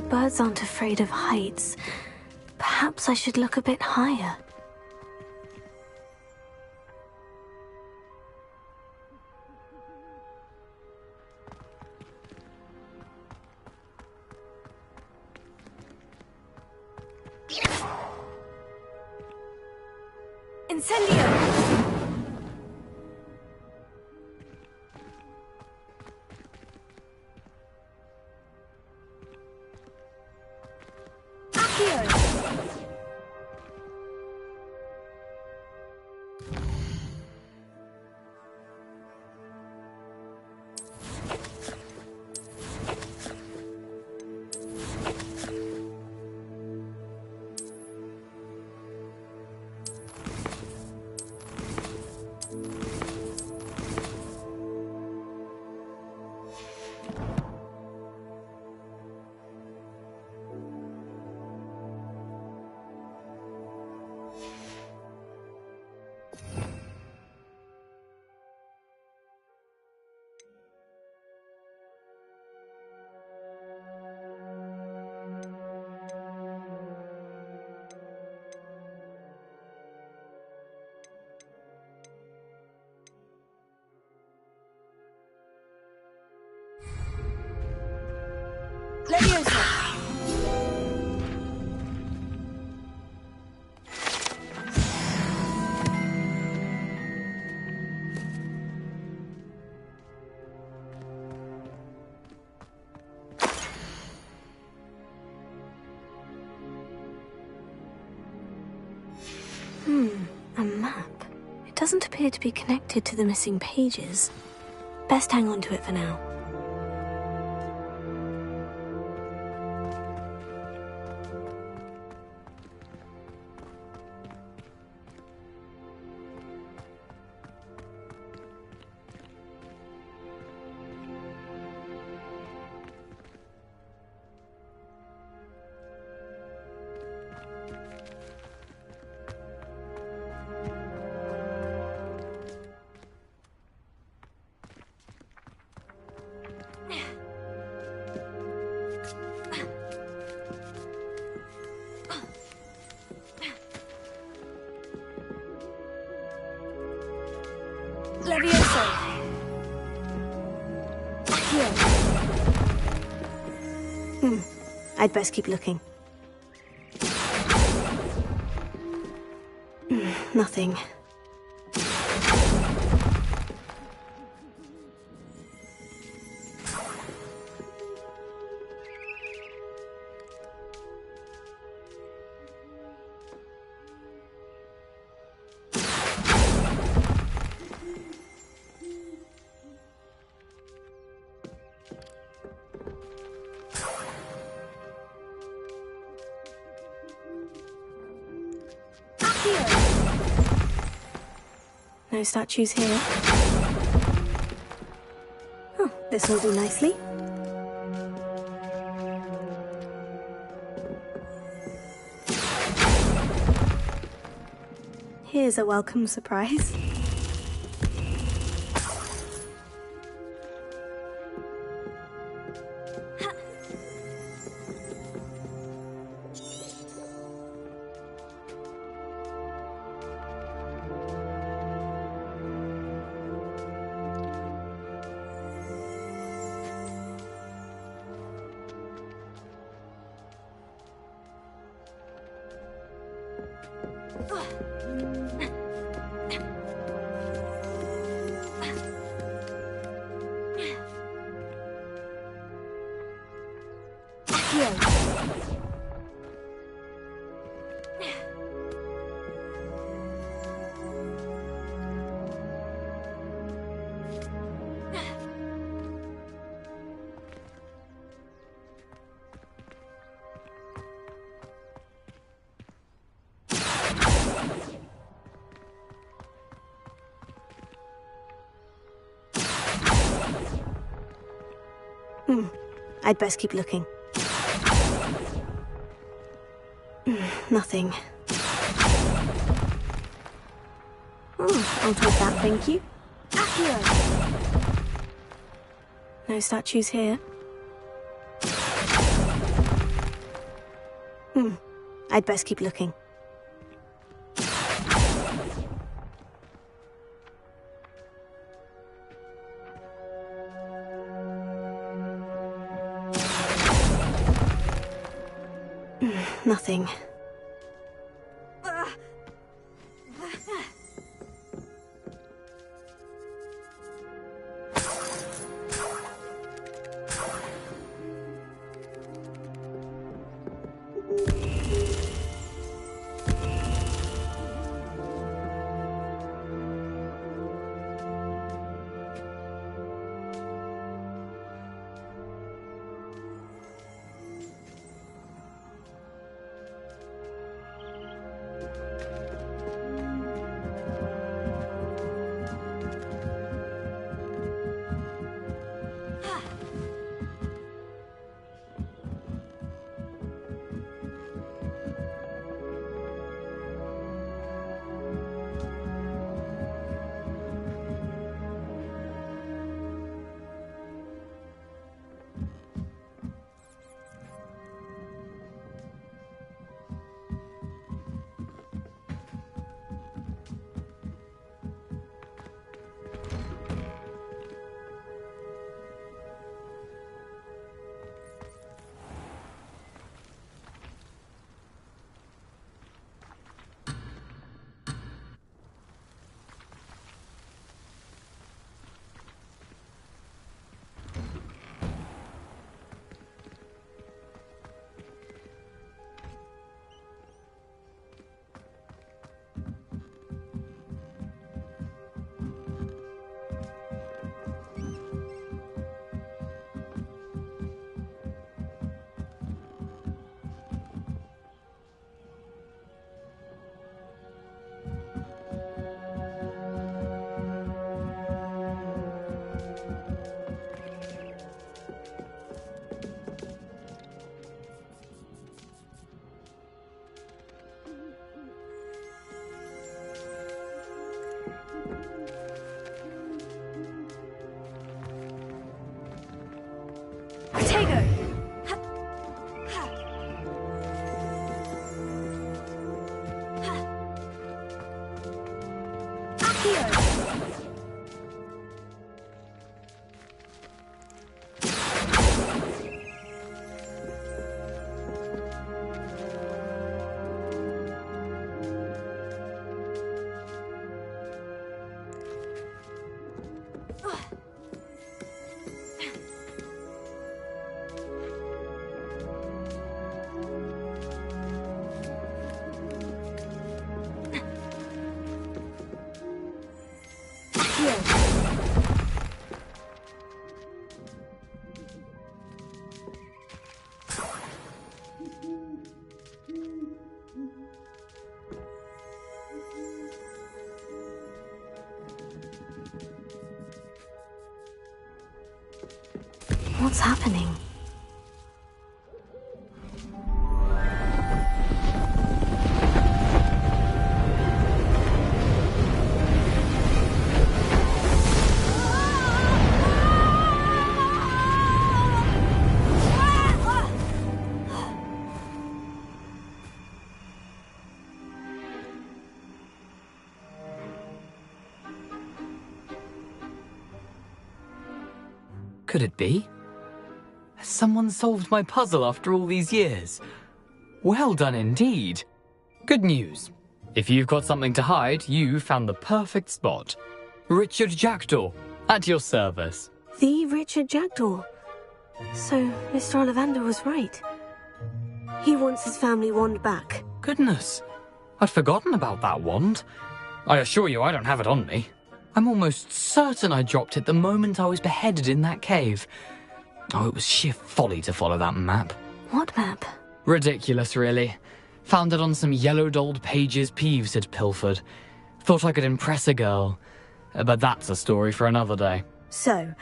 Birds aren't afraid of heights. Perhaps I should look a bit higher. Incendio! A map. It doesn't appear to be connected to the missing pages. Best hang on to it for now. I'd best keep looking. Nothing. No statues here. Oh, this will do nicely. Here's a welcome surprise. I'd best keep looking. Nothing. Oh, I'll take that, thank you. Accio! No statues here. I'd best keep looking. Nothing. What's happening? Could it be? Has someone solved my puzzle after all these years? Well done indeed. Good news. If you've got something to hide, you found the perfect spot. Richard Jackdaw, at your service. The Richard Jackdaw. So, Mr. Ollivander was right. He wants his family wand back. Goodness, I'd forgotten about that wand. I assure you I don't have it on me. I'm almost certain I dropped it the moment I was beheaded in that cave. Oh, it was sheer folly to follow that map. What map? Ridiculous, really. Found it on some yellowed old pages Peeves had pilfered. Thought I could impress a girl. But that's a story for another day. So,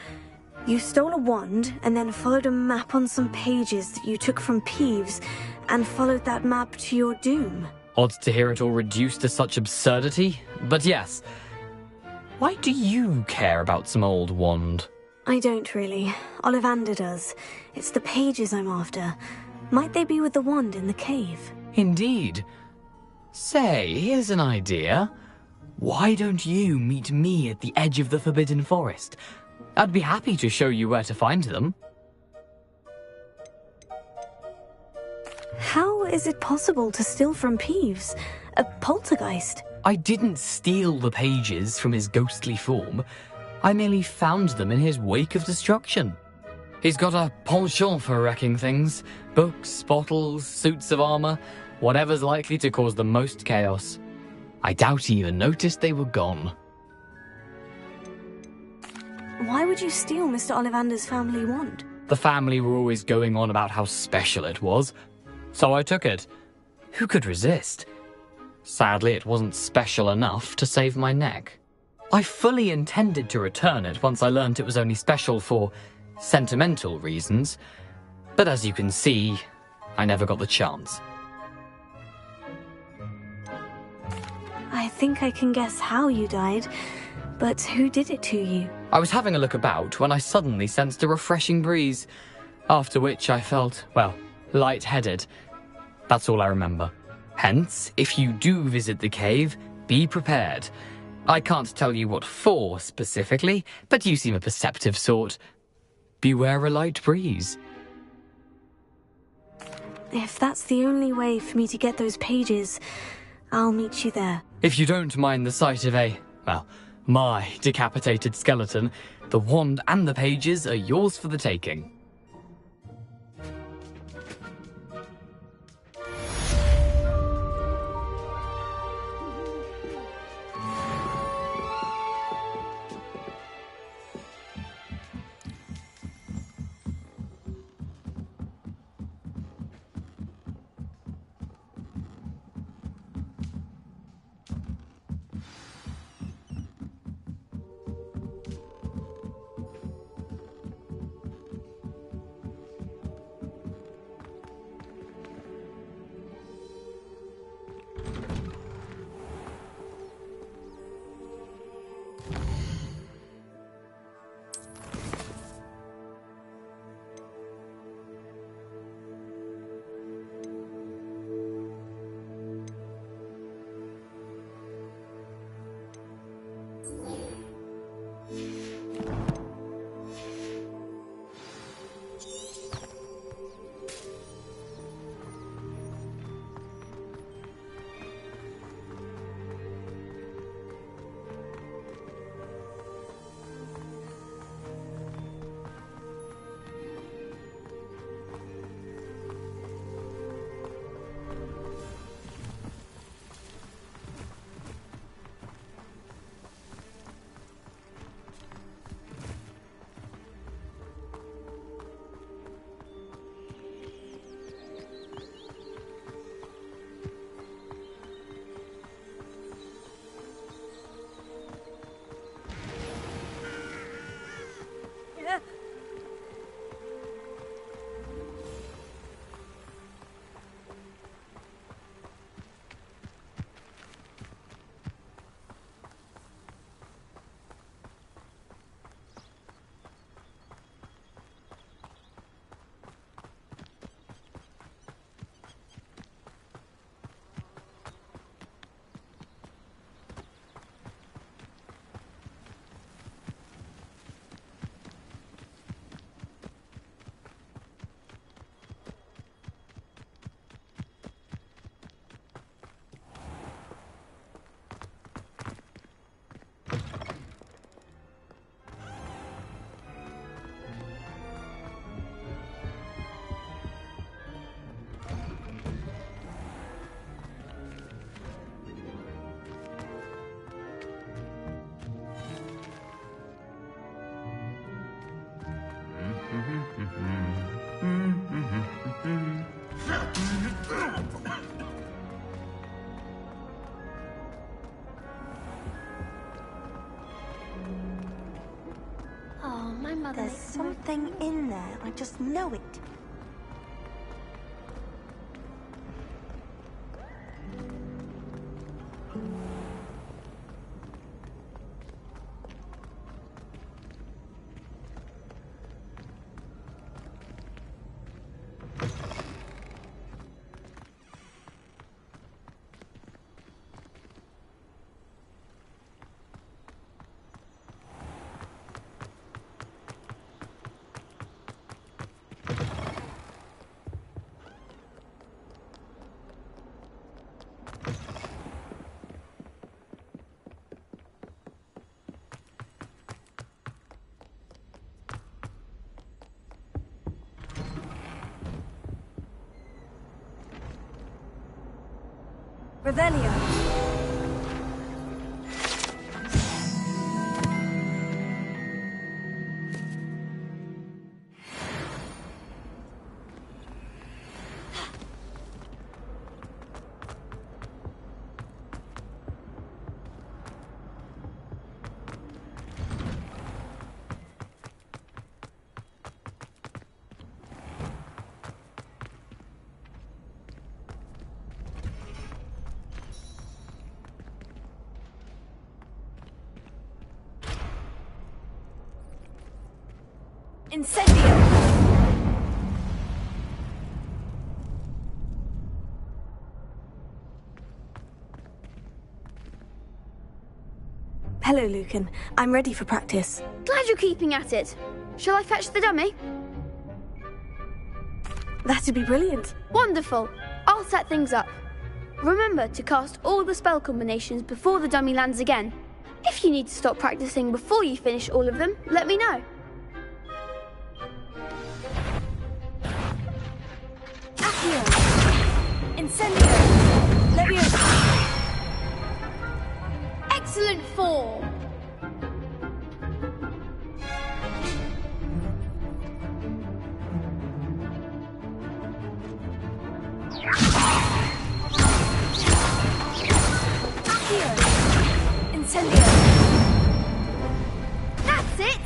you stole a wand and then followed a map on some pages that you took from Peeves and followed that map to your doom. Odd to hear it all reduced to such absurdity, but yes. Why do you care about some old wand? I don't really. Ollivander does. It's the pages I'm after. Might they be with the wand in the cave? Indeed. Say, here's an idea. Why don't you meet me at the edge of the Forbidden Forest? I'd be happy to show you where to find them. How is it possible to steal from Peeves? A poltergeist? I didn't steal the pages from his ghostly form. I merely found them in his wake of destruction. He's got a penchant for wrecking things. Books, bottles, suits of armor, whatever's likely to cause the most chaos. I doubt he even noticed they were gone. Why would you steal Mr. Ollivander's family wand? The family were always going on about how special it was, so I took it. Who could resist? Sadly, it wasn't special enough to save my neck. I fully intended to return it once I learned it was only special for sentimental reasons, but as you can see, I never got the chance. I think I can guess how you died, but who did it to you? I was having a look about when I suddenly sensed a refreshing breeze, after which I felt, well, lightheaded. That's all I remember. Hence, if you do visit the cave, be prepared. I can't tell you what for specifically, but you seem a perceptive sort. Beware a light breeze. If that's the only way for me to get those pages, I'll meet you there. If you don't mind the sight of my decapitated skeleton, the wand and the pages are yours for the taking. grandmother. There's something in there. I just know it. Revelio. Incendio! Hello, Lucan. I'm ready for practice. Glad you're keeping at it. Shall I fetch the dummy? That'd be brilliant. Wonderful. I'll set things up. Remember to cast all the spell combinations before the dummy lands again. If you need to stop practicing before you finish all of them, let me know. Incendio! Leviosa! Excellent form! Accio! Incendio! That's it!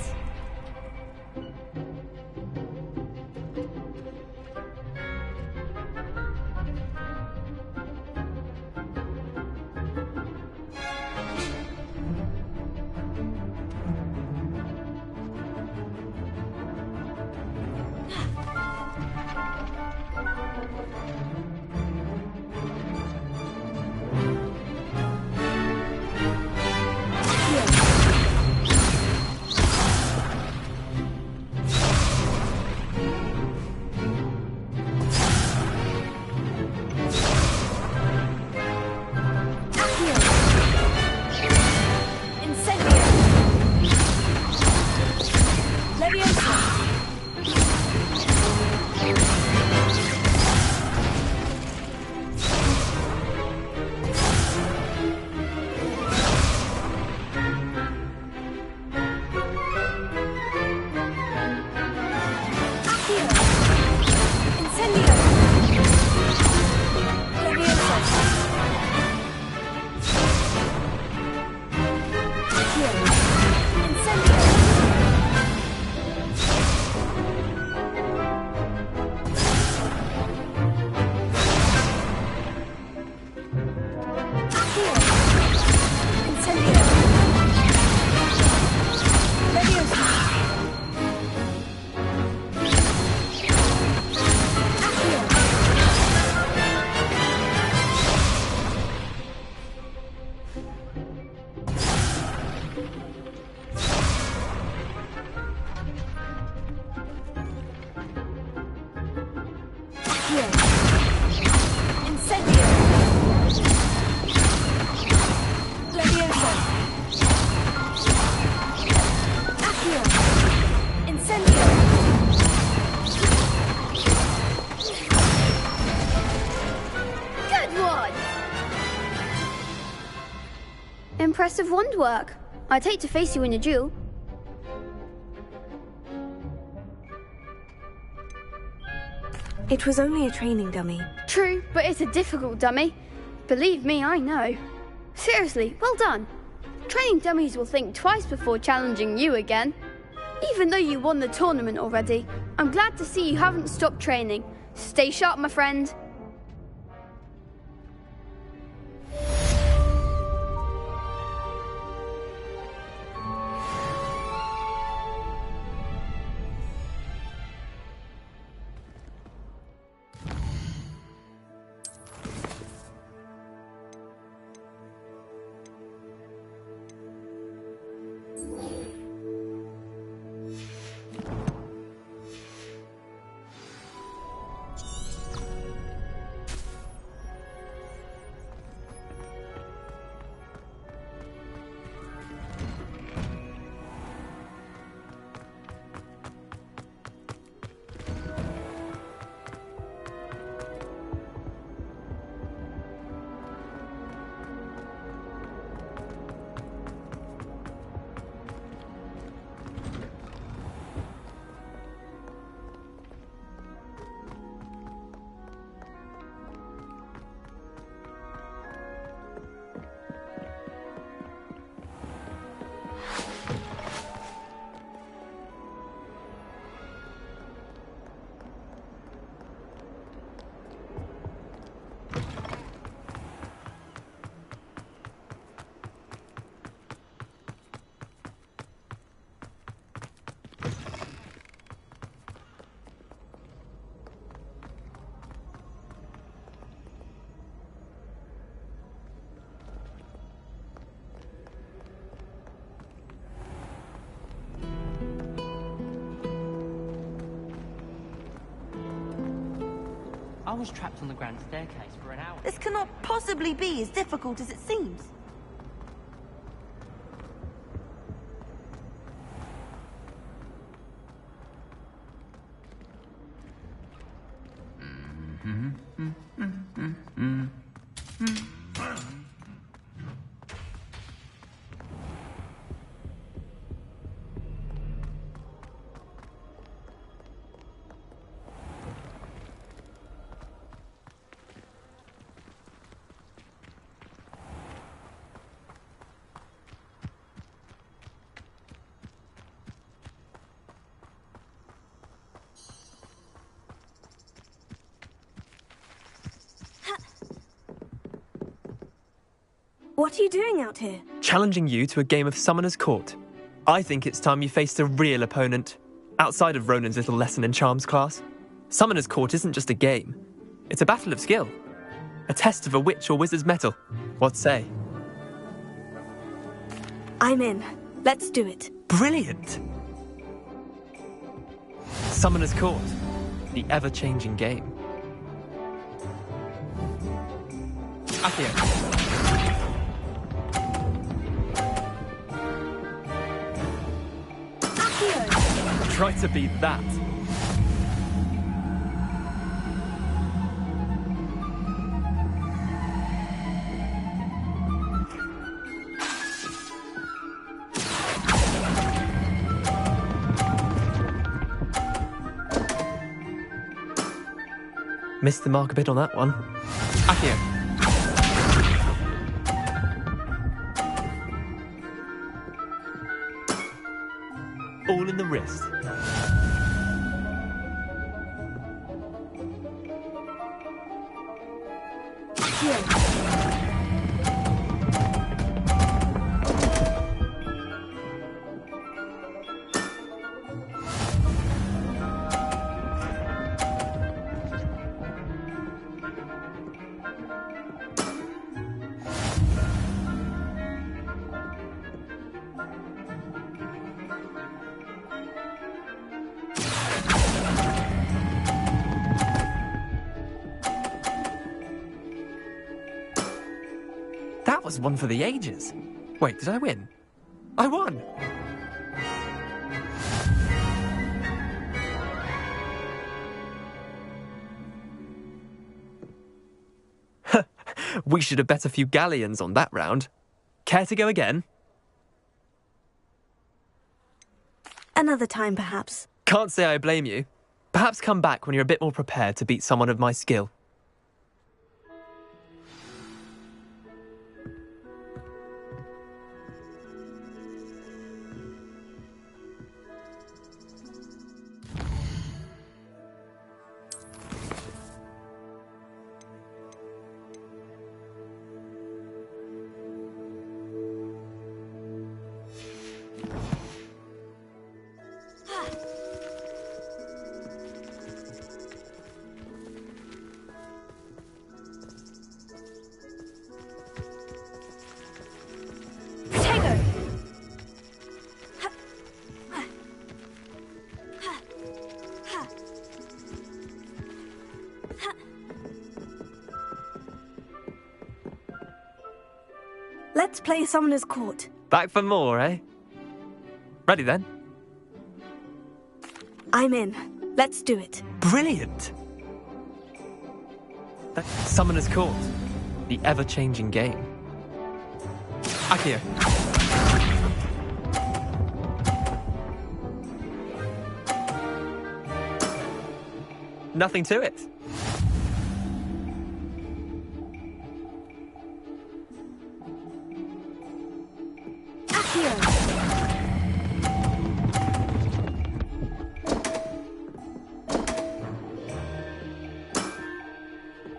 Impressive wand work. I'd hate to face you in a duel. It was only a training dummy. True, but it's a difficult dummy. Believe me, I know. Seriously, well done. Training dummies will think twice before challenging you again. Even though you won the tournament already, I'm glad to see you haven't stopped training. Stay sharp, my friend. I was trapped on the grand staircase for an hour. This cannot possibly be as difficult as it seems. What are you doing out here? Challenging you to a game of Summoner's Court. I think it's time you faced a real opponent. Outside of Ronan's little lesson in charms class. Summoner's Court isn't just a game. It's a battle of skill. A test of a witch or wizard's mettle. What say? I'm in. Let's do it. Brilliant! Summoner's Court. The ever-changing game. Accio. Try to beat that. Missed the mark a bit on that one. Accio. All in the wrist. That was one for the ages. Wait, did I win? I won! We should have bet a few galleons on that round. Care to go again? Another time, perhaps. Can't say I blame you. Perhaps come back when you're a bit more prepared to beat someone of my skill. Let's play Summoner's Court. Back for more, eh? Ready then? I'm in. Let's do it. Brilliant! Summoner's Court. The ever-changing game. Accio. Nothing to it.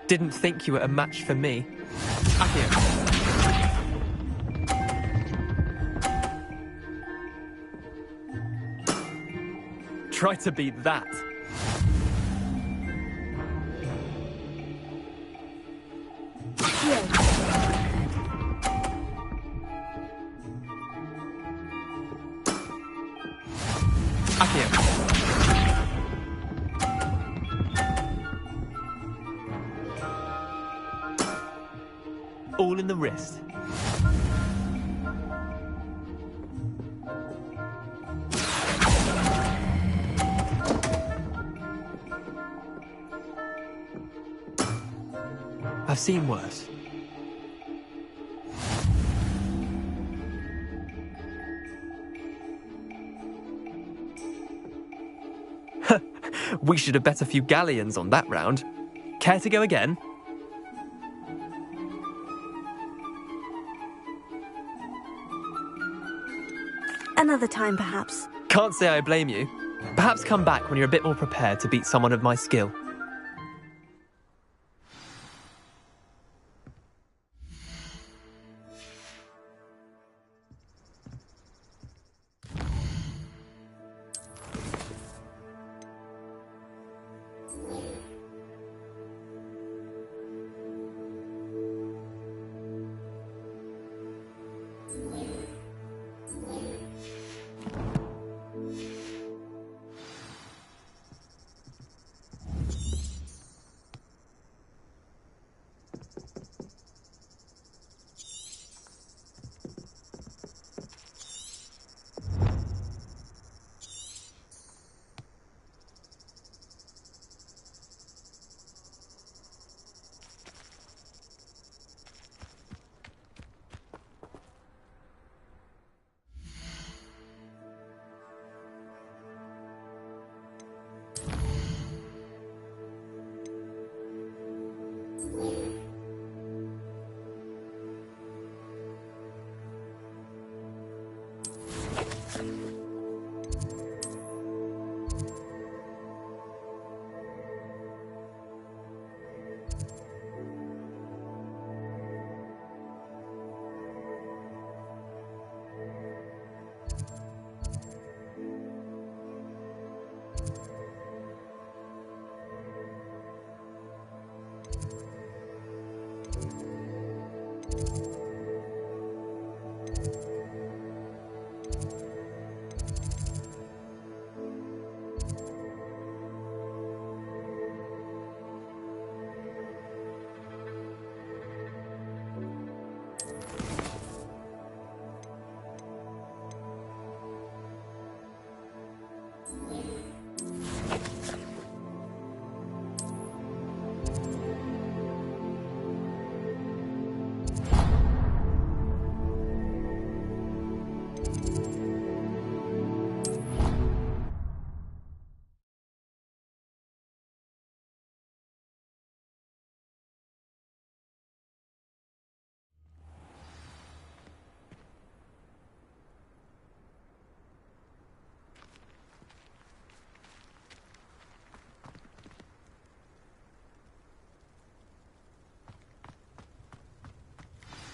Didn't think you were a match for me. Accio. Try to beat that. All in the wrist. I've seen worse. We should have bet a few galleons on that round. Care to go again? Another time, perhaps. Can't say I blame you. Perhaps come back when you're a bit more prepared to beat someone of my skill.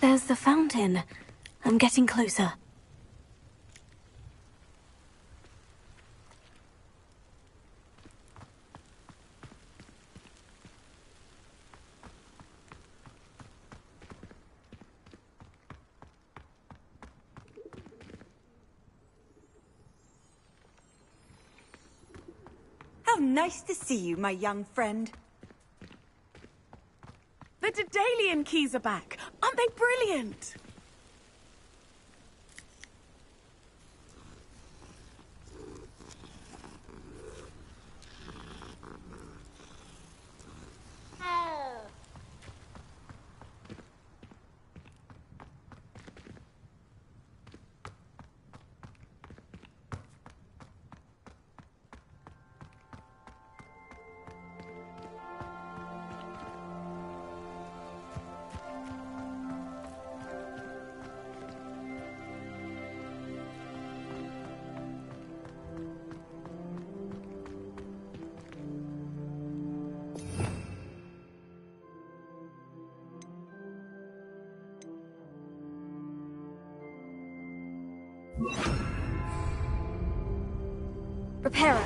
There's the fountain. I'm getting closer. How nice to see you, my young friend. The Daedalian keys are back. Aren't they brilliant? Reparo.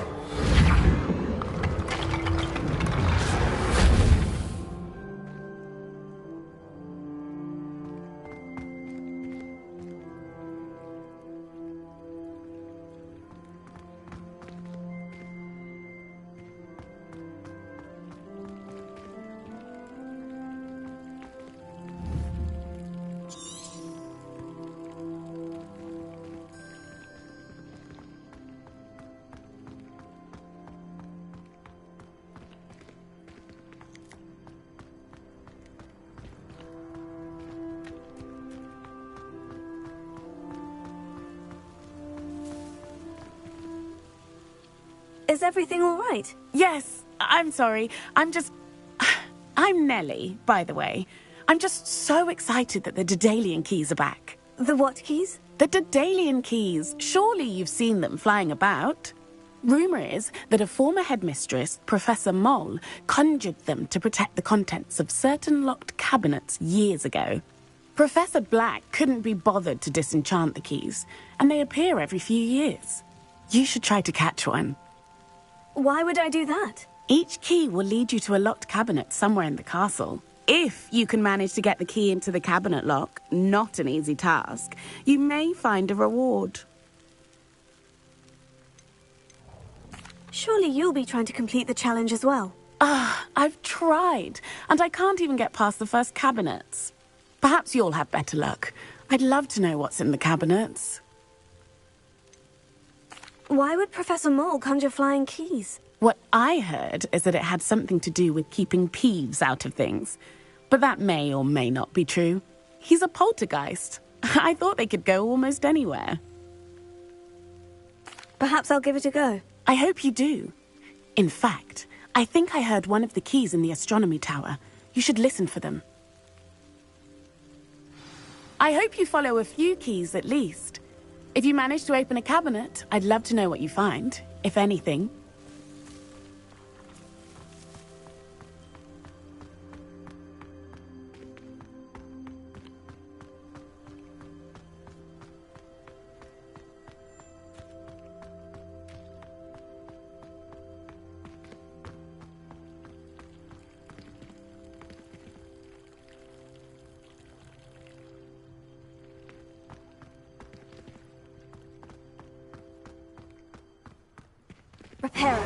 Is everything all right? Yes, I'm sorry. I'm Nellie, by the way. I'm just so excited that the Daedalian keys are back. The what keys? The Daedalian keys. Surely you've seen them flying about. Rumour is that a former headmistress, Professor Moll, conjured them to protect the contents of certain locked cabinets years ago. Professor Black couldn't be bothered to disenchant the keys, and they appear every few years. You should try to catch one. Why would I do that? Each key will lead you to a locked cabinet somewhere in the castle. If you can manage to get the key into the cabinet lock, not an easy task, you may find a reward. Surely you'll be trying to complete the challenge as well. I've tried, and I can't even get past the first cabinets. Perhaps you'll have better luck. I'd love to know what's in the cabinets. Why would Professor Moll conjure flying keys? What I heard is that it had something to do with keeping Peeves out of things. But that may or may not be true. He's a poltergeist. I thought they could go almost anywhere. Perhaps I'll give it a go. I hope you do. In fact, I think I heard one of the keys in the astronomy tower. You should listen for them. I hope you follow a few keys at least. If you manage to open a cabinet, I'd love to know what you find, if anything. Reparo.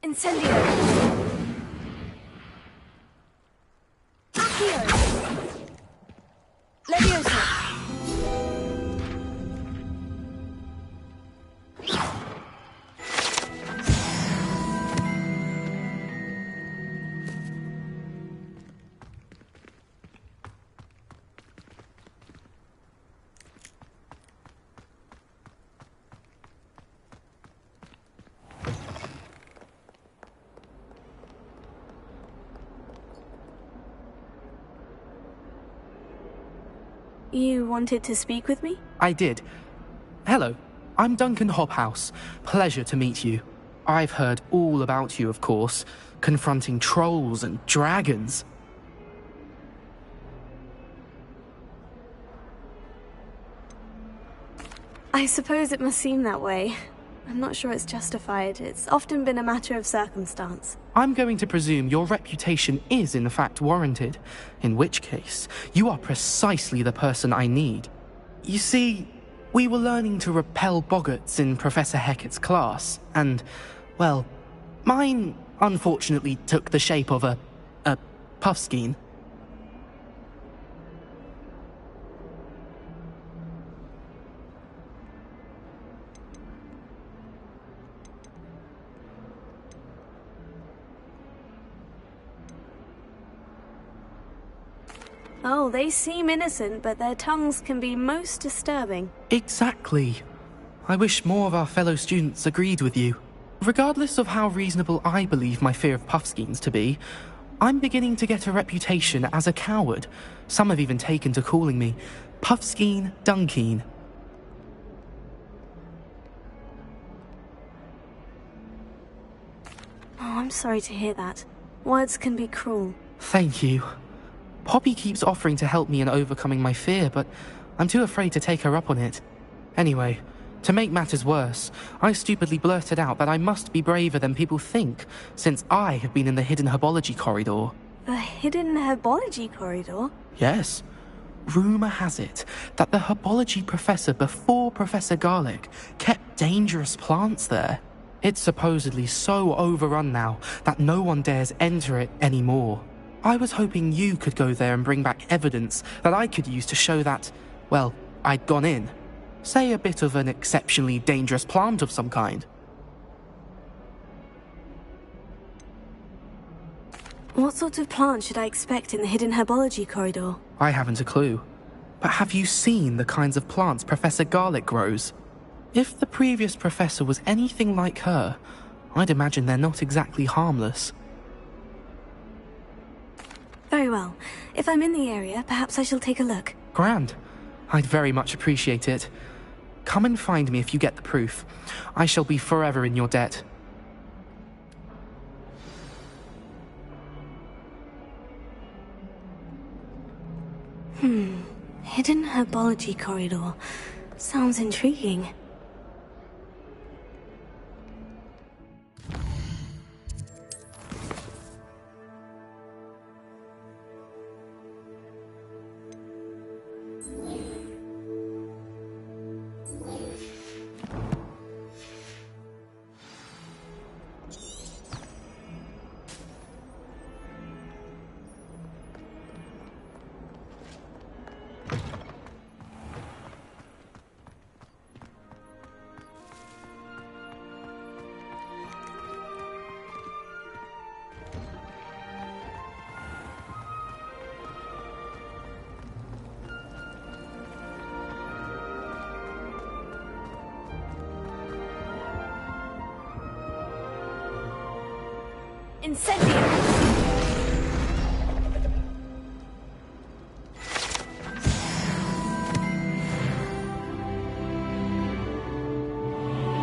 Incendio. Accio. Leviosa. You wanted to speak with me? I did. Hello, I'm Duncan Hobhouse. Pleasure to meet you. I've heard all about you, of course, confronting trolls and dragons. I suppose it must seem that way. I'm not sure it's justified. It's often been a matter of circumstance. I'm going to presume your reputation is in fact warranted, in which case, you are precisely the person I need. You see, we were learning to repel boggarts in Professor Hecat's class, and, well, mine unfortunately took the shape of a puffskein. Oh, they seem innocent, but their tongues can be most disturbing. Exactly. I wish more of our fellow students agreed with you. Regardless of how reasonable I believe my fear of puffskeins to be, I'm beginning to get a reputation as a coward. Some have even taken to calling me Puffskeen Dunkeen. Oh, I'm sorry to hear that. Words can be cruel. Thank you. Poppy keeps offering to help me in overcoming my fear, but I'm too afraid to take her up on it. Anyway, to make matters worse, I stupidly blurted out that I must be braver than people think, since I have been in the hidden herbology corridor. The hidden herbology corridor? Yes. Rumour has it that the herbology professor before Professor Garlick kept dangerous plants there. It's supposedly so overrun now that no one dares enter it anymore. I was hoping you could go there and bring back evidence that I could use to show that, well, I'd gone in. Say a bit of an exceptionally dangerous plant of some kind. What sort of plant should I expect in the hidden herbology corridor? I haven't a clue. But have you seen the kinds of plants Professor Garlick grows? If the previous professor was anything like her, I'd imagine they're not exactly harmless. Very well. If I'm in the area, perhaps I shall take a look. Grand. I'd very much appreciate it. Come and find me if you get the proof. I shall be forever in your debt. Hidden herbology corridor. Sounds intriguing.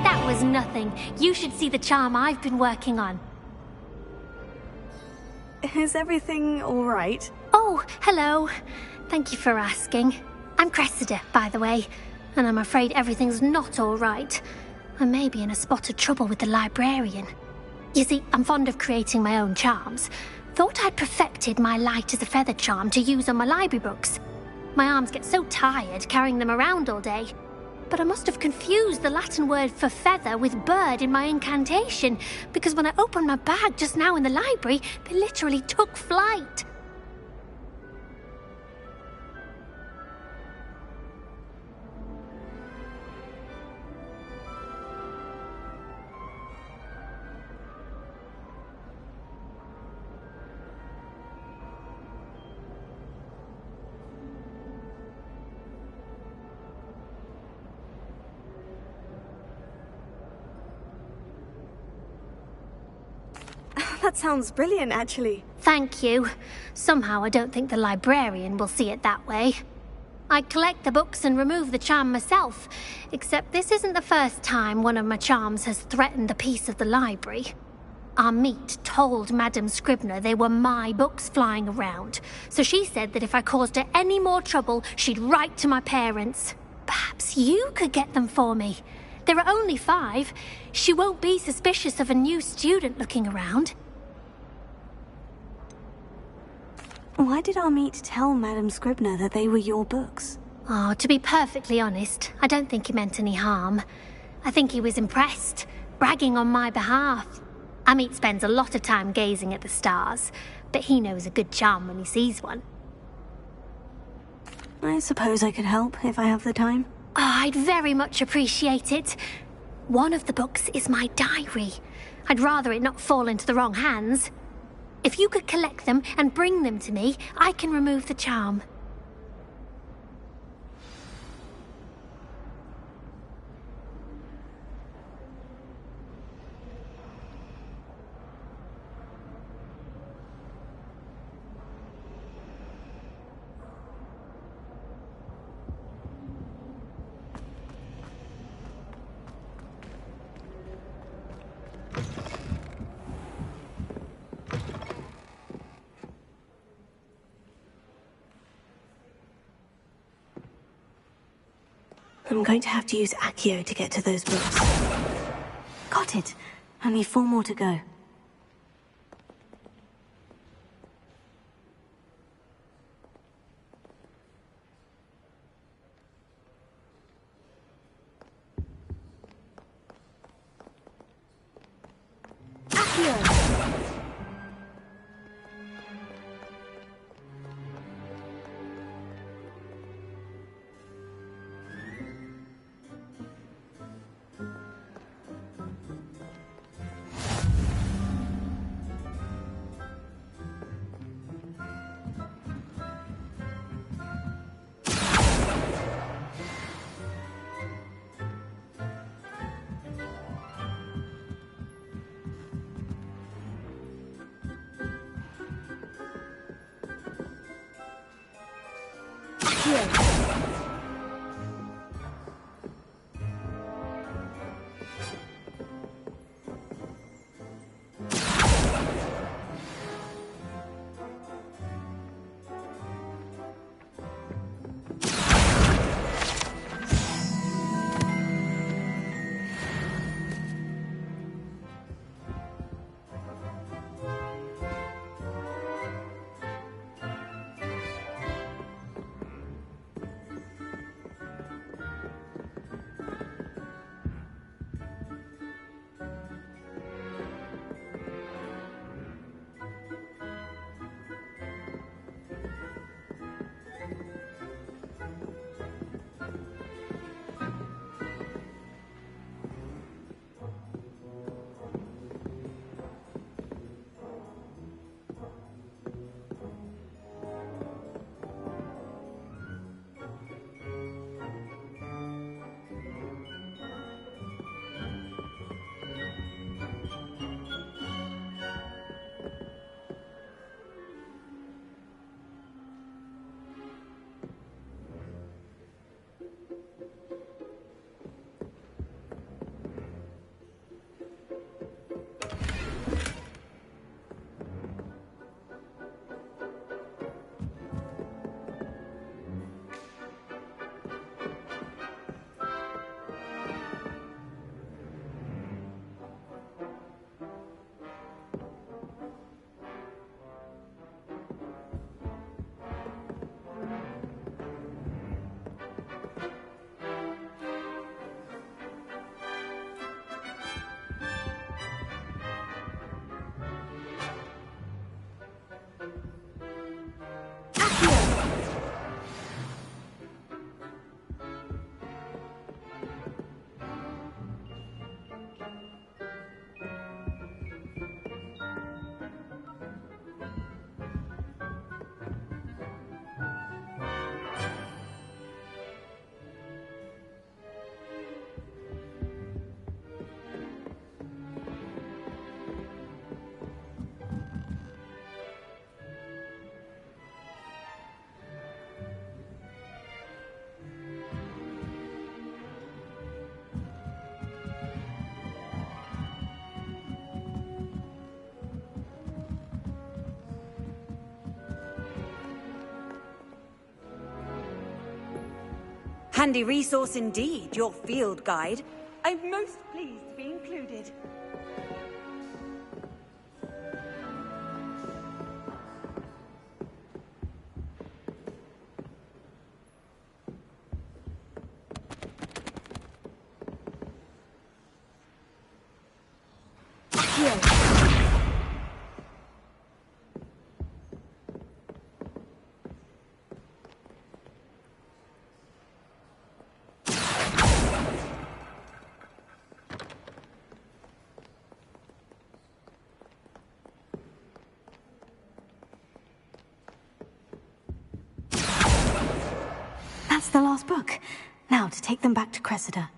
That was nothing. You should see the charm I've been working on. Is everything all right? Oh, hello. Thank you for asking. I'm Cressida, by the way, and I'm afraid everything's not all right. I may be in a spot of trouble with the librarian. You see, I'm fond of creating my own charms. Thought I'd perfected my light as a feather charm to use on my library books. My arms get so tired carrying them around all day. But I must have confused the Latin word for feather with bird in my incantation, because when I opened my bag just now in the library, they literally took flight. That sounds brilliant, actually. Thank you. Somehow I don't think the librarian will see it that way. I collect the books and remove the charm myself, except this isn't the first time one of my charms has threatened the peace of the library. Our meet told Madame Scribner they were my books flying around, so she said that if I caused her any more trouble, she'd write to my parents. Perhaps you could get them for me. There are only 5. She won't be suspicious of a new student looking around. Why did our meet tell Madame Scribner that they were your books? Oh, to be perfectly honest, I don't think he meant any harm. I think he was impressed, bragging on my behalf. Amit spends a lot of time gazing at the stars, but he knows a good charm when he sees one. I suppose I could help if I have the time. Oh, I'd very much appreciate it. One of the books is my diary. I'd rather it not fall into the wrong hands. If you could collect them and bring them to me, I can remove the charm. I'm going to have to use Accio to get to those books. Got it. Only 4 more to go. Handy resource indeed, your field guide. I'm most pleased to be included. That's the last book. Now to take them back to Cressida.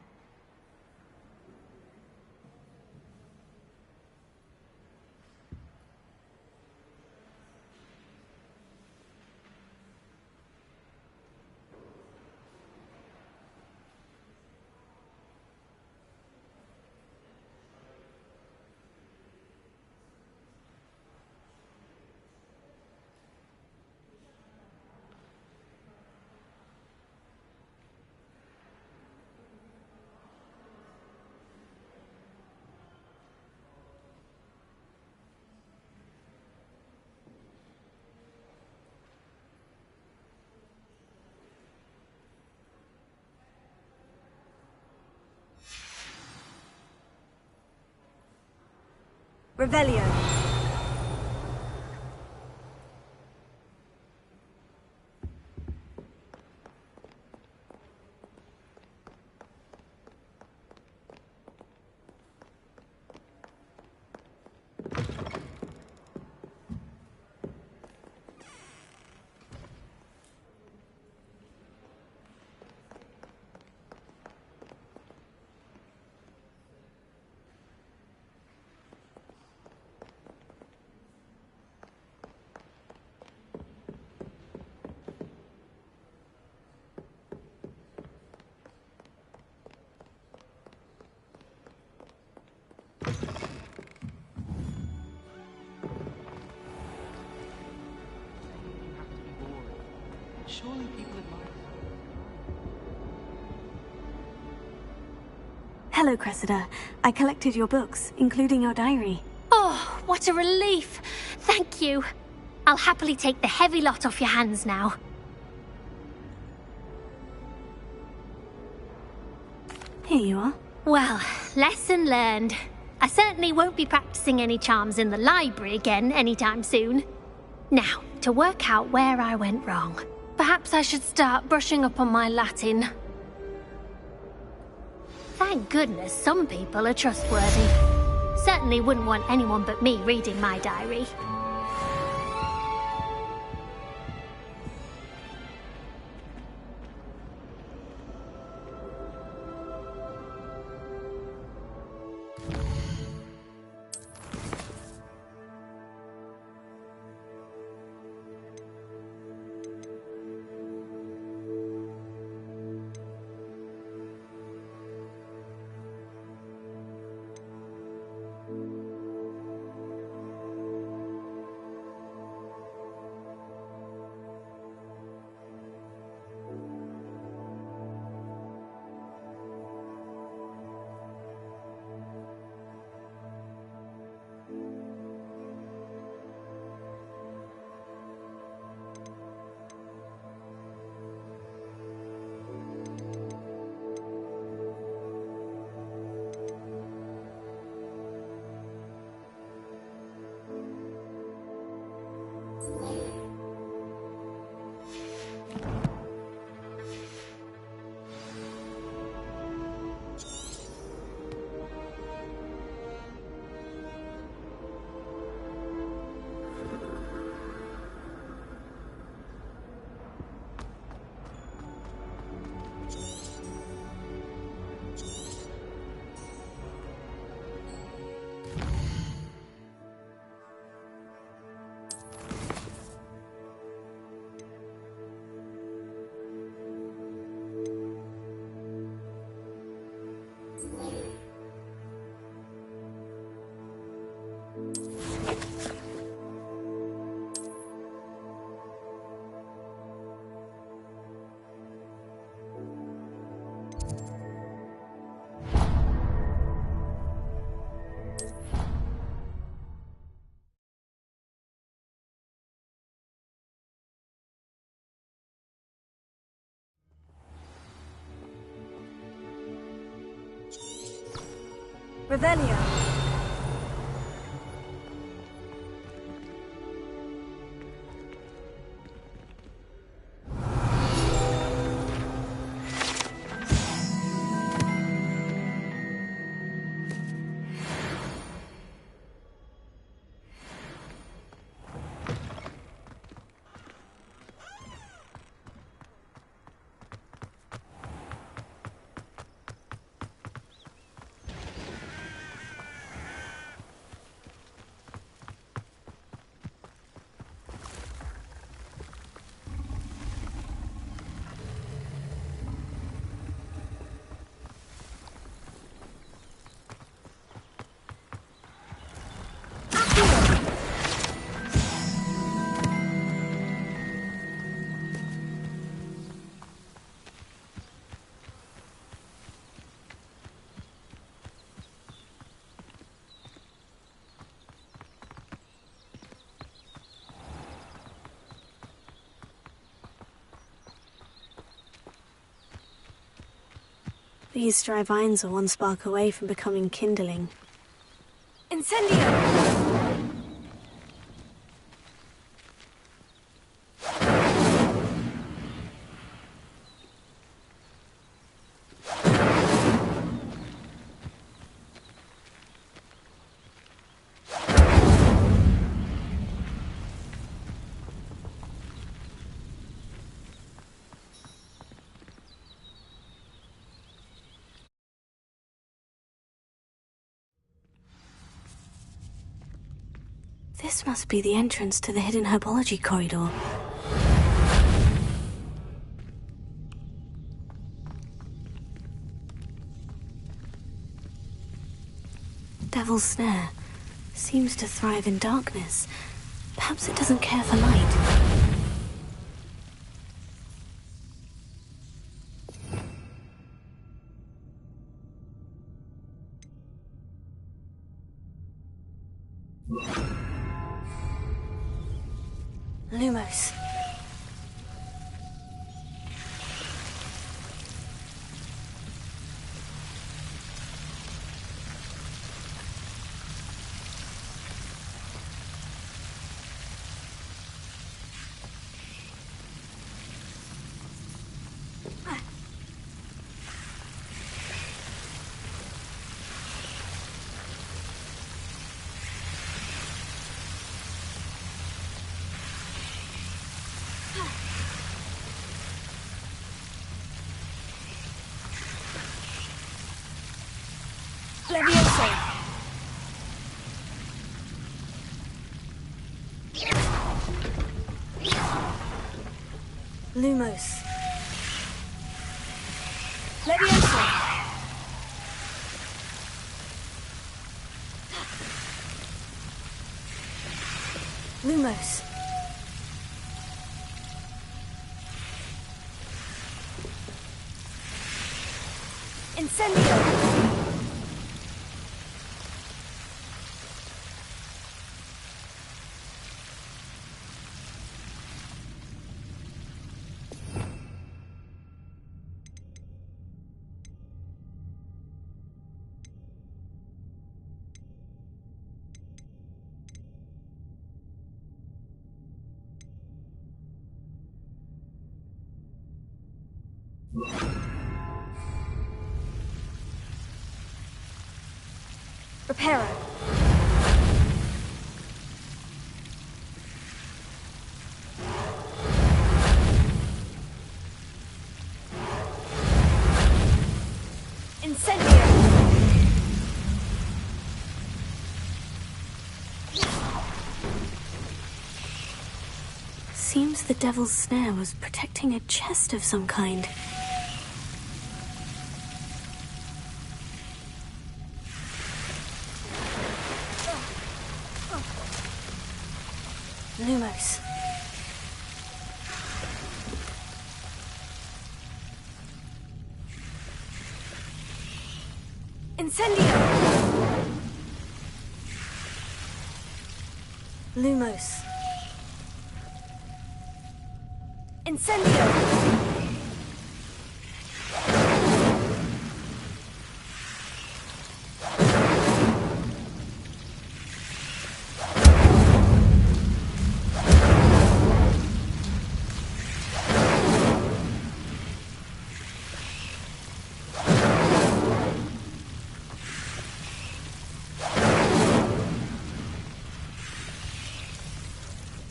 Revelio. Surely people admire. Hello, Cressida. I collected your books, including your diary. Oh, what a relief! Thank you. I'll happily take the heavy lot off your hands now. Here you are. Well, lesson learned. I certainly won't be practicing any charms in the library again anytime soon. Now, to work out where I went wrong. Perhaps I should start brushing up on my Latin. Thank goodness some people are trustworthy. Certainly wouldn't want anyone but me reading my diary. Revelio. These dry vines are one spark away from becoming kindling. Incendio! This must be the entrance to the hidden herbology corridor. Devil's Snare seems to thrive in darkness. Perhaps it doesn't care for light. Lumos. Levioso! Lumos. Levioso! Lumos. Incendio! Reparo. Incendio. Seems the Devil's Snare was protecting a chest of some kind. Lumos. Incendio! Lumos. Incendio!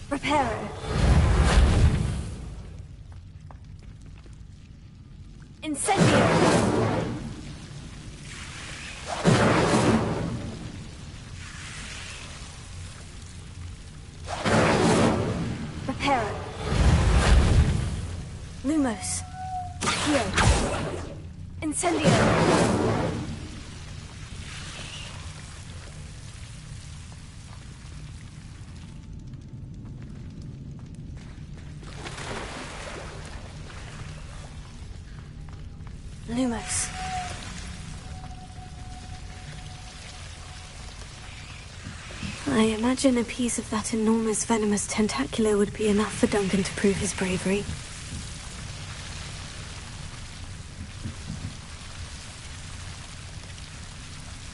Reparo. Incendio. Reparo. Lumos. Heal. Incendio. Lumos. I imagine a piece of that enormous venomous tentacular would be enough for Duncan to prove his bravery.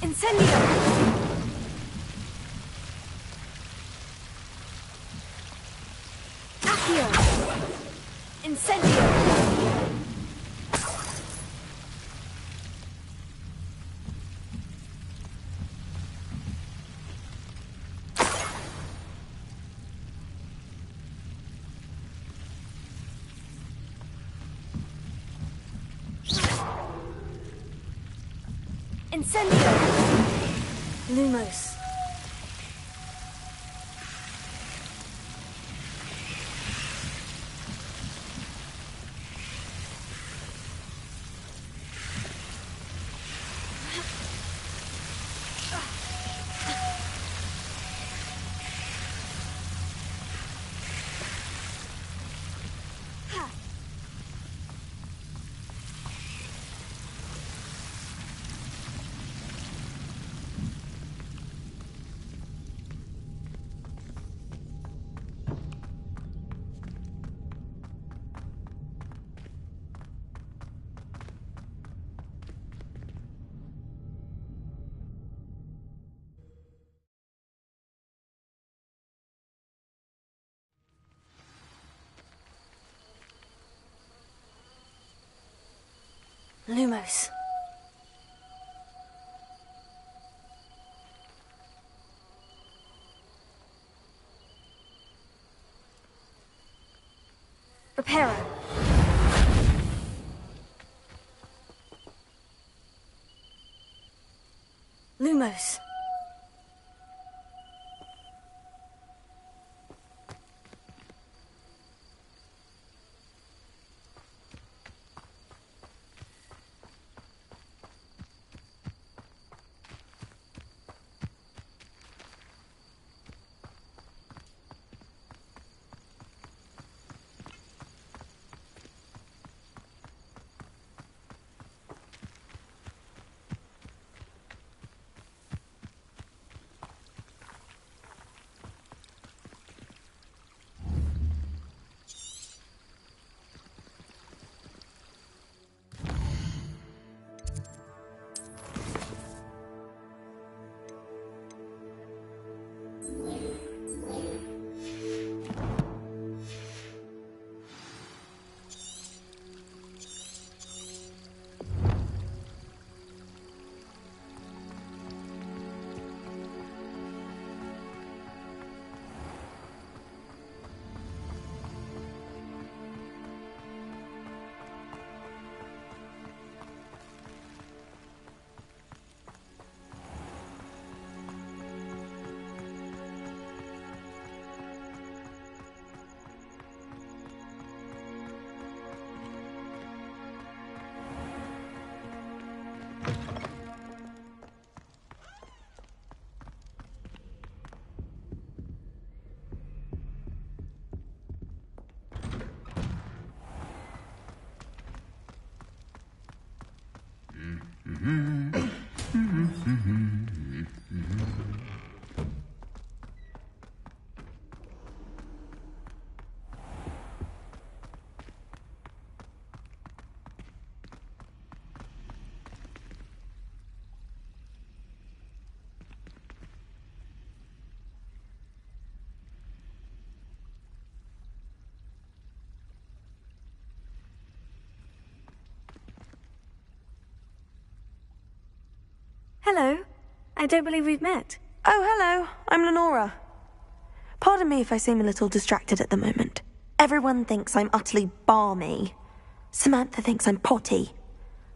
Incendio! Incendio! Incendio! Lumos. Lumos. Reparo. Lumos. Hello. I don't believe we've met. Oh, hello. I'm Lenora. Pardon me if I seem a little distracted at the moment. Everyone thinks I'm utterly balmy. Samantha thinks I'm potty.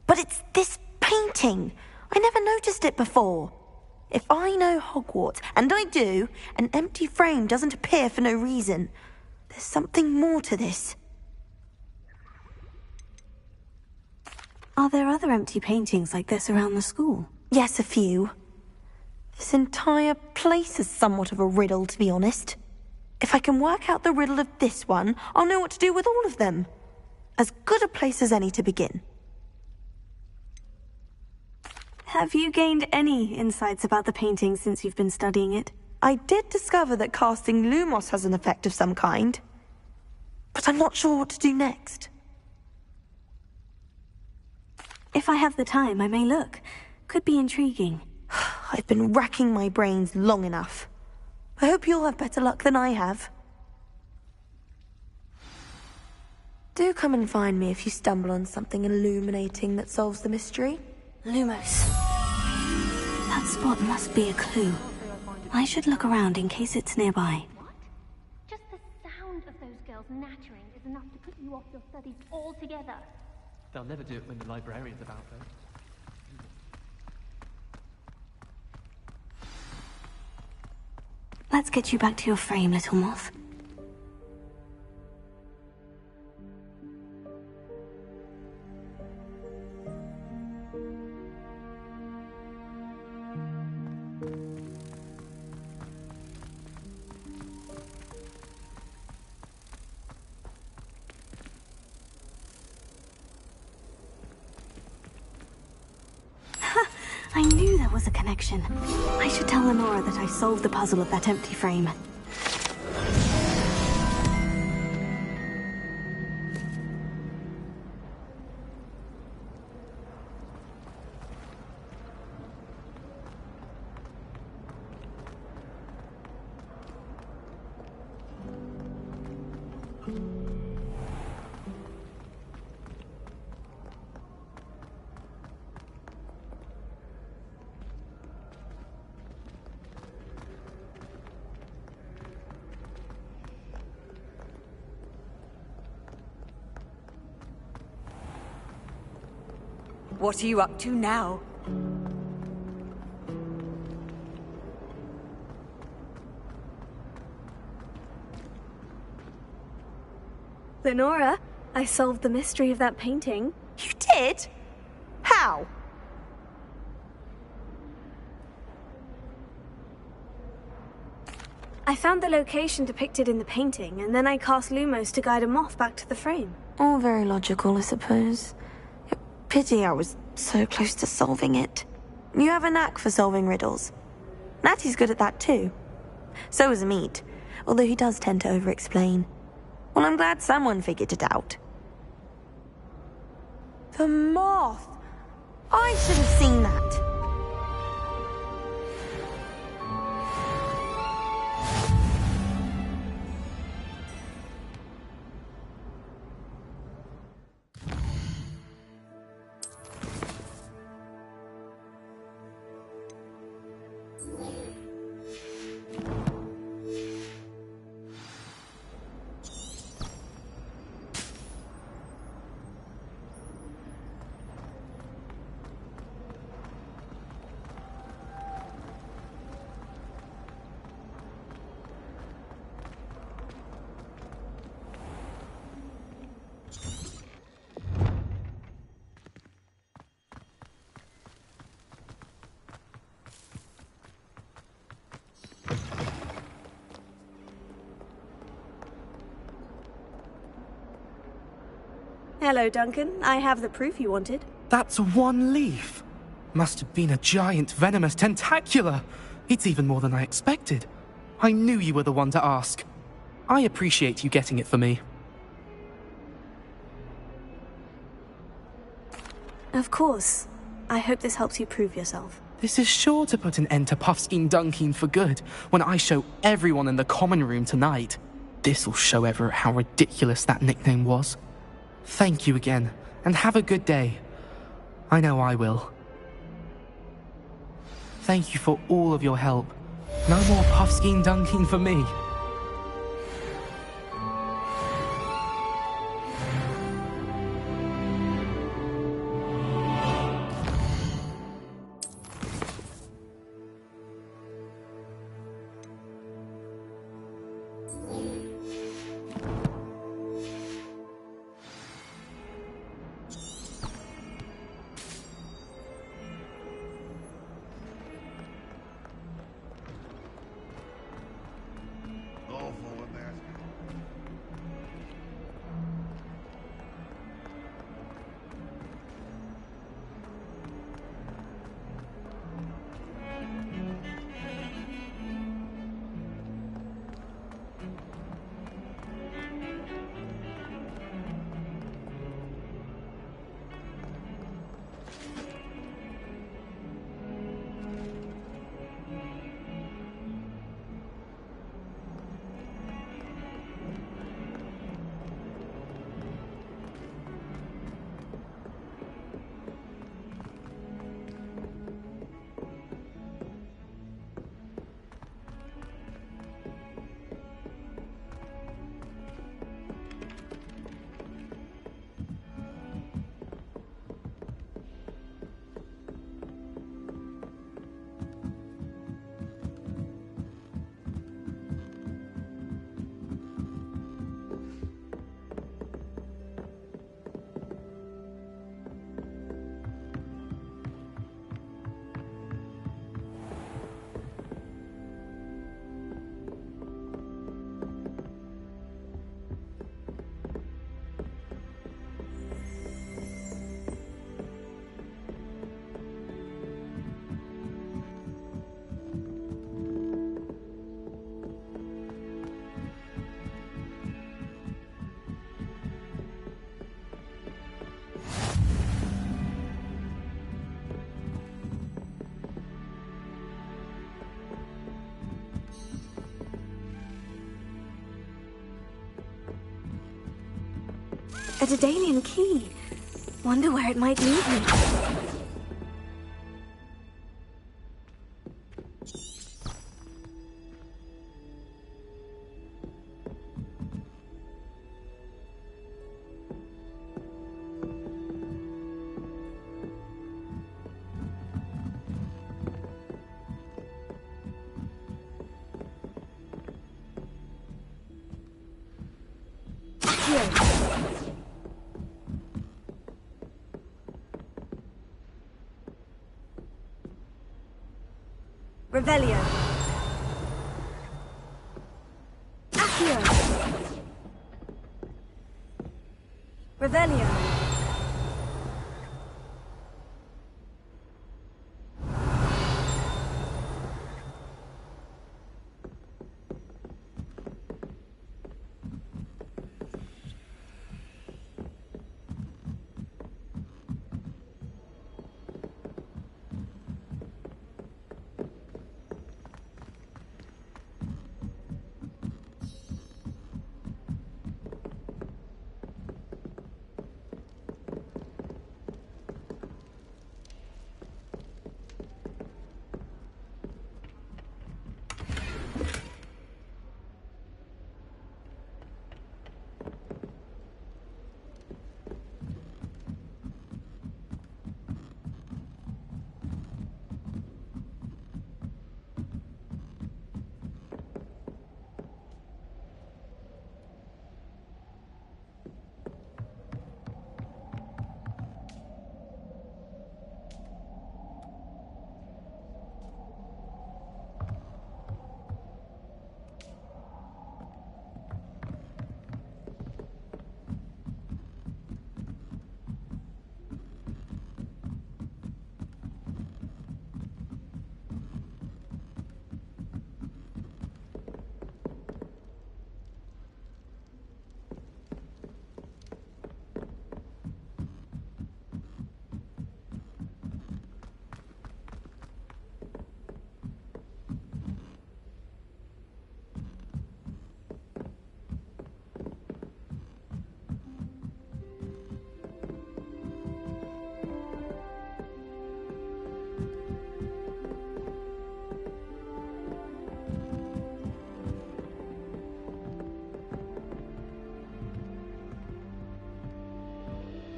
But it's this painting. I never noticed it before. If I know Hogwarts, and I do, an empty frame doesn't appear for no reason. There's something more to this. Are there other empty paintings like this around the school? Yes, a few. This entire place is somewhat of a riddle, to be honest. If I can work out the riddle of this one, I'll know what to do with all of them. As good a place as any to begin. Have you gained any insights about the painting since you've been studying it? I did discover that casting Lumos has an effect of some kind. But I'm not sure what to do next. If I have the time, I may look. Could be intriguing. I've been racking my brains long enough. I hope you'll have better luck than I have. Do come and find me if you stumble on something illuminating that solves the mystery. Lumos. That spot must be a clue. I should look around in case it's nearby. Just the sound of those girls nattering is enough to put you off your studies altogether. They'll never do it when the librarian's about, though. Let's get you back to your frame, little moth. I knew there was a connection. I should tell Lenora that I solved the puzzle of that empty frame. What are you up to now? Lenora, I solved the mystery of that painting. You did? How? I found the location depicted in the painting, and then I cast Lumos to guide a moth back to the frame. All very logical, I suppose. Pity I was so close to solving it. You have a knack for solving riddles. Natty's good at that too. So is Amit, although he does tend to over-explain. Well, I'm glad someone figured it out. The moth! I should have seen that. Hello, Duncan. I have the proof you wanted. That's one leaf. Must have been a giant venomous tentacula. It's even more than I expected. I knew you were the one to ask. I appreciate you getting it for me. Of course. I hope this helps you prove yourself. This is sure to put an end to Puffskein Dunkin for good when I show everyone in the common room tonight. This'll show Everett how ridiculous that nickname was. Thank you again, and have a good day. I know I will. Thank you for all of your help. No more Puffskein Dunkin for me. A Daedalian key. Wonder where it might lead me. Revelio. Accio. Revelio.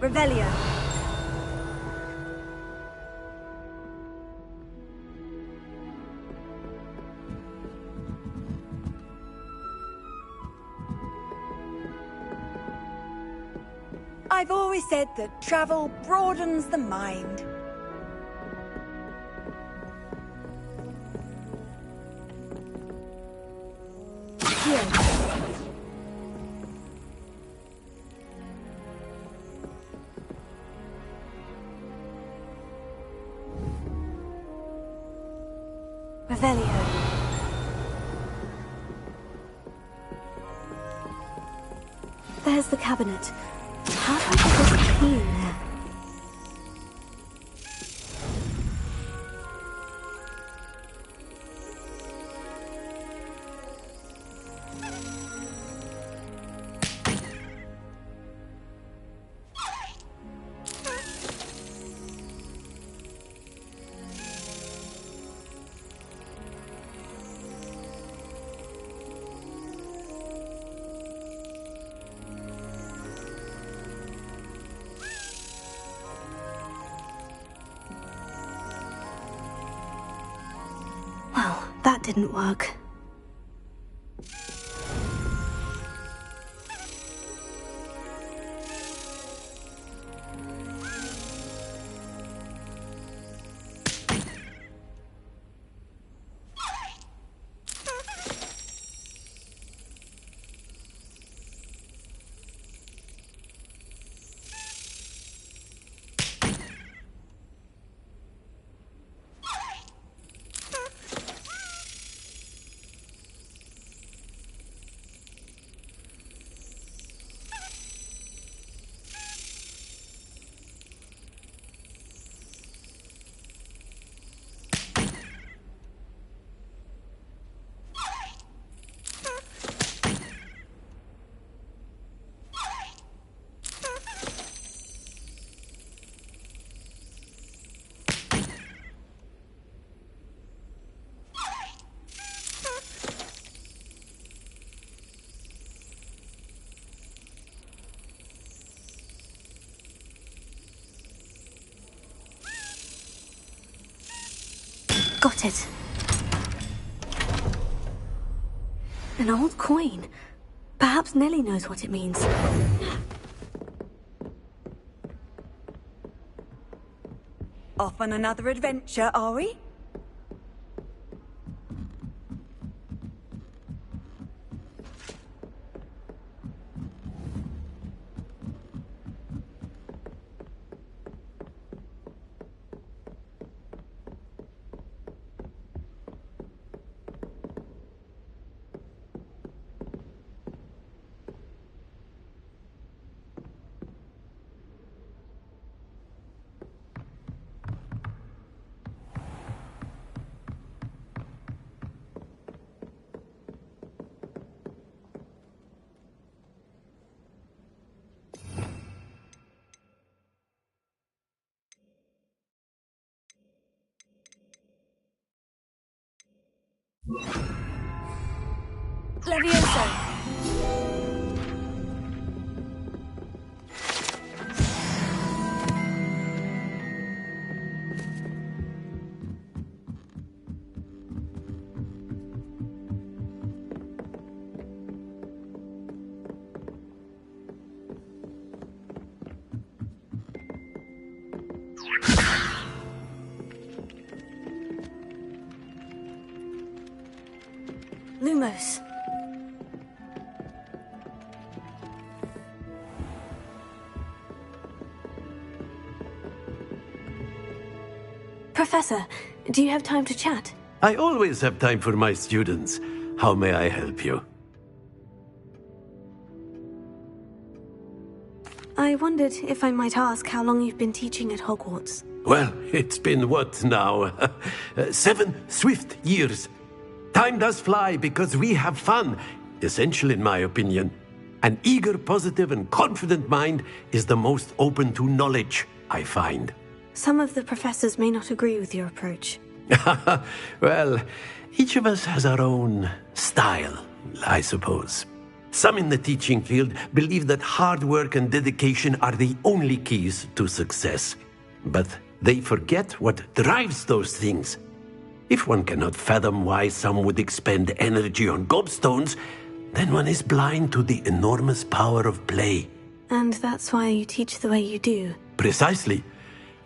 Revelio. I've always said that travel broadens the mind. Revelio. There's the cabinet. How do I get this key in there? Well, that didn't work. Got it. An old coin. Perhaps Nellie knows what it means. Off on another adventure, are we? Levioso! Lumos. Professor, do you have time to chat? I always have time for my students. How may I help you? I wondered if I might ask how long you've been teaching at Hogwarts. Well, it's been what now? 7 swift years. Time does fly because we have fun, essential in my opinion. An eager, positive, and confident mind is the most open to knowledge, I find. Some of the professors may not agree with your approach. Well, each of us has our own style, I suppose. Some in the teaching field believe that hard work and dedication are the only keys to success. But they forget what drives those things. If one cannot fathom why some would expend energy on gobstones, then one is blind to the enormous power of play. And that's why you teach the way you do. Precisely.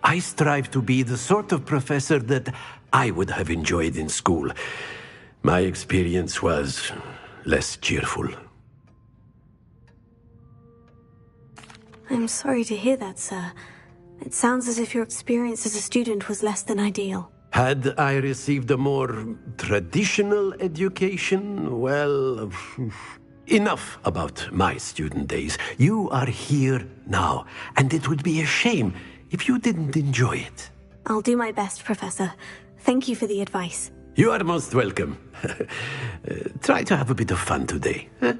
I strive to be the sort of professor that I would have enjoyed in school. My experience was less cheerful. I'm sorry to hear that, sir. It sounds as if your experience as a student was less than ideal. Had I received a more traditional education, well, enough about my student days. You are here now, and it would be a shame if you didn't enjoy it. I'll do my best, Professor. Thank you for the advice. You are most welcome. Try to have a bit of fun today. Huh?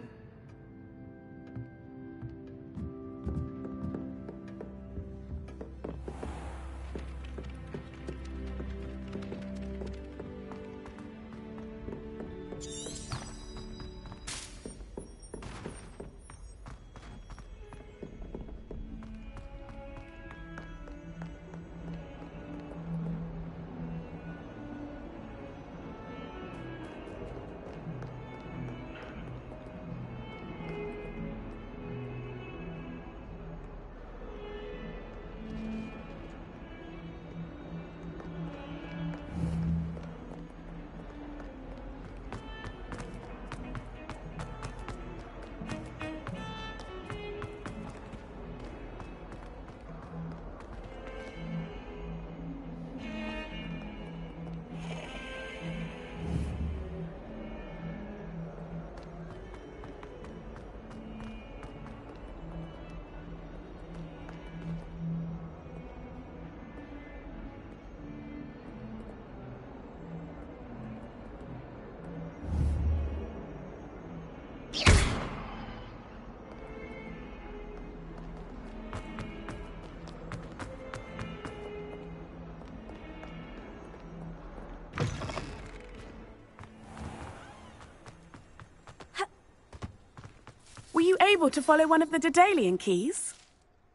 Were you able to follow one of the Daedalian keys?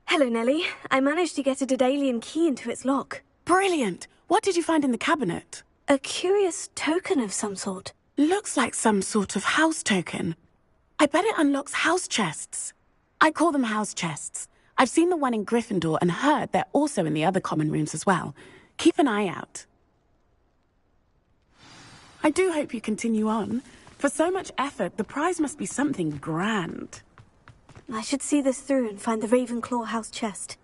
Hello, Nellie. I managed to get a Daedalian key into its lock. Brilliant! What did you find in the cabinet? A curious token of some sort. Looks like some sort of house token. I bet it unlocks house chests. I call them house chests. I've seen the one in Gryffindor and heard they're also in the other common rooms as well. Keep an eye out. I do hope you continue on. For so much effort, the prize must be something grand. I should see this through and find the Ravenclaw house chest.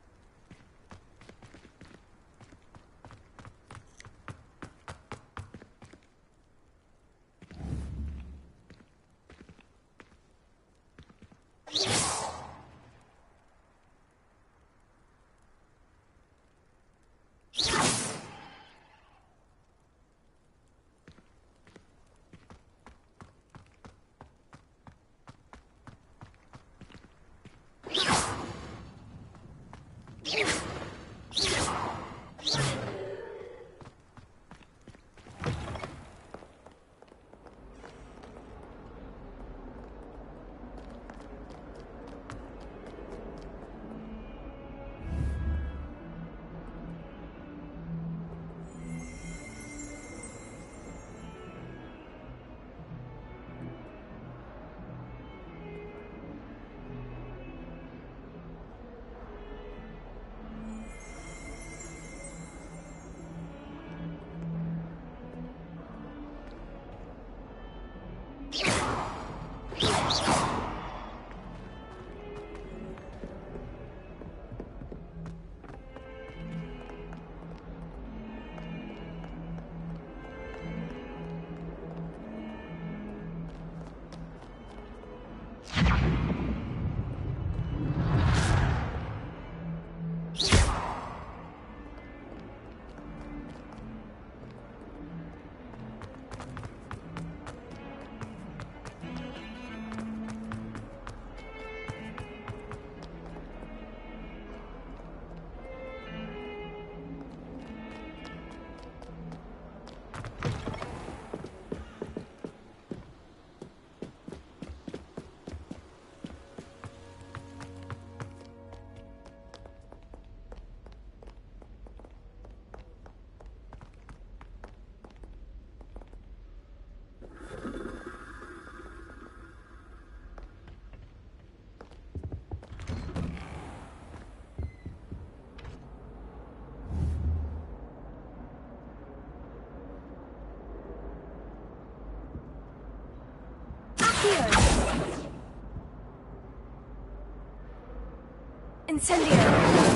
Incendio!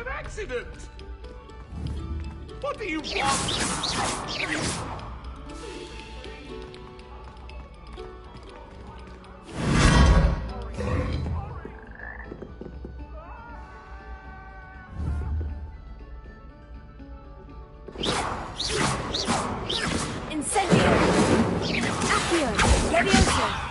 Accident! What do you want? Incendio! Accio! Leviosa!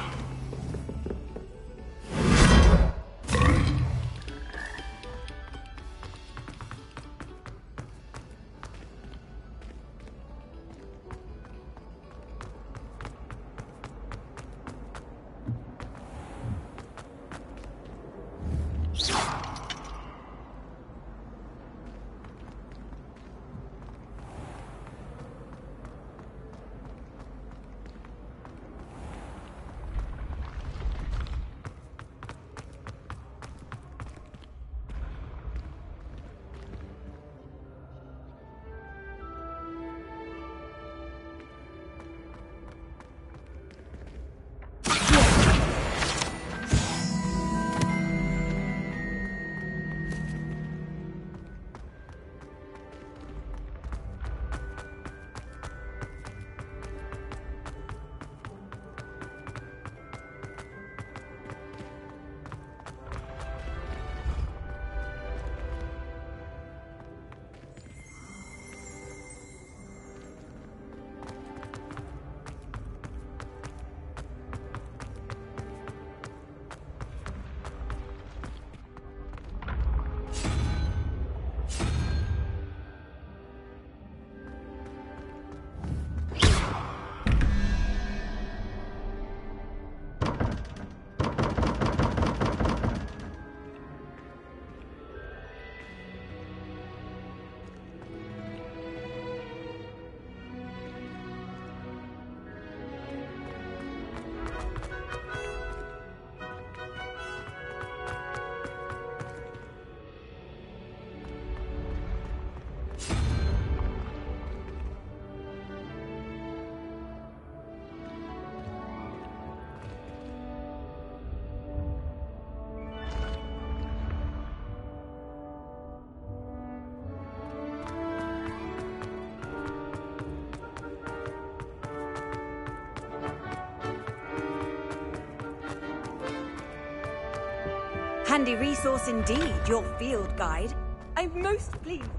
Handy resource indeed, your field guide. I'm most pleased.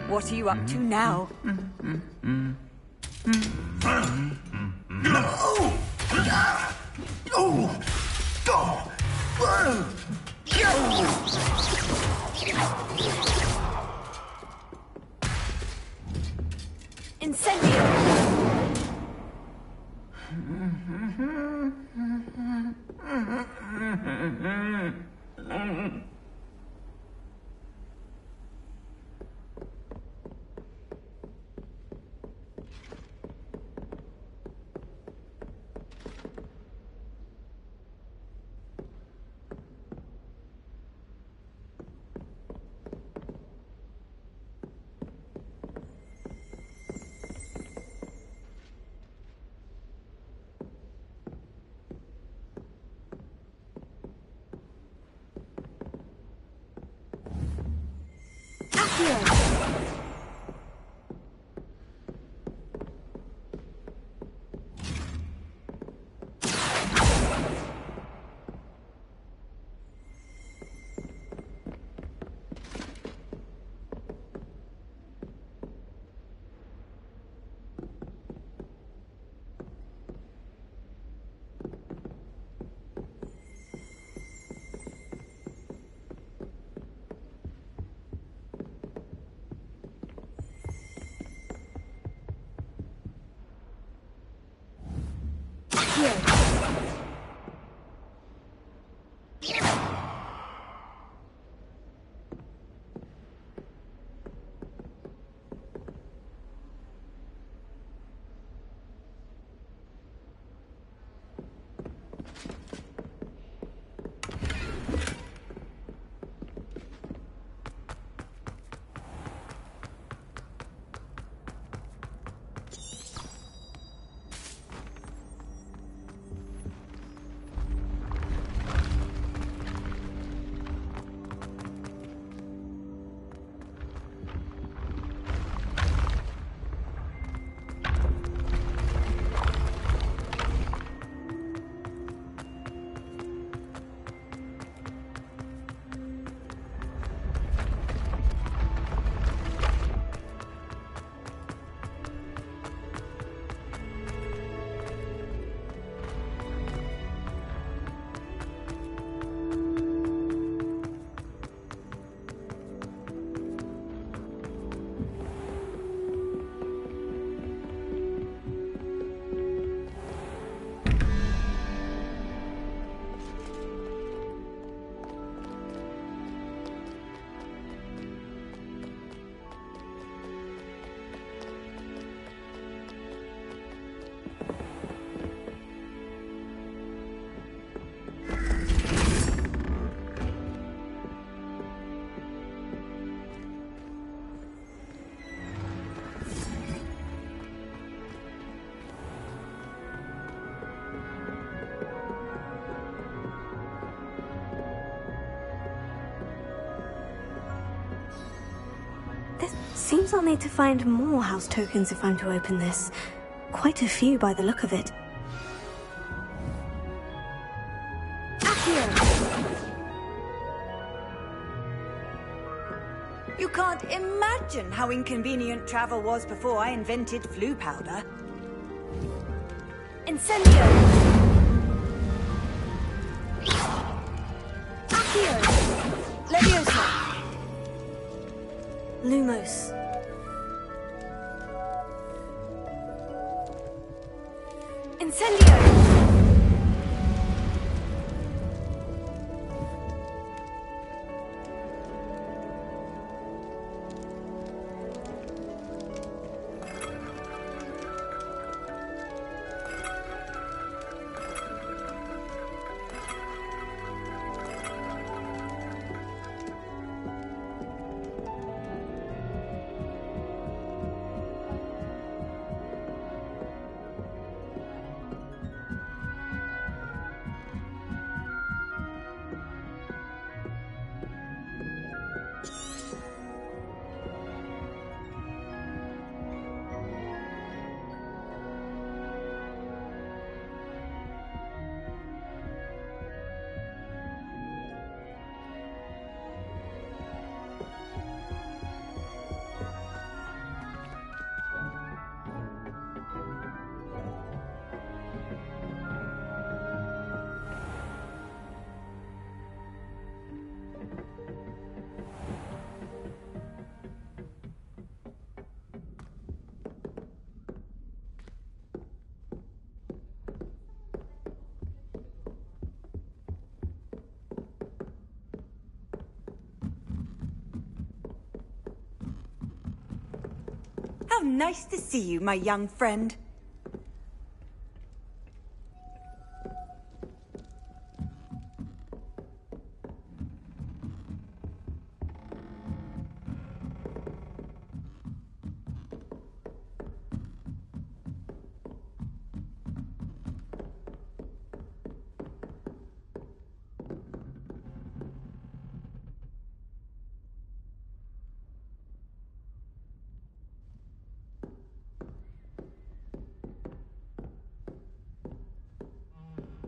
What are you up to now? Seems I'll need to find more house tokens if I'm to open this. Quite a few by the look of it. You can't imagine how inconvenient travel was before I invented flu powder. Incendio! Accio! Leviosa! Lumos. Incendio! How nice to see you, my young friend.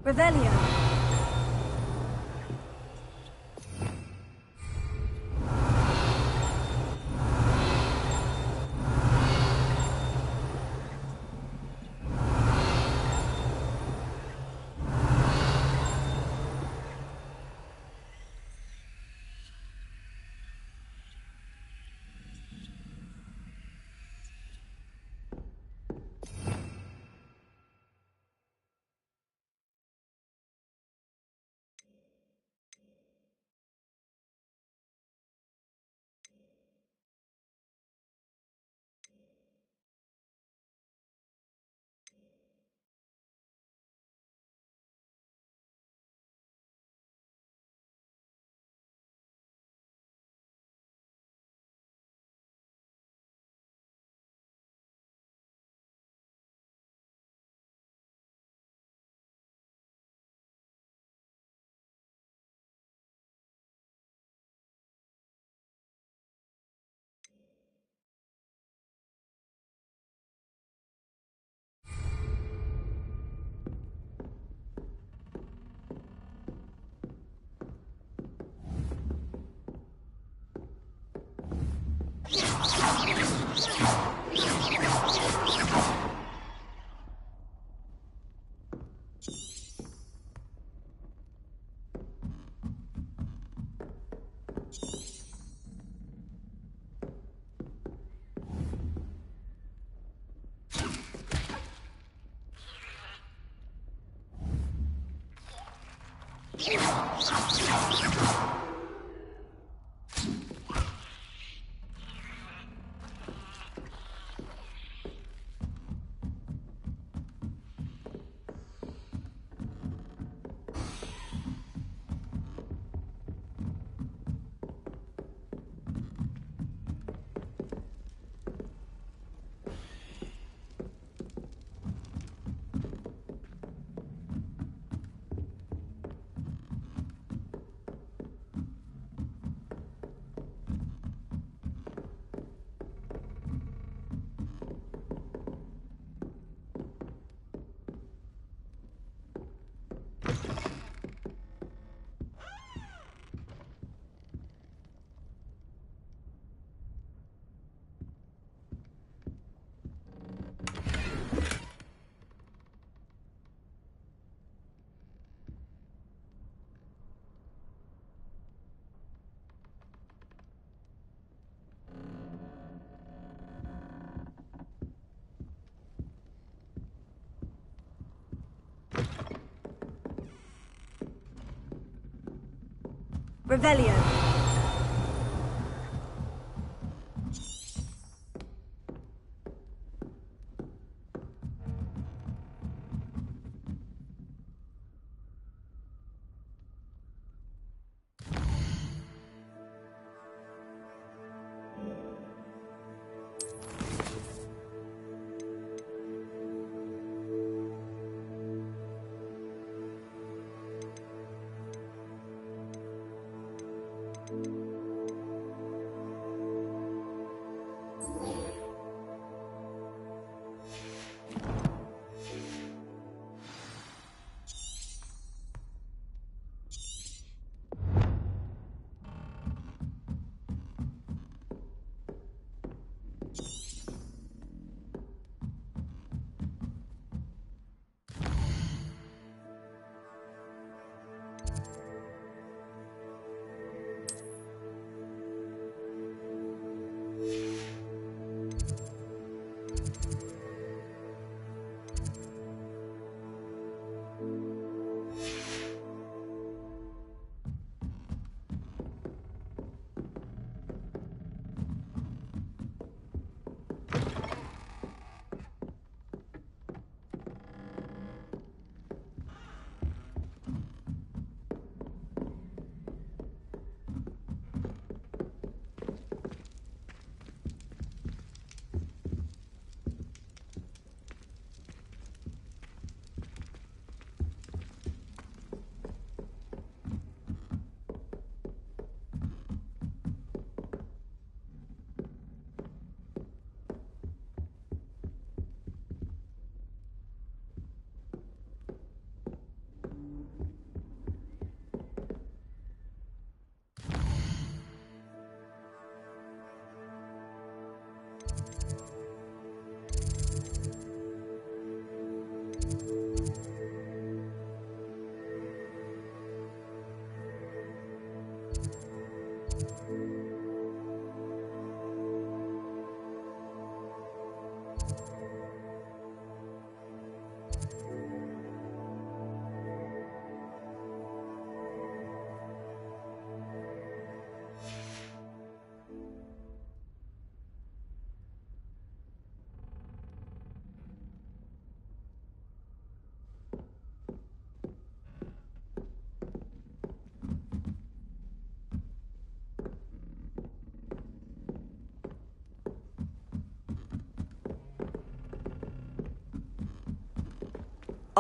Revelio. Revelio.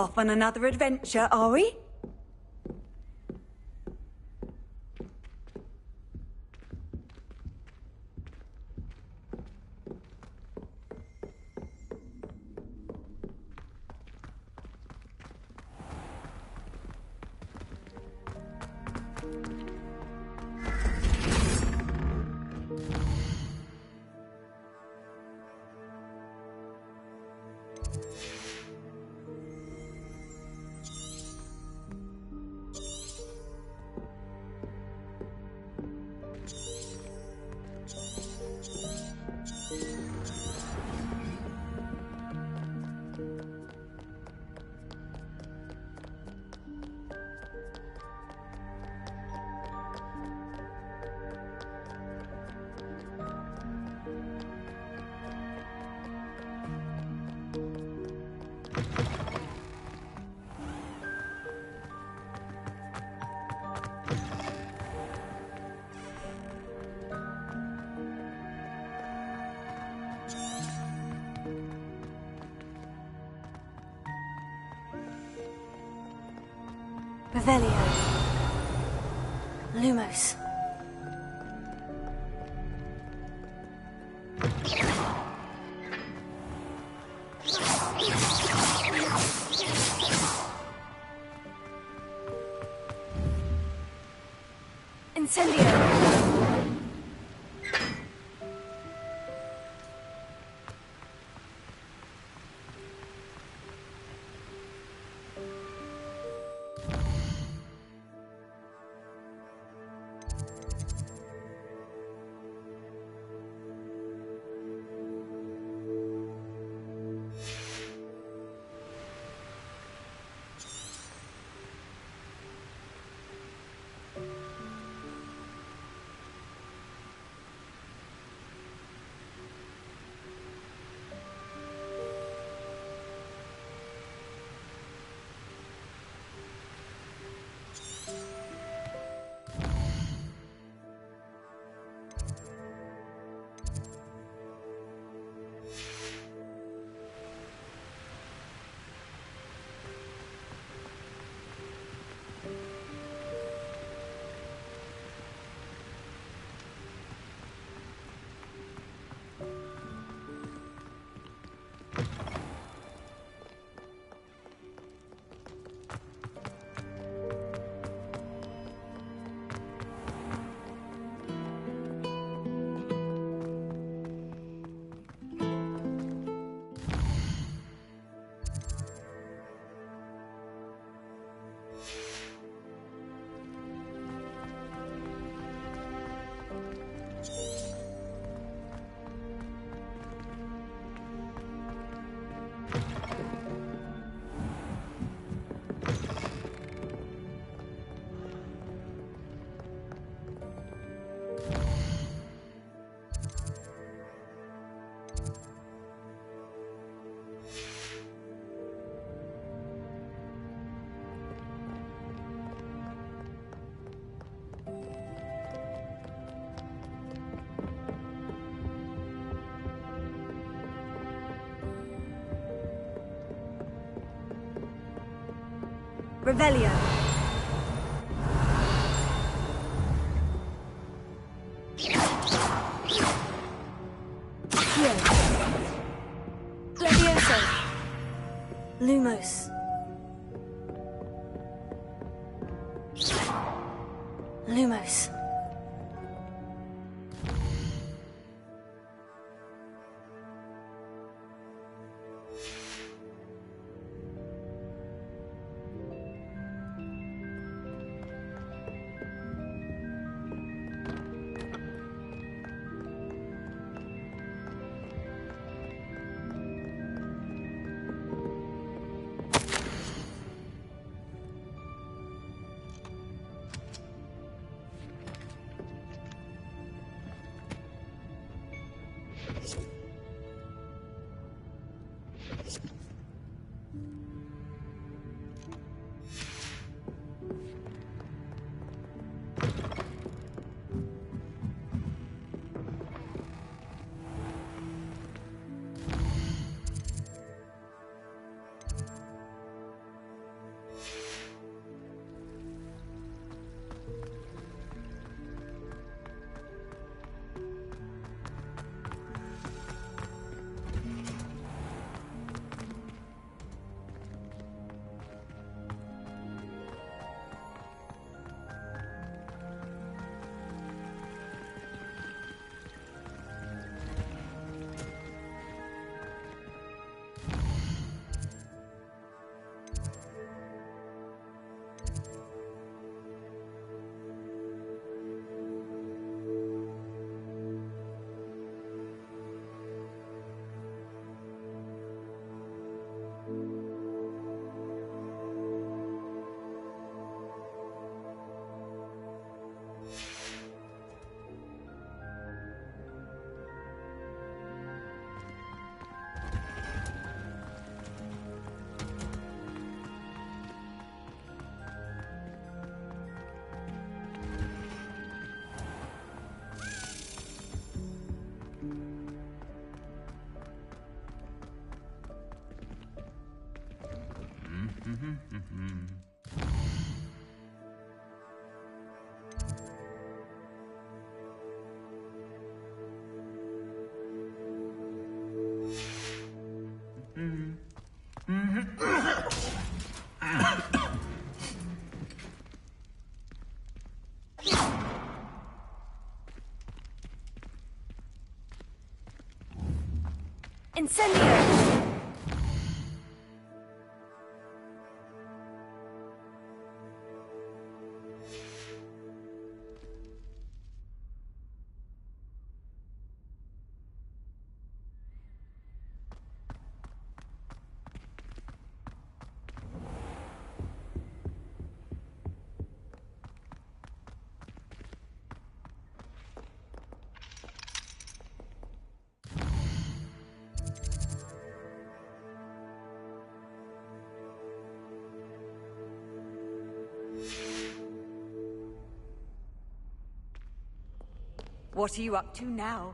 Off on another adventure, are we? Revelio. Lumos. Incendio. Revelio. Here. Levioso. Lumos. Lumos. Incendio! What are you up to now?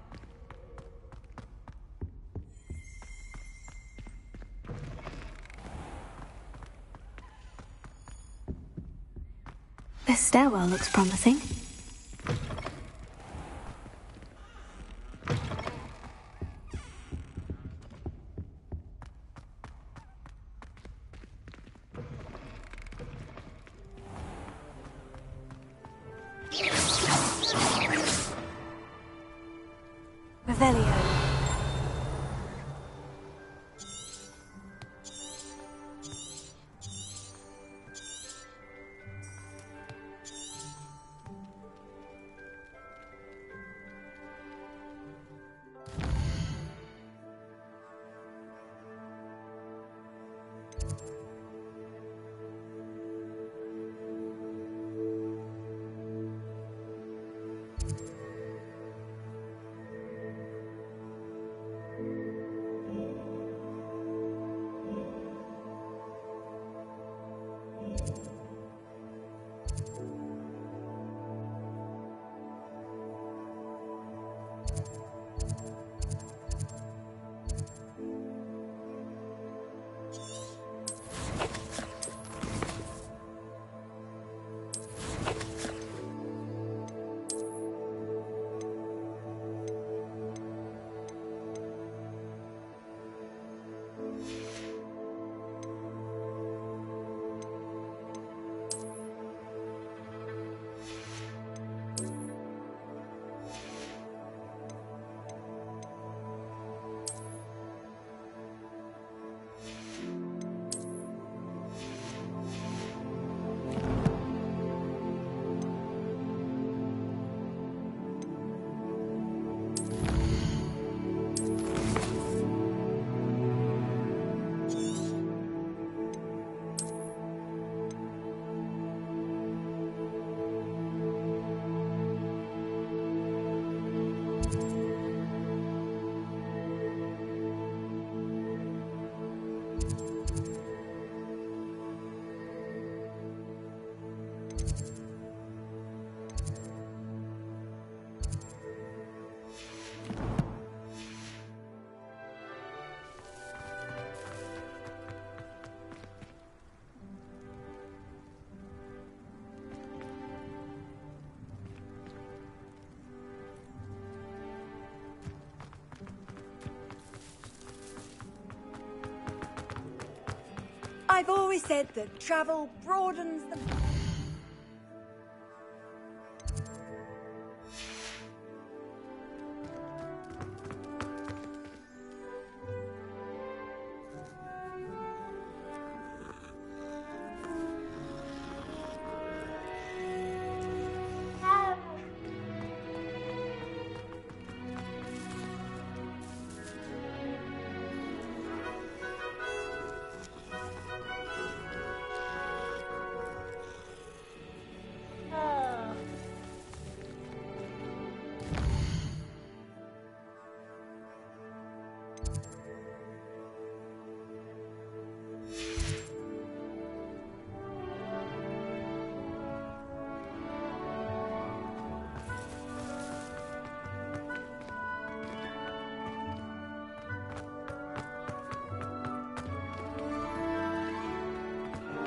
This stairwell looks promising. Revelio. I've always said that travel broadens the...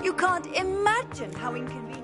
You can't imagine how inconvenient.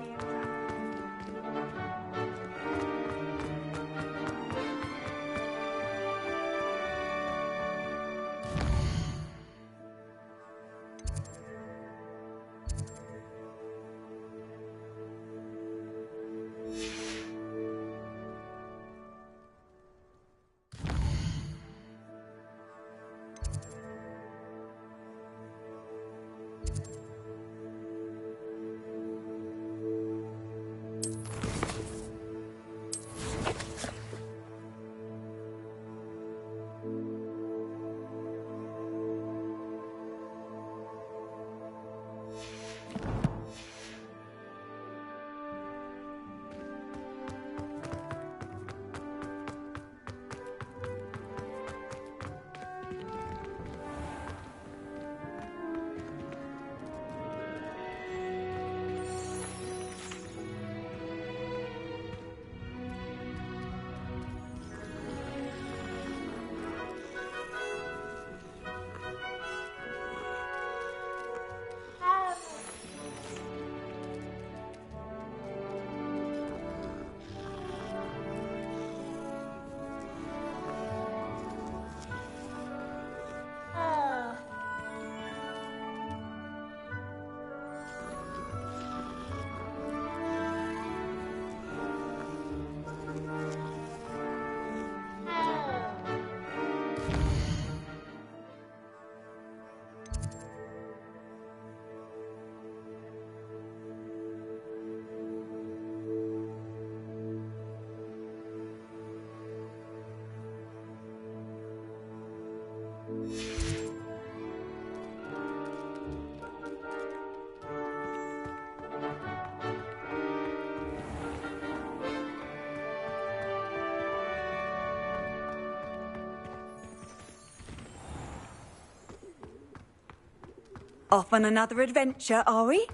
Off on another adventure, are we?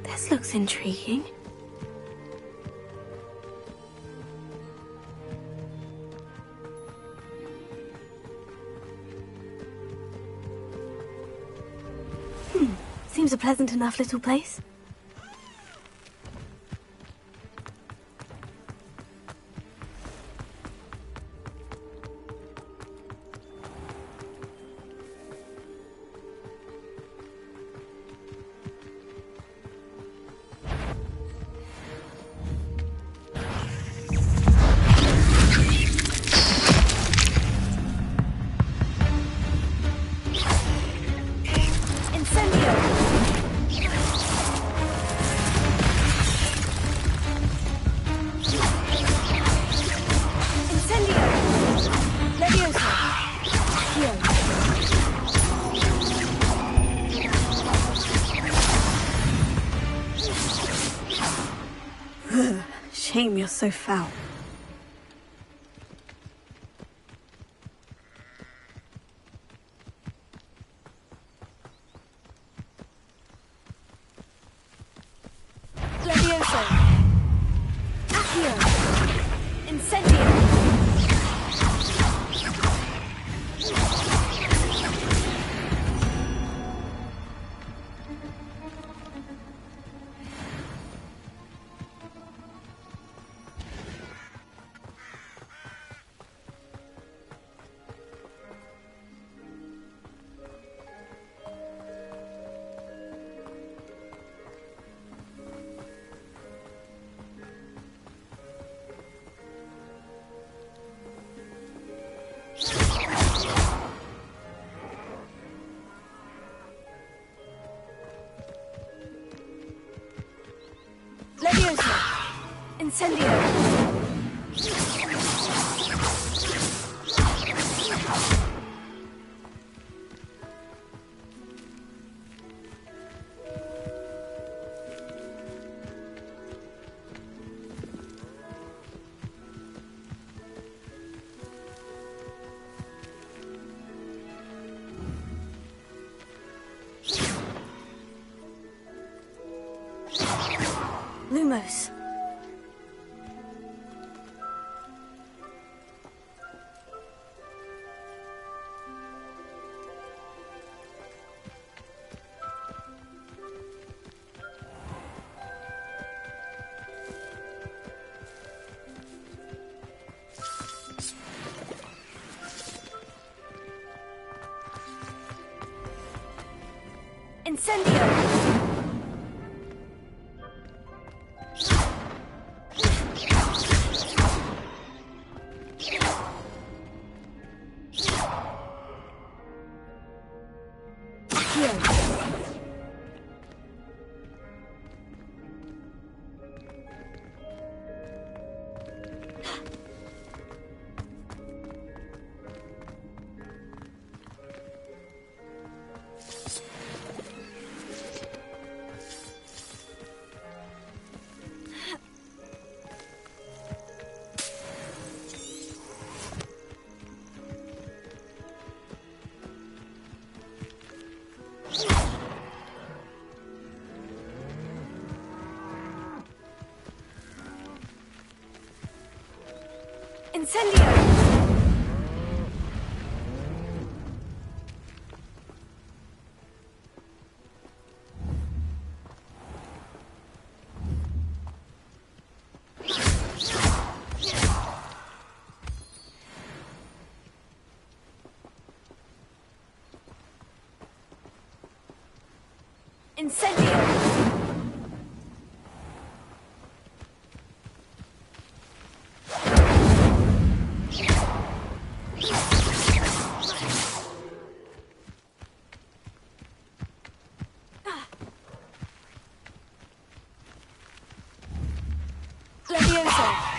This looks intriguing. Seems a pleasant enough little place. Shame you're so foul. Levioso! Accio! Incendio! Levioso! Incendio! Lumos. Incendio! Incendio! Incendio! Levioso!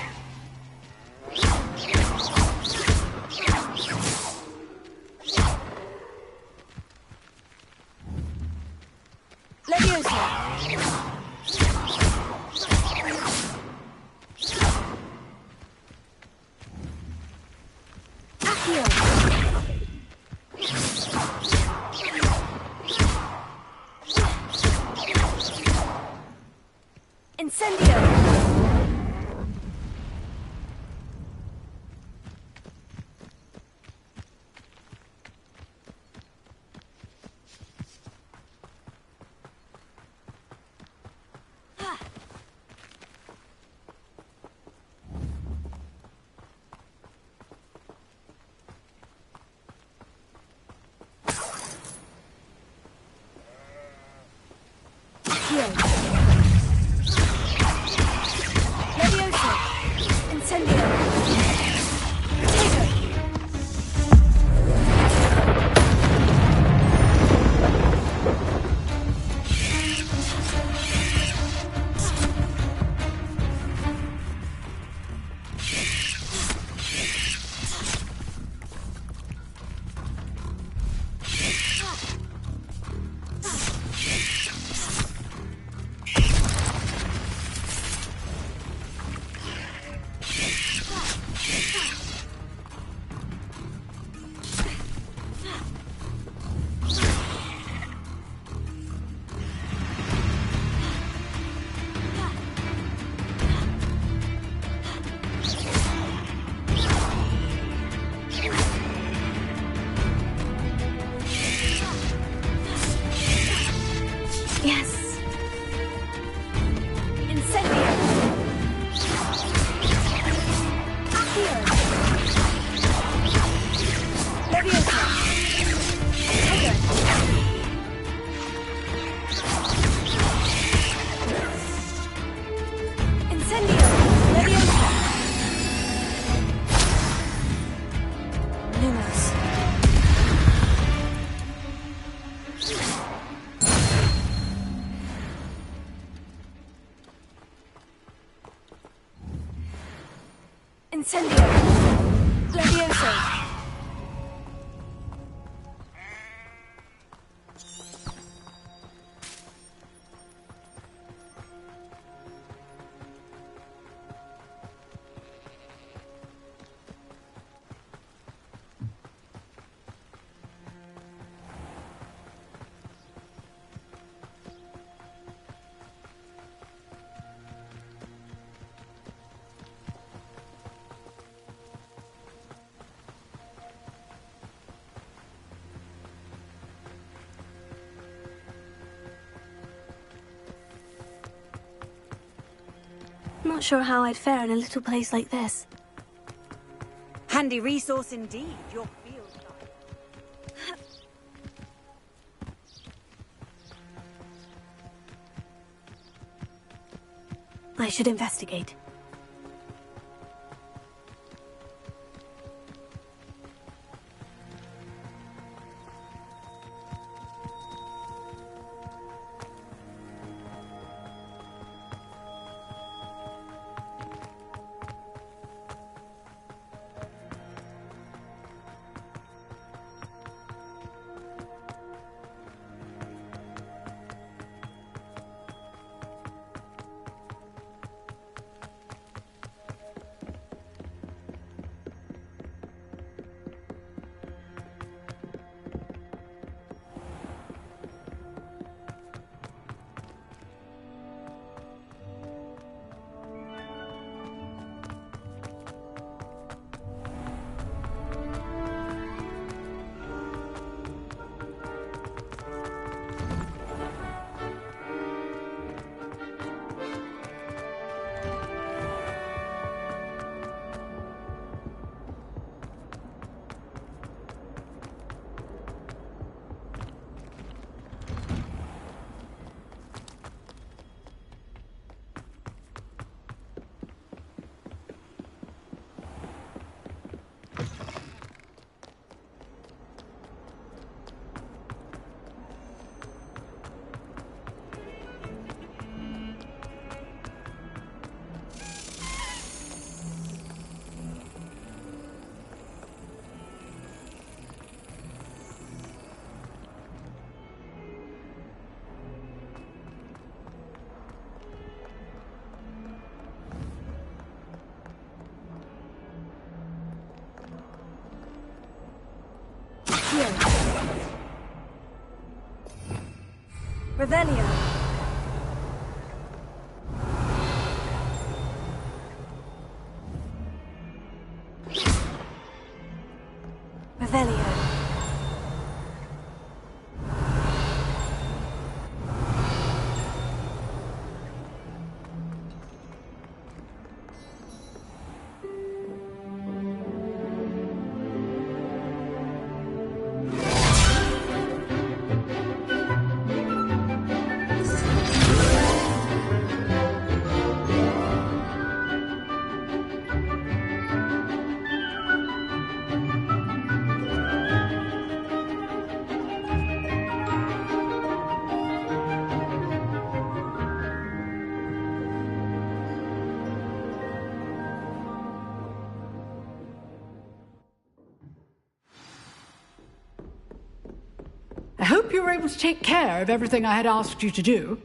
Incendio! Levioso! Not sure how I'd fare in a little place like this. Handy resource indeed, your field guide. I should investigate. Revelio. Revelio. I hope you were able to take care of everything I had asked you to do.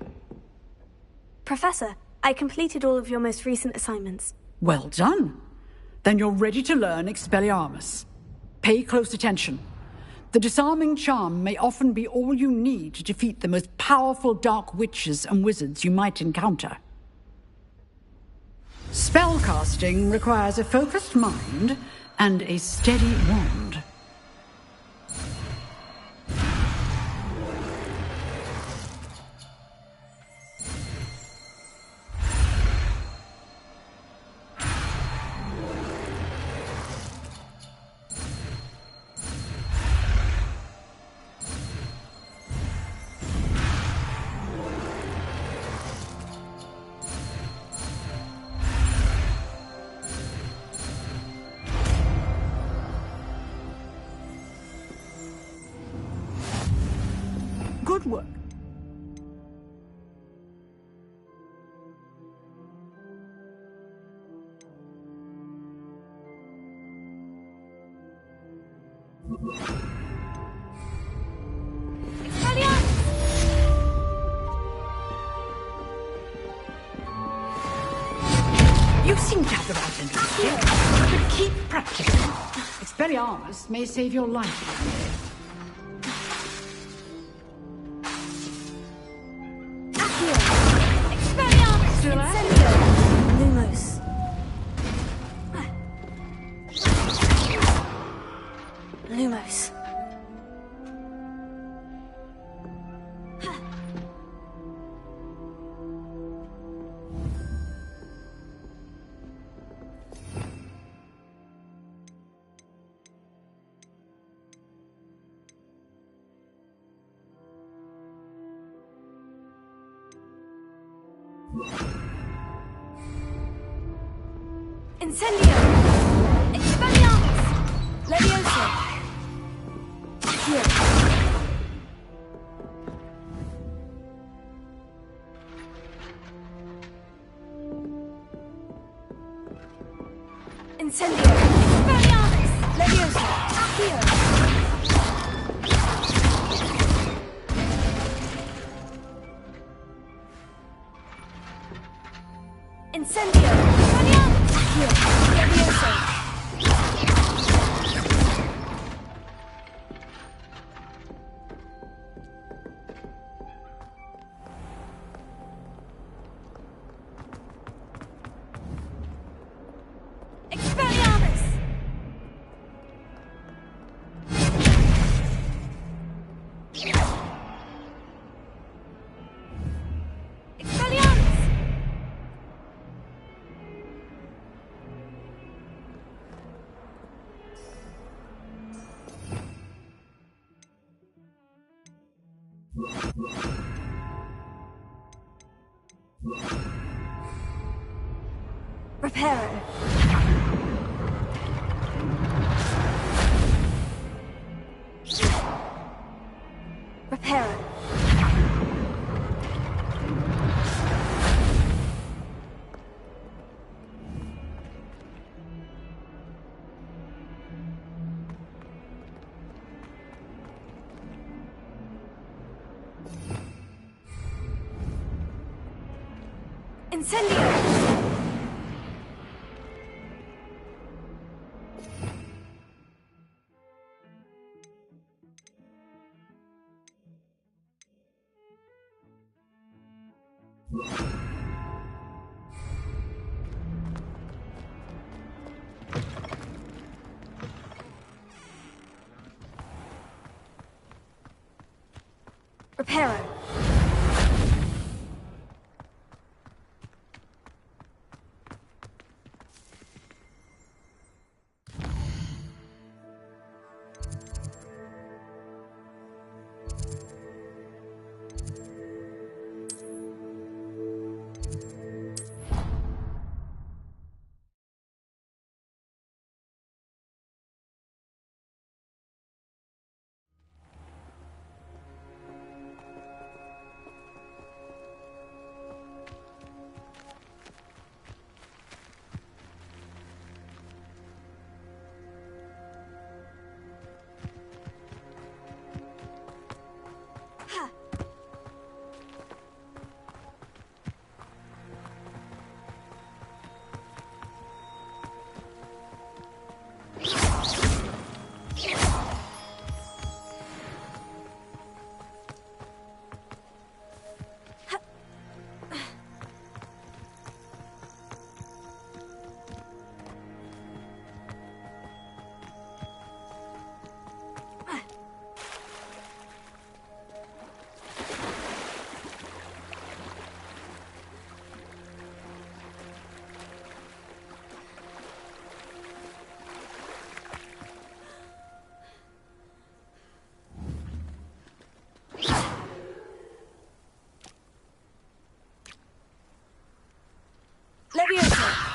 Professor, I completed all of your most recent assignments. Well done. Then you're ready to learn Expelliarmus. Pay close attention. The disarming charm may often be all you need to defeat the most powerful dark witches and wizards you might encounter. Spellcasting requires a focused mind and a steady wand. Good work. You seem to have the right understanding, but keep practicing. Expelliarmus may save your life. Lumos. Lumos. Incendio! Expelliarmus! Levioso! Here. Incendio! Expelliarmus! Levioso! Accio! Incendio! Expelliarmus! Accio! Levioso! Expelliarmus! Expelliarmus! Reparo. Reparo. Incendio! Reparo. Leviosa!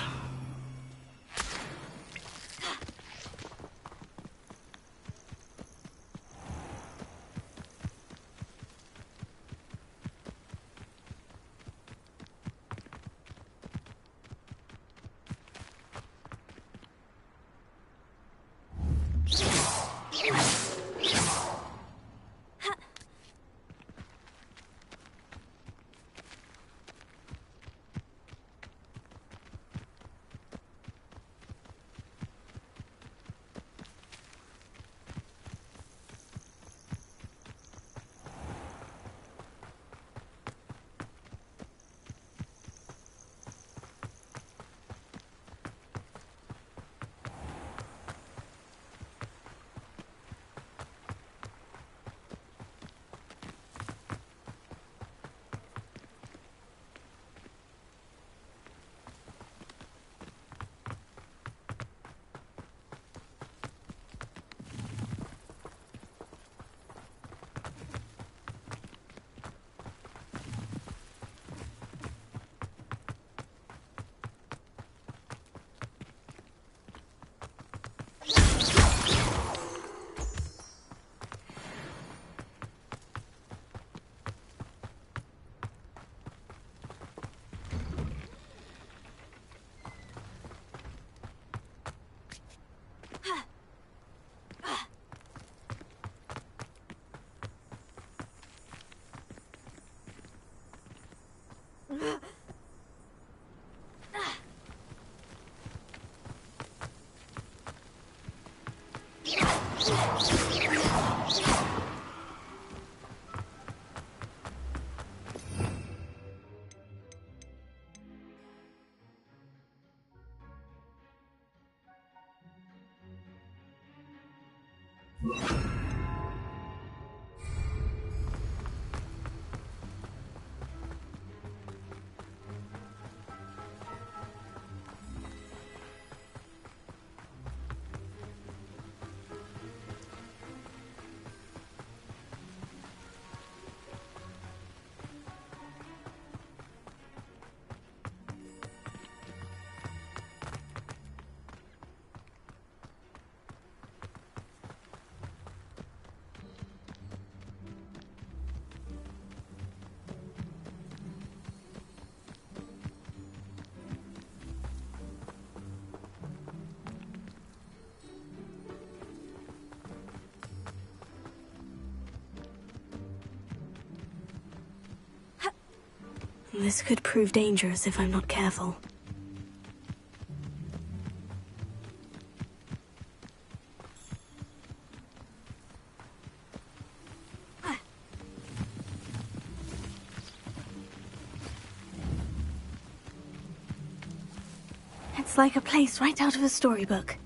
This could prove dangerous if I'm not careful. It's like a place right out of a storybook.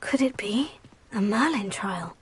Could it be a Merlin trial?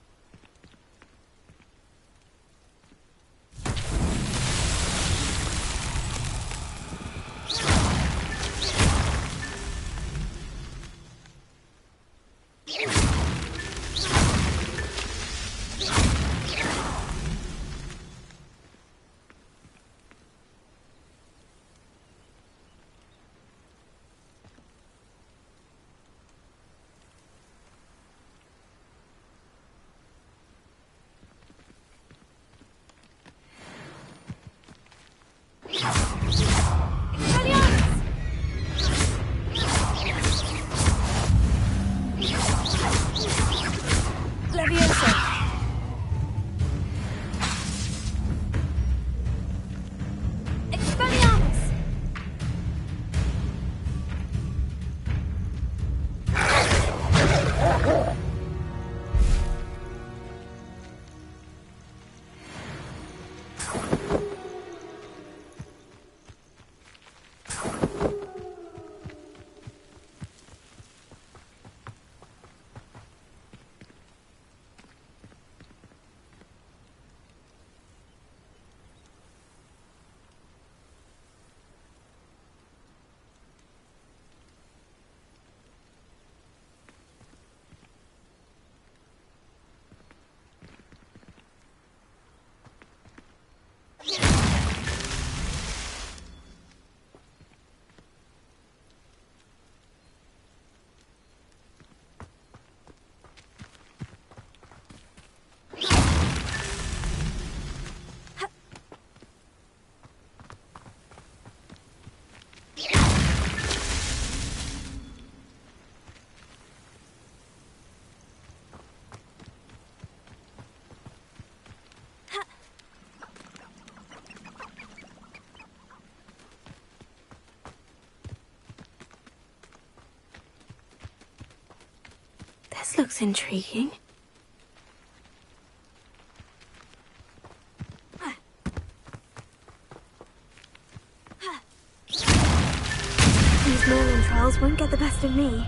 This looks intriguing. These Merlin trials won't get the best of me.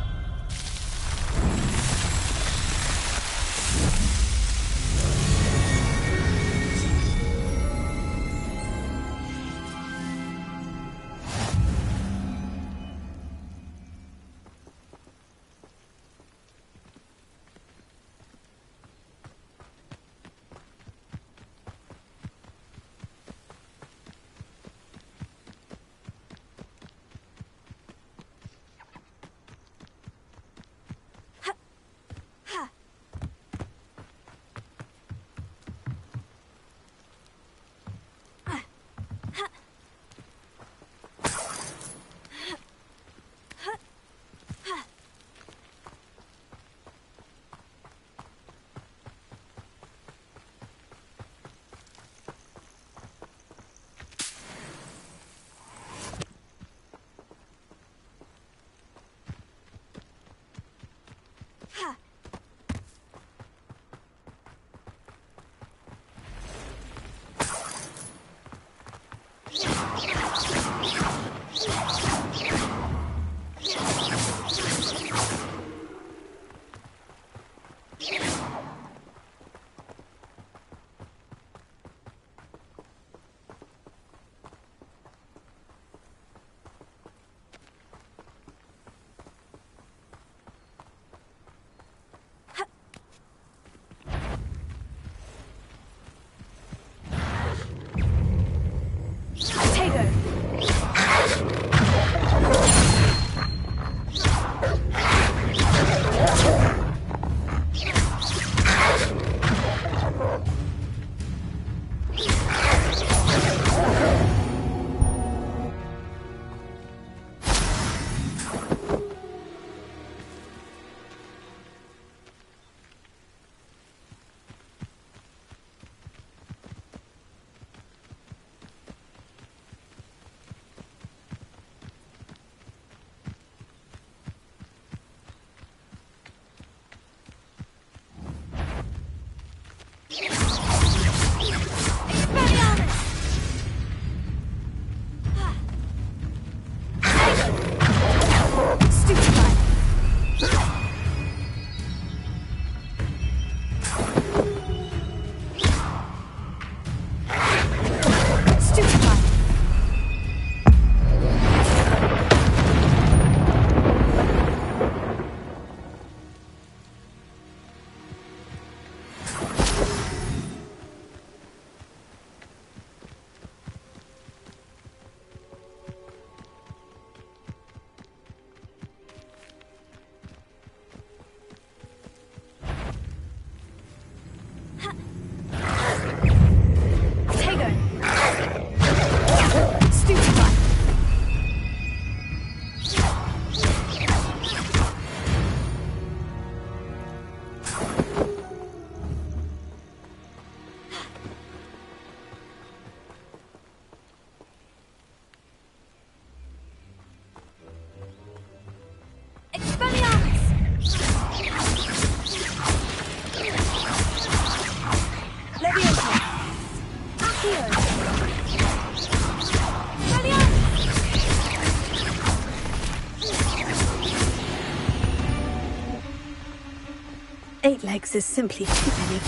8 legs is simply too many.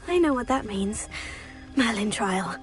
I know what that means. Merlin trial.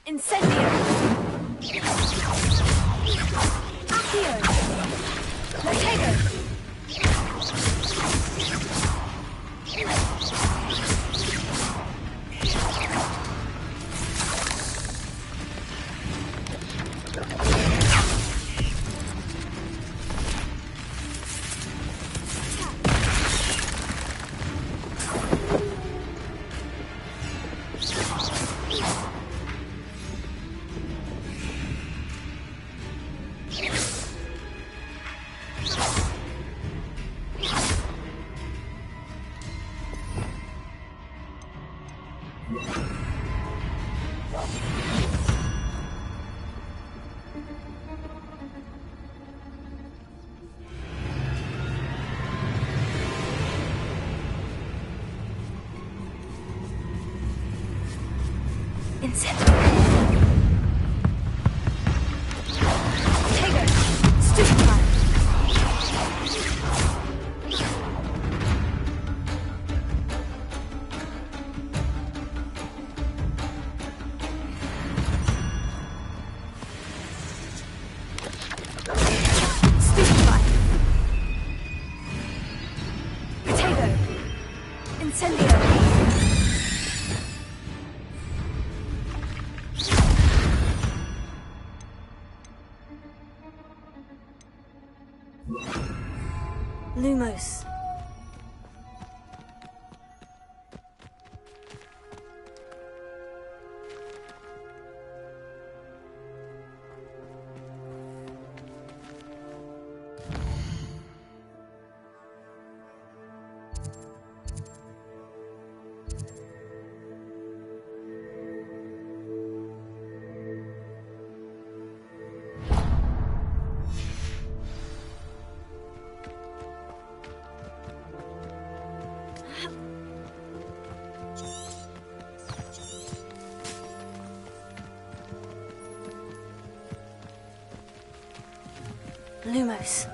Incendio! Accio! Latago! Lumos. Lumos.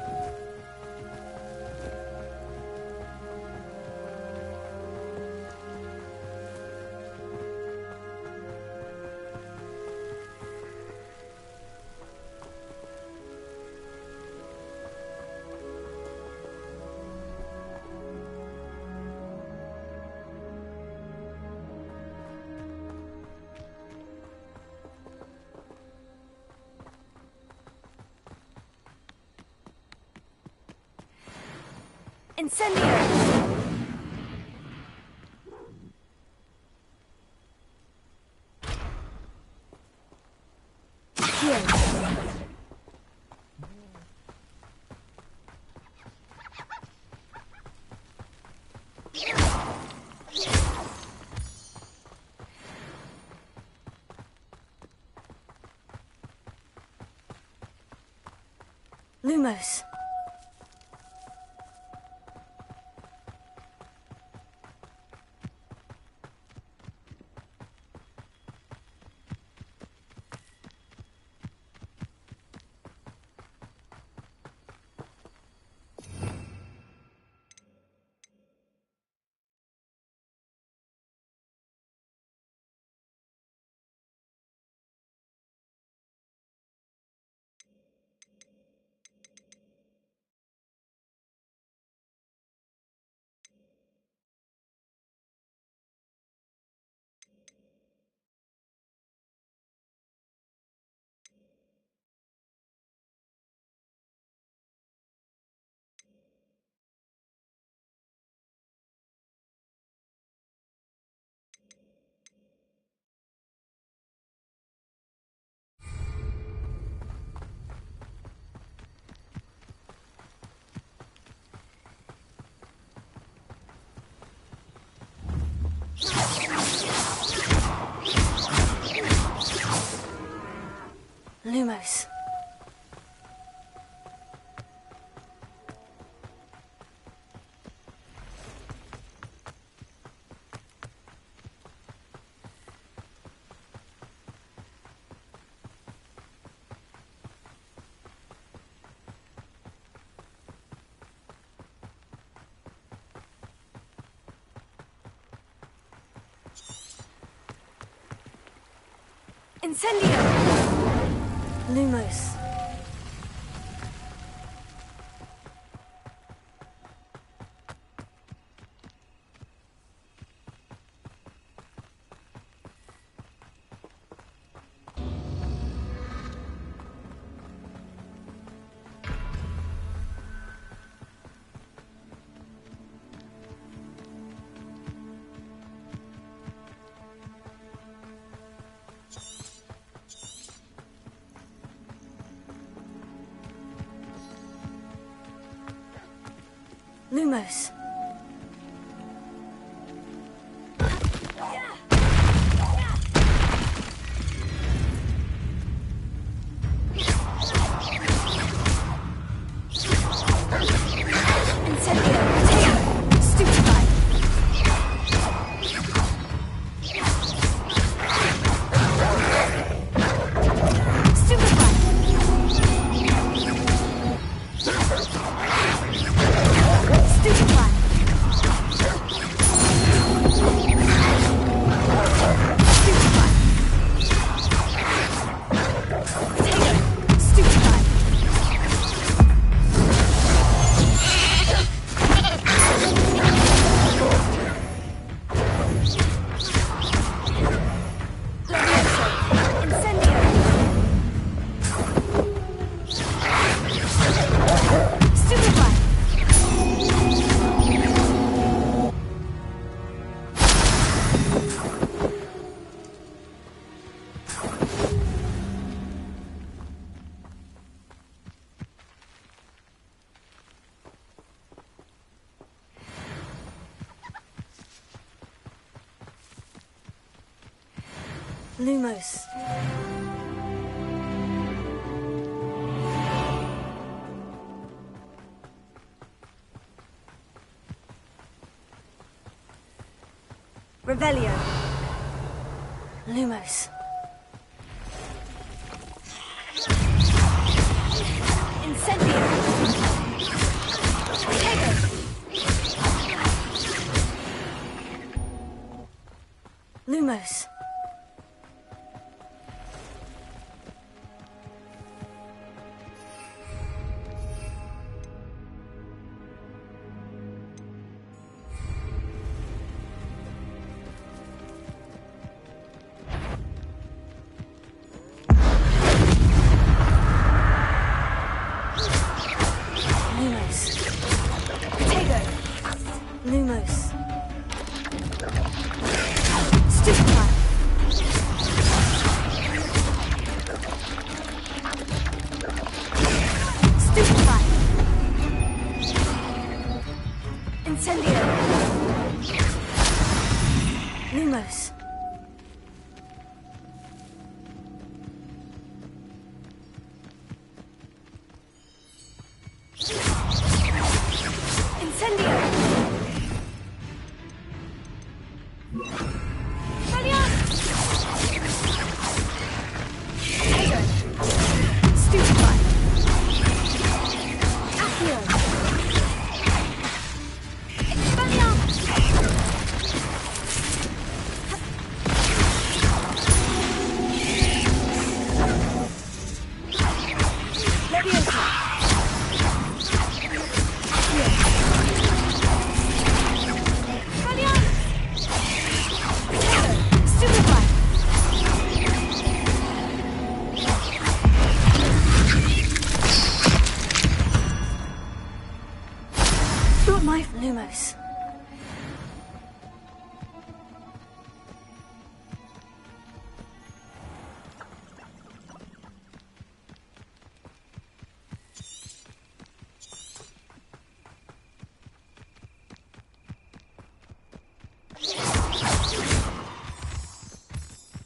Incendio! Lumos. Lumos. Incendio! Lumos. Lumos. Incendio! Lumos. Revelio. Lumos. Incendio. Tego. Lumos. Lumos. Stupefy. Stupefy. Incendio. Lumos. Incendio. Lumos.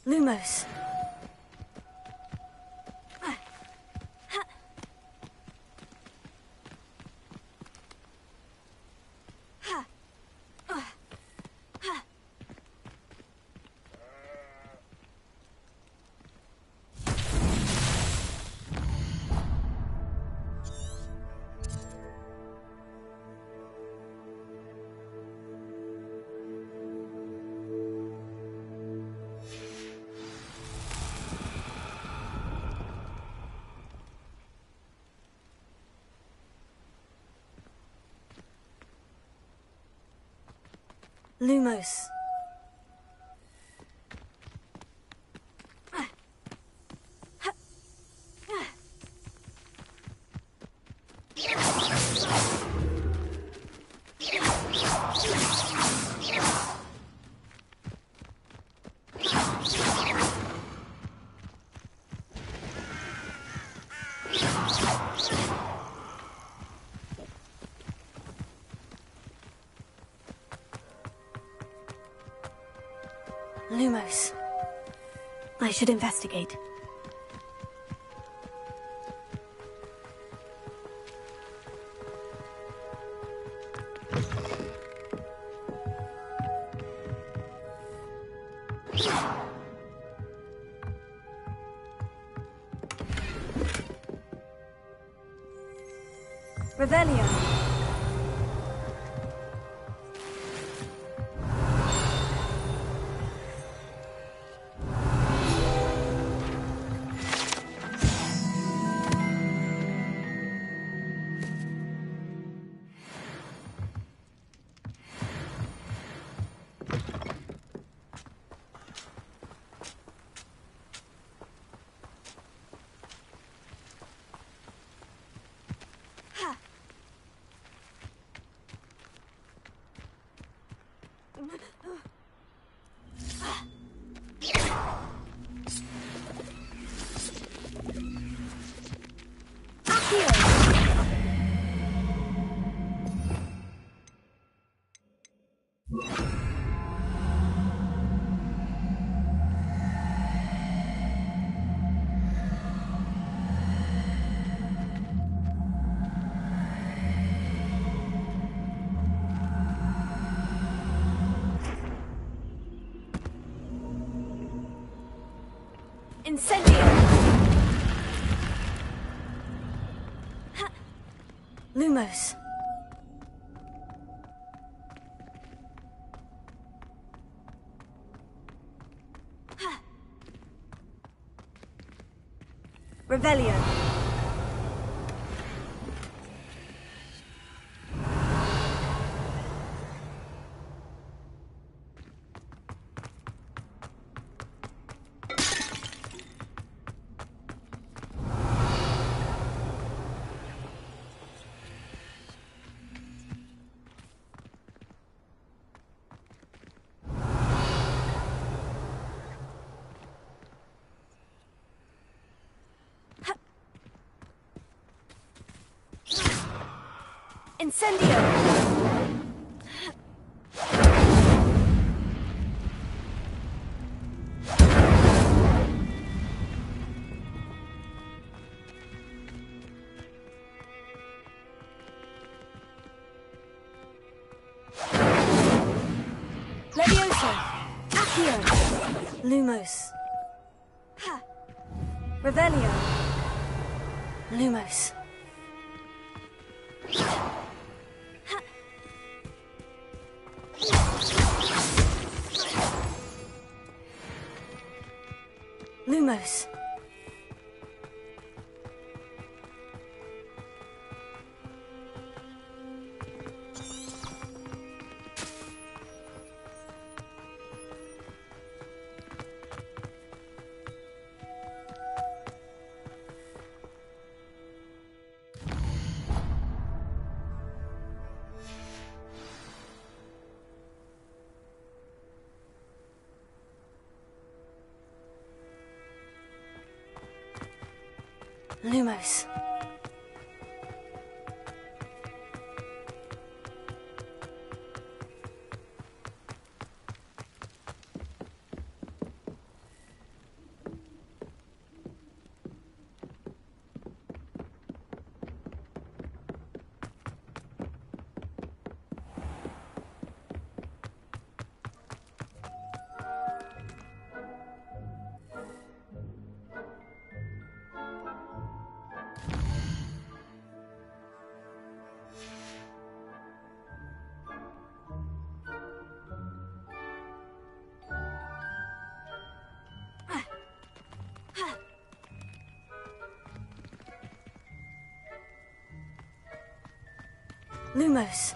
Lumos. Lumos. Lumos. I should investigate. Revelio. Incendio! Lumos. Revelio. Incendio! Levioso! Accio! Lumos. Ha! Revelio! Lumos. Lumos. Lumos. Lumos.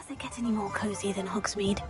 Does it get any more cozy than Hogsmeade?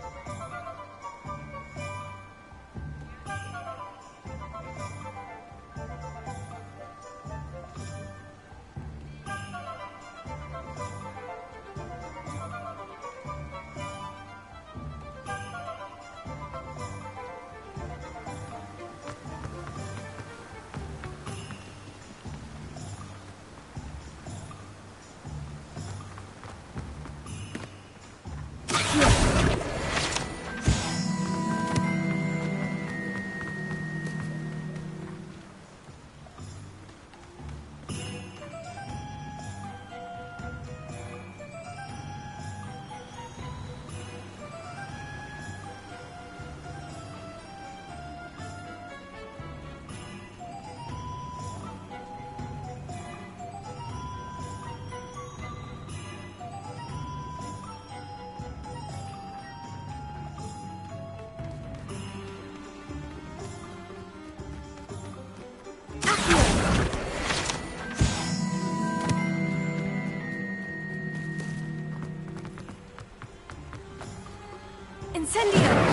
Incendio!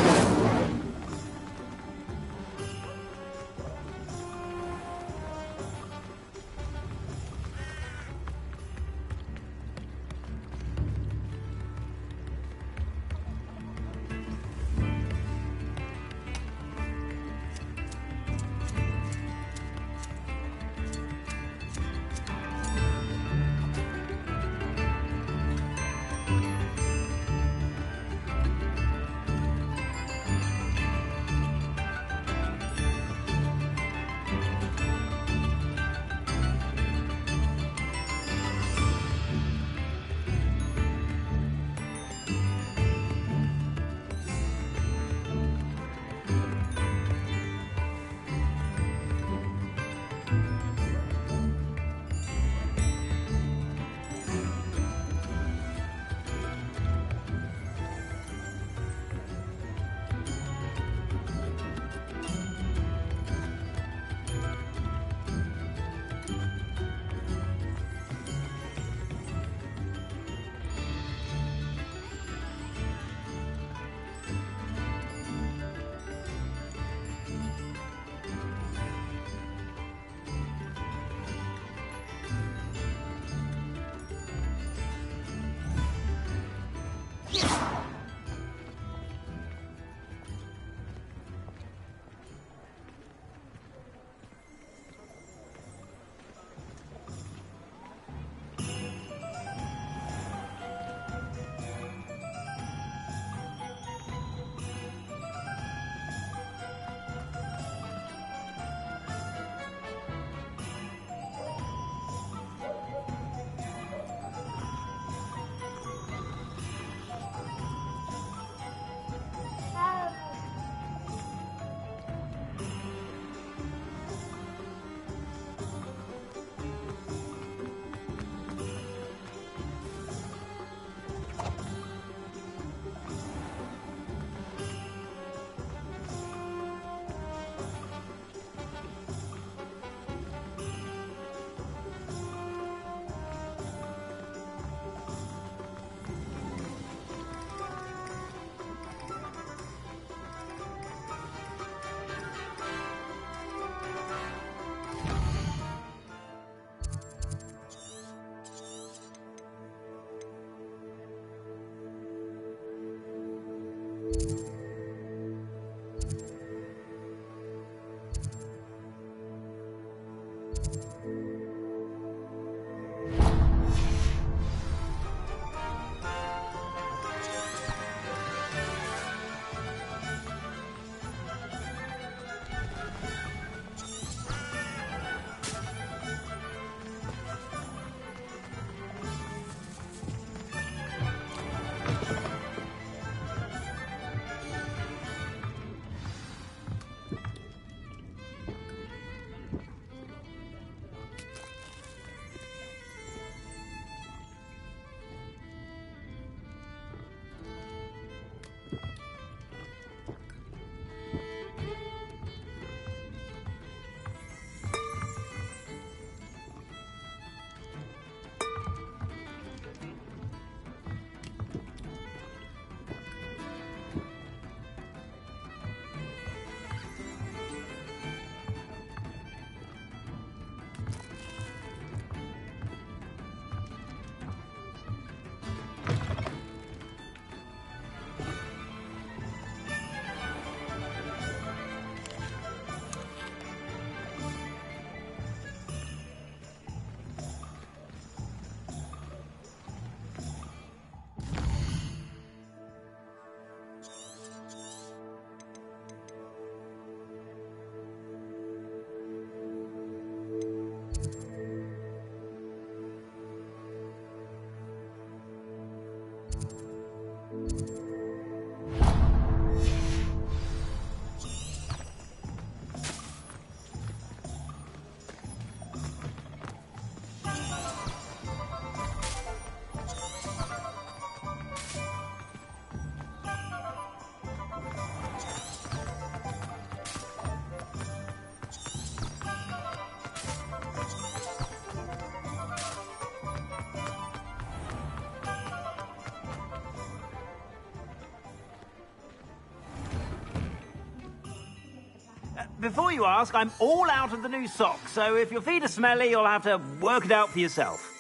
before you ask, I'm all out of the new socks, so if your feet are smelly, you'll have to work it out for yourself.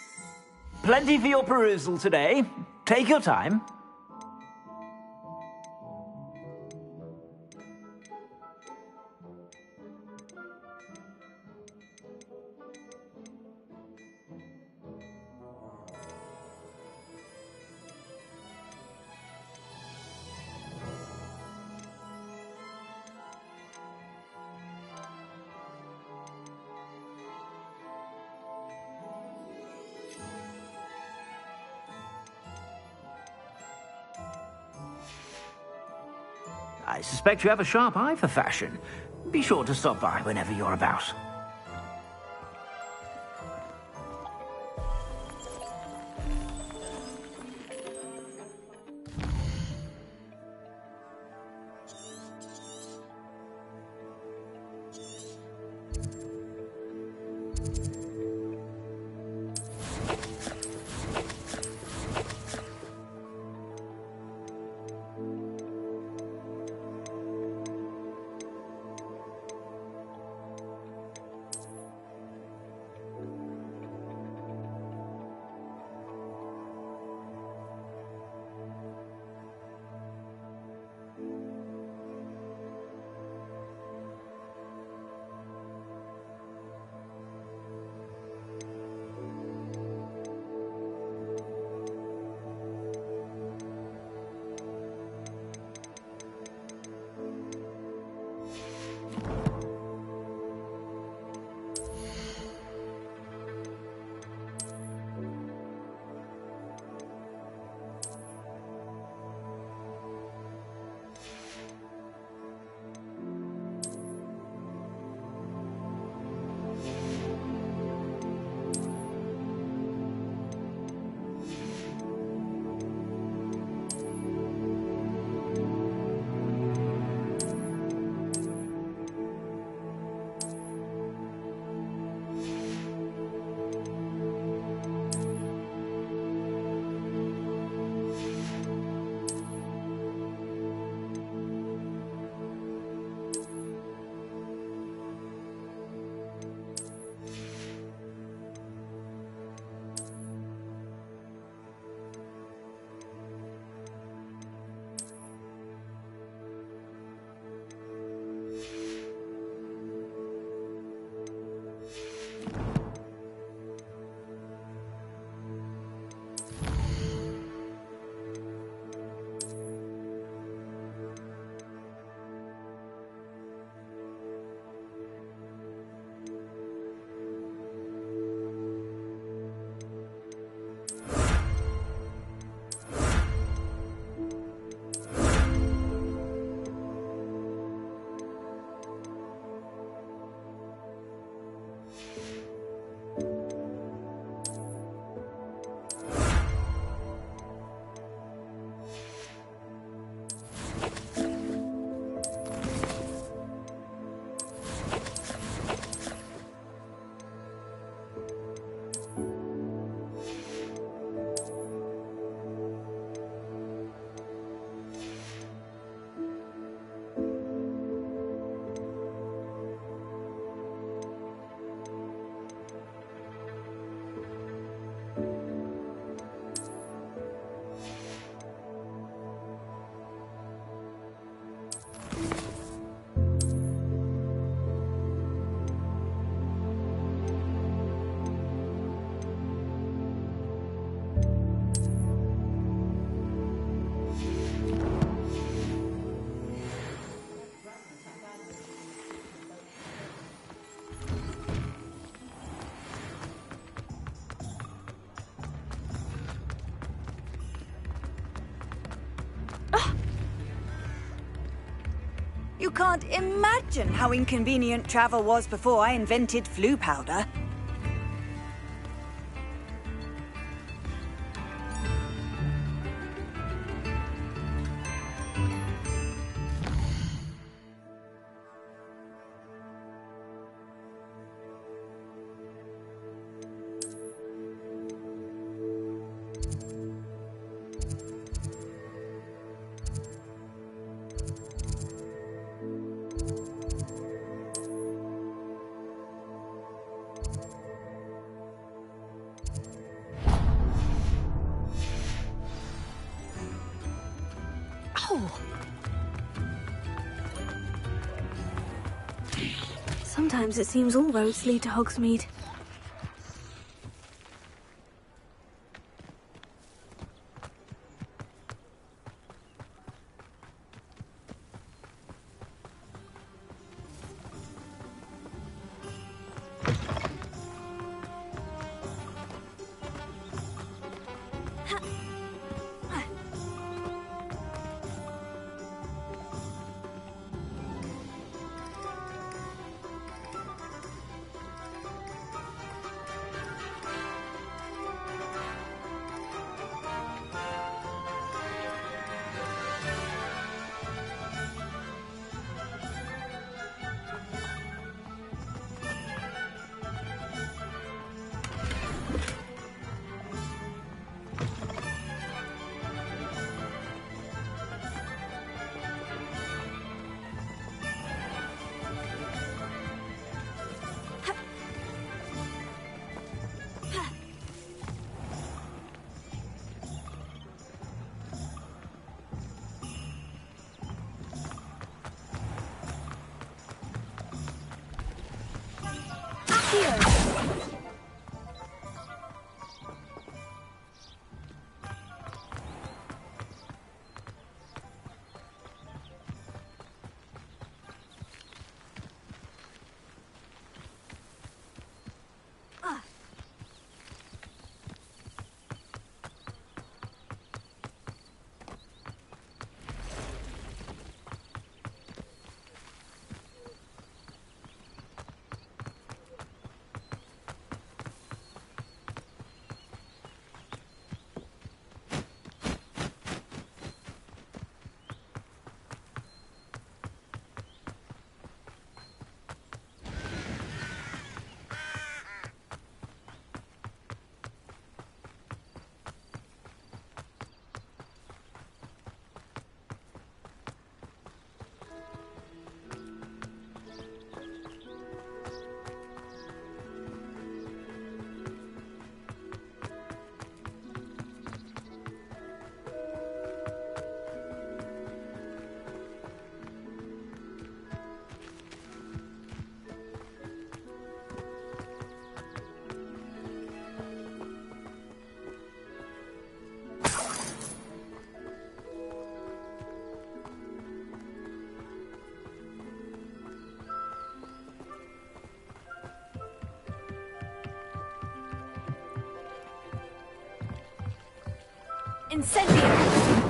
Plenty for your perusal today. Take your time. I suspect you have a sharp eye for fashion. Be sure to stop by whenever you're about. You can't imagine how inconvenient travel was before I invented flu powder. door. Sometimes it seems all roads lead to Hogsmeade. Incendio!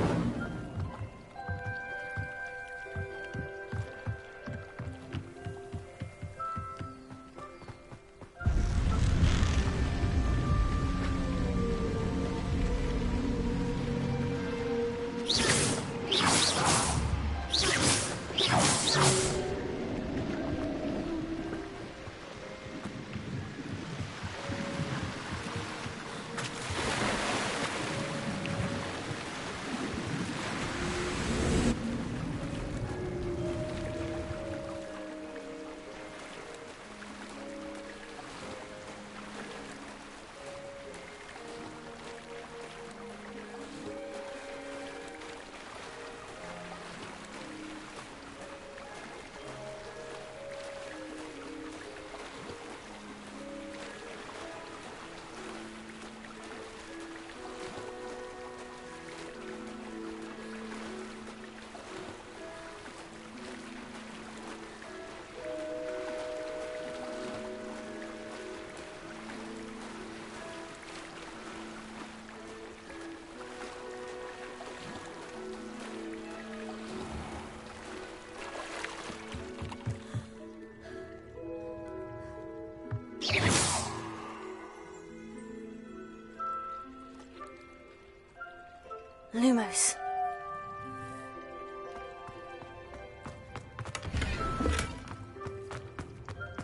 Lumos.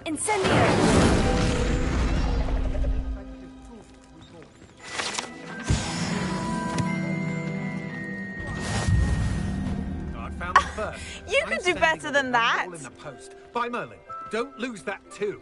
Incendio! You could do better than that. In the post. By Merlin, don't lose that too.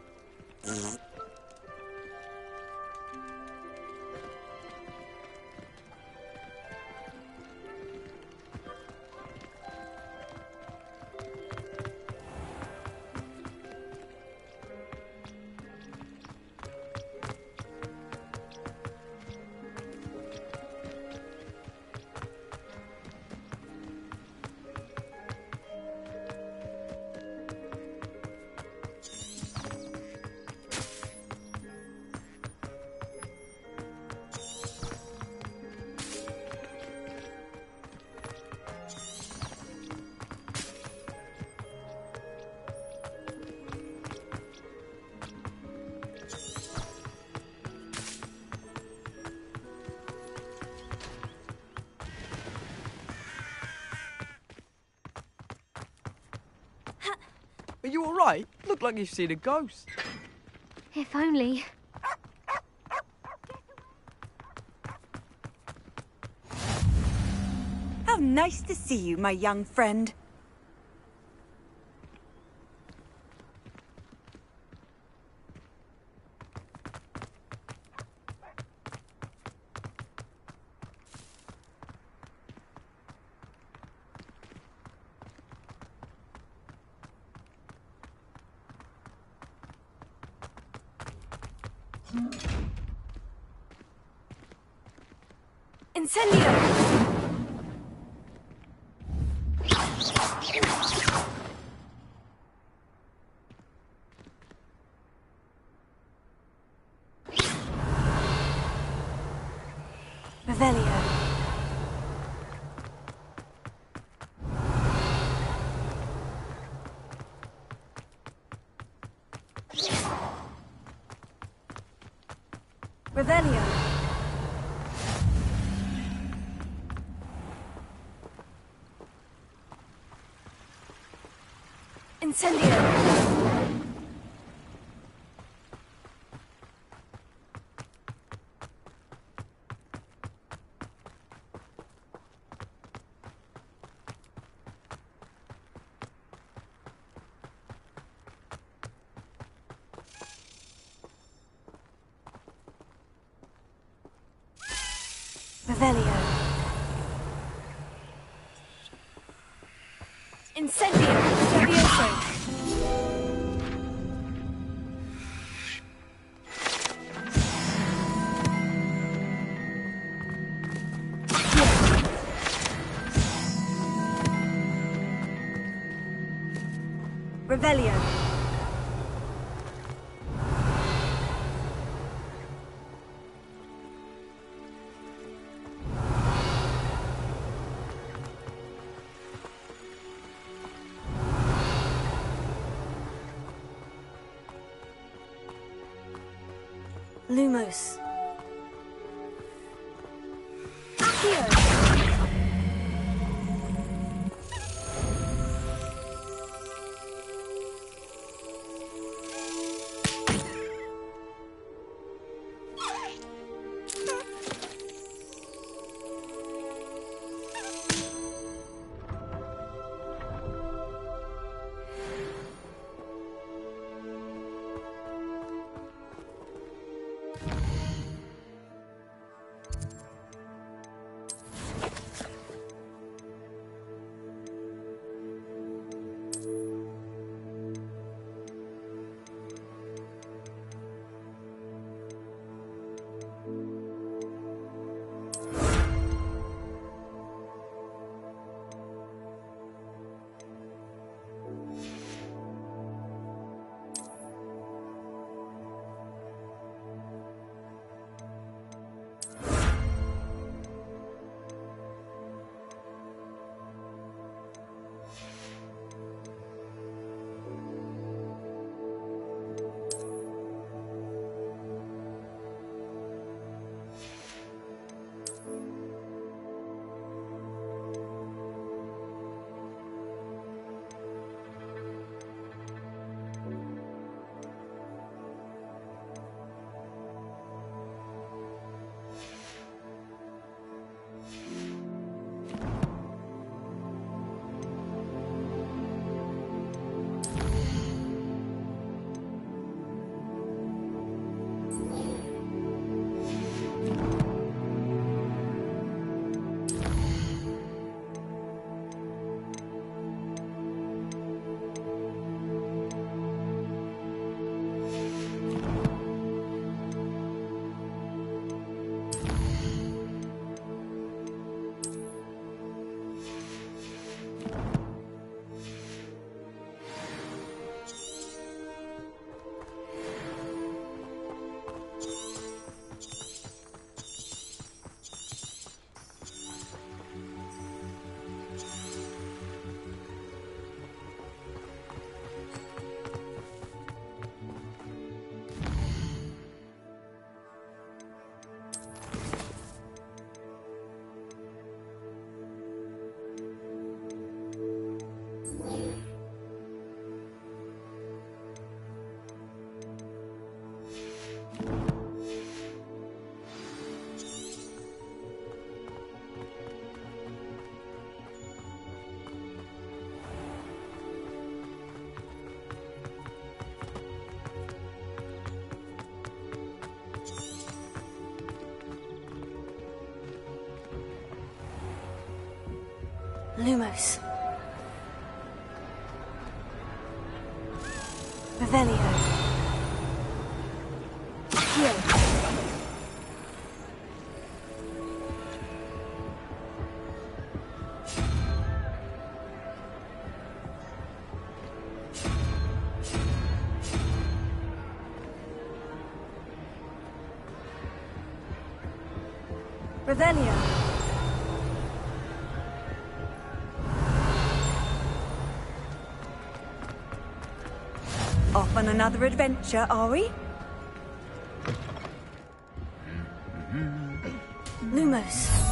you alright? Look like you've seen a ghost. If only. How nice to see you, my young friend. Incendio! Revelio. Revelio. Incendio. Revelio. Incendio. Levioso. Revelio. Lumos. Accio. Lumos. Revelio. Heal. Revelio. Off on another adventure, are we? Lumos.